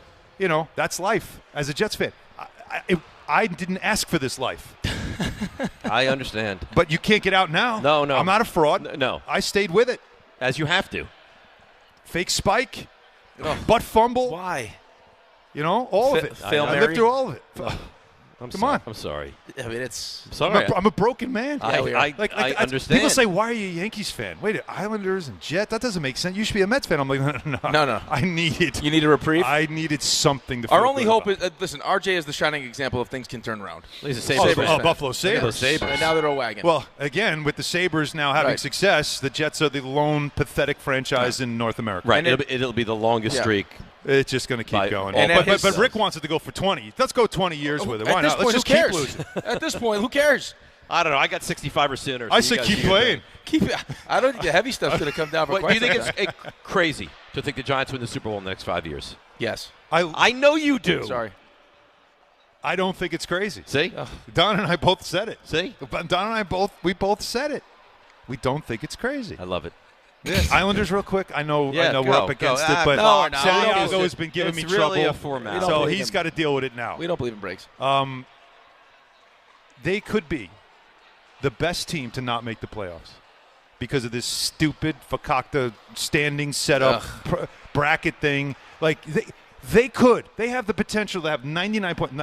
that's life as a Jets fan. I didn't ask for this life. I understand. But you can't get out now. No. I'm not a fraud. No. I stayed with it. As you have to. Fake spike. Butt fumble. Why? All of it. I lived through all of it. Come on. I'm sorry. I mean, it's. I'm sorry. I'm a broken man. I understand. People say, why are you a Yankees fan? Wait, Islanders and Jets? That doesn't make sense. You should be a Mets fan. I'm like, no. I needed. You need a reprieve? I needed something to feel Our only good hope about. is, listen, RJ is the shining example of things can turn around. He's a Sabres fan. Buffalo Sabres. And now they're a wagon. Well, again, with the Sabres now having success, the Jets are the lone pathetic franchise in North America. Right. It'll be the longest streak. It's just going to keep going. But Rick wants it to go for 20. Let's go 20 years with it. Why not? Let's just keep losing. At this point, who cares? I don't know. I got 65 or sooner. I say keep playing. I don't think the heavy stuff's going to come down for quite do you think it's crazy to think the Giants win the Super Bowl in the next 5 years? Yes. I know you do. Sorry. I don't think it's crazy. See? Don and I both said it. See? Don and I both said it. We don't think it's crazy. I love it. Yes. Islanders, real quick. I know we're up against it, but Santiago has been giving me trouble. It's really a formality. So he's got to deal with it now. We don't believe in breaks. They could be the best team to not make the playoffs because of this stupid fakakta standing setup bracket thing. Like they could. They have the potential to have 99 points,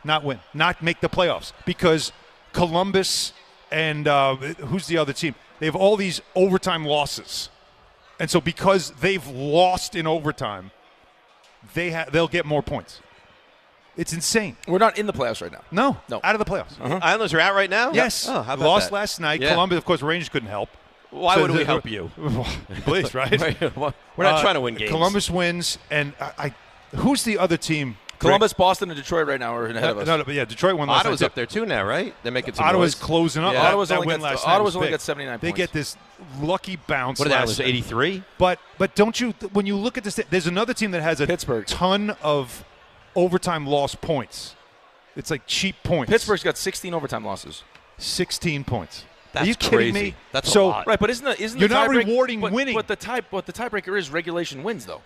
not win, not make the playoffs because Columbus and who's the other team? They have all these overtime losses. And so because they've lost in overtime, they'll get more points. It's insane. We're not in the playoffs right now. No. Out of the playoffs. Islanders are out right now? Yes. Oh, how about lost that? last night. Yeah. Columbus, of course, Rangers couldn't help. Why would we help you? Please, right? We're not trying to win games. Columbus wins, and who's the other team? Columbus, Boston, and Detroit right now are ahead of us. No, but Detroit won last night. Ottawa's up there too now, right? They're making some Ottawa's noise. closing up. Yeah. Ottawa's only got 79 They points. get this lucky bounce. What are they? 83. But don't you? When you look at this, there's another team that has a Pittsburgh. ton of overtime lost points. It's like cheap points. Pittsburgh's got 16 overtime losses. 16 points. That's Are you kidding crazy. me? That's so, a lot. Right, but isn't you're the not tiebreak- rewarding but, winning. But the tiebreaker is regulation wins, though.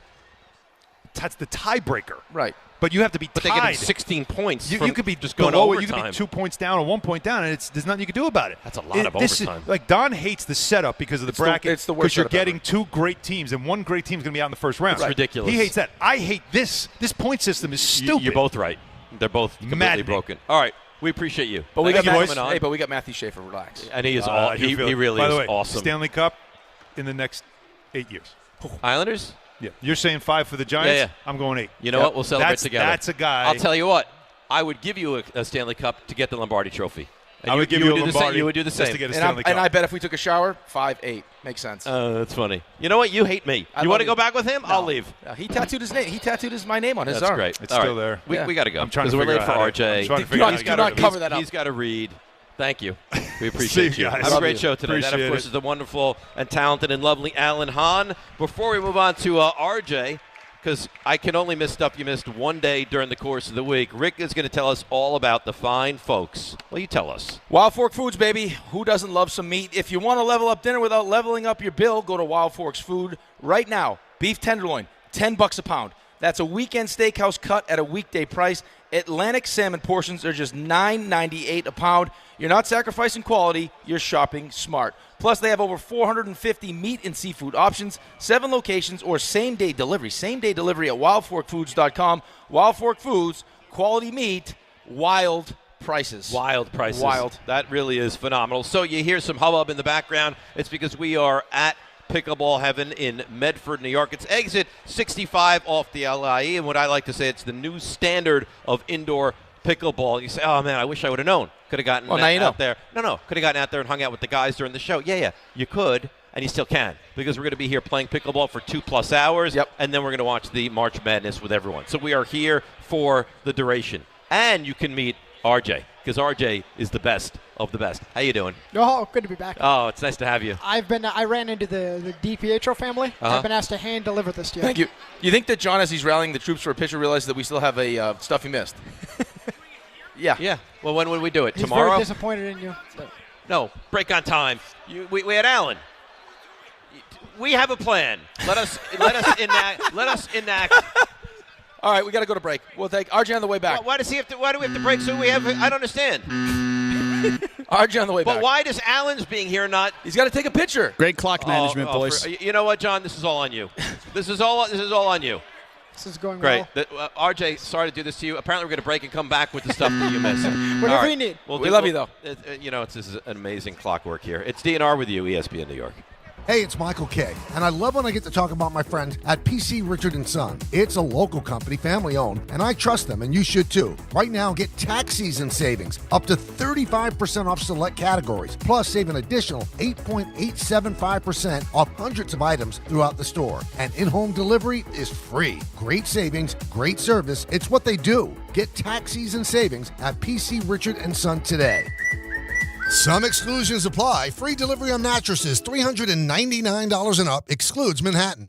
That's the tiebreaker. Right. But you have to be But tied. they get 16 points. You could be just going below it. overtime. You could be 2 points down or 1 point down, and there's nothing you can do about it. That's a lot of This overtime. like Don hates the setup because of the bracket. it's the worst because you're setup getting ever. two great teams, and one great team's going to be out in the first round. It's ridiculous. He hates that. I hate this. This point system is stupid. You're both right. They're both completely Maddening. broken. All right. We appreciate you. But we Thank got you, Matthew, boys. but we got Matthew Schaefer. Relax. And he is he really By the is way, awesome. Stanley Cup in the next 8 years. Islanders? Yeah. You're saying 5 for the Giants? Yeah. I'm going 8. You know what? We'll celebrate together. That's a guy. I'll tell you what. I would give you a Stanley Cup to get the Lombardi Trophy. And I would give you a do the Lombardi same. You would do the just same. to get a Stanley Cup. And I bet if we took a shower, 5-8 makes sense. That's funny. You know what? You hate me. I You love want to you. go back with him? No. I'll leave. He tattooed his name. He tattooed my name on his That's arm. great. It's All still right. there. We got to go. I'm trying to because we're figure late for out how RJ. to- I'm trying to figure out how to get rid of it. cover that up. He's got to read. Thank you. We See appreciate you you. guys. Have a Love great you. show today. That, of Appreciate course, it. is the wonderful and talented and lovely Alan Hahn. Before we move on to RJ, because I can only miss stuff you missed one day during the course of the week, Rick is going to tell us all about the fine folks. Well, you tell us. Wild Fork Foods, baby. Who doesn't love some meat? If you want to level up dinner without leveling up your bill, go to Wild Forks Food right now. Beef tenderloin, $10 a pound. That's a weekend steakhouse cut at a weekday price. Atlantic salmon portions are just $9.98 a pound. You're not sacrificing quality. You're shopping smart. Plus, they have over 450 meat and seafood options, 7 locations, or same-day delivery. Same-day delivery at wildforkfoods.com. Wild Fork Foods, quality meat, wild prices. Wild prices. Wild. That really is phenomenal. So you hear some hubbub in the background. It's because we are at Pickleball Heaven in Medford, New York. It's exit 65 off the LIE, and what I like to say, it's the new standard of indoor pickleball. You say, oh, man, I wish I would have known. Could have gotten Well, now you know. out there. No, could have gotten out there and hung out with the guys during the show. Yeah, you could, and you still can, because we're going to be here playing pickleball for 2+ hours, and then we're going to watch the March Madness with everyone. So we are here for the duration. And you can meet RJ, because RJ is the best of the best. How you doing? Oh, good to be back. Oh, it's nice to have you. I ran into the DiPietro family. I've been asked to hand deliver this to you. Thank you. You think that John, as he's rallying the troops for a pitcher, realizes that we still have a stuff he missed? Yeah. Well, when would we do it? He's Tomorrow? very disappointed in you. No, break on time. We had Alan. We have a plan. Let us enact. All right, we got to go to break. We'll take RJ on the way back. Why do we have to break? So we have. I don't understand. RJ on the way back. But why does Alan's being here not? He's got to take a picture. Great clock management, boys. You know what, John? This is all on you. This is all on you. This is going great. well. RJ, sorry to do this to you. Apparently, we're going to break and come back with the stuff that you missed. Whatever you need. We love you, though. This is an amazing clockwork here. It's DNR with you, ESPN New York. Hey, it's Michael Kay, and I love when I get to talk about my friends at PC Richard & Son. It's a local company, family-owned, and I trust them, and you should too. Right now, get tax season savings, up to 35% off select categories, plus save an additional 8.875% off hundreds of items throughout the store. And in-home delivery is free. Great savings, great service. It's what they do. Get tax season savings at PC Richard & Son today. Some exclusions apply. Free delivery on mattresses, $399 and up, excludes Manhattan.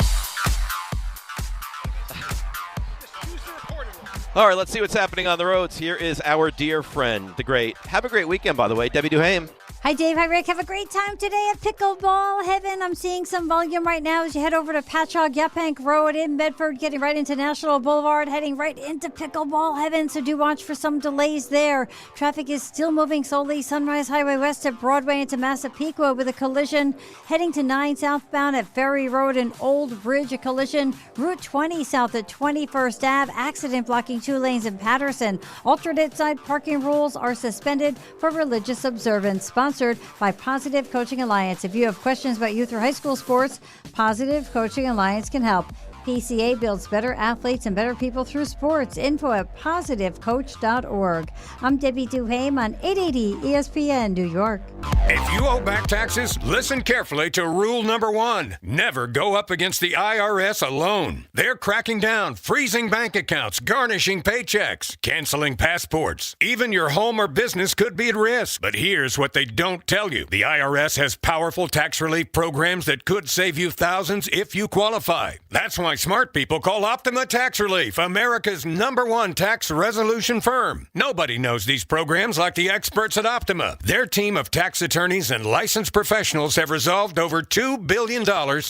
All right, let's see what's happening on the roads. Here is our dear friend, the great. Have a great weekend, by the way, Debbie Duhaime. Hi, Dave. Hi, Rick. Have a great time today at Pickleball Heaven. I'm seeing some volume right now as you head over to Patchogue Yaphank Road in Medford, getting right into National Boulevard, heading right into Pickleball Heaven. So do watch for some delays there. Traffic is still moving slowly. Sunrise Highway west at Broadway into Massapequa with a collision. Heading to 9 southbound at Ferry Road and Old Bridge, a collision. Route 20 south at 21st Ave. Accident blocking 2 lanes in Patterson. Alternate side parking rules are suspended for religious observance. Sponsored by Positive Coaching Alliance. If you have questions about youth or high school sports, Positive Coaching Alliance can help. PCA builds better athletes and better people through sports. Info at positivecoach.org. I'm Debbie Duhaime on 880 ESPN New York. If you owe back taxes, listen carefully to rule number 1. Never go up against the IRS alone. They're cracking down, freezing bank accounts, garnishing paychecks, canceling passports. Even your home or business could be at risk. But here's what they don't tell you. The IRS has powerful tax relief programs that could save you thousands if you qualify. That's why smart people call Optima Tax Relief, America's #1 tax resolution firm. Nobody knows these programs like the experts at Optima. Their team of tax attorneys and licensed professionals have resolved over $2 billion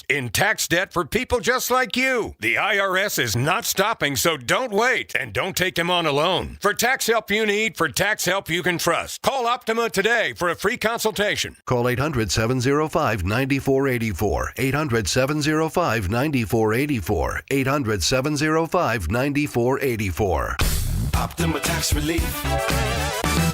in tax debt for people just like you. The IRS is not stopping, so don't wait, and don't take them on alone. For tax help you need, for tax help you can trust, call Optima today for a free consultation. Call 800-705-9484. 800-705-9484. 800-705-9484. Optima Tax Relief.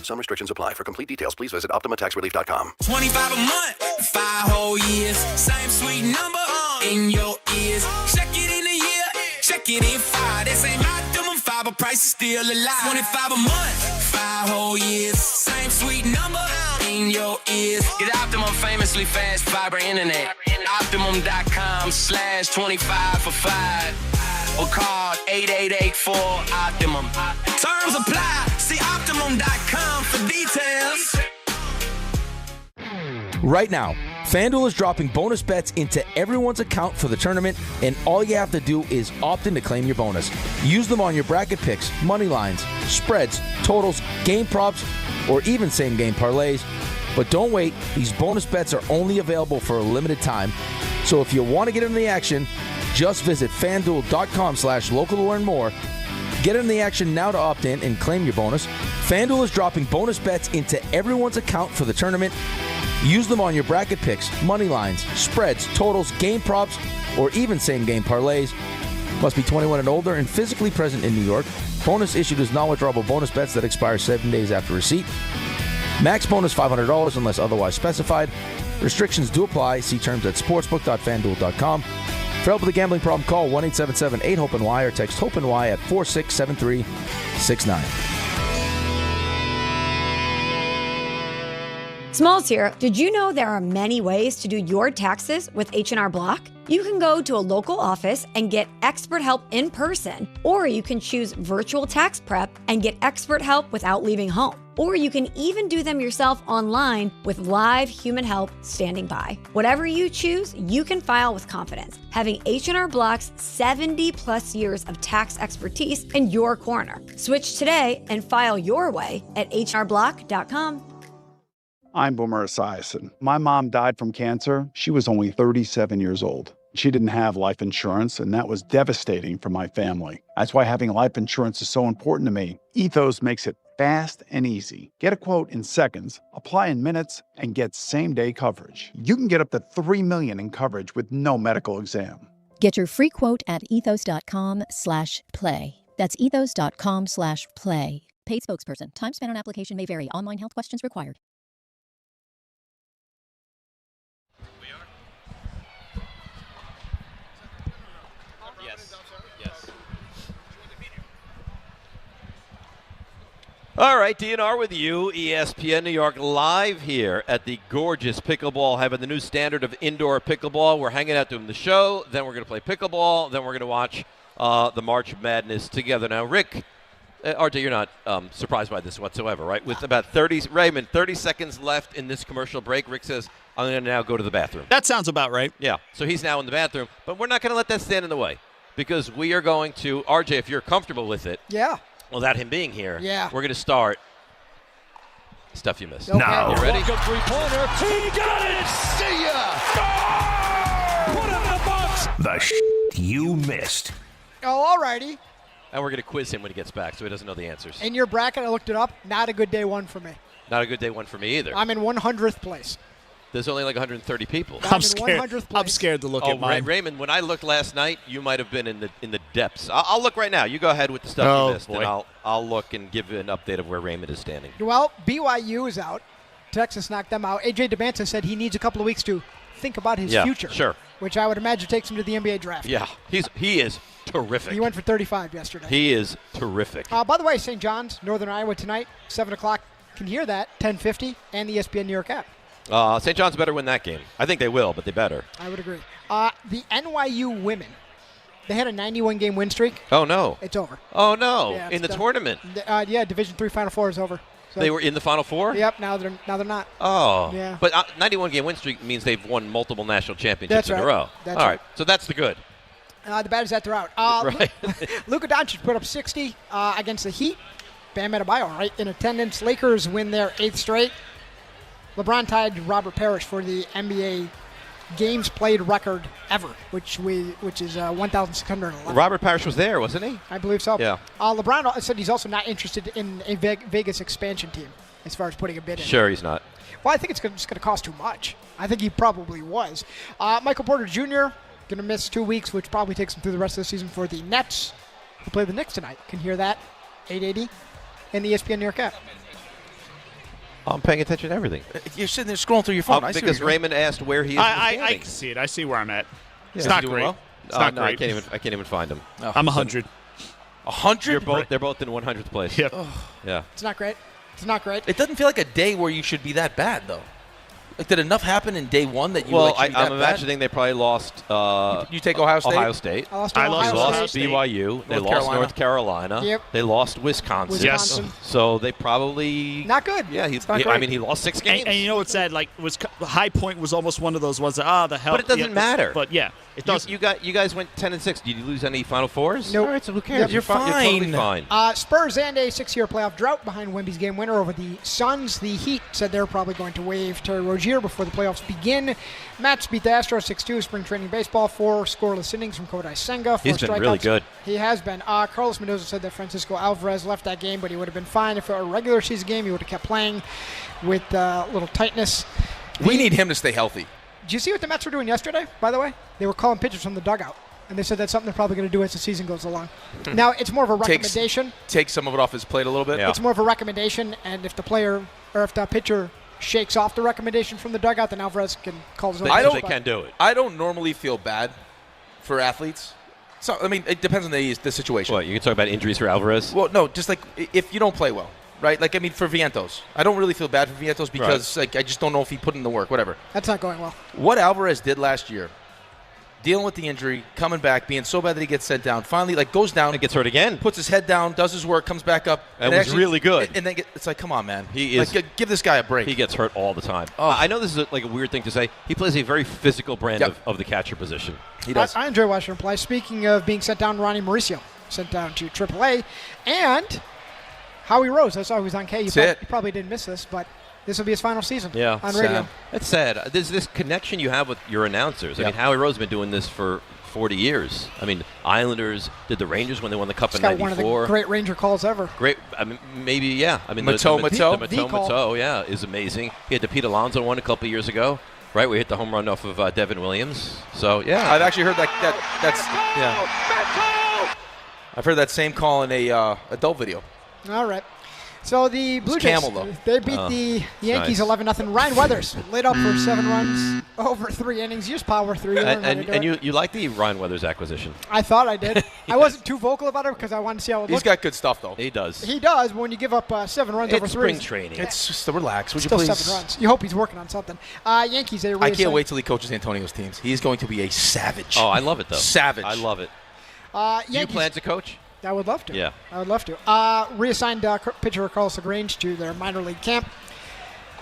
Some restrictions apply. For complete details, please visit OptimaTaxRelief.com. $25 a month, 5 whole years. Same sweet number in your ears. Check it in a year, check it in 5. This ain't Optimum 5, but price is still alive. $25 a month, 5 whole years. Same sweet number in your ears. Get Optimum famously fast fiber internet. Optimum.com/25 for 5. Or call 8884-OPTIMUM. Terms apply. See Optimum.com for details. Right now, FanDuel is dropping bonus bets into everyone's account for the tournament, and all you have to do is opt in to claim your bonus. Use them on your bracket picks, money lines, spreads, totals, game props, or even same-game parlays. But don't wait. These bonus bets are only available for a limited time. So if you want to get into the action, just visit FanDuel.com/local to learn more. Get in the action now to opt in and claim your bonus. FanDuel is dropping bonus bets into everyone's account for the tournament. Use them on your bracket picks, money lines, spreads, totals, game props, or even same-game parlays. Must be 21 and older and physically present in New York. Bonus issued as non-withdrawable bonus bets that expire 7 days after receipt. Max bonus $500 unless otherwise specified. Restrictions do apply. See terms at sportsbook.fanduel.com. For help with a gambling problem, call 1-877-8-HOPE-NY or text HOPE-NY at 467369. Smalls here. Did you know there are many ways to do your taxes with H&R Block? You can go to a local office and get expert help in person, or you can choose virtual tax prep and get expert help without leaving home. Or you can even do them yourself online with live human help standing by. Whatever you choose, you can file with confidence, having H&R Block's 70-plus years of tax expertise in your corner. Switch today and file your way at hrblock.com. I'm Boomer Esiason. My mom died from cancer. She was only 37 years old. She didn't have life insurance, and that was devastating for my family. That's why having life insurance is so important to me. Ethos makes it fast and easy. Get a quote in seconds, apply in minutes, and get same-day coverage. You can get up to $3 million in coverage with no medical exam. Get your free quote at ethos.com/play. That's ethos.com/play. Paid spokesperson. Time spent on application may vary. Online health questions required. All right, DNR with you, ESPN New York, live here at the gorgeous Pickleball Heaven, the new standard of indoor pickleball. We're hanging out doing the show, then we're going to play pickleball, then we're going to watch the March Madness together. Now, Rick, RJ, you're not surprised by this whatsoever, right? With about 30 seconds left in this commercial break, Rick says, I'm going to now go to the bathroom. That sounds about right. Yeah, so he's now in the bathroom, but we're not going to let that stand in the way because we are going to, RJ, if you're comfortable with it. Yeah. Without him being here, yeah, we're going to start stuff you missed. Okay. Now, you ready? Walk-up three-pointer. He got it. See ya. Put in the box. The you missed. Oh, alrighty. And we're going to quiz him when he gets back so he doesn't know the answers. In your bracket, I looked it up. Not a good day one for me. Not a good day one for me either. I'm in 100th place. There's only like 130 people. I'm scared. I'm scared to look at mine. Raymond, when I looked last night, you might have been in the depths. I'll look right now. You go ahead with the stuff you missed, and I'll look and give you an update of where Raymond is standing. Well, BYU is out. Texas knocked them out. AJ DeBanta said he needs a couple of weeks to think about his future. Sure. Which I would imagine takes him to the NBA draft. Yeah, he is terrific. He went for 35 yesterday. He is terrific. By the way, St. John's, Northern Iowa tonight, 7 o'clock. Can hear that, 10:50, and the ESPN New York app. St. John's better win that game. I think they will, but they better. I would agree. The NYU women, they had a 91-game win streak. Oh, no. It's over. Oh, no. Yeah, in the tournament. Yeah, Division III Final Four is over. So they were in the Final Four? Yep, now they're not. Oh. Yeah. But 91-game win streak means they've won multiple national championships in a row. That's All right. So that's the good. The bad is that they're out. Right. Luka Doncic put up 60 against the Heat. Bam Adebayo, right, in attendance. Lakers win their 8th straight. LeBron tied Robert Parrish for the NBA games played record ever, which is 1,611. Robert Parrish was there, wasn't he? I believe so. Yeah. LeBron said he's also not interested in a Vegas expansion team as far as putting a bid in. Sure, he's not. Well, I think it's just going to cost too much. I think he probably was. Michael Porter Jr. going to miss 2 weeks, which probably takes him through the rest of the season for the Nets, who play the Knicks tonight. Can hear that, 880, in the ESPN New York app. I'm paying attention to everything. You're sitting there scrolling through your phone. Because Raymond asked where he is. I can see it. I see where I'm at. Yeah. It's not great. Well? It's not no, great. I can't even find him. Oh. I'm 100. 100? They're both in 100th place. Yep. Yeah. It's not great. It's not great. It doesn't feel like a day where you should be that bad, though. Like, did enough happen in day one that you Well, should be that I'm imagining they probably lost. You take Ohio State? Ohio State. I lost They lost BYU. They lost North Carolina. Yep. They lost Wisconsin. Yes. So they probably not good. Yeah, he lost 6 games. And you know what's sad? Like, High Point was almost one of those ones that the hell. But it doesn't matter. But yeah, it does. You guys went 10-6. Did you lose any Final Fours? Nope. All right, so who cares? Yep. You're totally fine. Spurs and a 6-year playoff drought behind Wemby's game winner over the Suns. The Heat said they're probably going to waive Terry Rozier before the playoffs begin. Mets beat the Astros 6-2. Spring training baseball. 4 scoreless innings from Kodai Senga. 4 He's been strikeouts. really good. He has been. Carlos Mendoza said that Francisco Alvarez left that game, but he would have been fine if it were a regular season game. He would have kept playing with a little tightness. We need him to stay healthy. Did you see what the Mets were doing yesterday, by the way? They were calling pitchers from the dugout, and they said that's something they're probably going to do as the season goes along. Now, it's more of a recommendation. Take some of it off his plate a little bit. Yeah. It's more of a recommendation, and if the player or if the pitcher shakes off the recommendation from the dugout, then Alvarez can call his own. They can do it. I don't normally feel bad for athletes. So, I mean, it depends on the situation. What, you can talk about injuries for Alvarez? Well, no, just like if you don't play well. right? Like, I mean, for Vientos. I don't really feel bad for Vientos because I just don't know if he put in the work, whatever. That's not going well. What Alvarez did last year, dealing with the injury, coming back, being so bad that he gets sent down, finally, goes down. And gets hurt again. Puts his head down, does his work, comes back up. And was really good. And then it's like, come on, man. He is. Give this guy a break. He gets hurt all the time. I know this is a weird thing to say. He plays a very physical brand of the catcher position. He does. I enjoy watching him play. Speaking of being sent down, Ronnie Mauricio sent down to AAA. And Howie Rose, I saw he was on K. You probably didn't miss this, but this will be his final season on radio. That's sad. There's this connection you have with your announcers. I mean, Howie Rose has been doing this for 40 years. I mean, Islanders did the Rangers when they won the Cup in '94. One of the great Ranger calls ever. Great. I mean, maybe, yeah. I mean, Mateau, is amazing. He had the Pete Alonso one a couple of years ago, right? We hit the home run off of Devin Williams. So, yeah. I've actually heard that's I've heard that same call in a adult video. All right. So the Blue Jays, they beat the Yankees 11-0. Ryan Weathers lit up for 7 runs over 3 innings. Used power through. And you like the Ryan Weathers acquisition? I thought I did. I wasn't too vocal about it because I wanted to see how it looked. He's got good stuff, though. He does. He does. But when you give up 7 runs over 3. It's spring training. It's just relax. Would you still please? 7 runs. You hope he's working on something. Yankees. I can't wait till he coaches Antonio's teams. He's going to be a savage. Oh, I love it, though. Savage. I love it. Yankees, do you plan to coach? I would love to. Yeah. I would love to. Reassigned pitcher Carlos LaGrange to their minor league camp.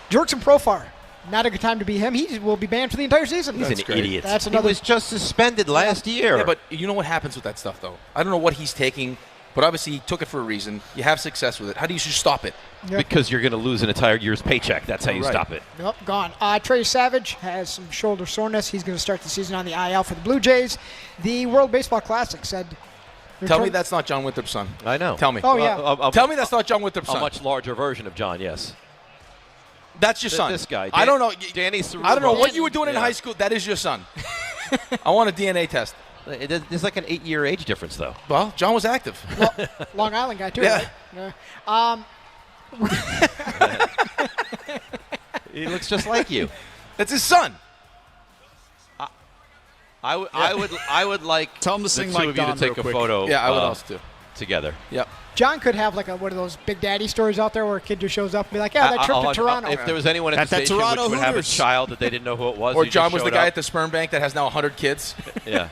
Jurickson Profar. Not a good time to be him. He will be banned for the entire season. He's an idiot. That's another. He was just suspended last year. Yeah, but you know what happens with that stuff, though? I don't know what he's taking, but obviously he took it for a reason. You have success with it. How do you stop it? Yep. Because you're going to lose an entire year's paycheck. That's how you stop it. Nope, gone. Trey Savage has some shoulder soreness. He's going to start the season on the IL for the Blue Jays. The World Baseball Classic said... Tell me that's not John Winthrop's son. I know. Tell me. Oh, yeah. Tell me that's not John Winthrop's son. A much larger version of John, yes. That's your son. This guy. I don't know. Danny I don't know what you were doing in high school. That is your son. I want a DNA test. There's like an 8-year age difference, though. Well, John was active. Long Island guy, too, yeah. right? He looks just like you. That's his son. I would like Tell him to sing the two like of you Don to take real a quick. photo. Yeah, I would also too. Together. Yep. John could have like one of those Big Daddy stories out there where a kid just shows up and be like, "Yeah, that trip to Toronto." If there was anyone at the station which would have a child that they didn't know who it was, or John was the guy at the sperm bank that has now 100 kids. Yeah.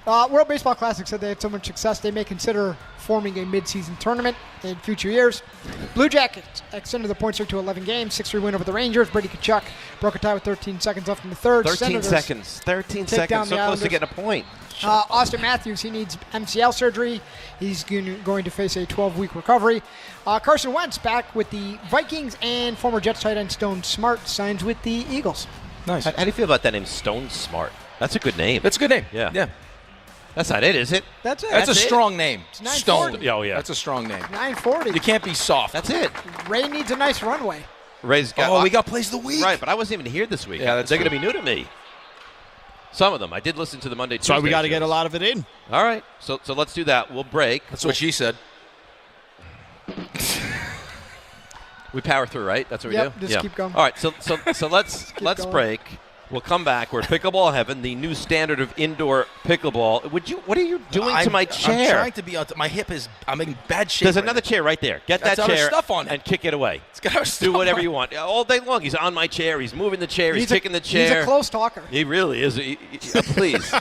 World Baseball Classic said they had so much success they may consider forming a mid-season tournament in future years. Blue Jackets extended the point streak to 11 games, 6-3 win over the Rangers. Brady Tkachuk broke a tie with 13 seconds left in the third. 13 seconds, so close to getting a point. Austin Matthews, he needs MCL surgery. He's going to face a 12-week recovery. Carson Wentz back with the Vikings, and former Jets tight end Stone Smart signs with the Eagles. Nice. How do you feel about that name, Stone Smart? That's a good name. That's a good name. Yeah. That's not it, is it? That's it. That's a strong name. Stone. Oh, yeah. That's a strong name. 940. You can't be soft. That's it. Ray needs a nice runway. Ray's got. we got plays of the week. Right, but I wasn't even here this week. Yeah, they're going to be new to me. Some of them. I did listen to the Monday, Tuesday. So we got to shows. get a lot of it in. All right. So let's do that. We'll break. That's what she said. We power through, right? That's what we do? Just keep going. All right. So let's break. We'll come back. We're at Pickleball Heaven, the new standard of indoor pickleball. What are you doing to my chair? I'm trying to be my hip is. I'm in bad shape. There's another chair right there. Get that chair stuff on it. and kick it away. It's got our stuff do whatever on. you want all day long. He's on my chair. He's moving the chair. He's kicking the chair. He's a close talker. He really is. Please.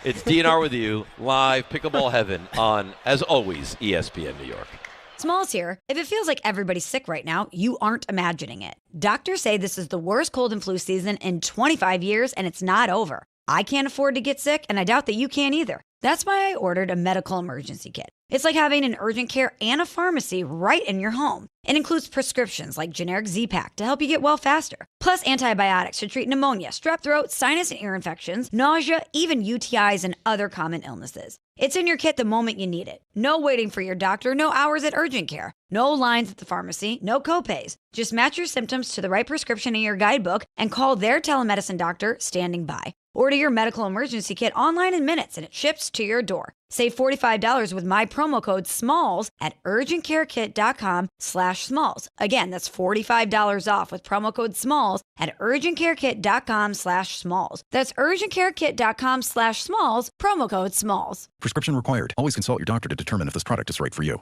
It's DNR with you live Pickleball Heaven on, as always, ESPN New York. Smalls here. If it feels like everybody's sick right now, you aren't imagining it. Doctors say this is the worst cold and flu season in 25 years, and it's not over. I can't afford to get sick, and I doubt that you can either. That's why I ordered a medical emergency kit. It's like having an urgent care and a pharmacy right in your home. It includes prescriptions like generic Z-Pak to help you get well faster, plus antibiotics to treat pneumonia, strep throat, sinus and ear infections, nausea, even UTIs and other common illnesses. It's in your kit the moment you need it. No waiting for your doctor, no hours at urgent care, no lines at the pharmacy, no copays. Just match your symptoms to the right prescription in your guidebook and call their telemedicine doctor standing by. Order your medical emergency kit online in minutes and it ships to your door. Save $45 with my promo code SMALLS at urgentcarekit.com/smalls. Again, that's $45 off with promo code SMALLS at urgentcarekit.com/smalls. That's urgentcarekit.com/smalls, promo code SMALLS. Prescription required. Always consult your doctor to determine if this product is right for you.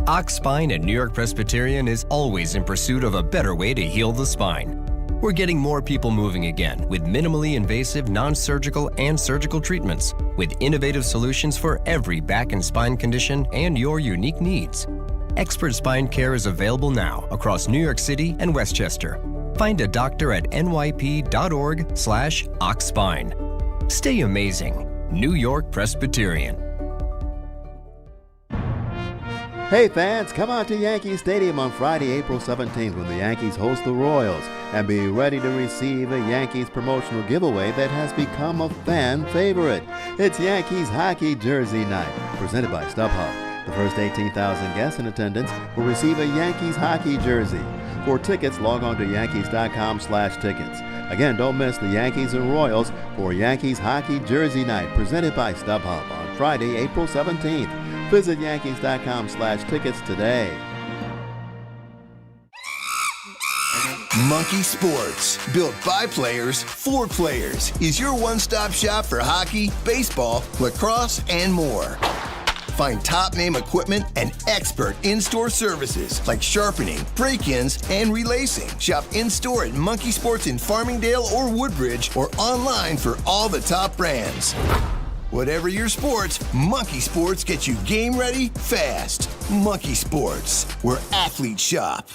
Ox Spine at New York Presbyterian is always in pursuit of a better way to heal the spine. We're getting more people moving again with minimally invasive, non-surgical, and surgical treatments with innovative solutions for every back and spine condition and your unique needs. Expert spine care is available now across New York City and Westchester. Find a doctor at nyp.org/oxspine. Stay amazing. New York Presbyterian. Hey fans, come out to Yankee Stadium on Friday, April 17th when the Yankees host the Royals and be ready to receive a Yankees promotional giveaway that has become a fan favorite. It's Yankees Hockey Jersey Night, presented by StubHub. The first 18,000 guests in attendance will receive a Yankees hockey jersey. For tickets, log on to yankees.com/tickets. Again, don't miss the Yankees and Royals for Yankees Hockey Jersey Night, presented by StubHub on Friday, April 17th. Visit yankees.com/tickets today. Monkey Sports, built by players for players, is your one-stop shop for hockey, baseball, lacrosse, and more. Find top-name equipment and expert in-store services like sharpening, break-ins, and relacing. Shop in-store at Monkey Sports in Farmingdale or Woodbridge or online for all the top brands. Whatever your sports, Monkey Sports gets you game ready fast. Monkey Sports, where athletes shop.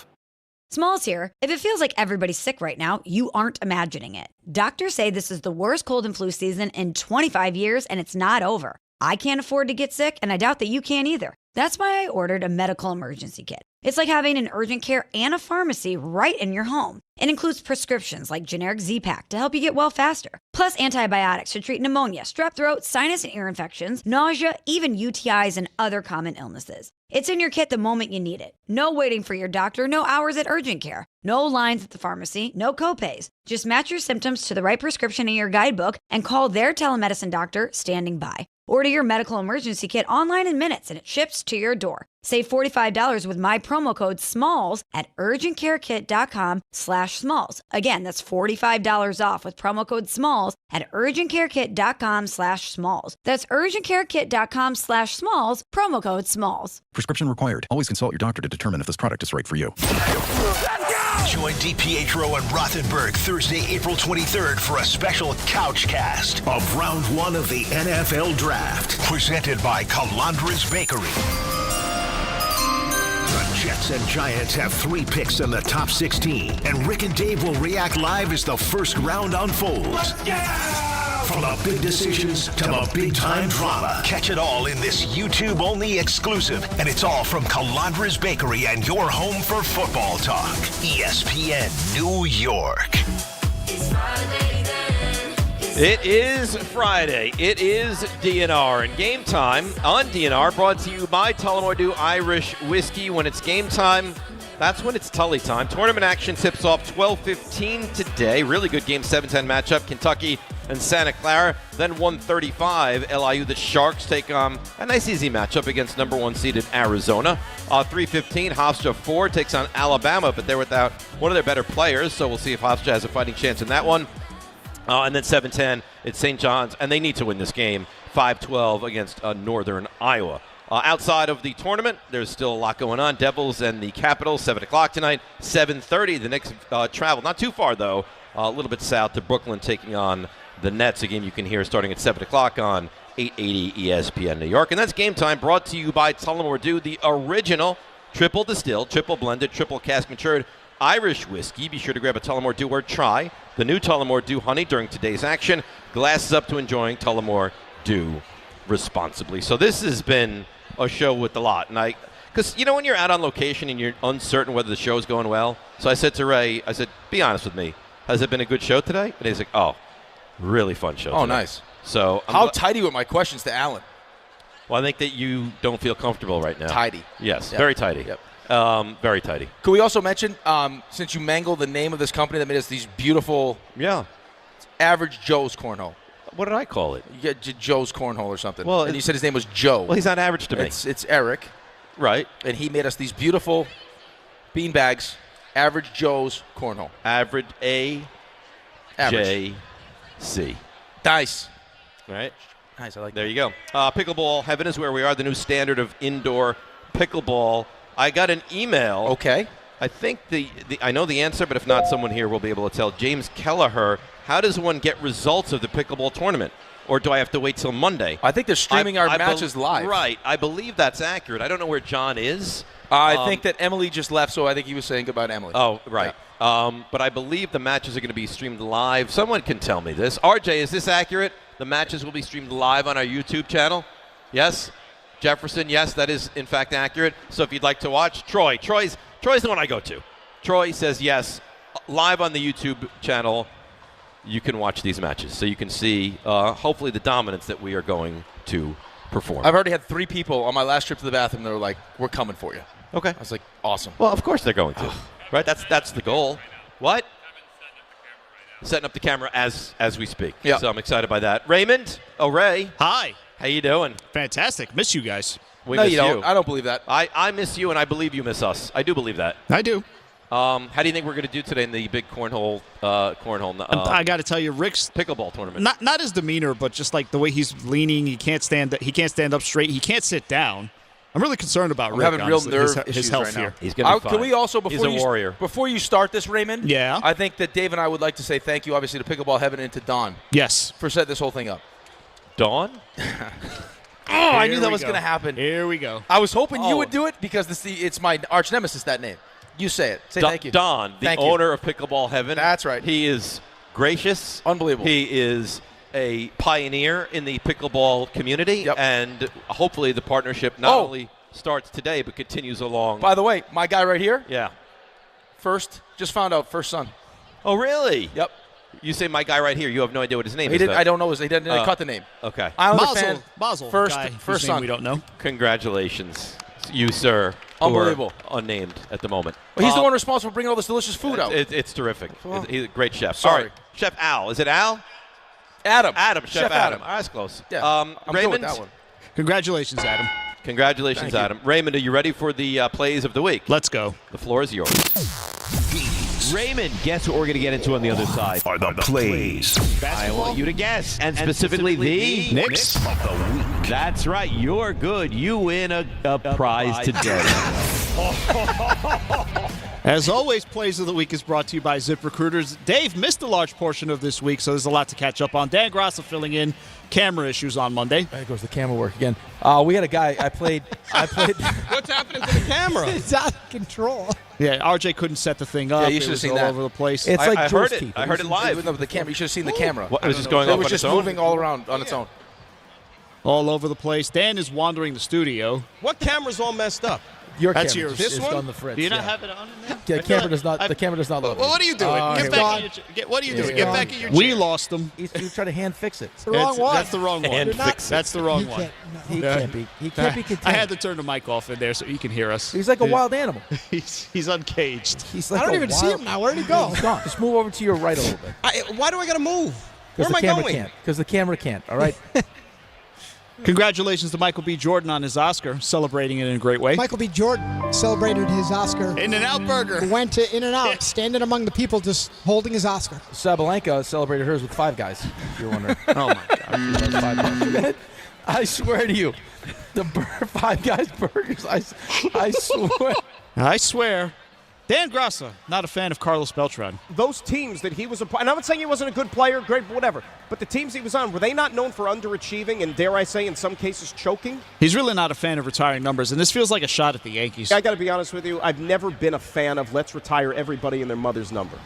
Smalls here. If it feels like everybody's sick right now, you aren't imagining it. Doctors say this is the worst cold and flu season in 25 years, and it's not over. I can't afford to get sick, and I doubt that you can either. That's why I ordered a medical emergency kit. It's like having an urgent care and a pharmacy right in your home. It includes prescriptions like generic Z-Pak to help you get well faster, plus antibiotics to treat pneumonia, strep throat, sinus and ear infections, nausea, even UTIs and other common illnesses. It's in your kit the moment you need it. No waiting for your doctor, no hours at urgent care, no lines at the pharmacy, no copays. Just match your symptoms to the right prescription in your guidebook and call their telemedicine doctor standing by. Order your medical emergency kit online in minutes and it ships to your door. Save $45 with my promo code SMALLS at urgentcarekit.com/smalls. Again, that's $45 off with promo code SMALLS at urgentcarekit.com/smalls. That's urgentcarekit.com/smalls, promo code SMALLS. Prescription required. Always consult your doctor to determine if this product is right for you. Join DiPietro and Rothenberg Thursday, April 23rd for a special couch cast of Round 1 of the NFL Draft, presented by Calandra's Bakery. The Jets and Giants have 3 picks in the top 16, and Rick and Dave will react live as the first round unfolds. From the big decisions to the big-time drama. Catch it all in this YouTube-only exclusive, and it's all from Calandra's Bakery and your home for football talk. ESPN New York. It is Friday. It is DNR, and game time on DNR brought to you by Tullamore Dew Irish Whiskey. When it's game time, that's when it's Tully time. Tournament action tips off 12:15 today. Really good game 7-10 matchup. Kentucky and Santa Clara. Then 1:35, LIU. The Sharks take on a nice easy matchup against number 1 seeded Arizona. 3:15, Hofstra 4 takes on Alabama, but they're without one of their better players, so we'll see if Hofstra has a fighting chance in that one. And then 7-10, it's St. John's, and they need to win this game, 5-12 against Northern Iowa. Outside of the tournament, there's still a lot going on. Devils and the Capitals, 7 o'clock tonight. 7:30, the Knicks travel. Not too far, though, a little bit south to Brooklyn, taking on the Nets. A game you can hear starting at 7 o'clock on 880 ESPN New York. And that's game time brought to you by Tullamore Dew, the original triple distilled, triple blended, triple cask matured Irish whiskey. Be sure to grab a Tullamore Dew or try the new Tullamore Dew Honey during today's action. Glasses up to enjoying Tullamore Dew responsibly. So this has been a show with a lot. And because, you know, when you're out on location and you're uncertain whether the show's going well. So I said to Ray, I said, be honest with me. Has it been a good show today? And he's like, oh, really fun show today. Nice. So how tidy were my questions to Alan? Well, I think that you don't feel comfortable right now. Tidy. Yes, Yep. very tidy. Yep. Very tidy. Could we also mention, since you mangled the name of this company that made us these beautiful Average Joe's cornhole. What did I call it? You get Joe's cornhole or something. Well, and you said his name was Joe. Well, he's not average to me. It's Eric. Right. And he made us these beautiful bean bags. Average Joe's cornhole. Average A. Average. J. C. Nice. Right. Nice. I like There you go. Pickleball Heaven is where we are, the new standard of indoor pickleball. I got an email. Okay. I think I know the answer, but if not, someone here will be able to tell. James Kelleher, how does one get results of the pickleball tournament? Or do I have to wait till Monday? I think they're streaming our matches live. Right. I believe that's accurate. I don't know where John is. I think that Emily just left, so I think he was saying goodbye to Emily. Oh, right. Yeah. But I believe the matches are going to be streamed live. Someone can tell me this. RJ, is this accurate? The matches will be streamed live on our YouTube channel? Yes? Jefferson, yes, that is in fact accurate. So if you'd like to watch, Troy's the one I go to. Troy says yes. Live on the YouTube channel, you can watch these matches. So you can see, hopefully, the dominance that we are going to perform. I've already had 3 people on my last trip to the bathroom that were like, we're coming for you. Okay. I was like, awesome. Well, of course they're going to. Right? That's the goal. What? Setting up the camera as we speak. Yeah. So I'm excited by that. Raymond? Oh, Ray. Hi. How you doing? Fantastic. Miss you guys. We no, miss you don't. I don't believe that. I miss you, and I believe you miss us. I do believe that. I do. How do you think we're going to do today in the big cornhole? I got to tell you, Rick's pickleball tournament. Not his demeanor, but just like the way he's leaning. He can't stand up straight. He can't sit down. I'm really concerned about Rick. Having real nerve his issues health right here. now. He's going to be fine. Can we also, He's a warrior. Before you start this, Raymond? Yeah. I think that Dave and I would like to say thank you, obviously, to Pickleball Heaven and to Don. Yes. For setting this whole thing up. Don? I knew that was going to happen. Here we go. I was hoping you would do it because it's my arch nemesis, that name. You say it. Say thank you. Don, the owner of Pickleball Heaven. That's right. He is gracious. Unbelievable. He is a pioneer in the pickleball community, and hopefully the partnership not only starts today but continues along. By the way, my guy right here. Yeah. Just found out, first son. Oh, really? Yep. You say my guy right here. You have no idea what his name is. I don't know. He didn't cut the name. Okay. Mazel. First whose name son. we don't know. Congratulations, you, sir. Unbelievable. Who are unnamed at the moment. Well, he's the one responsible for bringing all this delicious food out. It's terrific. Well, He's a great chef. Sorry. All right. Chef Al. Is it Al? Adam. Chef Adam. All right, that's close. Yeah. I'm Raymond. good with that one. Congratulations, Adam. Congratulations, Thank Adam. Raymond, are you ready for the plays of the week? Let's go. The floor is yours. Raymond, guess what we're going to get into on the other side? Are the plays. I want you to guess. And specifically the Knicks of the week. That's right. You're good. You win a prize today. As always, Plays of the Week is brought to you by ZipRecruiters. Dave missed a large portion of this week, so there's a lot to catch up on. Dan Grassa filling in. Camera issues on Monday. There goes the camera work again. We had a guy. I played. What's happening to the camera? It's out of control. Yeah, RJ couldn't set the thing up. Yeah, you should have seen all that. over the place. It's like I Jules heard it. teeth. I heard it live. No, the camera. You should have seen the camera. What, was just going It off was on just its own? moving all around on its own. all over the place. Dan is wandering the studio. What camera's all messed up? Your That's camera yours. is This one? on the fritz. Do you not yeah. have it on in there? Yeah, I the feel camera does not. The camera does not love What are you doing? here Get back we in your What are you doing? Here Get we back go. in your chair. We lost him. He's trying to hand fix it. It's the wrong one. That's the wrong one. And fix it. That's the wrong one. He can't be. He can't be contained. I had to turn the mic off in there so he can hear us. He's like a wild animal. He's uncaged. He's like I don't a even wild... see him now. Where'd he go? He's gone. Just move over to your right a little bit. Why do I got to move? Where Because am the I camera going? can't. Because the camera can't. All right. Congratulations to Michael B. Jordan on his Oscar, celebrating it in a great way. Michael B. Jordan celebrated his Oscar. In-N-Out Burger. Went to In-N-Out, standing among the people, just holding his Oscar. Sabalenka celebrated hers with 5 guys. If you're wondering. Oh my God. She loves 5 guys. I swear to you, the 5 Guys burgers. I swear. I swear. Dan Grassa, not a fan of Carlos Beltran. Those teams that he was a part, and I'm not saying he wasn't a good player, great, whatever, but the teams he was on, were they not known for underachieving and, dare I say, in some cases, choking? He's really not a fan of retiring numbers, and this feels like a shot at the Yankees. I got to be honest with you, I've never been a fan of let's retire everybody and their mother's number.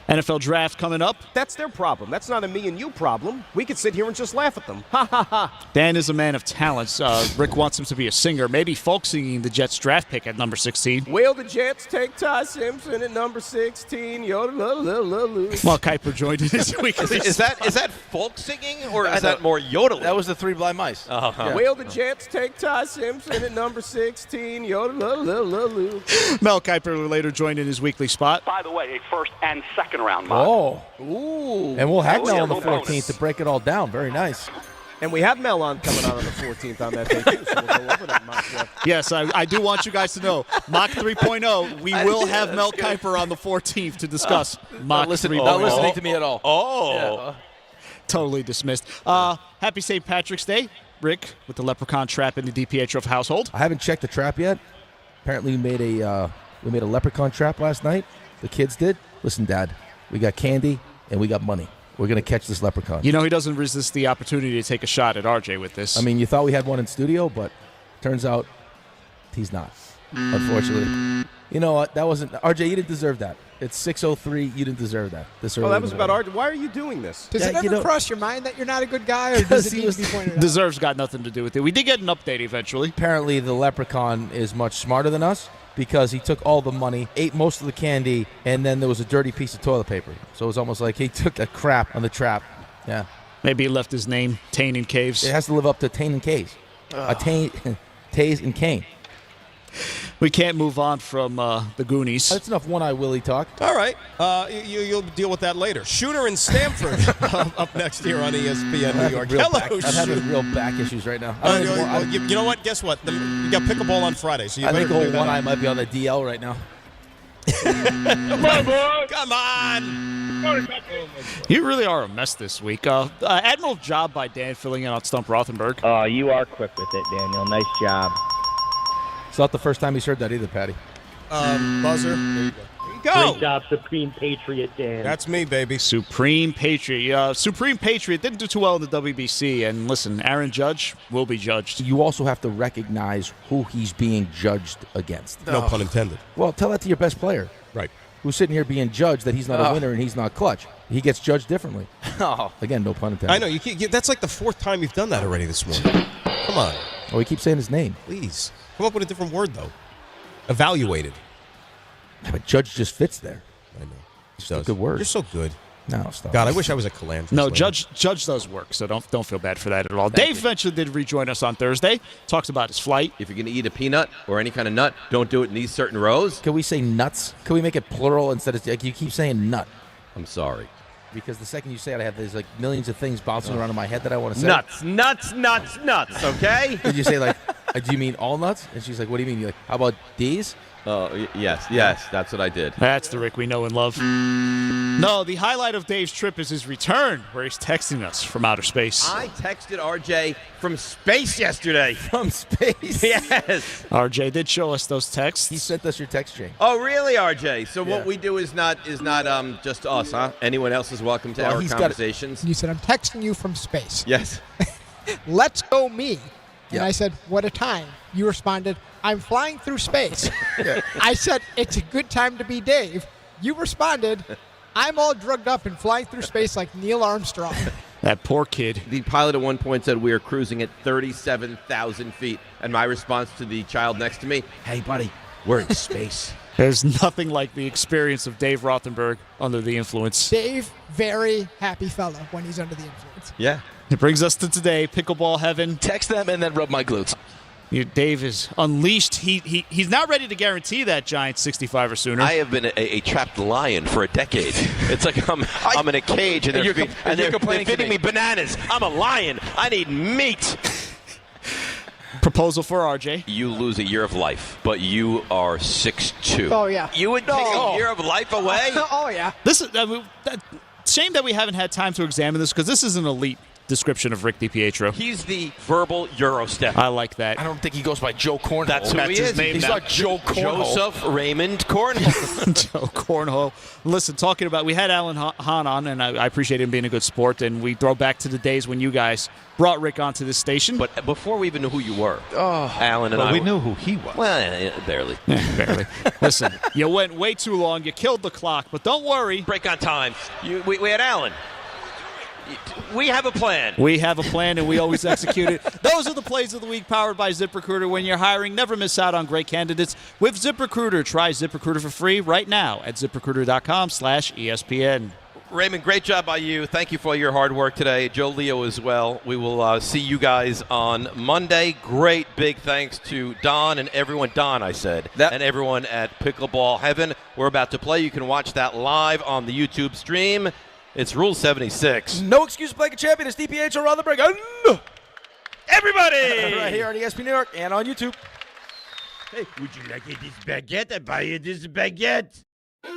NFL draft coming up. That's their problem. That's not a me and you problem. We could sit here and just laugh at them. Ha, ha, ha. Dan is a man of talents. Rick wants him to be a singer, maybe folk singing the Jets draft pick at number 16. Will the Jets take Ty Simpson at number 16? Mel Kiper joined in his weekly. Is that folk singing or is that more yodeling? That was the 3 Blind Mice. Uh-huh. Will the Jets take Ty Simpson at number 16? Mel Kiper later joined in his weekly spot. By the way, a first and second second round mock. Oh. Ooh. And we'll have Oh, Mel yeah, on the little 14th bonus. to break it all down. Very nice. And we have Mel on coming out on the 14th on that day, too, so we'll go over that mock draft. Yes, I do want you guys to know, Mock 3.0, we will have Mel Kiper on the 14th to discuss Mock 3.0. Not listening to me at all. Oh. Totally dismissed. Happy St. Patrick's Day, Rick, with the leprechaun trap in the DiPietro household. I haven't checked the trap yet. Apparently we made a leprechaun trap last night. The kids did. Listen, Dad, we got candy and we got money. We're going to catch this leprechaun. You know he doesn't resist the opportunity to take a shot at RJ with this. I mean, you thought we had one in studio, but turns out he's not, unfortunately. You know what? That wasn't – RJ, you didn't deserve that. It's 6:03. You didn't deserve that. This early. Oh, that was about RJ. Why are you doing this? Does it ever cross your mind that you're not a good guy, or does it need to be pointed out? Deserves got nothing to do with it. We did get an update eventually. Apparently the leprechaun is much smarter than us because he took all the money, ate most of the candy, and then there was a dirty piece of toilet paper. So it was almost like he took a crap on the trap. Yeah. Maybe he left his name, Tane and Caves. It has to live up to Tane and Caves. Taze and Kane. We can't move on from the Goonies. That's enough One-Eye Willie talk. All right. You'll deal with that later. Shooter in Stanford up next here on ESPN New York. Hello, I'm having real back issues right now. You know what? Guess what? You got pickleball on Friday, so you I better think do that. One-Eye might be on the DL right now. Come on, boy. Come on. You really are a mess this week. Admirable job by Dan filling in on Stump Rothenberg. Oh, you are quick with it, Daniel. Nice job. It's not the first time he's heard that either, Patty. Buzzer. There you go. Go. Great job, Supreme Patriot Dan. That's me, baby. Supreme Patriot. Supreme Patriot didn't do too well in the WBC. And listen, Aaron Judge will be judged. You also have to recognize who he's being judged against. No pun intended. Well, tell that to your best player. Right. Who's sitting here being judged that he's not a winner and he's not clutch. He gets judged differently. Oh. Again, no pun intended. I know. That's like the fourth time you've done that already this morning. Come on. Oh, he keeps saying his name. Please. Come up with a different word, though. Evaluated. Yeah, but judge just fits there. I know. It's a good word. You're so good. No, stop. God, I wish I was a Calandra. No, Judge does work, so don't feel bad for that at all. Dave eventually did rejoin us on Thursday. Talks about his flight. If you're going to eat a peanut or any kind of nut, don't do it in these certain rows. Can we say nuts? Can we make it plural instead of like you keep saying nut? I'm sorry. Because the second you say it, I have these like millions of things bouncing around in my head that I want to say. Nuts, okay? Did you say like, do you mean all nuts? And she's like, what do you mean? You're like, how about these? Yes, that's what I did. That's the Rick we know and love. No, the highlight of Dave's trip is his return, where he's texting us from outer space. I texted RJ from space yesterday. From space? Yes. RJ did show us those texts. He sent us your text chain. Oh, really, RJ? So what we do is not just us, huh? Anyone else is welcome to our conversations. You said, I'm texting you from space. Yes. Let's go me. And Yeah. I said, what a time. You responded, I'm flying through space. I said, it's a good time to be Dave. You responded, I'm all drugged up and flying through space like Neil Armstrong. That poor kid. The pilot at one point said we are cruising at 37,000 feet. And my response to the child next to me, hey, buddy, we're in space. There's nothing like the experience of Dave Rothenberg under the influence. Dave, very happy fella when he's under the influence. Yeah. It brings us to today, Pickleball Heaven. Text them and then rub my glutes. Dave is unleashed. He's not ready to guarantee that Giants 65 or sooner. I have been a trapped lion for a decade. It's like I'm in a cage and they're feeding me bananas. I'm a lion. I need meat. Proposal for RJ. You lose a year of life, but you are 6'2". Oh, yeah. You would take a year of life away? Oh, yeah. This is shame that we haven't had time to examine this because this is an elite description of Rick DiPietro. He's the verbal Eurostep. I like that. I don't think he goes by Joe Cornhole. That's who he his is. name. He's not Joe Cornhole. Joseph Raymond Cornhole. Joe Cornhole. Listen, talking about, we had Alan Hahn on, and I appreciate him being a good sport, and we throw back to the days when you guys brought Rick onto this station. But before we even knew who you were, Alan and I. We knew who he was. Well, barely. Barely. Listen, you went way too long. You killed the clock, but don't worry. Break on time. We had Alan. We have a plan. We have a plan, and we always execute it. Those are the plays of the week powered by ZipRecruiter. When you're hiring, never miss out on great candidates with ZipRecruiter. Try ZipRecruiter for free right now at ZipRecruiter.com/ESPN. Raymond, great job by you. Thank you for all your hard work today. Joe Leo as well. We will see you guys on Monday. Great big thanks to Don and everyone. Don, I said. And everyone at Pickleball Heaven. We're about to play. You can watch that live on the YouTube stream. It's Rule 76. No excuse to play a champion. It's DiPietro Rothenberg. Everybody! Right here on ESPN New York and on YouTube. Hey, would you like this baguette? I buy you this baguette.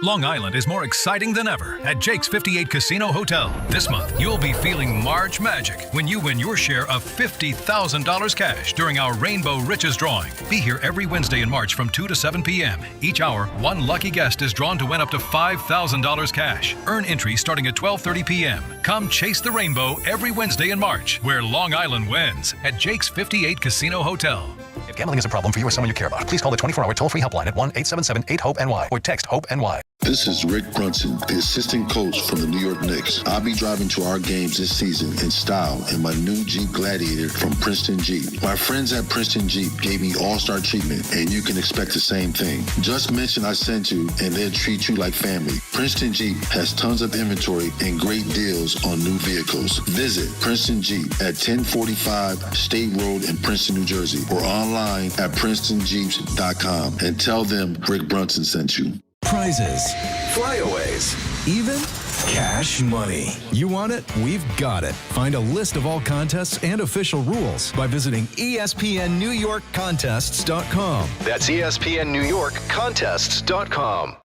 Long Island is more exciting than ever at Jake's 58 Casino Hotel. This month, you'll be feeling March magic when you win your share of $50,000 cash during our Rainbow Riches drawing. Be here every Wednesday in March from 2 to 7 p.m. Each hour, one lucky guest is drawn to win up to $5,000 cash. Earn entry starting at 12:30 p.m. Come chase the rainbow every Wednesday in March, where Long Island wins at Jake's 58 Casino Hotel. If gambling is a problem for you or someone you care about, please call the 24-hour toll-free helpline at 1-877-8-HOPE-NY or text HOPE-NY. This is Rick Brunson, the assistant coach from the New York Knicks. I'll be driving to our games this season in style in my new Jeep Gladiator from Princeton Jeep. My friends at Princeton Jeep gave me all-star treatment, and you can expect the same thing. Just mention I sent you, and they'll treat you like family. Princeton Jeep has tons of inventory and great deals on new vehicles. Visit Princeton Jeep at 1045 State Road in Princeton, New Jersey, or online at PrincetonJeeps.com and tell them Rick Brunson sent you. Prizes, flyaways, even cash money. You want it? We've got it. Find a list of all contests and official rules by visiting ESPNNewYorkContests.com. That's ESPNNewYorkContests.com.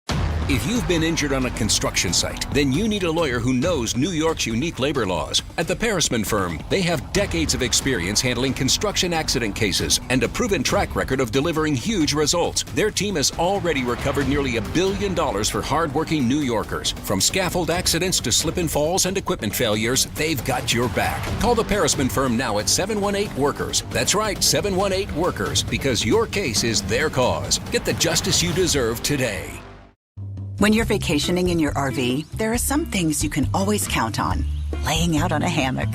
If you've been injured on a construction site, then you need a lawyer who knows New York's unique labor laws. At the Parisman Firm, they have decades of experience handling construction accident cases and a proven track record of delivering huge results. Their team has already recovered nearly $1 billion for hardworking New Yorkers. From scaffold accidents to slip and falls and equipment failures, they've got your back. Call the Parisman Firm now at 718-WORKERS. That's right, 718-WORKERS, because your case is their cause. Get the justice you deserve today. When you're vacationing in your RV, there are some things you can always count on. Laying out on a hammock,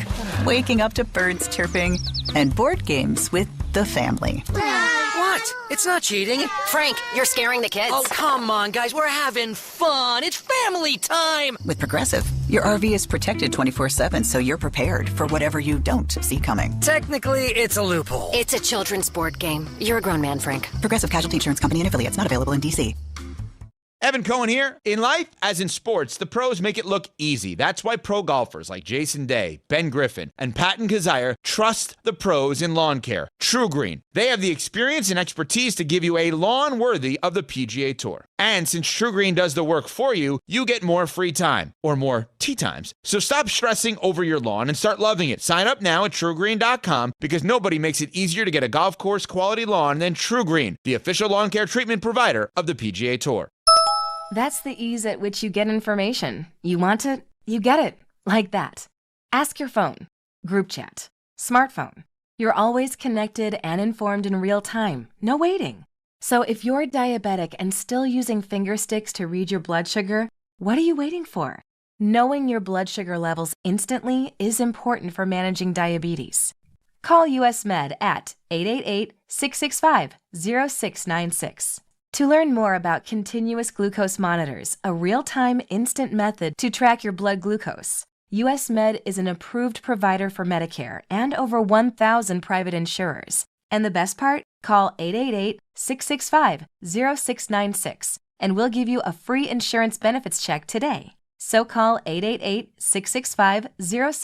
waking up to birds chirping, and board games with the family. What? It's not cheating. Frank, you're scaring the kids. Oh, come on, guys. We're having fun. It's family time. With Progressive, your RV is protected 24/7, so you're prepared for whatever you don't see coming. Technically, it's a loophole. It's a children's board game. You're a grown man, Frank. Progressive Casualty Insurance Company and affiliates, not available in D.C. Evan Cohen here. In life, as in sports, the pros make it look easy. That's why pro golfers like Jason Day, Ben Griffin, and Patton Kazire trust the pros in lawn care. True Green. They have the experience and expertise to give you a lawn worthy of the PGA Tour. And since True Green does the work for you, you get more free time, or more tee times. So stop stressing over your lawn and start loving it. Sign up now at TrueGreen.com because nobody makes it easier to get a golf course quality lawn than True Green, the official lawn care treatment provider of the PGA Tour. That's the ease at which you get information. You want it, you get it. Like that. Ask your phone. Group chat. Smartphone. You're always connected and informed in real time. No waiting. So if you're diabetic and still using finger sticks to read your blood sugar, what are you waiting for? Knowing your blood sugar levels instantly is important for managing diabetes. Call US Med at 888-665-0696. To learn more about continuous glucose monitors, a real-time instant method to track your blood glucose, US Med is an approved provider for Medicare and over 1,000 private insurers. And the best part? Call 888-665-0696 and we'll give you a free insurance benefits check today. So call 888-665-0696